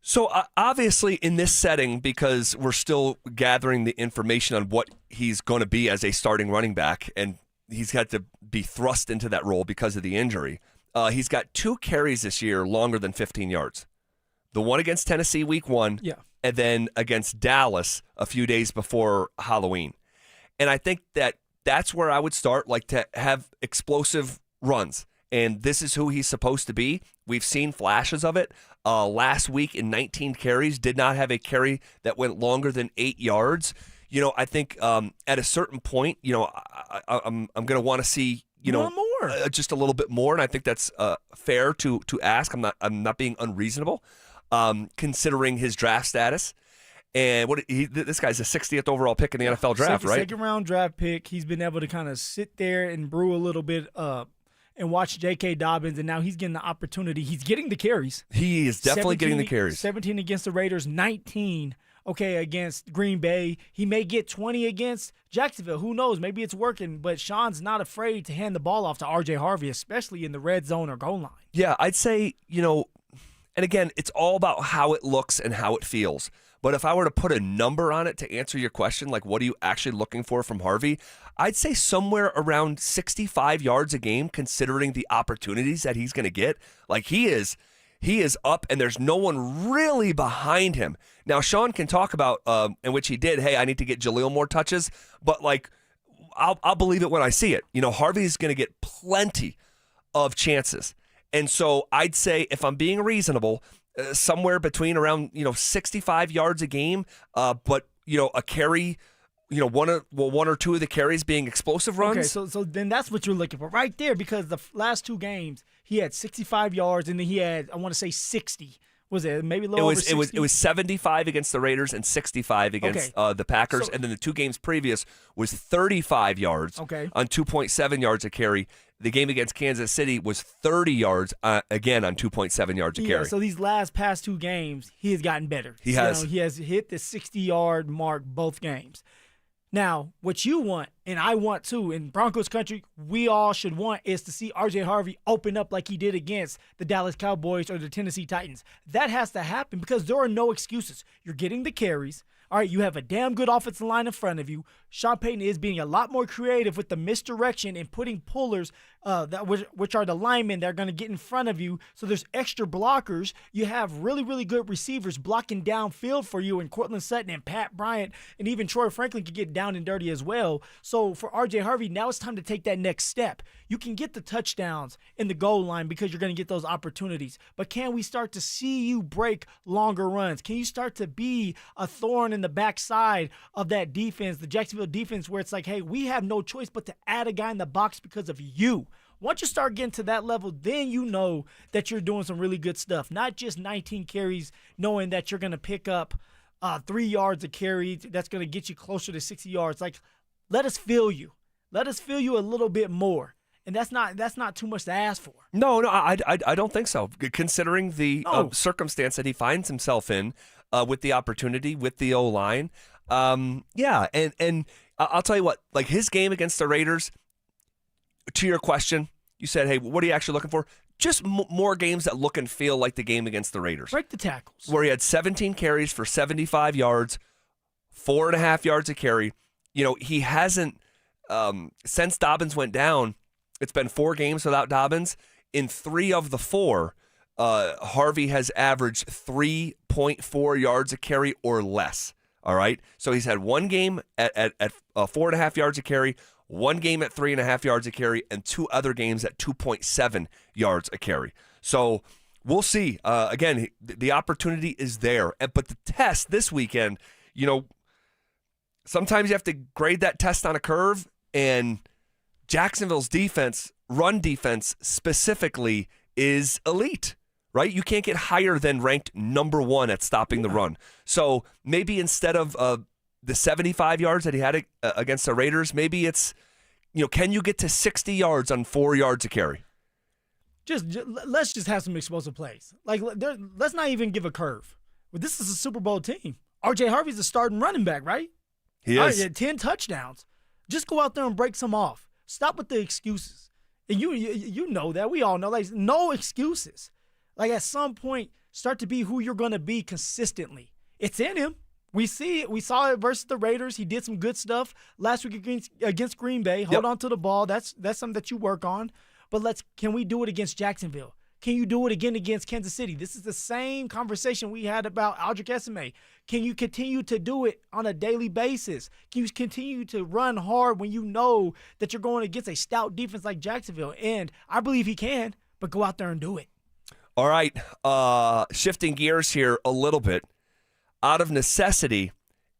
S1: So obviously in this setting, because we're still gathering the information on what he's going to be as a starting running back, and he's got to be thrust into that role because of the injury, he's got 2 carries this year longer than 15 yards. The one against Tennessee week 1, and then against Dallas a few days before Halloween. And I think that's where I would start, like to have explosive runs. And this is who he's supposed to be. We've seen flashes of it. Last week in 19 carries, did not have a carry that went longer than 8 yards. I think at a certain point, I'm going to want to see,
S3: more.
S1: Just a little bit more. And I think that's fair to ask. I'm not being unreasonable, considering his draft status. And this guy's a 60th overall pick in the NFL draft, right?
S3: Second round draft pick. He's been able to kind of sit there and brew a little bit and watch J.K. Dobbins, and now he's getting the opportunity. He's getting the carries.
S1: He is definitely getting the carries.
S3: 17 against the Raiders, 19 okay, against Green Bay. He may get 20 against Jacksonville. Who knows? Maybe it's working, but Sean's not afraid to hand the ball off to RJ Harvey, especially in the red zone or goal line.
S1: Yeah, I'd say, and again, it's all about how it looks and how it feels. But if I were to put a number on it to answer your question, like what are you actually looking for from Harvey, I'd say somewhere around 65 yards a game, considering the opportunities that he's going to get. Like he is up, and there's no one really behind him. Now, Sean can talk about, in which he did, hey, I need to get Jaleel more touches, but like I'll believe it when I see it. Harvey's going to get plenty of chances. And so I'd say if I'm being reasonable, somewhere between around 65 yards a game, but a carry, one or two of the carries being explosive runs.
S3: Okay, so then that's what you're looking for right there, because the last two games he had 65 yards and then he had, I want to say 60. Was it maybe a little over 60?
S1: It was 75 against the Raiders and 65 against the Packers, and then the two games previous was 35 yards on 2.7 yards a carry. The game against Kansas City was 30 yards, again, on 2.7 yards a carry.
S3: So these past two games, he has gotten better.
S1: He has.
S3: He has hit the 60-yard mark both games. Now, what you want, and I want too, in Broncos country, we all should want, is to see RJ Harvey open up like he did against the Dallas Cowboys or the Tennessee Titans. That has to happen because there are no excuses. You're getting the carries. All right, you have a damn good offensive line in front of you. Sean Payton is being a lot more creative with the misdirection and putting pullers, which are the linemen that are going to get in front of you. So there's extra blockers. You have really, really good receivers blocking downfield for you, and Cortland Sutton and Pat Bryant and even Troy Franklin can get down and dirty as well. So for RJ Harvey, now it's time to take that next step. You can get the touchdowns in the goal line because you're going to get those opportunities. But can we start to see you break longer runs? Can you start to be a thorn in the backside of that defense, the Jacksonville defense, where it's like, hey, we have no choice but to add a guy in the box because of you? Once you start getting to that level, then you know that you're doing some really good stuff. Not just 19 carries, knowing that you're going to pick up 3 yards a carry that's going to get you closer to 60 yards. Like, let us feel you. Let us feel you a little bit more. And that's not too much to ask for.
S1: No, I don't think so. Considering the circumstance that he finds himself in, with the opportunity, with the O-line. Yeah, and I'll tell you what, like his game against the Raiders, to your question, you said, hey, what are you actually looking for? Just more games that look and feel like the game against the Raiders.
S3: Break the tackles.
S1: Where he had 17 carries for 75 yards, 4.5 yards a carry. He hasn't, since Dobbins went down, it's been 4 games without Dobbins. In 3 of the 4, Harvey has averaged 3.4 yards a carry or less. All right. So he's had 1 game at 4.5 yards a carry, 1 game at 3.5 yards a carry, and 2 other games at 2.7 yards a carry. So we'll see. Again, the opportunity is there. But the test this weekend, sometimes you have to grade that test on a curve, and Jacksonville's defense, run defense specifically, is elite, right? You can't get higher than ranked number 1 at stopping the run. So maybe instead of the 75 yards that he had against the Raiders, maybe it's, can you get to 60 yards on 4 yards a carry?
S3: Let's just have some explosive plays. Like, let's not even give a curve. But this is a Super Bowl team. RJ Harvey's a starting running back, right?
S1: He is.
S3: 10 touchdowns. Just go out there and break some off. Stop with the excuses. And you know that. We all know. Like, no excuses. Like, at some point, start to be who you're going to be consistently. It's in him. We see it. We saw it versus the Raiders. He did some good stuff last week against Green Bay. Hold on to the ball. That's something that you work on. But can we do it against Jacksonville? Can you do it again against Kansas City? This is the same conversation we had about Aldrick Esime. Can you continue to do it on a daily basis? Can you continue to run hard when you know that you're going against a stout defense like Jacksonville? And I believe he can, but go out there and do it.
S1: All right, shifting gears here a little bit. Out of necessity,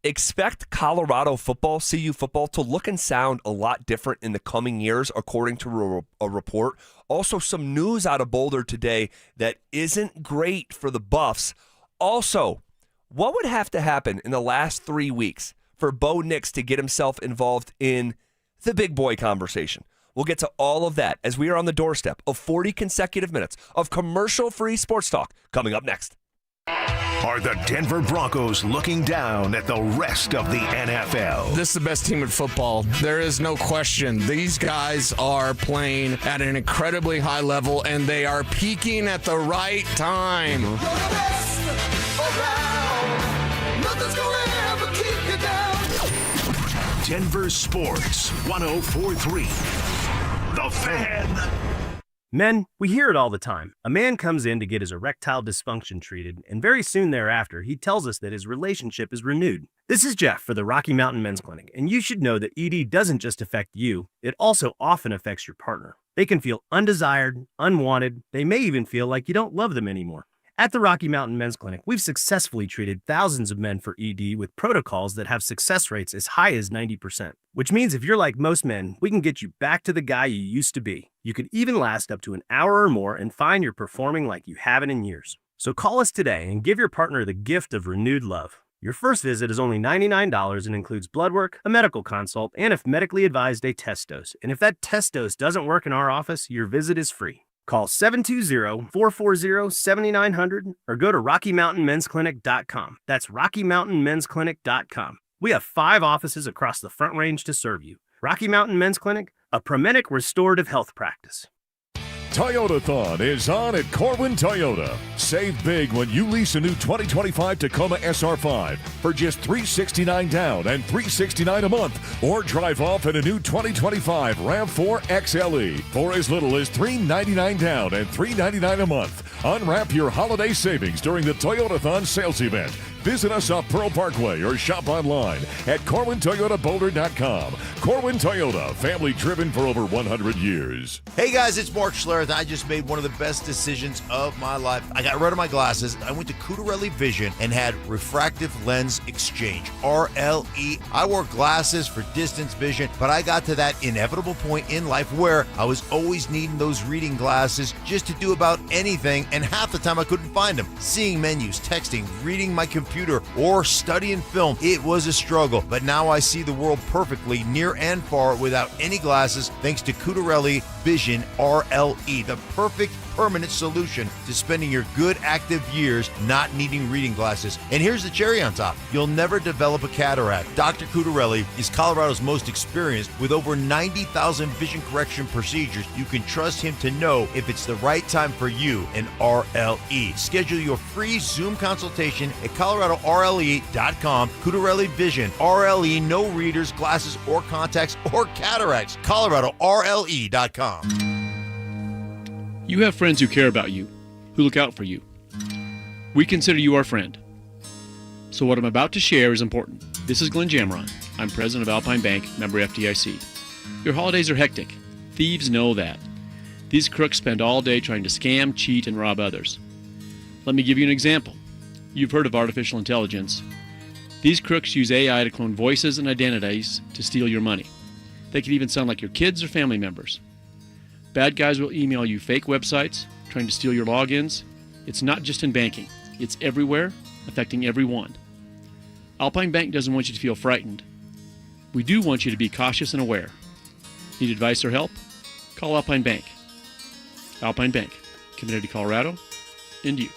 S1: expect Colorado football, CU football, to look and sound a lot different in the coming years, according to a report. Also, some news out of Boulder today that isn't great for the Buffs. Also, what would have to happen in the last 3 weeks for Bo Nix to get himself involved in the big boy conversation? We'll get to all of that as we are on the doorstep of 40 consecutive minutes of commercial-free sports talk coming up next.
S4: Are the Denver Broncos looking down at the rest of the NFL?
S5: This is the best team in football. There is no question. These guys are playing at an incredibly high level, and they are peaking at the right time.
S4: Denver Sports 104.3. The Fan.
S6: Men, we hear it all the time. A man comes in to get his erectile dysfunction treated, and very soon thereafter, he tells us that his relationship is renewed. This is Jeff for the Rocky Mountain Men's Clinic, and you should know that ED doesn't just affect you, it also often affects your partner. They can feel undesired, unwanted, they may even feel like you don't love them anymore. At the Rocky Mountain Men's Clinic, we've successfully treated thousands of men for ED with protocols that have success rates as high as 90%. Which means if you're like most men, we can get you back to the guy you used to be. You could even last up to an hour or more and find you're performing like you haven't in years. So call us today and give your partner the gift of renewed love. Your first visit is only $99 and includes blood work, a medical consult, and if medically advised, a test dose. And if that test dose doesn't work in our office, your visit is free. Call 720-440-7900 or go to RockyMountainMen'sClinic.com. That's RockyMountainMen'sClinic.com. We have 5 offices across the Front Range to serve you. Rocky Mountain Men's Clinic, a Promenic restorative health practice.
S10: Toyotathon is on at Corwin Toyota. Save big when you lease a new 2025 Tacoma SR5 for just $369 down and $369 a month, or drive off in a new 2025 RAV4 XLE for as little as $399 down and $399 a month. Unwrap your holiday savings during the Toyotathon sales event. Visit us off Pearl Parkway or shop online at CorwinToyotaBoulder.com. Corwin Toyota, family driven for over 100 years.
S11: Hey guys, it's Mark Schlereth. I just made one of the best decisions of my life. I got rid of my glasses. I went to Cutarelli Vision and had refractive lens exchange, RLE. I wore glasses for distance vision, but I got to that inevitable point in life where I was always needing those reading glasses just to do about anything, and half the time I couldn't find them. Seeing menus, texting, reading my computer, or studying film, it was a struggle. But now I see the world perfectly, near and far, without any glasses, thanks to Cutarelli Vision RLE, the perfect permanent solution to spending your good active years not needing reading glasses. And here's the cherry on top. You'll never develop a cataract. Dr. Cutarelli is Colorado's most experienced with over 90,000 vision correction procedures. You can trust him to know if it's the right time for you and RLE. Schedule your free Zoom consultation at ColoradoRLE.com. Cutarelli Vision, RLE, no readers, glasses, or contacts, or cataracts. ColoradoRLE.com.
S12: You have friends who care about you, who look out for you. We consider you our friend. So what I'm about to share is important. This is Glenn Jamron. I'm president of Alpine Bank, member FDIC. Your holidays are hectic. Thieves know that. These crooks spend all day trying to scam, cheat, and rob others. Let me give you an example. You've heard of artificial intelligence. These crooks use AI to clone voices and identities to steal your money. They can even sound like your kids or family members. Bad guys will email you fake websites, trying to steal your logins. It's not just in banking. It's everywhere, affecting everyone. Alpine Bank doesn't want you to feel frightened. We do want you to be cautious and aware. Need advice or help? Call Alpine Bank. Alpine Bank, committed to Colorado and you.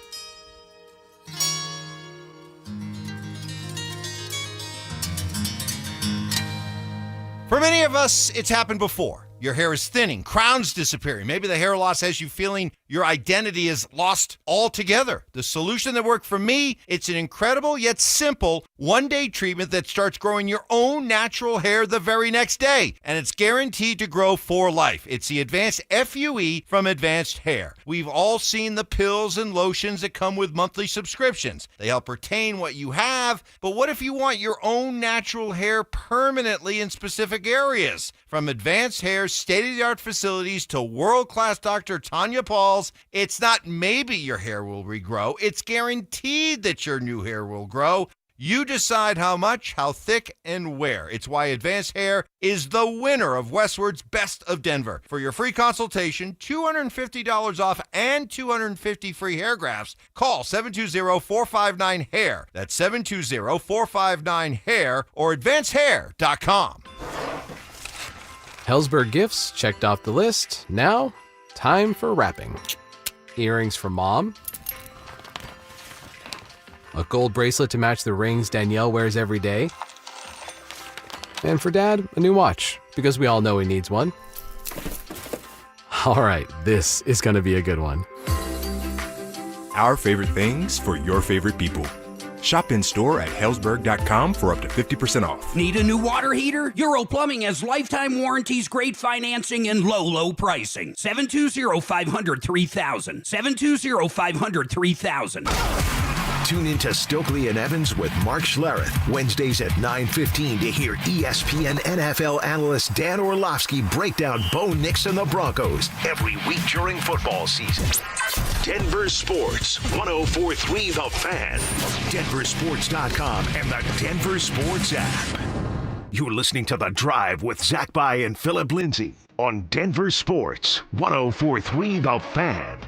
S11: For many of us, it's happened before. Your hair is thinning, crowns disappearing. Maybe the hair loss has you feeling your identity is lost altogether. The solution that worked for me, it's an incredible yet simple one-day treatment that starts growing your own natural hair the very next day. And it's guaranteed to grow for life. It's the Advanced FUE from Advanced Hair. We've all seen the pills and lotions that come with monthly subscriptions. They help retain what you have, but what if you want your own natural hair permanently in specific areas? From Advanced Hair's state-of-the-art facilities to world-class Dr. Tanya Paul's, it's not maybe your hair will regrow, it's guaranteed that your new hair will grow. You decide how much, how thick, and where. It's why Advanced Hair is the winner of Westward's Best of Denver. For your free consultation, $250 off and 250 free hair grafts, call 720-459-HAIR. That's 720-459-HAIR or advancedhair.com.
S13: Hellsberg gifts checked off the list. Now, time for wrapping. Earrings for mom. A gold bracelet to match the rings Danielle wears every day. And for Dad, a new watch, because we all know he needs one. All right, this is going to be a good one.
S14: Our favorite things for your favorite people. Shop in store at Hellsberg.com for up to 50% off.
S15: Need a new water heater? Euro Plumbing has lifetime warranties, great financing, and low pricing. 720-500-3000. 720-500-3000.
S4: Tune into Stokely and Evans with Mark Schlereth, Wednesdays at 9:15 to hear ESPN NFL analyst Dan Orlovsky break down Bo Nix and the Broncos every week during football season. Denver Sports, 104.3 The Fan, DenverSports.com, and the Denver Sports app. You're listening to The Drive with Zach By and Phillip Lindsay on Denver Sports, 104.3 The Fan.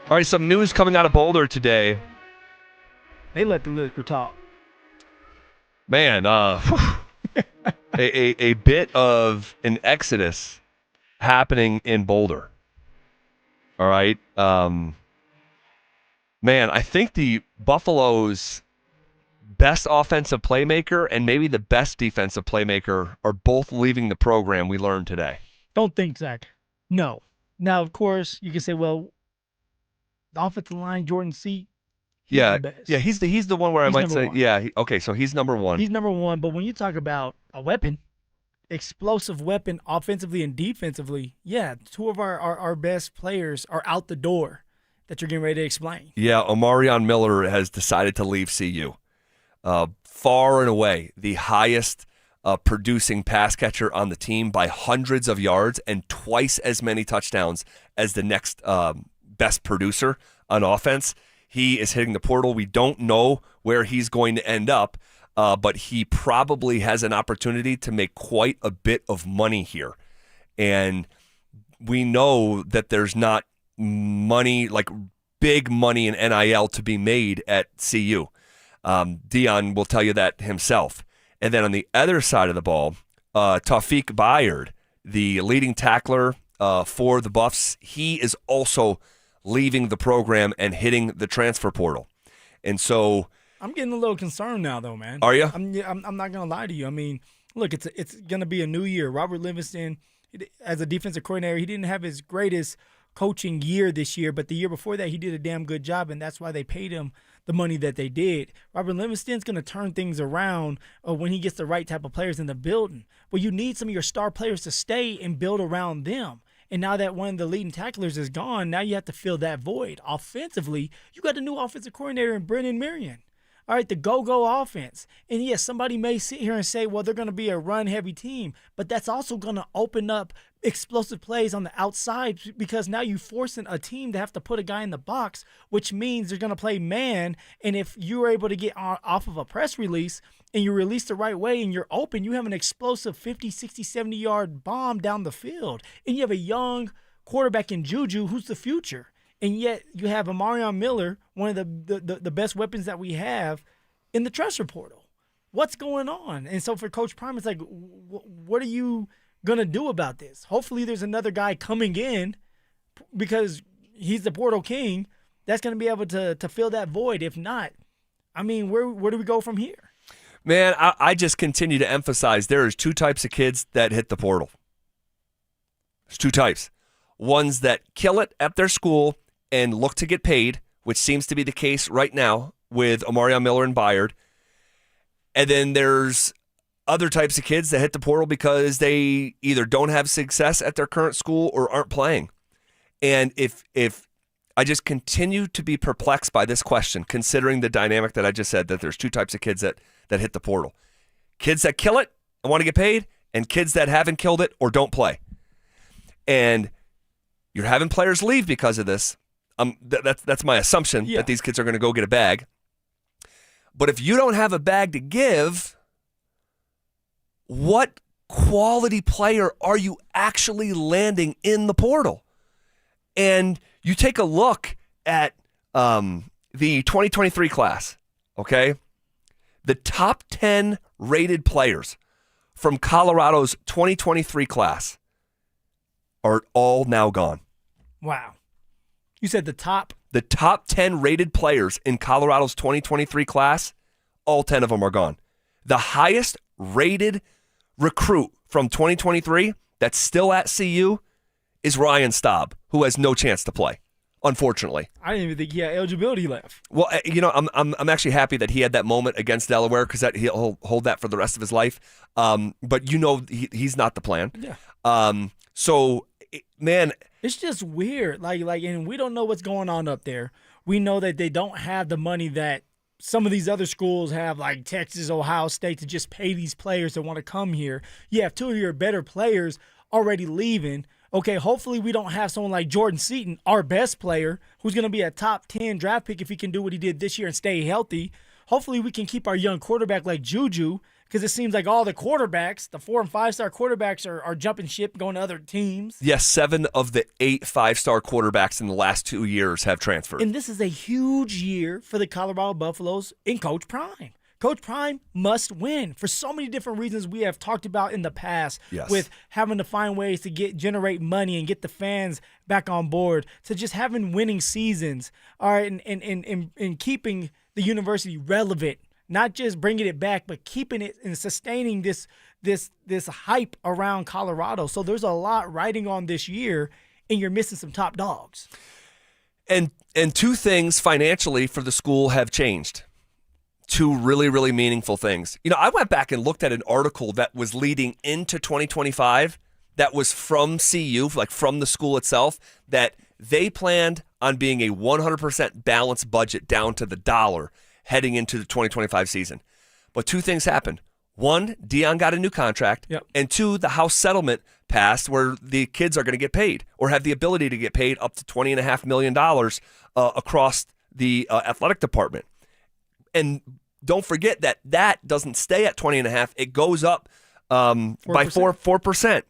S1: All right, some news coming out of Boulder today.
S3: They let the liquor talk.
S1: Man, a bit of an exodus happening in Boulder. All right. Man, I think the Buffalo's best offensive playmaker and maybe the best defensive playmaker are both leaving the program, we learned today.
S3: Don't think, Zach. No. Now, of course, you can say, well, the offensive line, Jordan C.
S1: Yeah,
S3: the best.
S1: yeah, he's the one where I might say,
S3: one.
S1: yeah, okay, so he's number one.
S3: He's number one, but when you talk about a weapon, explosive weapon, offensively and defensively, yeah, two of our best players are out the door that you're getting ready to explain.
S1: Yeah, Omarion Miller has decided to leave CU. Far and away the highest producing pass catcher on the team by hundreds of yards and twice as many touchdowns as the next best producer on offense. He is hitting the portal. We don't know where he's going to end up, but he probably has an opportunity to make quite a bit of money here. And we know that there's not money, like big money in NIL to be made at CU. Dion will tell you that himself. And then on the other side of the ball, Taufik Bayard, the leading tackler for the Buffs, he is also leaving the program and hitting the transfer portal. And so
S3: I'm getting a little concerned now, though, man.
S1: Are you?
S3: I'm not going to lie to you. I mean, look, it's going to be a new year. Robert Livingston, as a defensive coordinator, he didn't have his greatest coaching year this year, but the year before that, he did a damn good job, and that's why they paid him the money that they did. Robert Livingston's going to turn things around when he gets the right type of players in the building. But you need some of your star players to stay and build around them. And now that one of the leading tacklers is gone, now you have to fill that void. Offensively, you got a new offensive coordinator in Brendan Marion. All right, the go-go offense. And yes, somebody may sit here and say, well, they're going to be a run-heavy team, but that's also going to open up explosive plays on the outside because now you're forcing a team to have to put a guy in the box, which means they're going to play man. And if you're able to get off of a press release and you release the right way and you're open, you have an explosive 50, 60, 70-yard bomb down the field. And you have a young quarterback in Juju who's the future. And yet you have Omarion Miller, one of the best weapons that we have, in the transfer portal. What's going on? And so for Coach Prime, it's like, what are you going to do about this? Hopefully there's another guy coming in because he's the portal king that's going to be able to fill that void. If not, I mean, where do we go from here?
S1: Man, I just continue to emphasize there's two types of kids that hit the portal. There's two types. Ones that kill it at their school and look to get paid, which seems to be the case right now with Omarion Miller and Bayard. And then there's other types of kids that hit the portal because they either don't have success at their current school or aren't playing. And if I just continue to be perplexed by this question, considering the dynamic that I just said, that there's two types of kids that hit the portal. Kids that kill it and want to get paid, and kids that haven't killed it or don't play. And you're having players leave because of this. That's my assumption, that these kids are going to go get a bag. But if you don't have a bag to give, what quality player are you actually landing in the portal? And you take a look at the 2023 class, okay? The top 10 rated players from Colorado's 2023 class are all now gone.
S3: Wow. You said the top
S1: 10 rated players in Colorado's 2023 class, all 10 of them are gone. The highest rated recruit from 2023 that's still at CU is Ryan Staub, who has no chance to play, unfortunately.
S3: I didn't even think he had eligibility left.
S1: Well, I'm actually happy that he had that moment against Delaware because he'll hold that for the rest of his life. But he's not the plan.
S3: Yeah.
S1: Man,
S3: it's just weird. And we don't know what's going on up there. We know that they don't have the money that some of these other schools have, like Texas, Ohio State, to just pay these players that want to come here. You have two of your better players already leaving. Okay, hopefully we don't have someone like Jordan Seaton, our best player, who's going to be a top 10 draft pick if he can do what he did this year and stay healthy. Hopefully we can keep our young quarterback like Juju, because it seems like all the quarterbacks, the 4- and 5-star quarterbacks are jumping ship, going to other teams.
S1: Yes, 7 of the 8 5-star quarterbacks in the last 2 years have transferred.
S3: And this is a huge year for the Colorado Buffaloes in Coach Prime. Coach Prime must win for so many different reasons we have talked about in the past.
S1: Yes.
S3: With having to find ways to generate money and get the fans back on board, to just having winning seasons, all right, and keeping the university relevant, not just bringing it back, but keeping it and sustaining this hype around Colorado. So there's a lot riding on this year, and you're missing some top dogs.
S1: And 2 things financially for the school have changed. 2 really, really meaningful things. I went back and looked at an article that was leading into 2025 that was from CU, like from the school itself, that they planned on being a 100% balanced budget down to the dollar heading into the 2025 season. But 2 things happened. 1, Deion got a new contract.
S3: Yep.
S1: And 2, the House settlement passed where the kids are going to get paid or have the ability to get paid up to $20.5 million across the athletic department. And don't forget that doesn't stay at 20.5. It goes up by 4%.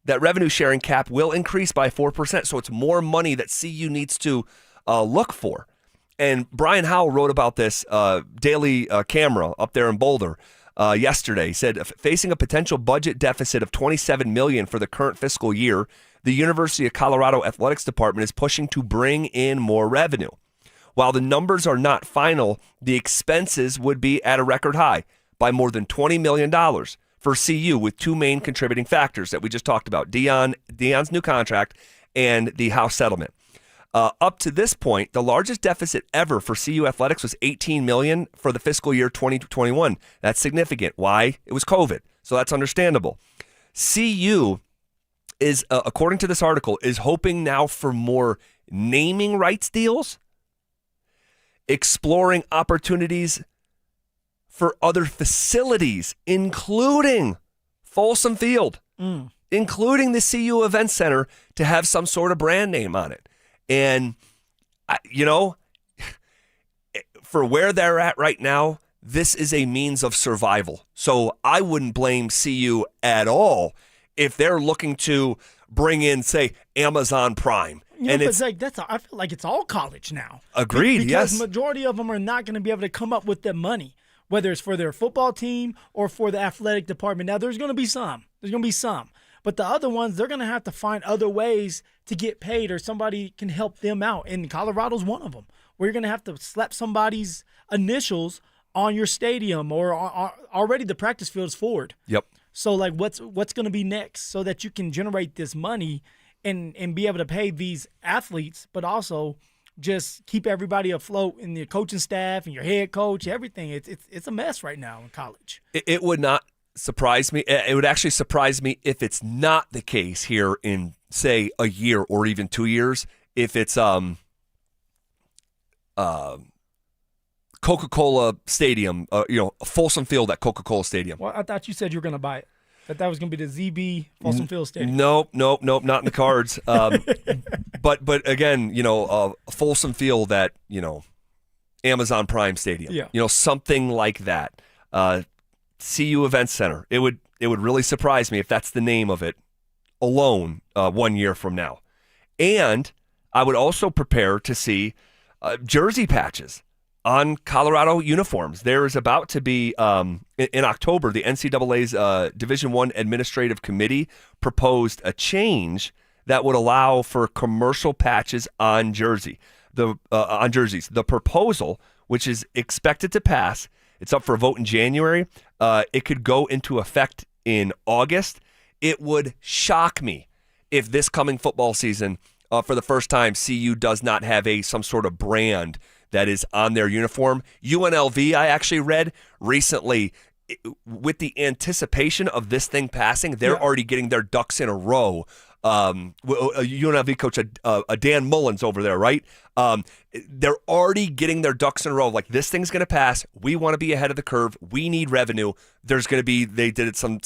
S1: That revenue sharing cap will increase by 4%. So it's more money that CU needs to look for. And Brian Howell wrote about this Daily Camera up there in Boulder yesterday. He said, facing a potential budget deficit of $27 million for the current fiscal year, the University of Colorado Athletics Department is pushing to bring in more revenue. While the numbers are not final, the expenses would be at a record high by more than $20 million for CU, with 2 main contributing factors that we just talked about, Deion's new contract and the House settlement. Up to this point, the largest deficit ever for CU athletics was $18 million for the fiscal year 2021. That's significant. Why? It was COVID, so that's understandable. CU is, according to this article, is hoping now for more naming rights deals, exploring opportunities for other facilities, including Folsom Field, including the CU Event Center, to have some sort of brand name on it. And, for where they're at right now, this is a means of survival. So I wouldn't blame CU at all if they're looking to bring in, say, Amazon Prime.
S3: I feel like it's all college now.
S1: Agreed,
S3: because
S1: yes.
S3: the majority of them are not going to be able to come up with the money, whether it's for their football team or for the athletic department. Now, there's going to be some. But the other ones, they're going to have to find other ways to get paid, or somebody can help them out. And Colorado's one of them, where you're going to have to slap somebody's initials on your stadium, or already the practice field is Ford.
S1: Yep.
S3: So, what's going to be next so that you can generate this money and be able to pay these athletes, but also just keep everybody afloat in the coaching staff and your head coach, everything. It's a mess right now in college.
S1: It would not surprise me. It would actually surprise me if it's not the case here in, say, a year or even 2 years, if it's Coca-Cola Stadium, Folsom Field at Coca-Cola Stadium.
S3: Well, I thought you said you were going to buy it. That was going to be the ZB Folsom Field Stadium.
S1: Nope, not in the cards. But again, Folsom Field at, Amazon Prime Stadium.
S3: Yeah.
S1: Something like that. CU Event Center. It would really surprise me if that's the name of it alone 1 year from now. And I would also prepare to see jersey patches on Colorado uniforms. There is about to be, in October, the NCAA's Division I Administrative Committee proposed a change that would allow for commercial patches on jerseys. The proposal, which is expected to pass, it's up for a vote in January. It could go into effect in August. It would shock me if this coming football season, for the first time, CU does not have some sort of brand that is on their uniform. UNLV, I actually read recently, with the anticipation of this thing passing, they're already getting their ducks in a row. UNLV coach, Dan Mullins over there, right? They're already getting their ducks in a row. Like, this thing's going to pass. We want to be ahead of the curve. We need revenue. There's going to be, they did it some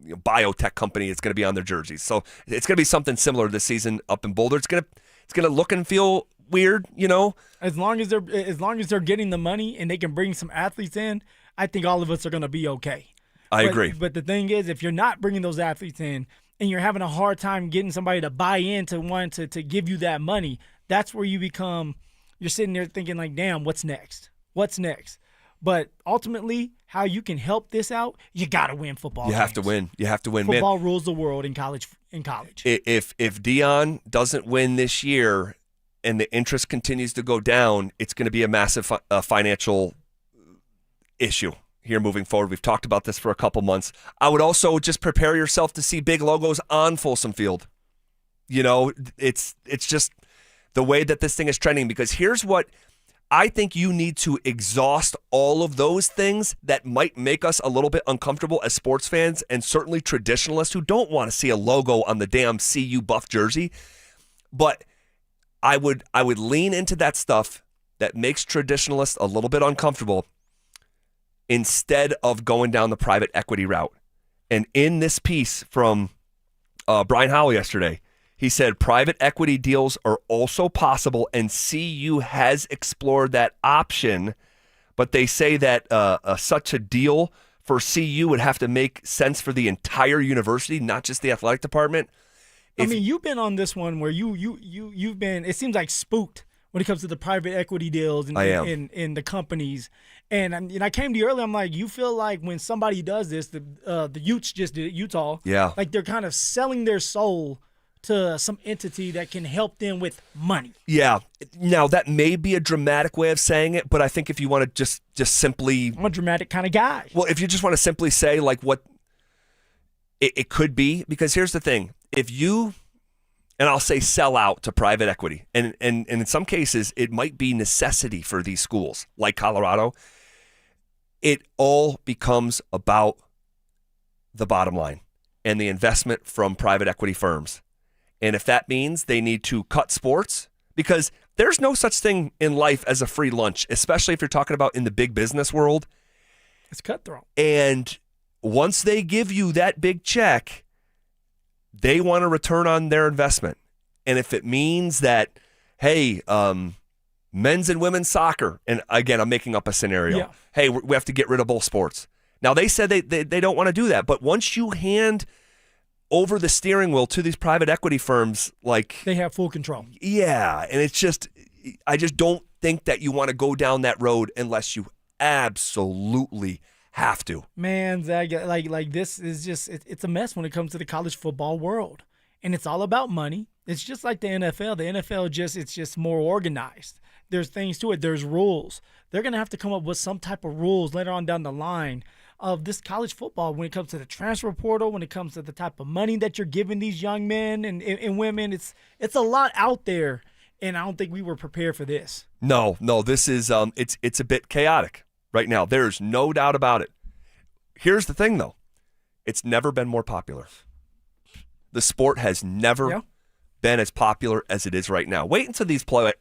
S1: biotech company. It's going to be on their jerseys. So it's going to be something similar this season up in Boulder. It's going to look and feel weird,
S3: As long as they're getting the money and they can bring some athletes in, I think all of us are going to be okay.
S1: I agree.
S3: But the thing is, if you're not bringing those athletes in and you're having a hard time getting somebody to buy into one to give you that money, that's where you're sitting there thinking like, damn, what's next? What's next? But ultimately, how you can help this out, you got to win football games.
S1: You have to win.
S3: Football rules the world in college.
S1: If Deion doesn't win this year and the interest continues to go down, it's going to be a massive financial issue here moving forward. We've talked about this for a couple months. I would also just prepare yourself to see big logos on Folsom Field. It's just the way that this thing is trending, because here's what I think: you need to exhaust all of those things that might make us a little bit uncomfortable as sports fans, and certainly traditionalists who don't want to see a logo on the damn CU buff jersey. But I would lean into that stuff that makes traditionalists a little bit uncomfortable instead of going down the private equity route. And in this piece from Brian Howell yesterday, he said private equity deals are also possible, and CU has explored that option, but they say that such a deal for CU would have to make sense for the entire university, not just the athletic department.
S3: You've been on this one where you've been, it seems like, spooked when it comes to the private equity deals and the companies. And I came to you earlier, I'm like, you feel like when somebody does this, the Utes just did it, Utah.
S1: Yeah.
S3: Like they're kind of selling their soul to some entity that can help them with money.
S1: Yeah. Now, that may be a dramatic way of saying it, but I think if you want to just simply...
S3: I'm a dramatic kind of guy.
S1: Well, if you just want to simply say like what it could be, because here's the thing. If you, and I'll say sell out to private equity, and in some cases it might be necessity for these schools like Colorado, it all becomes about the bottom line and the investment from private equity firms. And if that means they need to cut sports, because there's no such thing in life as a free lunch, especially if you're talking about in the big business world.
S3: It's cutthroat.
S1: And once they give you that big check, they want a return on their investment. And if it means that, hey, men's and women's soccer, and again, I'm making up a scenario.
S3: Yeah.
S1: Hey, we have to get rid of both sports. Now, they said they don't want to do that. But once you hand over the steering wheel to these private equity firms, like...
S3: They have full control.
S1: Yeah, and it's just... I just don't think that you want to go down that road unless you absolutely have to.
S3: Man, Zach, like this is just... It's a mess when it comes to the college football world. And it's all about money. It's just like the NFL. The NFL it's just more organized. There's things to it. There's rules. They're going to have to come up with some type of rules later on down the line of this college football when it comes to the transfer portal, when it comes to the type of money that you're giving these young men and women. It's a lot out there, and I don't think we were prepared for this.
S1: No, this is it's a bit chaotic right now. There's no doubt about it. Here's the thing, though. It's never been more popular. The sport has never been as popular as it is right now. Wait until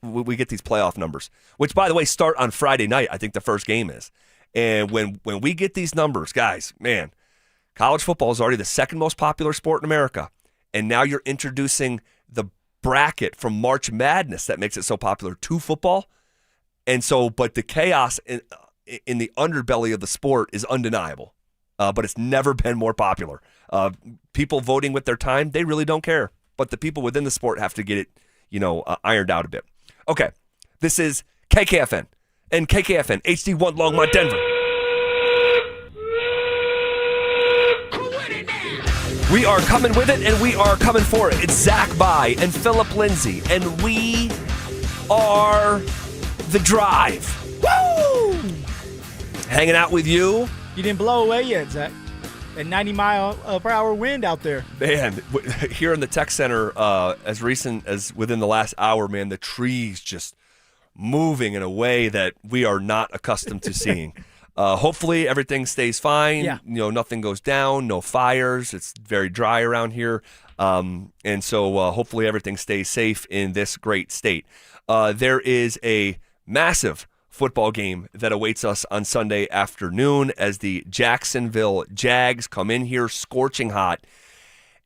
S1: we get these playoff numbers, which, by the way, start on Friday night. I think the first game is. And when we get these numbers, guys, man, college football is already the second most popular sport in America. And now you're introducing the bracket from March Madness that makes it so popular to football. And so, but the chaos in the underbelly of the sport is undeniable. But it's never been more popular. People voting with their time, they really don't care. But the people within the sport have to get it, ironed out a bit. Okay, This is KKFN and KKFN HD1 Longmont, Denver. We are coming with it, and we are coming for it. It's Zach By and Phillip Lindsay, and we are The Drive. Woo! Hanging out with you.
S3: You didn't blow away yet, Zach. That 90-mile-per-hour wind out there.
S1: Man, here in the tech center, as recent as within the last hour, man, the trees just moving in a way that we are not accustomed to seeing. Hopefully everything stays fine.
S3: Yeah.
S1: Nothing goes down, no fires. It's very dry around here. And so hopefully everything stays safe in this great state. There is a massive football game that awaits us on Sunday afternoon as the Jacksonville Jags come in here scorching hot.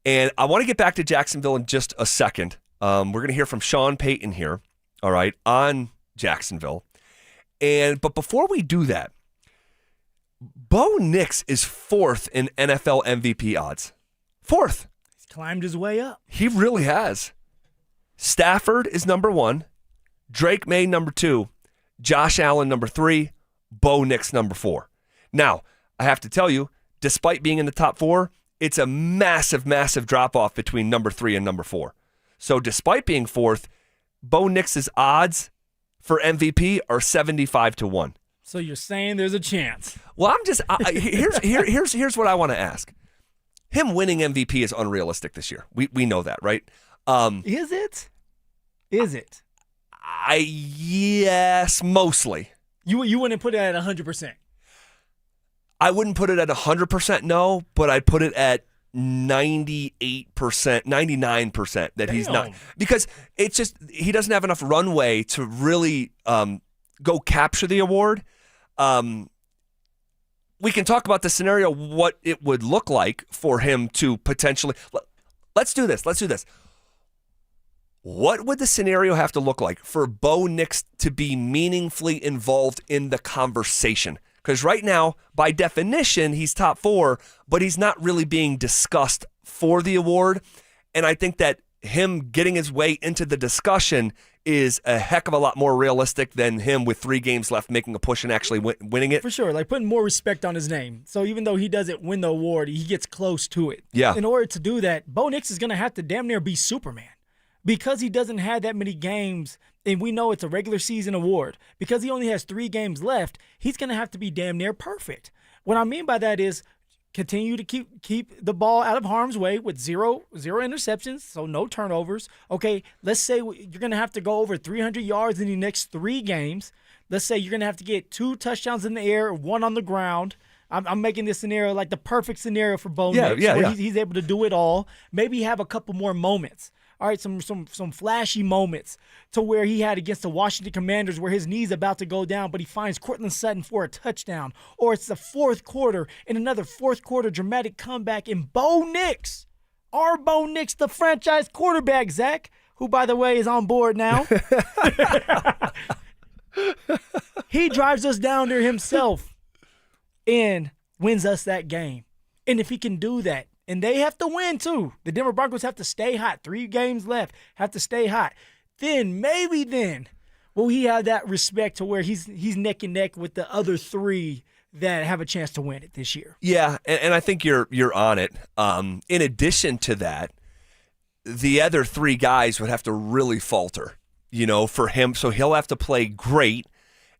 S1: And I want to get back to Jacksonville in just a second. We're going to hear from Sean Payton here, all right, on Jacksonville. But before we do that, Bo Nix is 4th in NFL MVP odds. 4th.
S3: He's climbed his way up.
S1: He really has. Stafford is number 1. Drake May number 2. Josh Allen number 3. Bo Nix number 4. Now, I have to tell you, despite being in the top 4, it's a massive, massive drop-off between number 3 and number 4. So despite being 4th, Bo Nix's odds for MVP are 75-1.
S3: So you're saying there's a chance?
S1: Well, I'm just here's what I want to ask. Him winning MVP is unrealistic this year. We know that, right?
S3: Is it? Is it?
S1: Yes, mostly.
S3: You wouldn't put it at 100%.
S1: I wouldn't put it at 100%, no, but I'd put it at 98%, 99% that he's not. Because it's just he doesn't have enough runway to really go capture the award. We can talk about the scenario, what it would look like for him to potentially. Let's do this. What would the scenario have to look like for Bo Nix to be meaningfully involved in the conversation? Because right now, by definition, he's top 4, but he's not really being discussed for the award. And I think that him getting his way into the discussion is a heck of a lot more realistic than him with 3 games left making a push and actually winning it.
S3: For sure, like putting more respect on his name. So even though he doesn't win the award, he gets close to it.
S1: Yeah.
S3: In order to do that, Bo Nix is going to have to damn near be Superman. Because he doesn't have that many games, and we know it's a regular season award, because he only has 3 games left, he's going to have to be damn near perfect. What I mean by that is continue to keep the ball out of harm's way with zero interceptions, so no turnovers. Okay, let's say you're going to have to go over 300 yards in the next 3 games. Let's say you're going to have to get 2 touchdowns in the air, 1 on the ground. I'm making this scenario like the perfect scenario for Bo Nix, where he's able to do it all. Maybe have a couple more moments. All right, some flashy moments to where he had against the Washington Commanders where his knee's about to go down, but he finds Courtland Sutton for a touchdown. Or it's the 4th quarter and another 4th quarter dramatic comeback, and Bo Nix, our Bo Nix, the franchise quarterback, Zach, who, by the way, is on board now. He drives us down there himself and wins us that game. And if he can do that, and they have to win, too. The Denver Broncos have to stay hot. 3 games left. Have to stay hot. Maybe then, will he have that respect to where he's neck and neck with the other 3 that have a chance to win it this year?
S1: Yeah, and I think you're on it. In addition to that, the other 3 guys would have to really falter, for him. So he'll have to play great.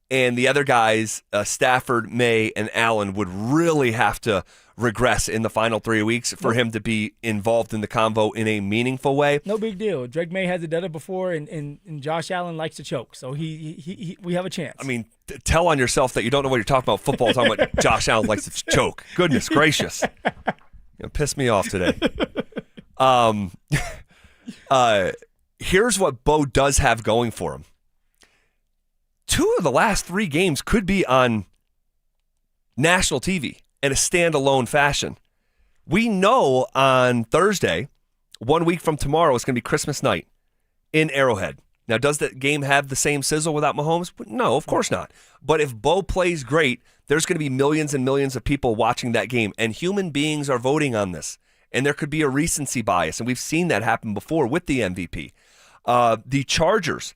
S1: And the other guys, Stafford, May, and Allen, would really have to regress in the final 3 weeks for him to be involved in the convo in a meaningful way.
S3: No big deal. Drake May hasn't done it before, and Josh Allen likes to choke. So we have a chance.
S1: I mean, tell on yourself that you don't know what you're talking about football, talking about Josh Allen likes to choke. Goodness gracious. Piss me off today. Here's what Bo does have going for him. 2 of the last 3 games could be on national TV in a standalone fashion. We know on Thursday, 1 week from tomorrow, it's going to be Christmas night in Arrowhead. Now, does that game have the same sizzle without Mahomes? No, of course not. But if Bo plays great, there's going to be millions and millions of people watching that game, and human beings are voting on this. And there could be a recency bias, and we've seen that happen before with the MVP. The Chargers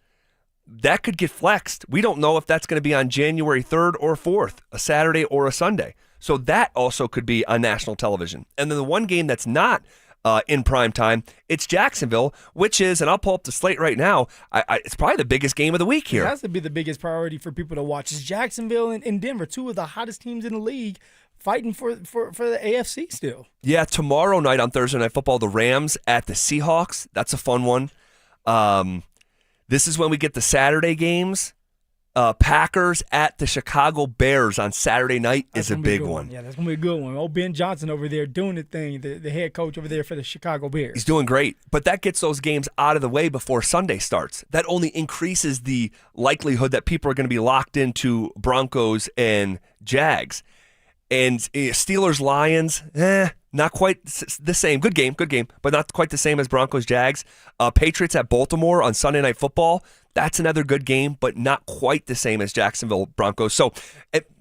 S1: that could get flexed. We don't know if that's going to be on January 3rd or 4th, a Saturday or a Sunday. So that also could be on national television. And then the one game that's not in prime time, it's Jacksonville, which is, and I'll pull up the slate right now, it's probably the biggest game of the week here.
S3: It has to be the biggest priority for people to watch. It's Jacksonville and Denver, two of the hottest teams in the league, fighting for the AFC still.
S1: Yeah, tomorrow night on Thursday Night Football, the Rams at the Seahawks. That's a fun one. This is when we get the Saturday games. Packers at the Chicago Bears on Saturday night is a big one.
S3: Yeah, that's going to be a good one. Ben Johnson over there doing the thing, the head coach over there for the Chicago Bears.
S1: He's doing great, but that gets those games out of the way before Sunday starts. That only increases the likelihood that people are going to be locked into Broncos and Jags. And Steelers-Lions, not quite the same. Good game, but not quite the same as Broncos-Jags. Patriots at Baltimore on Sunday Night Football. That's another good game, but not quite the same as Jacksonville Broncos. So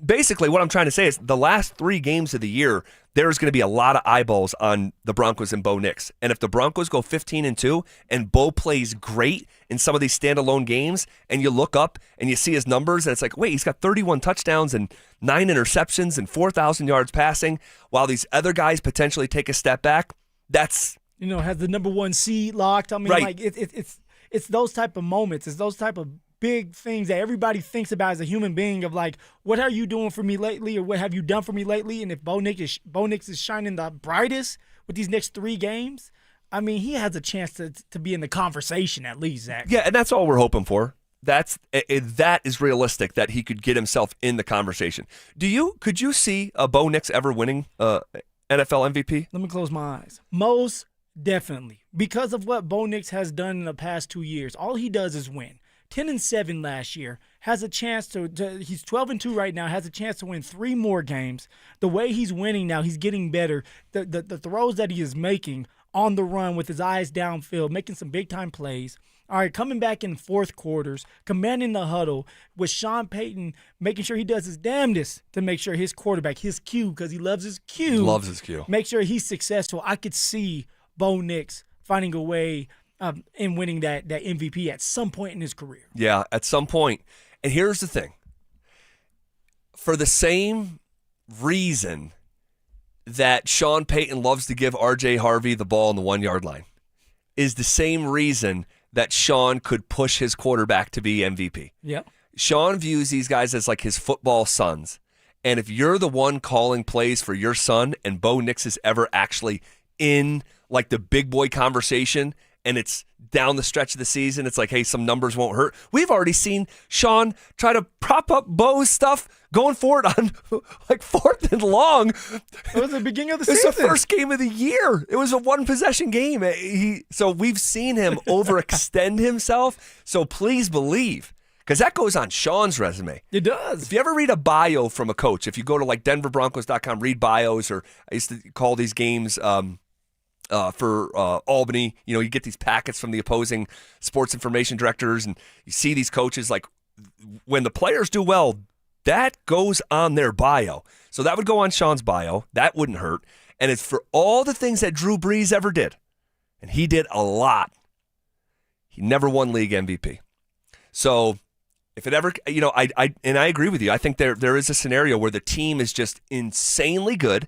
S1: basically what I'm trying to say is the last 3 games of the year, there's going to be a lot of eyeballs on the Broncos and Bo Nix. And if the Broncos go 15-2 and Bo plays great in some of these standalone games, and you look up and you see his numbers, and it's like, wait, he's got 31 touchdowns and 9 interceptions and 4,000 yards passing, while these other guys potentially take a step back, that's...
S3: has the number 1 seed locked. I mean,
S1: right.
S3: It's those type of moments. It's those type of big things that everybody thinks about as a human being of like, what are you doing for me lately, or what have you done for me lately? And if Bo Nix is shining the brightest with these next 3 games, I mean, he has a chance to be in the conversation at least, Zach.
S1: Yeah, and that's all we're hoping for. That is realistic, that he could get himself in the conversation. Could you see Bo Nix ever winning NFL MVP?
S3: Let me close my eyes. Most definitely. Because of what Bo Nix has done in the past 2 years, all he does is win. 10-7 last year, has a chance to he's 12-2 right now, has a chance to win 3 more games. The way he's winning now, he's getting better. The throws that he is making on the run with his eyes downfield, making some big-time plays. All right, coming back in 4th quarters, commanding the huddle with Sean Payton, making sure he does his damnedest to make sure his quarterback, his Q, because he loves his Q. Make sure he's successful. I could see Bo Nix finding a way in winning that MVP at some point in his career.
S1: Yeah, at some point. And here's the thing. For the same reason that Sean Payton loves to give RJ Harvey the ball on the 1-yard line is the same reason that Sean could push his quarterback to be MVP.
S3: Yeah.
S1: Sean views these guys as like his football sons. And if you're the one calling plays for your son and Bo Nix is ever actually in like the big boy conversation and it's down the stretch of the season, it's like, hey, some numbers won't hurt. We've already seen Sean try to prop up Bo's stuff going for it on like 4th and long.
S3: It was the beginning of the
S1: season. It's the first game of the year. It was a 1-possession game. So we've seen him overextend himself. So please believe, because that goes on Sean's resume.
S3: It does.
S1: If you ever read a bio from a coach, if you go to like DenverBroncos.com, read bios, or I used to call these games for Albany, you get these packets from the opposing sports information directors, and you see these coaches, like when the players do well, that goes on their bio. So that would go on Sean's bio. That wouldn't hurt. And it's for all the things that Drew Brees ever did. And he did a lot. He never won league MVP. So if it ever, I agree with you. I think there is a scenario where the team is just insanely good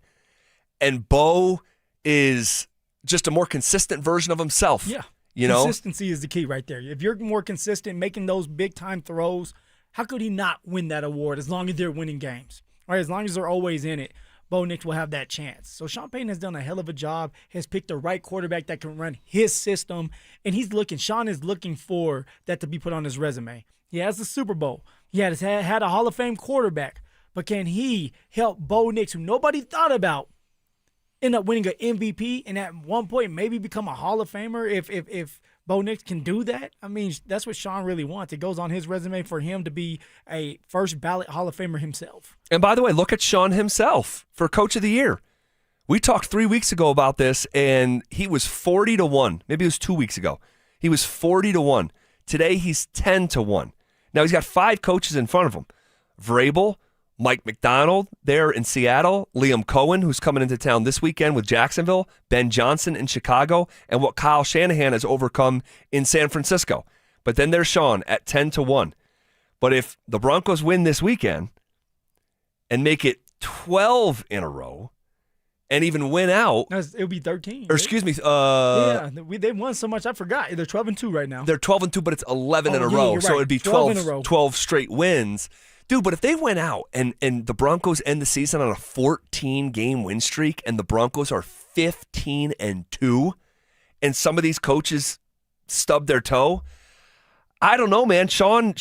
S1: and Bo is just a more consistent version of himself.
S3: Yeah. Consistency is the key right there. If you're more consistent, making those big-time throws, how could he not win that award as long as they're winning games? Right? As long as they're always in it, Bo Nix will have that chance. So Sean Payton has done a hell of a job, has picked the right quarterback that can run his system, and Sean is looking for that to be put on his resume. He has the Super Bowl. He had a Hall of Fame quarterback, but can he help Bo Nix, who nobody thought about, end up winning an MVP and at one point maybe become a Hall of Famer if Bo Nix can do that? I mean, that's what Sean really wants. It goes on his resume for him to be a first ballot Hall of Famer himself.
S1: And by the way, look at Sean himself for Coach of the Year. We talked 3 weeks ago about this, and he was 40-1. Maybe it was 2 weeks ago. He was 40-1. Today, he's 10-1. Now, he's got 5 coaches in front of him. Vrabel, Mike McDonald there in Seattle, Liam Cohen, who's coming into town this weekend with Jacksonville, Ben Johnson in Chicago, and what Kyle Shanahan has overcome in San Francisco. But then there's Sean at 10-1. But if the Broncos win this weekend and make it 12 in a row and even win out.
S3: No, it'll be 13.
S1: Or excuse me.
S3: They've won so much, I forgot. They're 12-2 right now.
S1: They're 12-2, but it's 11 in a row.
S3: You're
S1: so
S3: right.
S1: it'd be
S3: 12 in a row.
S1: 12 straight wins. Dude, but if they went out and the Broncos end the season on a 14-game win streak and the Broncos are 15-2 and some of these coaches stub their toe, I don't know, man. Sean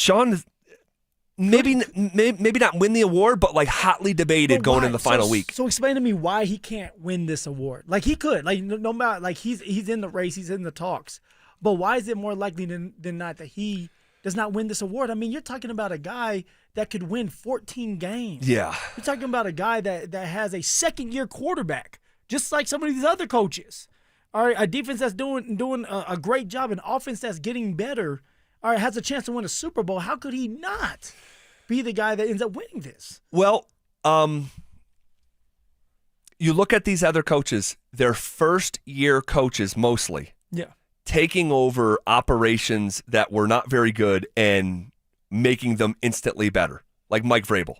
S1: maybe not win the award, but like hotly debated going in the final week.
S3: So explain to me why he can't win this award. Like he could, like no matter, like he's in the race, he's in the talks. But why is it more likely than not that he does not win this award? I mean, you're talking about a guy that could win 14 games.
S1: Yeah.
S3: You're talking about a guy that has a second-year quarterback, just like some of these other coaches. All right, a defense that's doing a great job, an offense that's getting better, all right, has a chance to win a Super Bowl. How could he not be the guy that ends up winning this?
S1: Well, you look at these other coaches, they're first-year coaches mostly.
S3: Yeah.
S1: Taking over operations that were not very good and making them instantly better, like Mike Vrabel.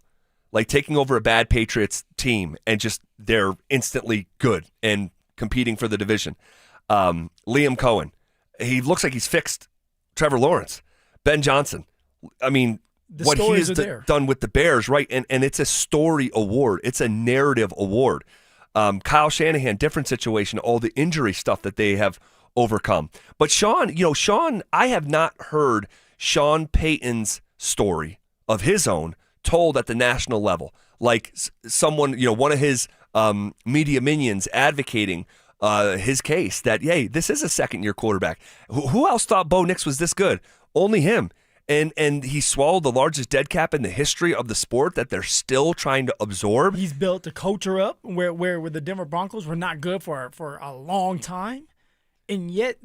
S1: Like taking over a bad Patriots team and just they're instantly good and competing for the division. Liam Cohen, he looks like he's fixed Trevor Lawrence. Ben Johnson, I mean, what he has done with the Bears, right? And it's a story award. It's a narrative award. Kyle Shanahan, different situation, all the injury stuff that they have overcome. But Sean, I have not heard Sean Payton's story of his own told at the national level. Like someone, one of his media minions advocating his case that, hey, this is a second-year quarterback. Who else thought Bo Nix was this good? Only him. And he swallowed the largest dead cap in the history of the sport that they're still trying to absorb.
S3: He's built the culture up where the Denver Broncos were not good for a long time. And yet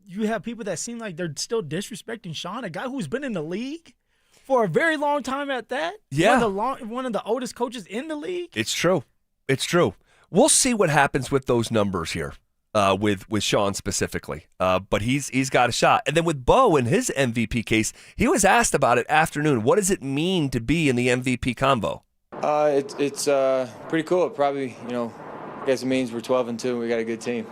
S3: you have people that seem like they're still disrespecting Sean, a guy who's been in the league for a very long time at that.
S1: Yeah.
S3: One of the oldest coaches in the league.
S1: It's true. We'll see what happens with those numbers here with Sean specifically. But he's got a shot. And then with Bo in his MVP case, he was asked about it afternoon. What does it mean to be in the MVP convo?
S16: It's pretty cool. It probably, I guess it means we're 12-2 and we got a good team.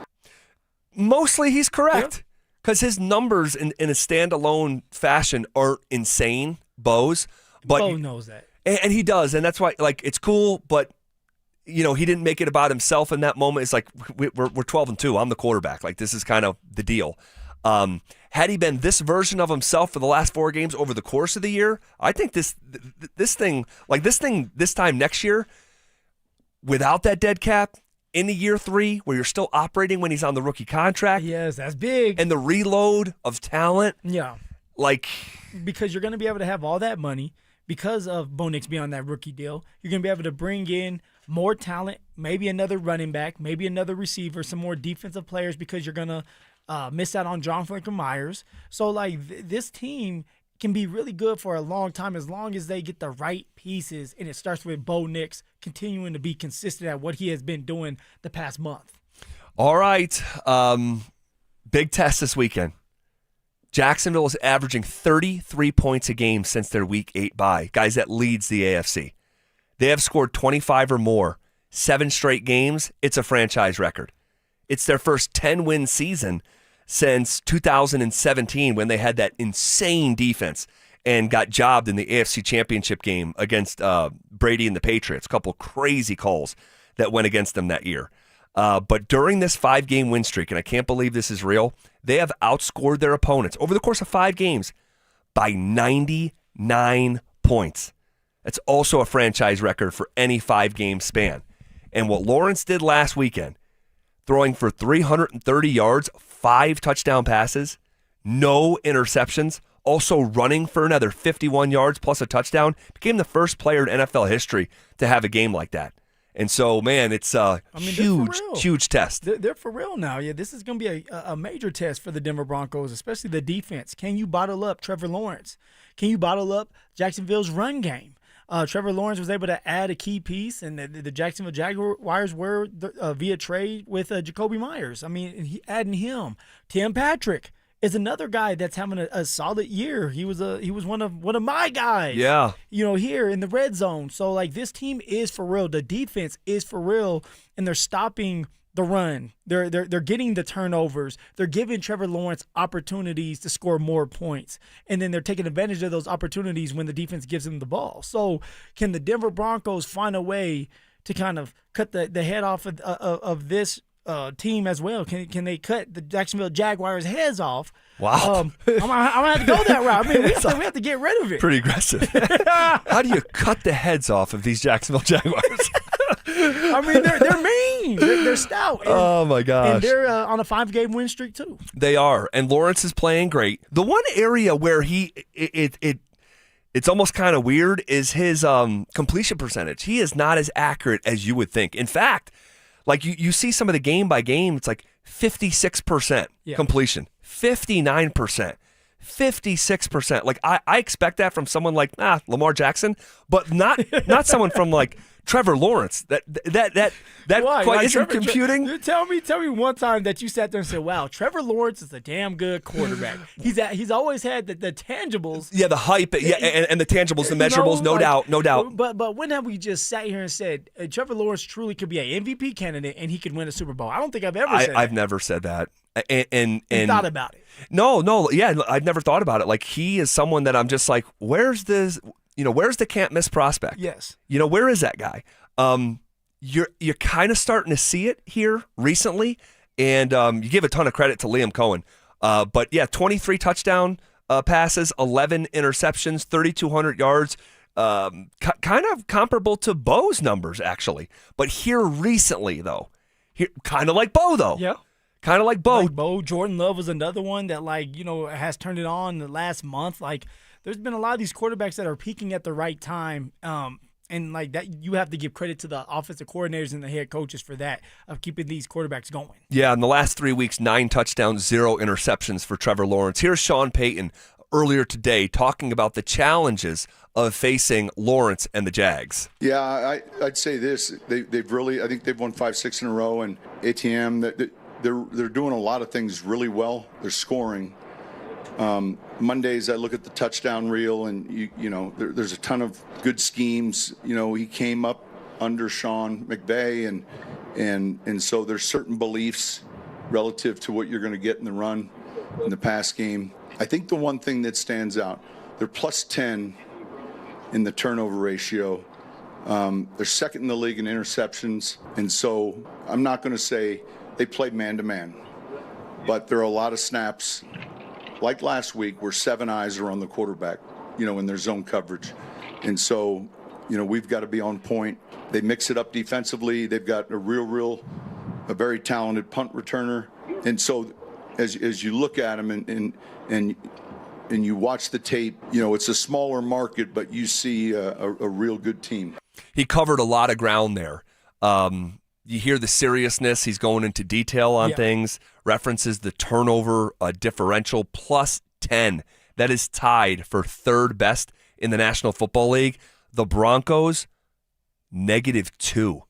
S1: Mostly he's correct because his numbers in a standalone fashion aren't insane, Bo's. But
S3: Bo knows that.
S1: And he does. And that's why, it's cool, but he didn't make it about himself in that moment. It's like, we're 12-2. I'm the quarterback. Like, this is kind of the deal. Had he been this version of himself for the last 4 games over the course of the year, I think this time next year, without that dead cap, into year 3, where you're still operating when he's on the rookie contract.
S3: Yes, that's big.
S1: And the reload of talent.
S3: Yeah. Because you're going to be able to have all that money because of Bo Nix being on that rookie deal. You're going to be able to bring in more talent, maybe another running back, maybe another receiver, some more defensive players because you're going to miss out on John Franklin Myers. So, this team can be really good for a long time as long as they get the right pieces, and it starts with Bo Nix continuing to be consistent at what he has been doing the past month.
S1: All right. Big test this weekend. Jacksonville is averaging 33 points a game since their Week 8 bye. Guys, that leads the AFC. They have scored 25 or more, 7 straight games. It's a franchise record. It's their first 10-win season since 2017 when they had that insane defense and got jobbed in the AFC Championship game against Brady and the Patriots. A couple crazy calls that went against them that year. But during this 5-game win streak, and I can't believe this is real, they have outscored their opponents over the course of 5 games by 99 points. That's also a franchise record for any 5-game span. And what Lawrence did last weekend, throwing for 330 yards, 5 touchdown passes, no interceptions, also running for another 51 yards plus a touchdown, became the first player in NFL history to have a game like that. And so, man, it's a huge test.
S3: They're for real now. Yeah, this is going to be a major test for the Denver Broncos, especially the defense. Can you bottle up Trevor Lawrence? Can you bottle up Jacksonville's run game? Trevor Lawrence was able to add a key piece, and the Jacksonville Jaguars were via trade with Jacoby Myers. I mean, adding him. Tim Patrick is another guy that's having a solid year. He was one of my guys.
S1: Yeah.
S3: Here in the red zone. So like this team is for real. The defense is for real, and they're stopping the run. They're getting the turnovers. They're giving Trevor Lawrence opportunities to score more points, and then they're taking advantage of those opportunities when the defense gives them the ball. So can the Denver Broncos find a way to kind of cut the head off of this team as well? Can they cut the Jacksonville Jaguars' heads off?
S1: Wow.
S3: I'm gonna have to go that route. I mean, we have to get rid of it.
S1: Pretty aggressive. How do you cut the heads off of these Jacksonville Jaguars?
S3: I mean, they're mean. They're stout. And,
S1: oh my gosh.
S3: And they're on a 5-game win streak too.
S1: They are, and Lawrence is playing great. The one area where it's almost kind of weird is his completion percentage. He is not as accurate as you would think. In fact, like you see some of the game by game, it's like 56% completion, 59%, 56%. Like I expect that from someone like Lamar Jackson, but not someone from like Trevor Lawrence. That
S3: Why?
S1: quite
S3: Like,
S1: isn't
S3: Trevor,
S1: computing.
S3: Tell me one time that you sat there and said, "Wow, Trevor Lawrence is a damn good quarterback." He's always had the tangibles.
S1: Yeah, the hype. Yeah, and the tangibles, the measurables. No doubt.
S3: But when have we just sat here and said Trevor Lawrence truly could be an MVP candidate and he could win a Super Bowl? I don't think I've ever said that.
S1: I've never said that. And
S3: thought about it.
S1: No, yeah, I've never thought about it. Like he is someone that I'm just like, where's this? Where's the can't miss prospect?
S3: Yes.
S1: Where is that guy? You're kind of starting to see it here recently, and you give a ton of credit to Liam Cohen. But yeah, 23 touchdown passes, 11 interceptions, 3,200 yards. Kind of comparable to Bo's numbers, actually. But here recently, though, kind of like Bo, though.
S3: Yeah.
S1: Kind of like Bo.
S3: Jordan Love was another one that, has turned it on the last month. Like, there's been a lot of these quarterbacks that are peaking at the right time. And like that, you have to give credit to the offensive coordinators and the head coaches for that, of keeping these quarterbacks going.
S1: Yeah, in the last 3 weeks, 9 touchdowns, 0 interceptions for Trevor Lawrence. Here's Sean Payton earlier today talking about the challenges of facing Lawrence and the Jags.
S17: Yeah, I'd say this. They've really, I think they've won 5-6 in a row, and ATM, they're doing a lot of things really well. They're scoring. Mondays, I look at the touchdown reel, and there's a ton of good schemes. He came up under Sean McVay, and so there's certain beliefs relative to what you're going to get in the run, in the pass game. I think the one thing that stands out, they're plus 10 in the turnover ratio. They're second in the league in interceptions, and so I'm not going to say they play man-to-man, but there are a lot of snaps, like last week, where 7 eyes are on the quarterback, in their zone coverage. And so, we've got to be on point. They mix it up defensively. They've got a a very talented punt returner. And so as you look at them and you watch the tape, it's a smaller market, but you see a real good team.
S1: He covered a lot of ground there. You hear the seriousness. He's going into detail on things, references the turnover differential plus 10. That is tied for third best in the National Football League. The Broncos, -2.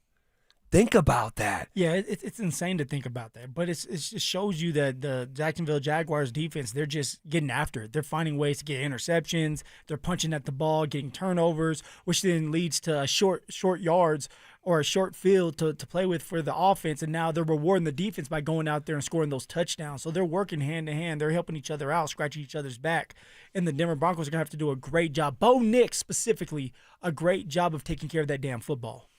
S1: Think about that.
S3: Yeah, it's insane to think about that. But it just shows you that the Jacksonville Jaguars defense, they're just getting after it. They're finding ways to get interceptions. They're punching at the ball, getting turnovers, which then leads to short yards or a short field to play with for the offense. And now they're rewarding the defense by going out there and scoring those touchdowns. So they're working hand to hand. They're helping each other out, scratching each other's back. And the Denver Broncos are going to have to do a great job. Bo Nix specifically, a great job of taking care of that damn football.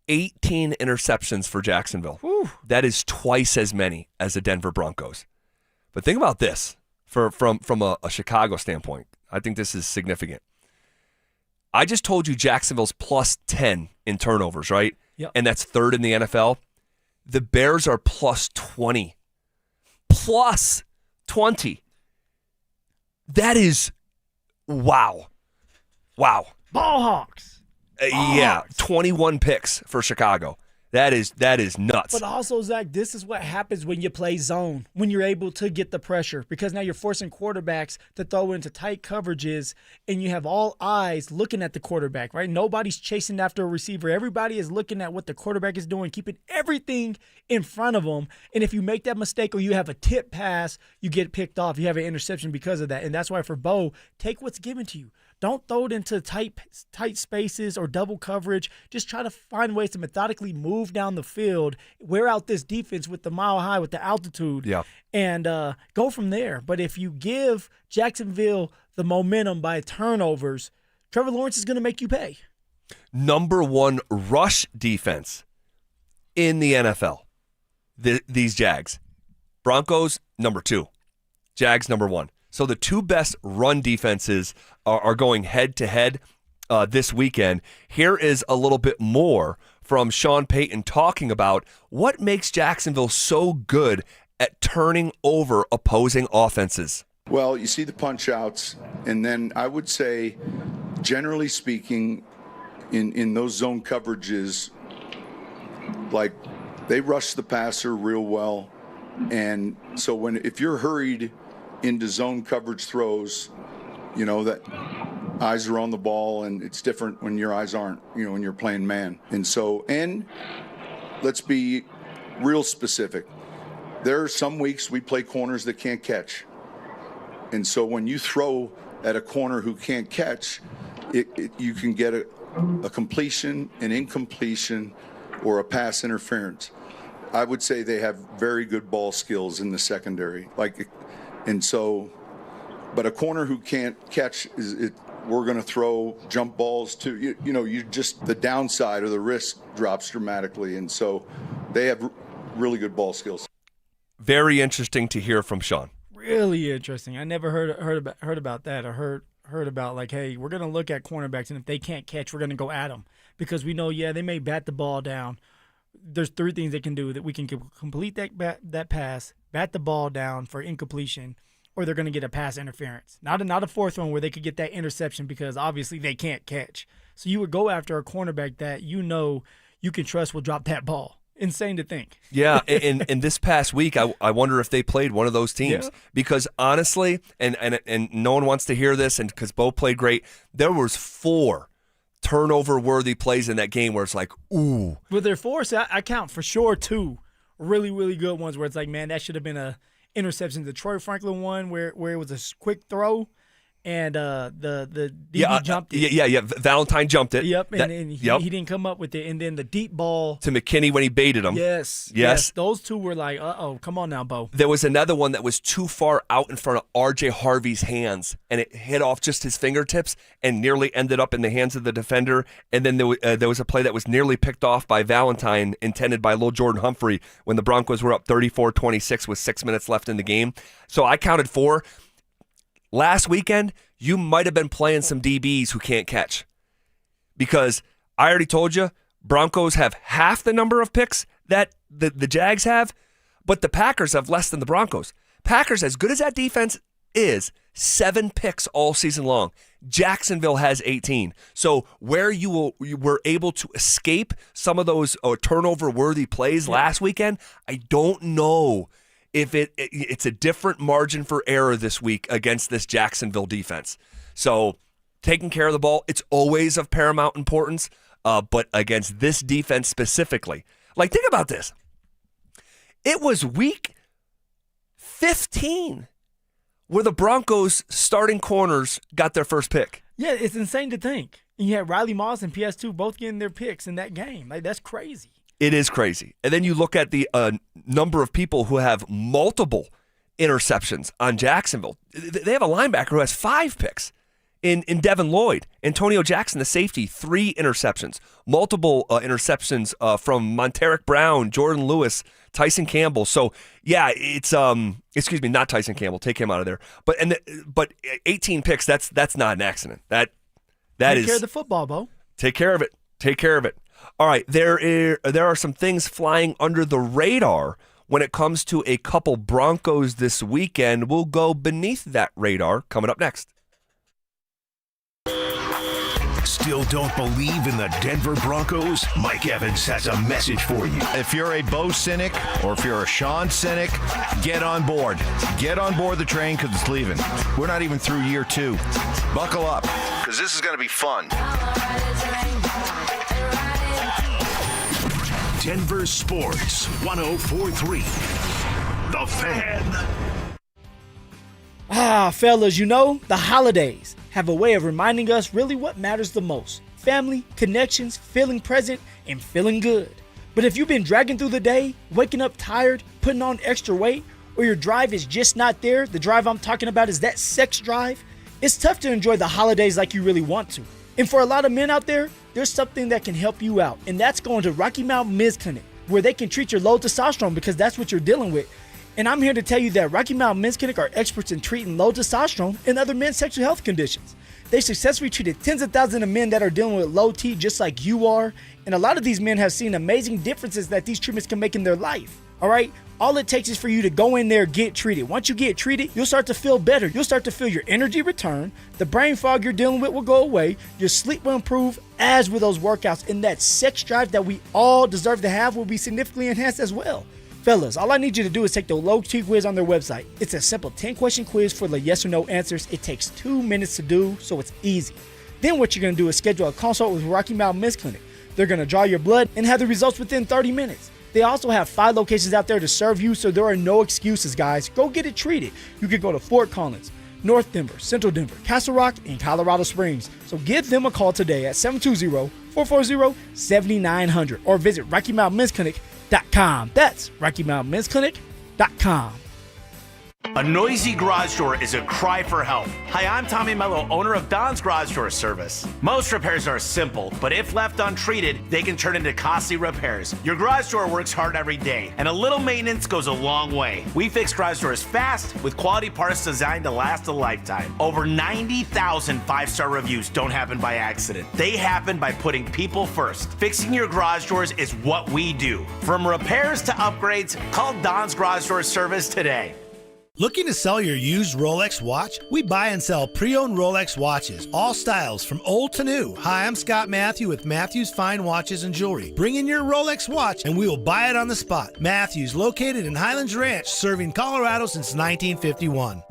S1: 18 interceptions for Jacksonville.
S3: Whew.
S1: That is twice as many as the Denver Broncos. But think about this from a Chicago standpoint. I think this is significant. I just told you Jacksonville's plus 10 in turnovers, right?
S3: Yep.
S1: And that's third in the NFL. The Bears are plus 20. Plus 20. That is, wow.
S3: Ball Hawks.
S1: Yeah, 21 picks for Chicago. That is nuts.
S3: But also, Zach, this is what happens when you play zone, when you're able to get the pressure, because now you're forcing quarterbacks to throw into tight coverages, and you have all eyes looking at the quarterback, right? Nobody's chasing after a receiver. Everybody is looking at what the quarterback is doing, keeping everything in front of them. And if you make that mistake or you have a tip pass, you get picked off. You have an interception because of that. And that's why for Bo, take what's given to you. Don't throw it into tight spaces or double coverage. Just try to find ways to methodically move down the field, wear out this defense with the mile high, with the altitude, and go from there. But if you give Jacksonville the momentum by turnovers, Trevor Lawrence is going to make you pay.
S1: Number 1 rush defense in the NFL, these Jags. Broncos, number 2. Jags, number 1. So the 2 best run defenses are going head-to-head this weekend. Here is a little bit more from Sean Payton talking about what makes Jacksonville so good at turning over opposing offenses.
S17: Well, you see the punch-outs, and then I would say, generally speaking, in those zone coverages, like they rush the passer real well. And so if you're hurried into zone coverage throws, you know, that eyes are on the ball, and it's different when your eyes aren't, you know, when you're playing man. And let's be real specific. There are some weeks we play corners that can't catch. And so when you throw at a corner who can't catch, you can get a completion, an incompletion, or a pass interference. I would say they have very good ball skills in the secondary. But a corner who can't catch, we're going to throw jump balls to, the downside or the risk drops dramatically. And so they have really good ball skills.
S1: Very interesting to hear from Sean.
S3: Really interesting. I never heard about that or heard about, like, hey, we're going to look at cornerbacks, and if they can't catch, we're going to go at them. Because we know, they may bat the ball down. There's 3 things they can do: that we can complete that pass, bat the ball down for incompletion, or they're going to get a pass interference. Not a 4th one where they could get that interception because obviously they can't catch. So you would go after a cornerback that you know you can trust will drop that ball. Insane to think.
S1: Yeah, and this past week, I wonder if they played one of those teams. Because honestly, and no one wants to hear this, and because Bo played great, there was 4 turnover-worthy plays in that game where it's like, ooh.
S3: But there are 4, so I count for sure 2 really, really good ones where it's like, man, that should have been a interception. The Troy Franklin one where it was a quick throw, and the DB jumped it.
S1: Yeah. Valentine jumped it.
S3: Yep, and he didn't come up with it. And then the deep ball
S1: to McKinney when he baited him.
S3: Yes. Those 2 were like, come on now, Bo.
S1: There was another one that was too far out in front of RJ Harvey's hands, and it hit off just his fingertips and nearly ended up in the hands of the defender. And then there was a play that was nearly picked off by Valentine, intended by Lil Jordan Humphrey, when the Broncos were up 34-26 with 6 minutes left in the game. So I counted 4. Last weekend, you might have been playing some DBs who can't catch, because I already told you, Broncos have half the number of picks that the Jags have, but the Packers have less than the Broncos. Packers, as good as that defense is, 7 picks all season long. Jacksonville has 18. So where you were able to escape some of those turnover-worthy plays last weekend, I don't know if it's a different margin for error this week against this Jacksonville defense. So taking care of the ball, it's always of paramount importance, but against this defense specifically. Like, think about this. It was week 15 where the Broncos starting corners got their first pick.
S3: Yeah, it's insane to think. And you had Riley Moss and PS2 both getting their picks in that game. Like, that's crazy.
S1: It is crazy. And then you look at the number of people who have multiple interceptions on Jacksonville. They have a linebacker who has 5 picks in Devin Lloyd. Antonio Jackson, the safety, 3 interceptions. Multiple interceptions from Monteric Brown, Jordan Lewis, Tyson Campbell. So, yeah, it's excuse me, not Tyson Campbell. Take him out of there. But 18 picks, that's not an accident. That is
S3: take care of the football, Bo.
S1: Take care of it. Take care of it. All right, there are some things flying under the radar when it comes to a couple Broncos this weekend. We'll go beneath that radar coming up next.
S4: Still don't believe in the Denver Broncos? Mike Evans has a message for you.
S11: If you're a Bo Cynic or if you're a Sean Cynic, get on board. Get on board the train because it's leaving. We're not even through year 2. Buckle up because this is going to be fun.
S4: Denver Sports 104.3. The Fan.
S3: Fellas, you know, the holidays have a way of reminding us really what matters the most. Family, connections, feeling present, and feeling good. But if you've been dragging through the day, waking up tired, putting on extra weight, or your drive is just not there, the drive I'm talking about is that sex drive, it's tough to enjoy the holidays like you really want to. And for a lot of men out there, there's something that can help you out, and that's going to Rocky Mountain Men's Clinic, where they can treat your low testosterone because that's what you're dealing with. And I'm here to tell you that Rocky Mountain Men's Clinic are experts in treating low testosterone and other men's sexual health conditions. They successfully treated tens of thousands of men that are dealing with low T just like you are. And a lot of these men have seen amazing differences that these treatments can make in their life. All right? All it takes is for you to go in there, get treated. Once you get treated, you'll start to feel better. You'll start to feel your energy return. The brain fog you're dealing with will go away. Your sleep will improve as with those workouts. And that sex drive that we all deserve to have will be significantly enhanced as well. Fellas, all I need you to do is take the low T quiz on their website. It's a simple 10-question quiz for the yes or no answers. It takes 2 minutes to do, so it's easy. Then what you're going to do is schedule a consult with Rocky Mountain Men's Clinic. They're going to draw your blood and have the results within 30 minutes. They also have 5 locations out there to serve you, so there are no excuses, guys. Go get it treated. You can go to Fort Collins, North Denver, Central Denver, Castle Rock, and Colorado Springs. So give them a call today at 720-440-7900 or visit RockyMountainMen'sClinic.com. That's RockyMountainMen'sClinic.com.
S18: A noisy garage door is a cry for help. Hi, I'm Tommy Mello, owner of Don's Garage Door Service. Most repairs are simple, but if left untreated, they can turn into costly repairs. Your garage door works hard every day, and a little maintenance goes a long way. We fix garage doors fast with quality parts designed to last a lifetime. Over 90,000 5-star reviews don't happen by accident. They happen by putting people first. Fixing your garage doors is what we do. From repairs to upgrades, call Don's Garage Door Service today.
S19: Looking to sell your used Rolex watch? We buy and sell pre-owned Rolex watches, all styles from old to new. Hi, I'm Scott Matthew with Matthews Fine Watches and Jewelry. Bring in your Rolex watch and we will buy it on the spot. Matthews, located in Highlands Ranch, serving Colorado since 1951.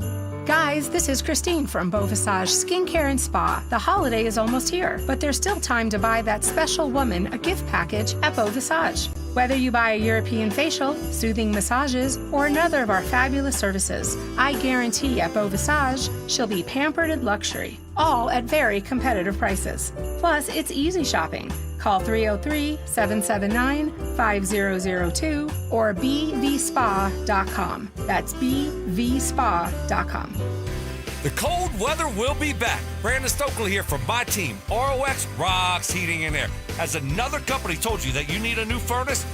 S20: Guys, this is Christine from Beau Visage Skincare and Spa. The holiday is almost here, but there's still time to buy that special woman a gift package at Beau Visage. Whether you buy a European facial, soothing massages, or another of our fabulous services, I guarantee at Beau Visage she'll be pampered in luxury, all at very competitive prices. Plus, it's easy shopping. Call 303-779-5002 or bvspa.com. That's bvspa.com.
S21: The cold weather will be back. Brandon Stokely here from my team, ROX Rocks Heating and Air. Has another company told you that you need a new furnace?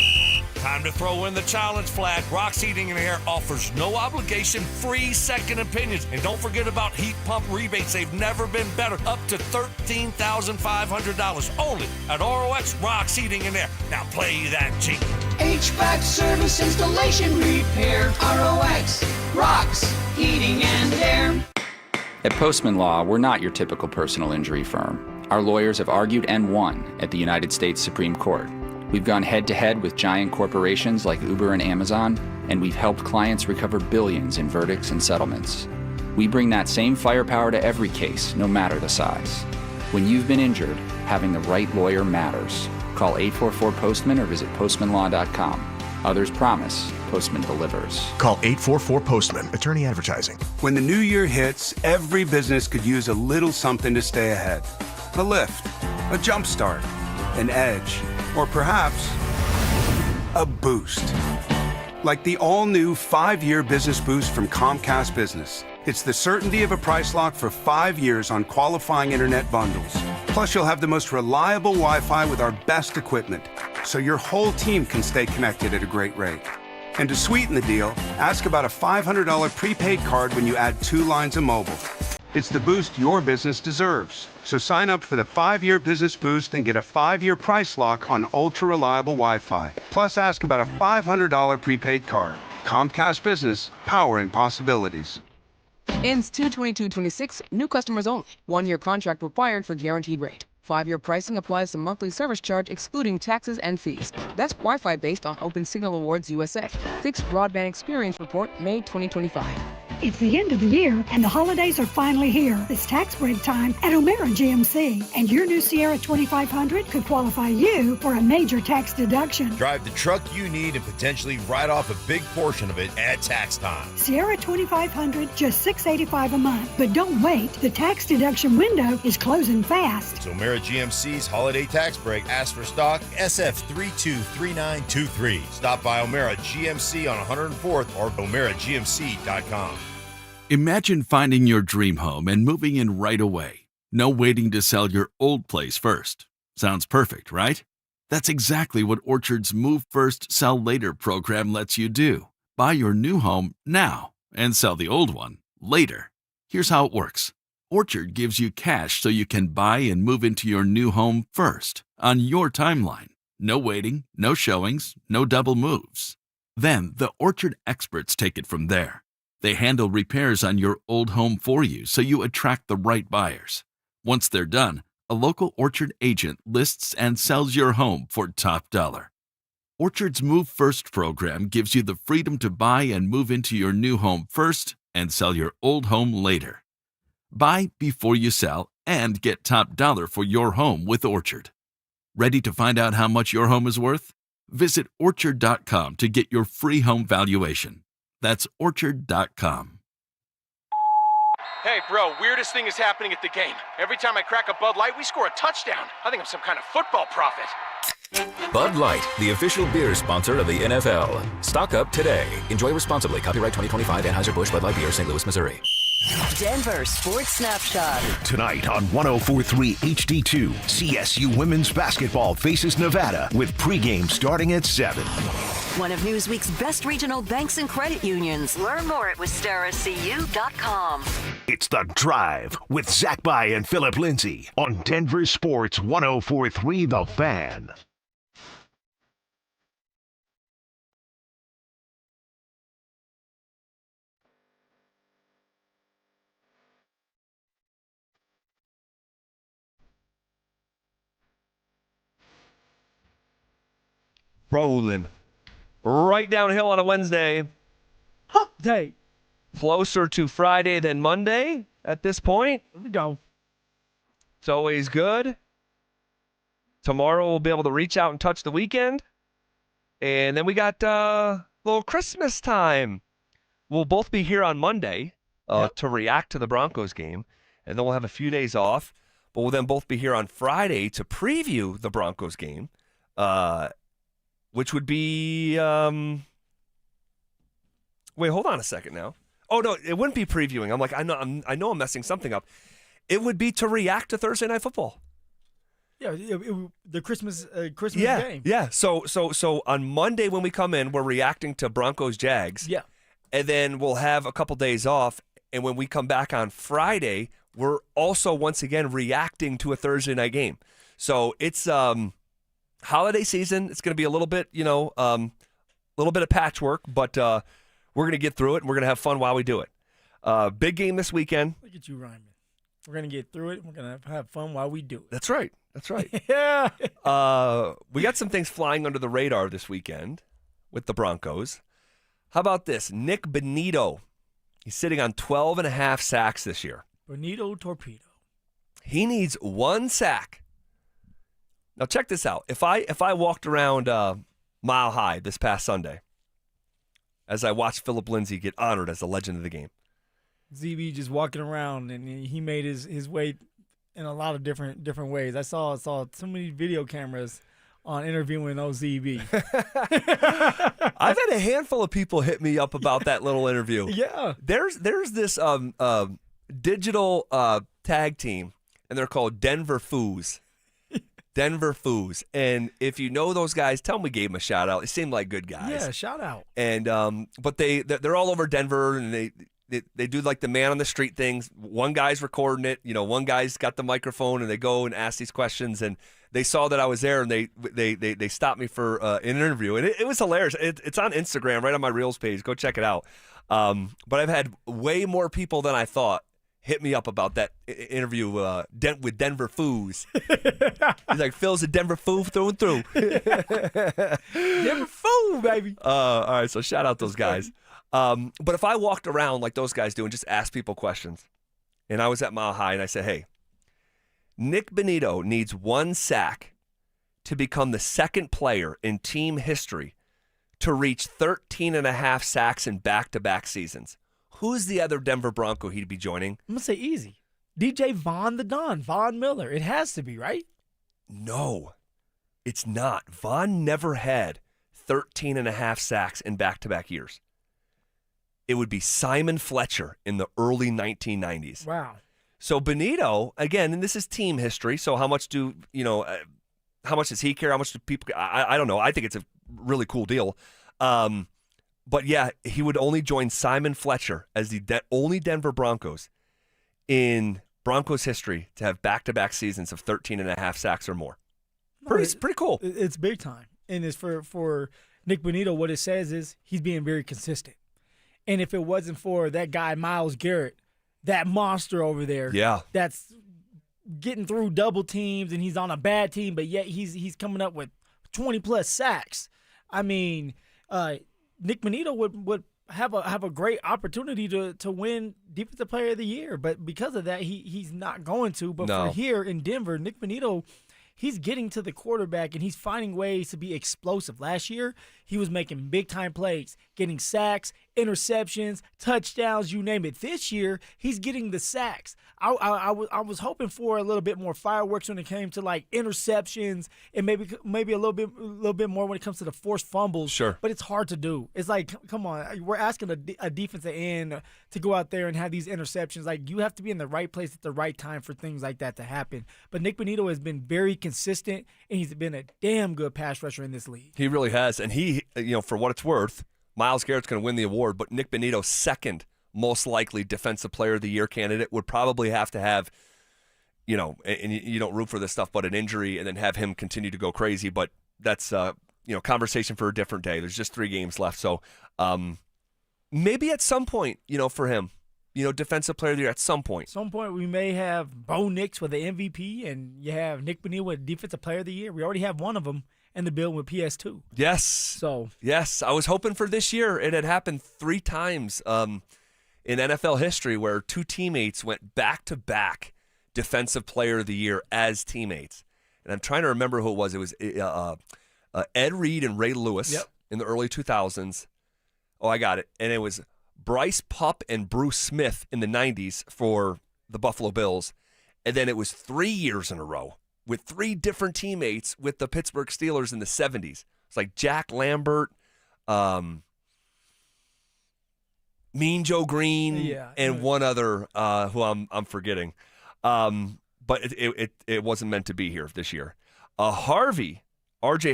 S21: Time to throw in the challenge flag. Rocks Heating and Air offers no obligation, free second opinions. And don't forget about heat pump rebates. They've never been better. Up to $13,500 only at ROX Rocks Heating and Air. Now play that Jeep.
S15: HVAC service, installation, repair. ROX Rocks Heating and Air.
S22: At Postman Law, we're not your typical personal injury firm. Our lawyers have argued and won at the United States Supreme Court. We've gone head-to-head with giant corporations like Uber and Amazon, and we've helped clients recover billions in verdicts and settlements. We bring that same firepower to every case, no matter the size. When you've been injured, having the right lawyer matters. Call 844-POSTMAN or visit postmanlaw.com. Others promise, Postman delivers.
S23: Call 844-POSTMAN, attorney advertising.
S24: When the new year hits, every business could use a little something to stay ahead. A lift, a jump start, an edge, or perhaps a boost. Like the all-new 5-year business boost from Comcast Business. It's the certainty of a price lock for 5 years on qualifying internet bundles. Plus, you'll have the most reliable Wi-Fi with our best equipment, so your whole team can stay connected at a great rate. And to sweeten the deal, ask about a $500 prepaid card when you add 2 lines of mobile. It's the boost your business deserves. So sign up for the 5-year business boost and get a 5-year price lock on ultra-reliable Wi-Fi. Plus, ask about a $500 prepaid card. Comcast Business, powering possibilities.
S25: Ends 2/22/26. New customers only. 1-year contract required for guaranteed rate.
S2: 5-year pricing applies to monthly service charge excluding taxes and fees. That's Wi-Fi based on Open Signal Awards USA. 6th Broadband Experience Report, May 2025.
S7: It's the end of the year, and the holidays are finally here. It's tax break time at O'Mara GMC, and your new Sierra 2500 could qualify you for a major tax deduction.
S11: Drive the truck you need and potentially write off a big portion of it at tax time.
S7: Sierra 2500, just $685 a month. But don't wait. The tax deduction window is closing fast.
S11: It's O'Mara GMC's holiday tax break. Ask for stock SF323923. Stop by O'Mara GMC on 104th or omaragmc.com.
S8: Imagine finding your dream home and moving in right away. No waiting to sell your old place first. Sounds perfect, right? That's exactly what Orchard's Move First, Sell Later program lets you do. Buy your new home now and sell the old one later. Here's how it works. Orchard gives you cash so you can buy and move into your new home first, on your timeline. No waiting, no showings, no double moves. Then the Orchard experts take it from there. They handle repairs on your old home for you so you attract the right buyers. Once they're done, a local Orchard agent lists and sells your home for top dollar. Orchard's Move First program gives you the freedom to buy and move into your new home first and sell your old home later. Buy before you sell and get top dollar for your home with Orchard. Ready to find out how much your home is worth? Visit Orchard.com to get your free home valuation. That's Orchard.com.
S9: Hey, bro, weirdest thing is happening at the game. Every time I crack a Bud Light, we score a touchdown. I think I'm some kind of football prophet.
S25: Bud Light, the official beer sponsor of the NFL. Stock up today. Enjoy responsibly. Copyright 2025 Anheuser-Busch Bud Light Beer, St. Louis, Missouri.
S26: Denver Sports Snapshot.
S4: Tonight on 104.3 HD2, CSU women's basketball faces Nevada with pregame starting at 7.
S26: One of Newsweek's best regional banks and credit unions. Learn more at wistaracu.com.
S4: It's The Drive with Zach By and Phillip Lindsay on Denver Sports 104.3 The Fan.
S1: Rolling right downhill on a Wednesday.
S3: Hump day.
S1: Closer to Friday than Monday at this point.
S3: Here we go.
S1: It's always good. Tomorrow we'll be able to reach out and touch the weekend. And then we got a little Christmas time. We'll both be here on Monday to react to the Broncos game. And then we'll have a few days off. But we'll then both be here on Friday to preview the Broncos game. Which would be, wait, hold on a second now. Oh, no, it wouldn't be previewing. I'm like, I know I'm messing something up. It would be to react to Thursday Night Football.
S3: Yeah, the Christmas game.
S1: Yeah. So on Monday when we come in, we're reacting to Broncos Jags.
S3: Yeah.
S1: And then we'll have a couple days off. And when we come back on Friday, we're also once again reacting to a Thursday night game. So it's holiday season. It's going to be a little bit, a little bit of patchwork, but we're going to get through it, and we're going to have fun while we do it. Big game this weekend.
S3: Look at you rhyming. We're going to get through it. We're going to have fun while we do it.
S1: That's right.
S3: Yeah.
S1: We got some things flying under the radar this weekend with the Broncos. How about this? Nick Bonito. He's sitting on 12.5 sacks this year.
S3: Bonito Torpedo.
S1: He needs 1 sack. Now check this out. If I walked around Mile High this past Sunday, as I watched Phillip Lindsay get honored as the legend of the game,
S3: ZB just walking around, and he made his way in a lot of different ways. I saw so many video cameras on interviewing OZB.
S1: I've had a handful of people hit me up about that little interview.
S3: Yeah.
S1: There's this digital tag team, and they're called Denver Foos. Denver Foos. And if you know those guys, tell them we gave them a shout out. They seem like good guys.
S3: Yeah, shout out.
S1: And but they're all over Denver, and they do like the man on the street things. One guy's recording it, one guy's got the microphone, and they go and ask these questions, and they saw that I was there, and they stopped me for an interview, and it was hilarious. It's on Instagram, right on my Reels page. Go check it out. But I've had way more people than I thought hit me up about that interview with Denver Foos. He's like, Phil's a Denver Foo through and through.
S3: Denver Foo, baby.
S1: All right, so shout out those guys. But if I walked around like those guys do and just asked people questions, and I was at Mile High and I said, hey, Nick Bonito needs 1 sack to become the second player in team history to reach 13.5 sacks in back-to-back seasons. Who's the other Denver Bronco he'd be joining?
S3: I'm going to say easy. DJ Von the Don, Von Miller. It has to be, right?
S1: No, it's not. Von never had 13.5 sacks in back-to-back years. It would be Simon Fletcher in the early 1990s.
S3: Wow.
S1: So Bonito, again, and this is team history, so how much do, how much does he care? How much do people care? I don't know. I think it's a really cool deal. But yeah, he would only join Simon Fletcher as the only Denver Broncos in Broncos history to have back-to-back seasons of 13.5 sacks or more. Pretty cool.
S3: It's big time. And it's for Nick Bonito, what it says is he's being very consistent. And if it wasn't for that guy, Myles Garrett, that monster over there, that's getting through double teams and he's on a bad team, but yet he's coming up with 20-plus sacks. I mean, Nick Bonito would have a great opportunity to win Defensive Player of the Year, but because of that, he's not going to. But for here in Denver, Nick Bonito, he's getting to the quarterback and he's finding ways to be explosive. Last year, he was making big-time plays, getting sacks, interceptions, touchdowns, you name it. This year, he's getting the sacks. I was hoping for a little bit more fireworks when it came to like interceptions and maybe a little bit more when it comes to the forced fumbles.
S1: Sure.
S3: But it's hard to do. It's like, come on, we're asking a defensive end to go out there and have these interceptions. Like, you have to be in the right place at the right time for things like that to happen. But Nick Bonito has been very consistent, and he's been a damn good pass rusher in this league.
S1: He really has. And he, for what it's worth, Myles Garrett's going to win the award, but Nick Bonito's second most likely Defensive Player of the Year candidate would probably have to have, and you don't root for this stuff, but an injury and then have him continue to go crazy. But that's, conversation for a different day. There's just 3 games left. So maybe at some point, for him, Defensive Player of the Year at some point.
S3: At some point, we may have Bo Nix with the MVP, and you have Nick Bonito with Defensive Player of the Year. We already have one of them in the bill with PS2.
S1: Yes. Yes. I was hoping for this year. It had happened 3 times in NFL history where 2 teammates went back-to-back Defensive Player of the Year as teammates. And I'm trying to remember who it was. It was Ed Reed and Ray Lewis in the early 2000s. Oh, I got it. And it was Bryce Pupp and Bruce Smith in the 90s for the Buffalo Bills. And then it was 3 years in a row with 3 different teammates with the Pittsburgh Steelers in the 70s. It's like Jack Lambert, Mean Joe Green, and one other who I'm forgetting. But it wasn't meant to be here this year. RJ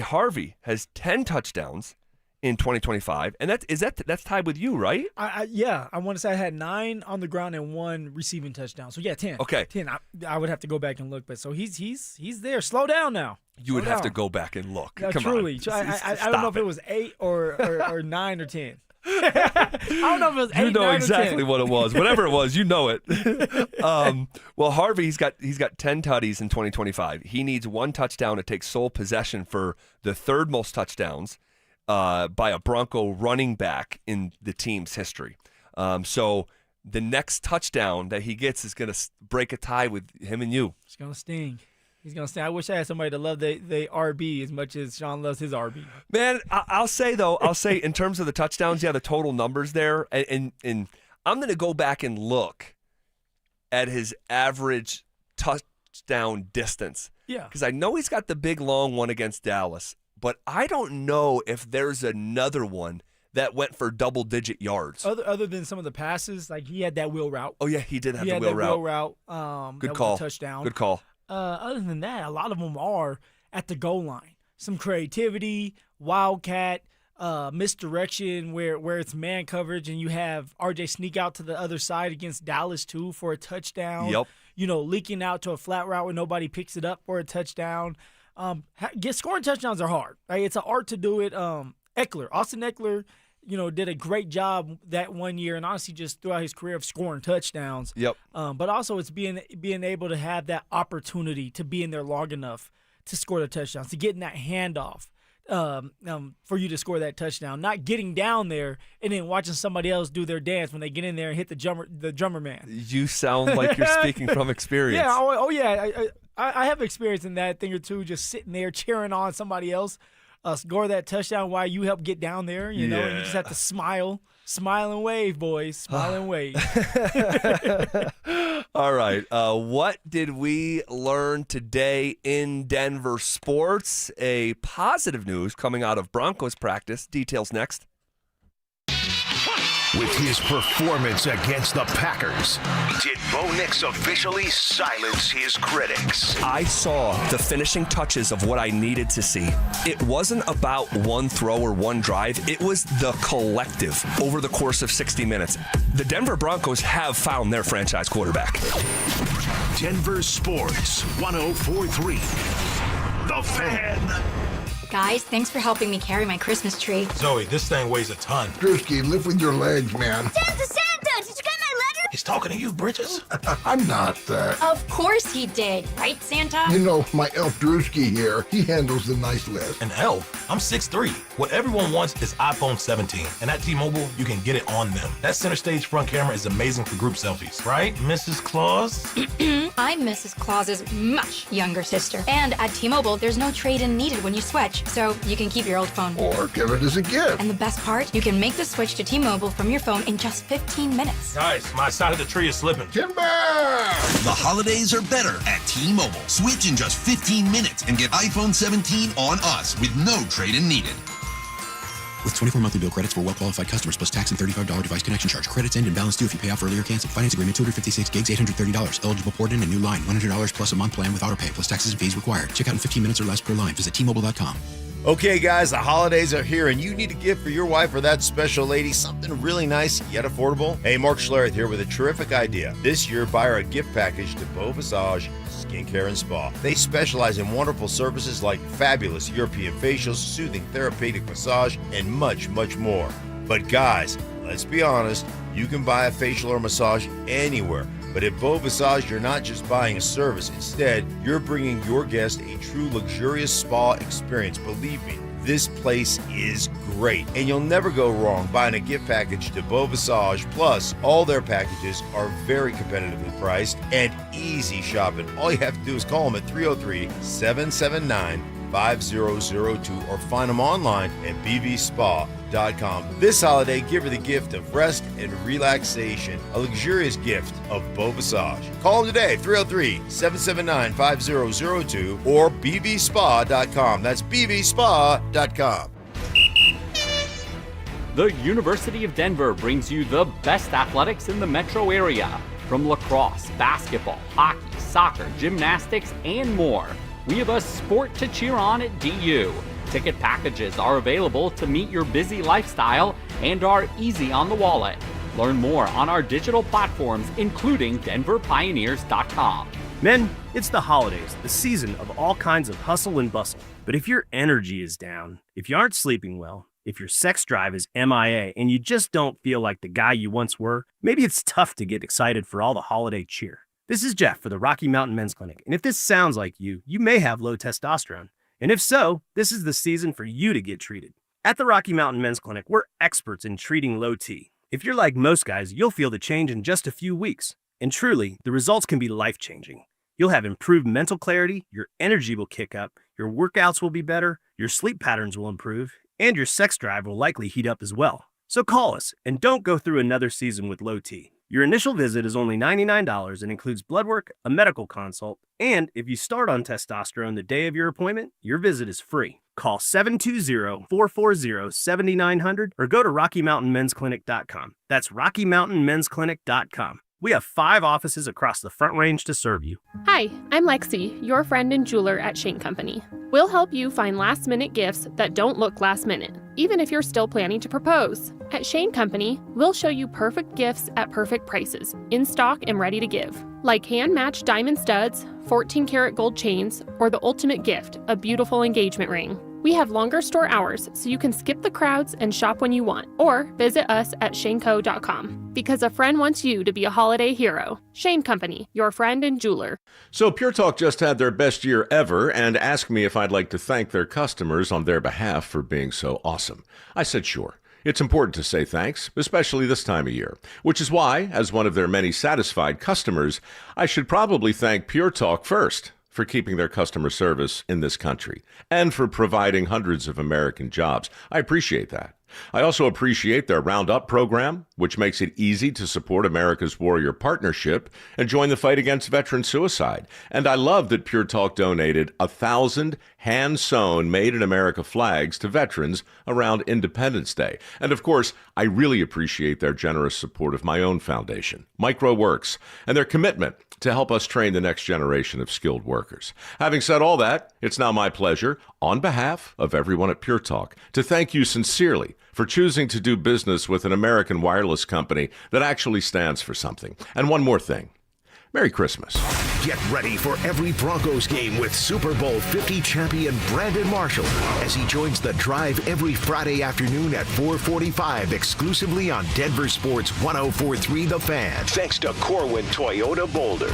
S1: Harvey has 10 touchdowns in 2025, and that's tied with you, right?
S3: I want to say I had 9 on the ground and 1 receiving touchdown. So 10.
S1: Okay,
S3: 10. I would have to go back and look, but so he's there. Slow down now.
S1: You would have to go back and look.
S3: No,
S1: Come
S3: truly.
S1: on.
S3: I don't know if it was 8 or 9 or 10. I don't know if it was 8,
S1: You know
S3: 9,
S1: exactly
S3: or 10.
S1: what it was. Whatever it was, you know it. Well, Harvey, he's got 10 tutties in 2025. He needs 1 touchdown to take sole possession for the 3rd most touchdowns by a Bronco running back in the team's history. So the next touchdown that he gets is going to break a tie with him and you.
S3: It's going to sting. He's going to sting. I wish I had somebody to love the RB as much as Sean loves his RB.
S1: Man, I'll say in terms of the touchdowns, the total numbers there, and I'm going to go back and look at his average touchdown distance.
S3: Yeah.
S1: Because I know he's got the big, long one against Dallas, but I don't know if there's another one that went for double-digit yards.
S3: Other than some of the passes, like he had that wheel route.
S1: Oh, yeah, he did have the wheel route. Good call.
S3: Was a touchdown.
S1: Good call.
S3: Other than that, a lot of them are at the goal line. Some creativity, wildcat, misdirection where it's man coverage, and you have RJ sneak out to the other side against Dallas too for a touchdown.
S1: Yep.
S3: Leaking out to a flat route where nobody picks it up for a touchdown. Scoring touchdowns are hard. Right? It's an art to do it. Austin Eckler did a great job that one year, and honestly just throughout his career of scoring touchdowns.
S1: Yep.
S3: But also it's being able to have that opportunity to be in there long enough to score the touchdowns, to get in that handoff for you to score that touchdown. Not getting down there and then watching somebody else do their dance when they get in there and hit the drummer man.
S1: You sound like you're speaking from experience.
S3: Yeah. Yeah. I have experience in that thing or two, just sitting there cheering on somebody else score that touchdown while you help get down there, and you just have to smile and wave, boys. Smile and wave.
S1: All right. What did we learn today in Denver sports? A positive news coming out of Broncos practice. Details next.
S4: With his performance against the Packers, did Bo Nix officially silence his critics?
S1: I saw the finishing touches of what I needed to see. It wasn't about one throw or one drive. It was the collective over the course of 60 minutes. The Denver Broncos have found their franchise quarterback.
S4: Denver Sports 104.3. The Fan.
S5: Guys, thanks for helping me carry my Christmas tree.
S6: Zoe, this thing weighs a ton.
S10: Drewski, lift with your legs, man.
S5: Santa! Did you get my letter?
S6: He's talking to you, Bridges.
S10: I'm not that.
S5: Of course he did. Right, Santa?
S10: You know, my elf Drewski here, he handles the nice list.
S6: An elf? I'm 6'3". What everyone wants is iPhone 17. And at T-Mobile, you can get it on them. That center stage front camera is amazing for group selfies. Right, Mrs. Claus?
S5: I'm Mrs. Claus's much younger sister. And at T-Mobile, there's no trade-in needed when you switch. So you can keep your old phone.
S10: Or give it as a gift.
S5: And the best part, you can make the switch to T-Mobile from your phone in just 15 minutes.
S6: Guys, my side of the tree is slipping.
S10: Timber!
S12: The holidays are better at T-Mobile. Switch in just 15 minutes and get iPhone 17 on us with no trade-in needed.
S13: With 24 monthly bill credits for well-qualified customers plus tax and $35 device connection charge. Credits end and balance due if you pay off early or cancel. Finance agreement 256 gigs, $830. Eligible port in a new line. $100 plus a month plan with autopay plus taxes and fees required. Check out in 15 minutes or less per line. Visit T-Mobile.com.
S11: Okay, guys, the holidays are here, and you need a gift for your wife or that special lady, something really nice yet affordable. Hey, Mark Schlereth here with a terrific idea. This year, buy her a gift package to Beau Visage Skincare and Spa. They specialize in wonderful services like fabulous European facials, soothing therapeutic massage, and much, much more. But guys, let's be honest, you can buy a facial or massage anywhere. But at Beau Visage, you're not just buying a service. Instead, you're bringing your guest a true luxurious spa experience. Believe me, this place is great. And you'll never go wrong buying a gift package to Beau Visage. Plus, all their packages are very competitively priced and easy shopping. All you have to do is call them at 303-779-5002 or find them online at bvspa.com. This holiday, give her the gift of rest and relaxation, a luxurious gift of Beau Visage. Call them today, 303-779-5002 or bvspa.com. That's bvspa.com.
S14: The University of Denver brings you the best athletics in the metro area. From lacrosse, basketball, hockey, soccer, gymnastics, and more. We have a sport to cheer on at DU. Ticket packages are available to meet your busy lifestyle and are easy on the wallet. Learn more on our digital platforms, including denverpioneers.com.
S27: Men, it's the holidays, the season of all kinds of hustle and bustle. But if your energy is down, if you aren't sleeping well, if your sex drive is MIA and you just don't feel like the guy you once were, maybe it's tough to get excited for all the holiday cheer. This is Jeff for the Rocky Mountain Men's Clinic, and if this sounds like you may have low testosterone. And if so, this is the season for you to get treated. At the Rocky Mountain Men's Clinic, we're experts in treating low T. If you're like most guys, you'll feel the change in just a few weeks. And truly, the results can be life-changing. You'll have improved mental clarity, your energy will kick up, your workouts will be better, your sleep patterns will improve, and your sex drive will likely heat up as well. So call us, and don't go through another season with low T. Your initial visit is only $99 and includes blood work, a medical consult, and if you start on testosterone the day of your appointment, your visit is free. Call 720-440-7900 or go to RockyMountainMen'sClinic.com. That's RockyMountainMen'sClinic.com. We have 5 offices across the Front Range to serve you.
S28: Hi, I'm Lexi, your friend and jeweler at Shane Company. We'll help you find last-minute gifts that don't look last-minute, even if you're still planning to propose. At Shane Company, we'll show you perfect gifts at perfect prices, in stock and ready to give. Like hand-matched diamond studs, 14-karat gold chains, or the ultimate gift, a beautiful engagement ring. We have longer store hours, so you can skip the crowds and shop when you want, or visit us at shaneco.com. Because a friend wants you to be a holiday hero. Shane Company, your friend and jeweler.
S15: So Pure Talk just had their best year ever and asked me if I'd like to thank their customers on their behalf for being so awesome. I said sure. It's important to say thanks, especially this time of year, which is why, as one of their many satisfied customers, I should probably thank Pure Talk first for keeping their customer service in this country and for providing hundreds of American jobs. I appreciate that. I also appreciate their Roundup program, which makes it easy to support America's Warrior Partnership and join the fight against veteran suicide. And I love that Pure Talk donated 1,000 hand-sewn Made in America flags to veterans around Independence Day. And of course, I really appreciate their generous support of my own foundation, MicroWorks, and their commitment to help us train the next generation of skilled workers. Having said all that, it's now my pleasure, on behalf of everyone at Pure Talk, to thank you sincerely for choosing to do business with an American wireless company that actually stands for something. And one more thing. Merry Christmas.
S4: Get ready for every Broncos game with Super Bowl 50 champion Brandon Marshall as he joins the drive every Friday afternoon at 4:45 exclusively on Denver Sports 104.3 The Fan. Thanks to Corwin Toyota Boulder.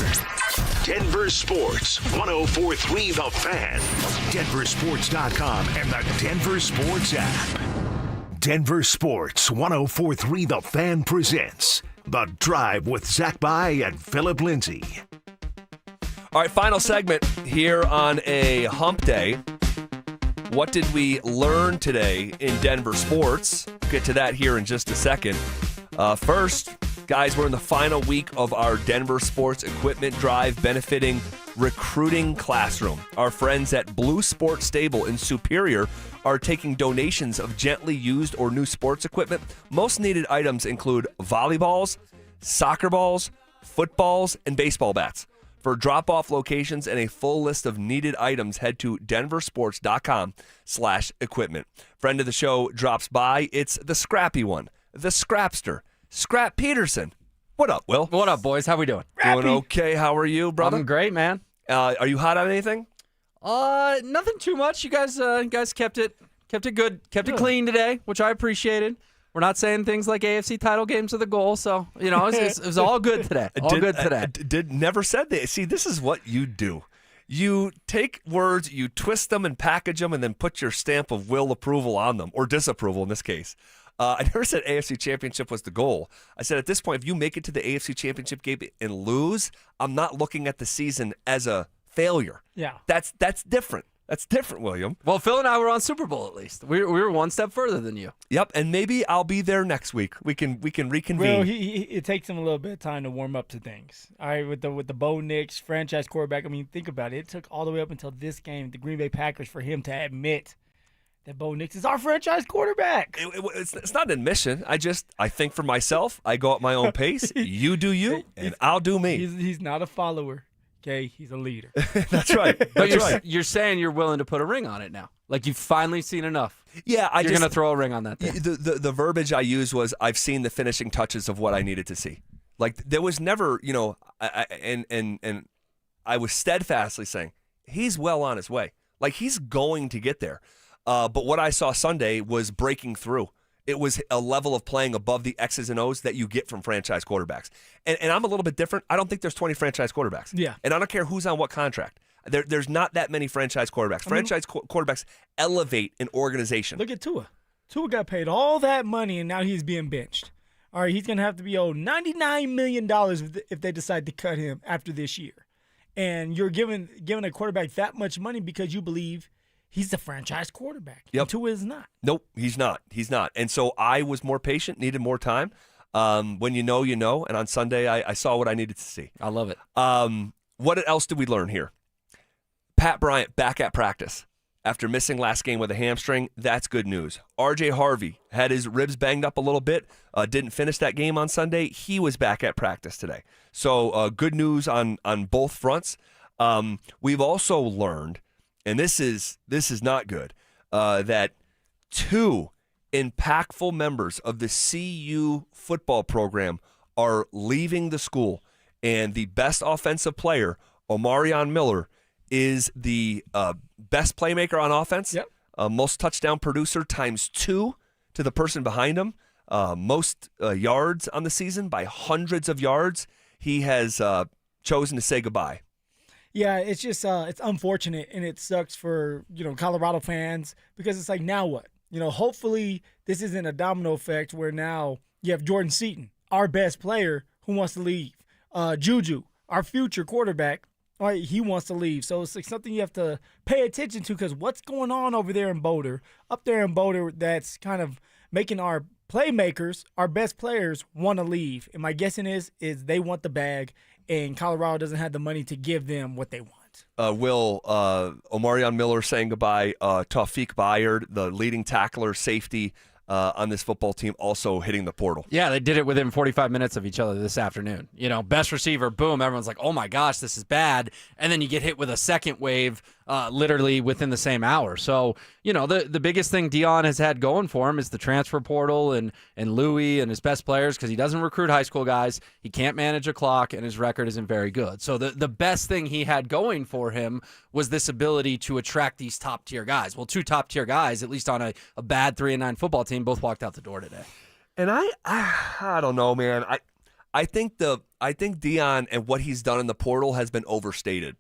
S4: Denver Sports 104.3 The Fan. DenverSports.com and the Denver Sports app. Denver Sports 104.3 The Fan presents The Drive with Zach By and Phillip Lindsay.
S1: All right, final segment here on a hump day. What did we learn today in Denver sports? Get to that here in just a second. First, guys, we're in the final week of our Denver Sports Equipment Drive benefiting Recruiting Classroom. Our friends at Blue Sports Stable in Superior are taking donations of gently used or new sports equipment. Most needed items include volleyballs, soccer balls, footballs, and baseball bats. For drop-off locations and a full list of needed items, head to denversports.com/equipment. Friend of the show drops by. It's the scrappy one, the Scrapster, Scrap Peterson. What up, Will?
S16: What up, boys? How we doing?
S1: Doing okay. How are you, brother?
S16: I'm great, man.
S1: Are you hot on anything?
S16: Nothing too much. You guys kept it good, kept it clean today, which I appreciated. We're not saying things like AFC title games are the goal, so it was all good today.
S1: Never said that. See, this is what you do. You take words, you twist them and package them, and then put your stamp of will approval on them, or disapproval in this case. I never said AFC Championship was the goal. I said at this point, if you make it to the AFC Championship game and lose, I'm not looking at the season as a failure.
S3: Yeah.
S1: That's different. That's different, William.
S16: Well, Phil and I were on Super Bowl at least. We were one step further than you.
S1: Yep, and maybe I'll be there next week. We can reconvene.
S3: Well, it takes him a little bit of time to warm up to things. All right, with the Bo Nix franchise quarterback. I mean, think about it. It took all the way up until this game, the Green Bay Packers, for him to admit that Bo Nix is our franchise quarterback.
S1: It's not an admission. I think for myself. I go at my own pace. You do you, and I'll do me.
S3: He's not a follower. Okay, he's a leader.
S1: That's right.
S16: But you're saying you're willing to put a ring on it now. Like you've finally seen enough.
S1: Yeah,
S16: you're going to throw a ring on that thing.
S1: The verbiage I used was I've seen the finishing touches of what I needed to see. Like there was never, and I was steadfastly saying he's well on his way. Like he's going to get there. But what I saw Sunday was breaking through. It was a level of playing above the X's and O's that you get from franchise quarterbacks. And I'm a little bit different. I don't think there's 20 franchise quarterbacks.
S3: Yeah.
S1: And I don't care who's on what contract. There's not that many franchise quarterbacks. Quarterbacks elevate an organization.
S3: Look at Tua. Tua got paid all that money, and now he's being benched. All right, he's going to have to be owed $99 million if they decide to cut him after this year. And you're giving a quarterback that much money because you believe he's the franchise quarterback.
S1: Yep.
S3: And Tua is not.
S1: Nope, he's not. He's not. And so I was more patient, needed more time. When you know, you know. And on Sunday, I saw what I needed to see.
S16: I love it.
S1: What else did we learn here? Pat Bryant back at practice after missing last game with a hamstring. That's good news. RJ Harvey had his ribs banged up a little bit. Didn't finish that game on Sunday. He was back at practice today. So good news on both fronts. We've also learned, and this is not good, that two impactful members of the CU football program are leaving the school, and the best offensive player, Omarion Miller, is the best playmaker on offense.
S3: Yep.
S1: most touchdown producer times 2 to the person behind him. Most yards on the season by hundreds of yards. He has chosen to say goodbye.
S3: Yeah, it's just it's unfortunate, and it sucks for Colorado fans because it's like, now what? Hopefully this isn't a domino effect where now you have Jordan Seaton, our best player, who wants to leave. Juju, our future quarterback, right, he wants to leave. So it's like something you have to pay attention to, because what's going on over there in Boulder, up there in Boulder, that's kind of making our playmakers, our best players, want to leave. And my guessing is they want the bag, and Colorado doesn't have the money to give them what they want.
S1: Omarion Miller saying goodbye. Tawfiq Bayard, the leading tackler, safety on this football team, also hitting the portal.
S16: Yeah, they did it within 45 minutes of each other this afternoon. Best receiver, boom, everyone's like, oh my gosh, this is bad. And then you get hit with a second wave literally within the same hour. So, the biggest thing Deion has had going for him is the transfer portal and Louis and his best players, because he doesn't recruit high school guys. He can't manage a clock, and his record isn't very good. So the best thing he had going for him was this ability to attract these top-tier guys. Well, 2 top-tier guys, at least on a bad 3-9 football team, both walked out the door today.
S1: And I don't know, man. I think Deion and what he's done in the portal has been overstated.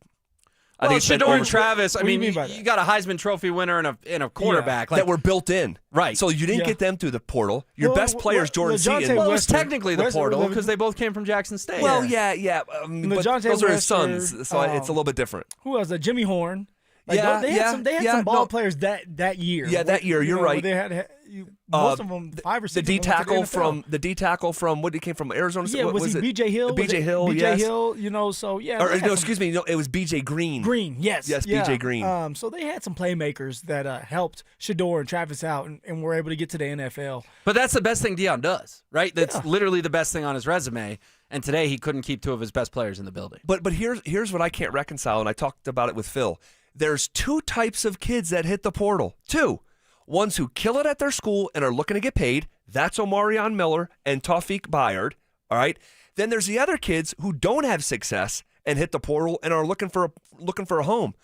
S16: I think Shedeur and Travis, you got a Heisman Trophy winner and a quarterback.
S1: That were built in.
S16: Right.
S1: So you didn't get them through the portal. Your best players, Jordan Seaton.
S16: Well, it was technically the portal because they both came from Jackson State.
S1: Well, yeah. But those are his sons, so it's a little bit different.
S3: Who else? Jimmy Horn. They had some ball players that year.
S1: Yeah, that year. You're right.
S3: They had most of them 5 or 6.
S1: The D tackle from what he came from Arizona.
S3: Yeah, was he B.J. Hill?
S1: B.J. Hill.
S3: B.J. Hill. So yeah.
S1: Or no, excuse me. No, it was B.J. Green.
S3: Green. Yes.
S1: Yes,
S3: yeah.
S1: B.J. Green.
S3: So they had some playmakers that helped Shedeur and Travis out, and were able to get to the NFL.
S16: But that's the best thing Deion does, right? That's literally the best thing on his resume. And today he couldn't keep 2 of his best players in the building.
S1: But here's what I can't reconcile, and I talked about it with Phil. There's 2 types of kids that hit the portal. 2. Ones who kill it at their school and are looking to get paid. That's Omarion Miller and Tawfiq Bayard. All right. Then there's the other kids who don't have success and hit the portal and are looking for a home.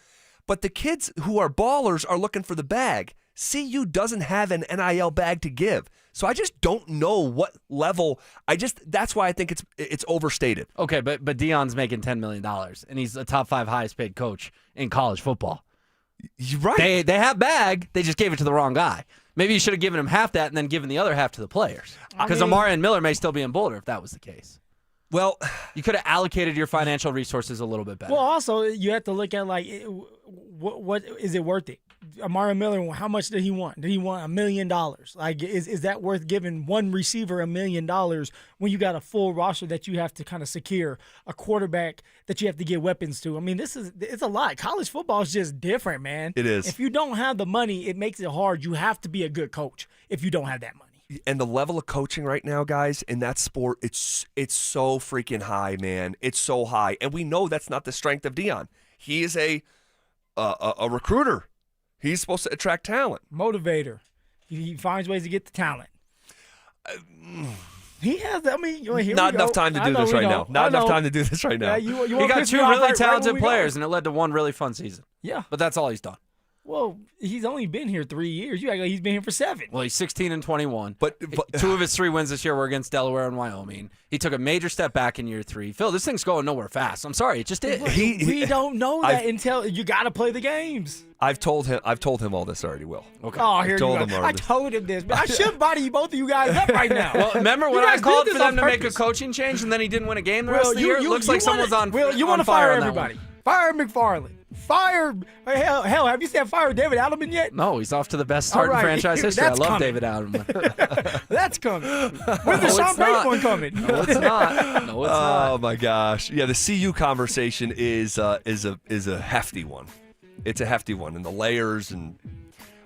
S1: But the kids who are ballers are looking for the bag. CU doesn't have an NIL bag to give. So I just don't know what level. That's why I think it's overstated.
S16: Okay, but Deion's making $10 million, and he's a top 5 highest paid coach in college football.
S1: You're right.
S16: They have bag. They just gave it to the wrong guy. Maybe you should have given him half that and then given the other half to the players. Because Omarion Miller may still be in Boulder if that was the case.
S1: Well,
S16: you could have allocated your financial resources a little bit better.
S3: Well, also, you have to look at, what is it worth it? Omarion Miller, how much did he want? Did he want $1 million? Is that worth giving one receiver $1 million when you got a full roster that you have to kind of secure, a quarterback that you have to get weapons to? I mean, it's a lot. College football is just different, man.
S1: It is.
S3: If you don't have the money, it makes it hard. You have to be a good coach if you don't have that money.
S1: And the level of coaching right now, guys, in that sport, it's so freaking high, man. It's so high. And we know that's not the strength of Deion. He is a recruiter. He's supposed to attract talent.
S3: Motivator. He finds ways to get the talent. He has,
S1: not enough time to do this right now. Not enough time to do this right now.
S3: You
S16: he got 2 really talented players, and it led to 1 really fun season.
S3: Yeah.
S16: But that's all he's done.
S3: Well, he's only been here 3 years. You act like he's been here for 7.
S16: Well, he's 16-21. But 2 of his 3 wins this year were against Delaware and Wyoming. He took a major step back in year 3. Phil, this thing's going nowhere fast. I'm sorry, it just is.
S3: We don't know that until you got to play the games.
S1: I've told him all this already, Will.
S3: Okay. Oh, here you go. I told him this, but I should body both of you guys up right now.
S16: Well, remember when I called for them to make a coaching change and then he didn't win a game the rest of the year? It looks like someone's on fire.
S3: You want to fire everybody. Fire McFarland. Fire, hell, have you said fire David Adelman yet?
S16: No, he's off to the best start in franchise history. I love David Adelman.
S3: That's coming. When's the Sean Payton one coming?
S16: No, it's not. No, it's not.
S1: Oh, my gosh. Yeah, the CU conversation is a hefty one. It's a hefty one. And the layers, and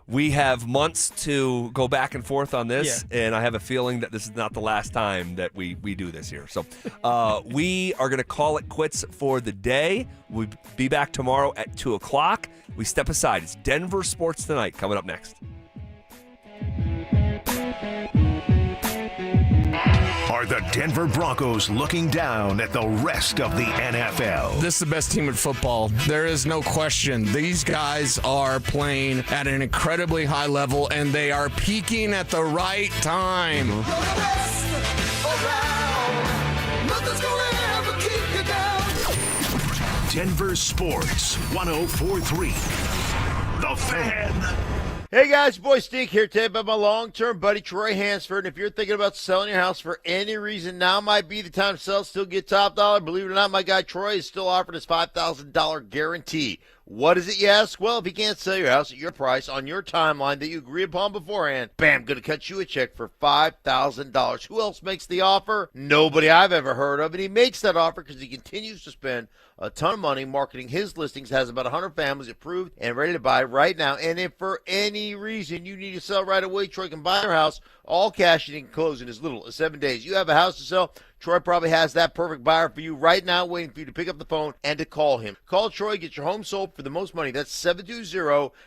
S1: we have months to go back and forth on this, and I have a feeling that this is not the last time that we do this here. So we are going to call it quits for the day. We'll be back tomorrow at 2 o'clock. We step aside. It's Denver Sports Tonight coming up next.
S4: are the Denver Broncos looking down at the rest of the NFL.
S17: This is the best team in football. There is no question. These guys are playing at an incredibly high level, and they are peaking at the right time.
S4: Denver Sports 104.3. The Fan.
S11: Hey guys, boy Steve here today about my long-term buddy Troy Hansford. And if you're thinking about selling your house for any reason, now might be the time to sell, still get top dollar. Believe it or not, my guy Troy is still offering his $5,000 guarantee. What is it, you ask? Well, if you can't sell your house at your price on your timeline that you agree upon beforehand, bam, going to cut you a check for $5,000. Who else makes the offer? Nobody I've ever heard of. And he makes that offer because he continues to spend a ton of money marketing his listings, has about 100 families approved and ready to buy right now. And if for any reason you need to sell right away, Troy can buy your house, all cash, and he can close in as little as 7 days. You have a house to sell, Troy probably has that perfect buyer for you right now, waiting for you to pick up the phone and to call him. Call Troy, get your home sold for the most money. That's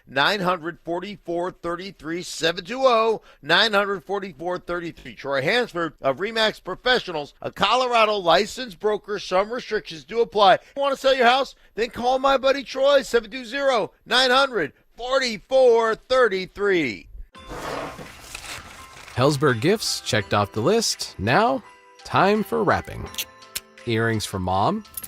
S11: 720-900-4433, 720-900-4433. Troy Hansford of RE/MAX Professionals, a Colorado licensed broker. Some restrictions do apply. Want to sell your house? Then call my buddy Troy, 720-900-4433.
S18: Hellsberg Gifts checked off the list. Now, time for wrapping. Earrings for mom,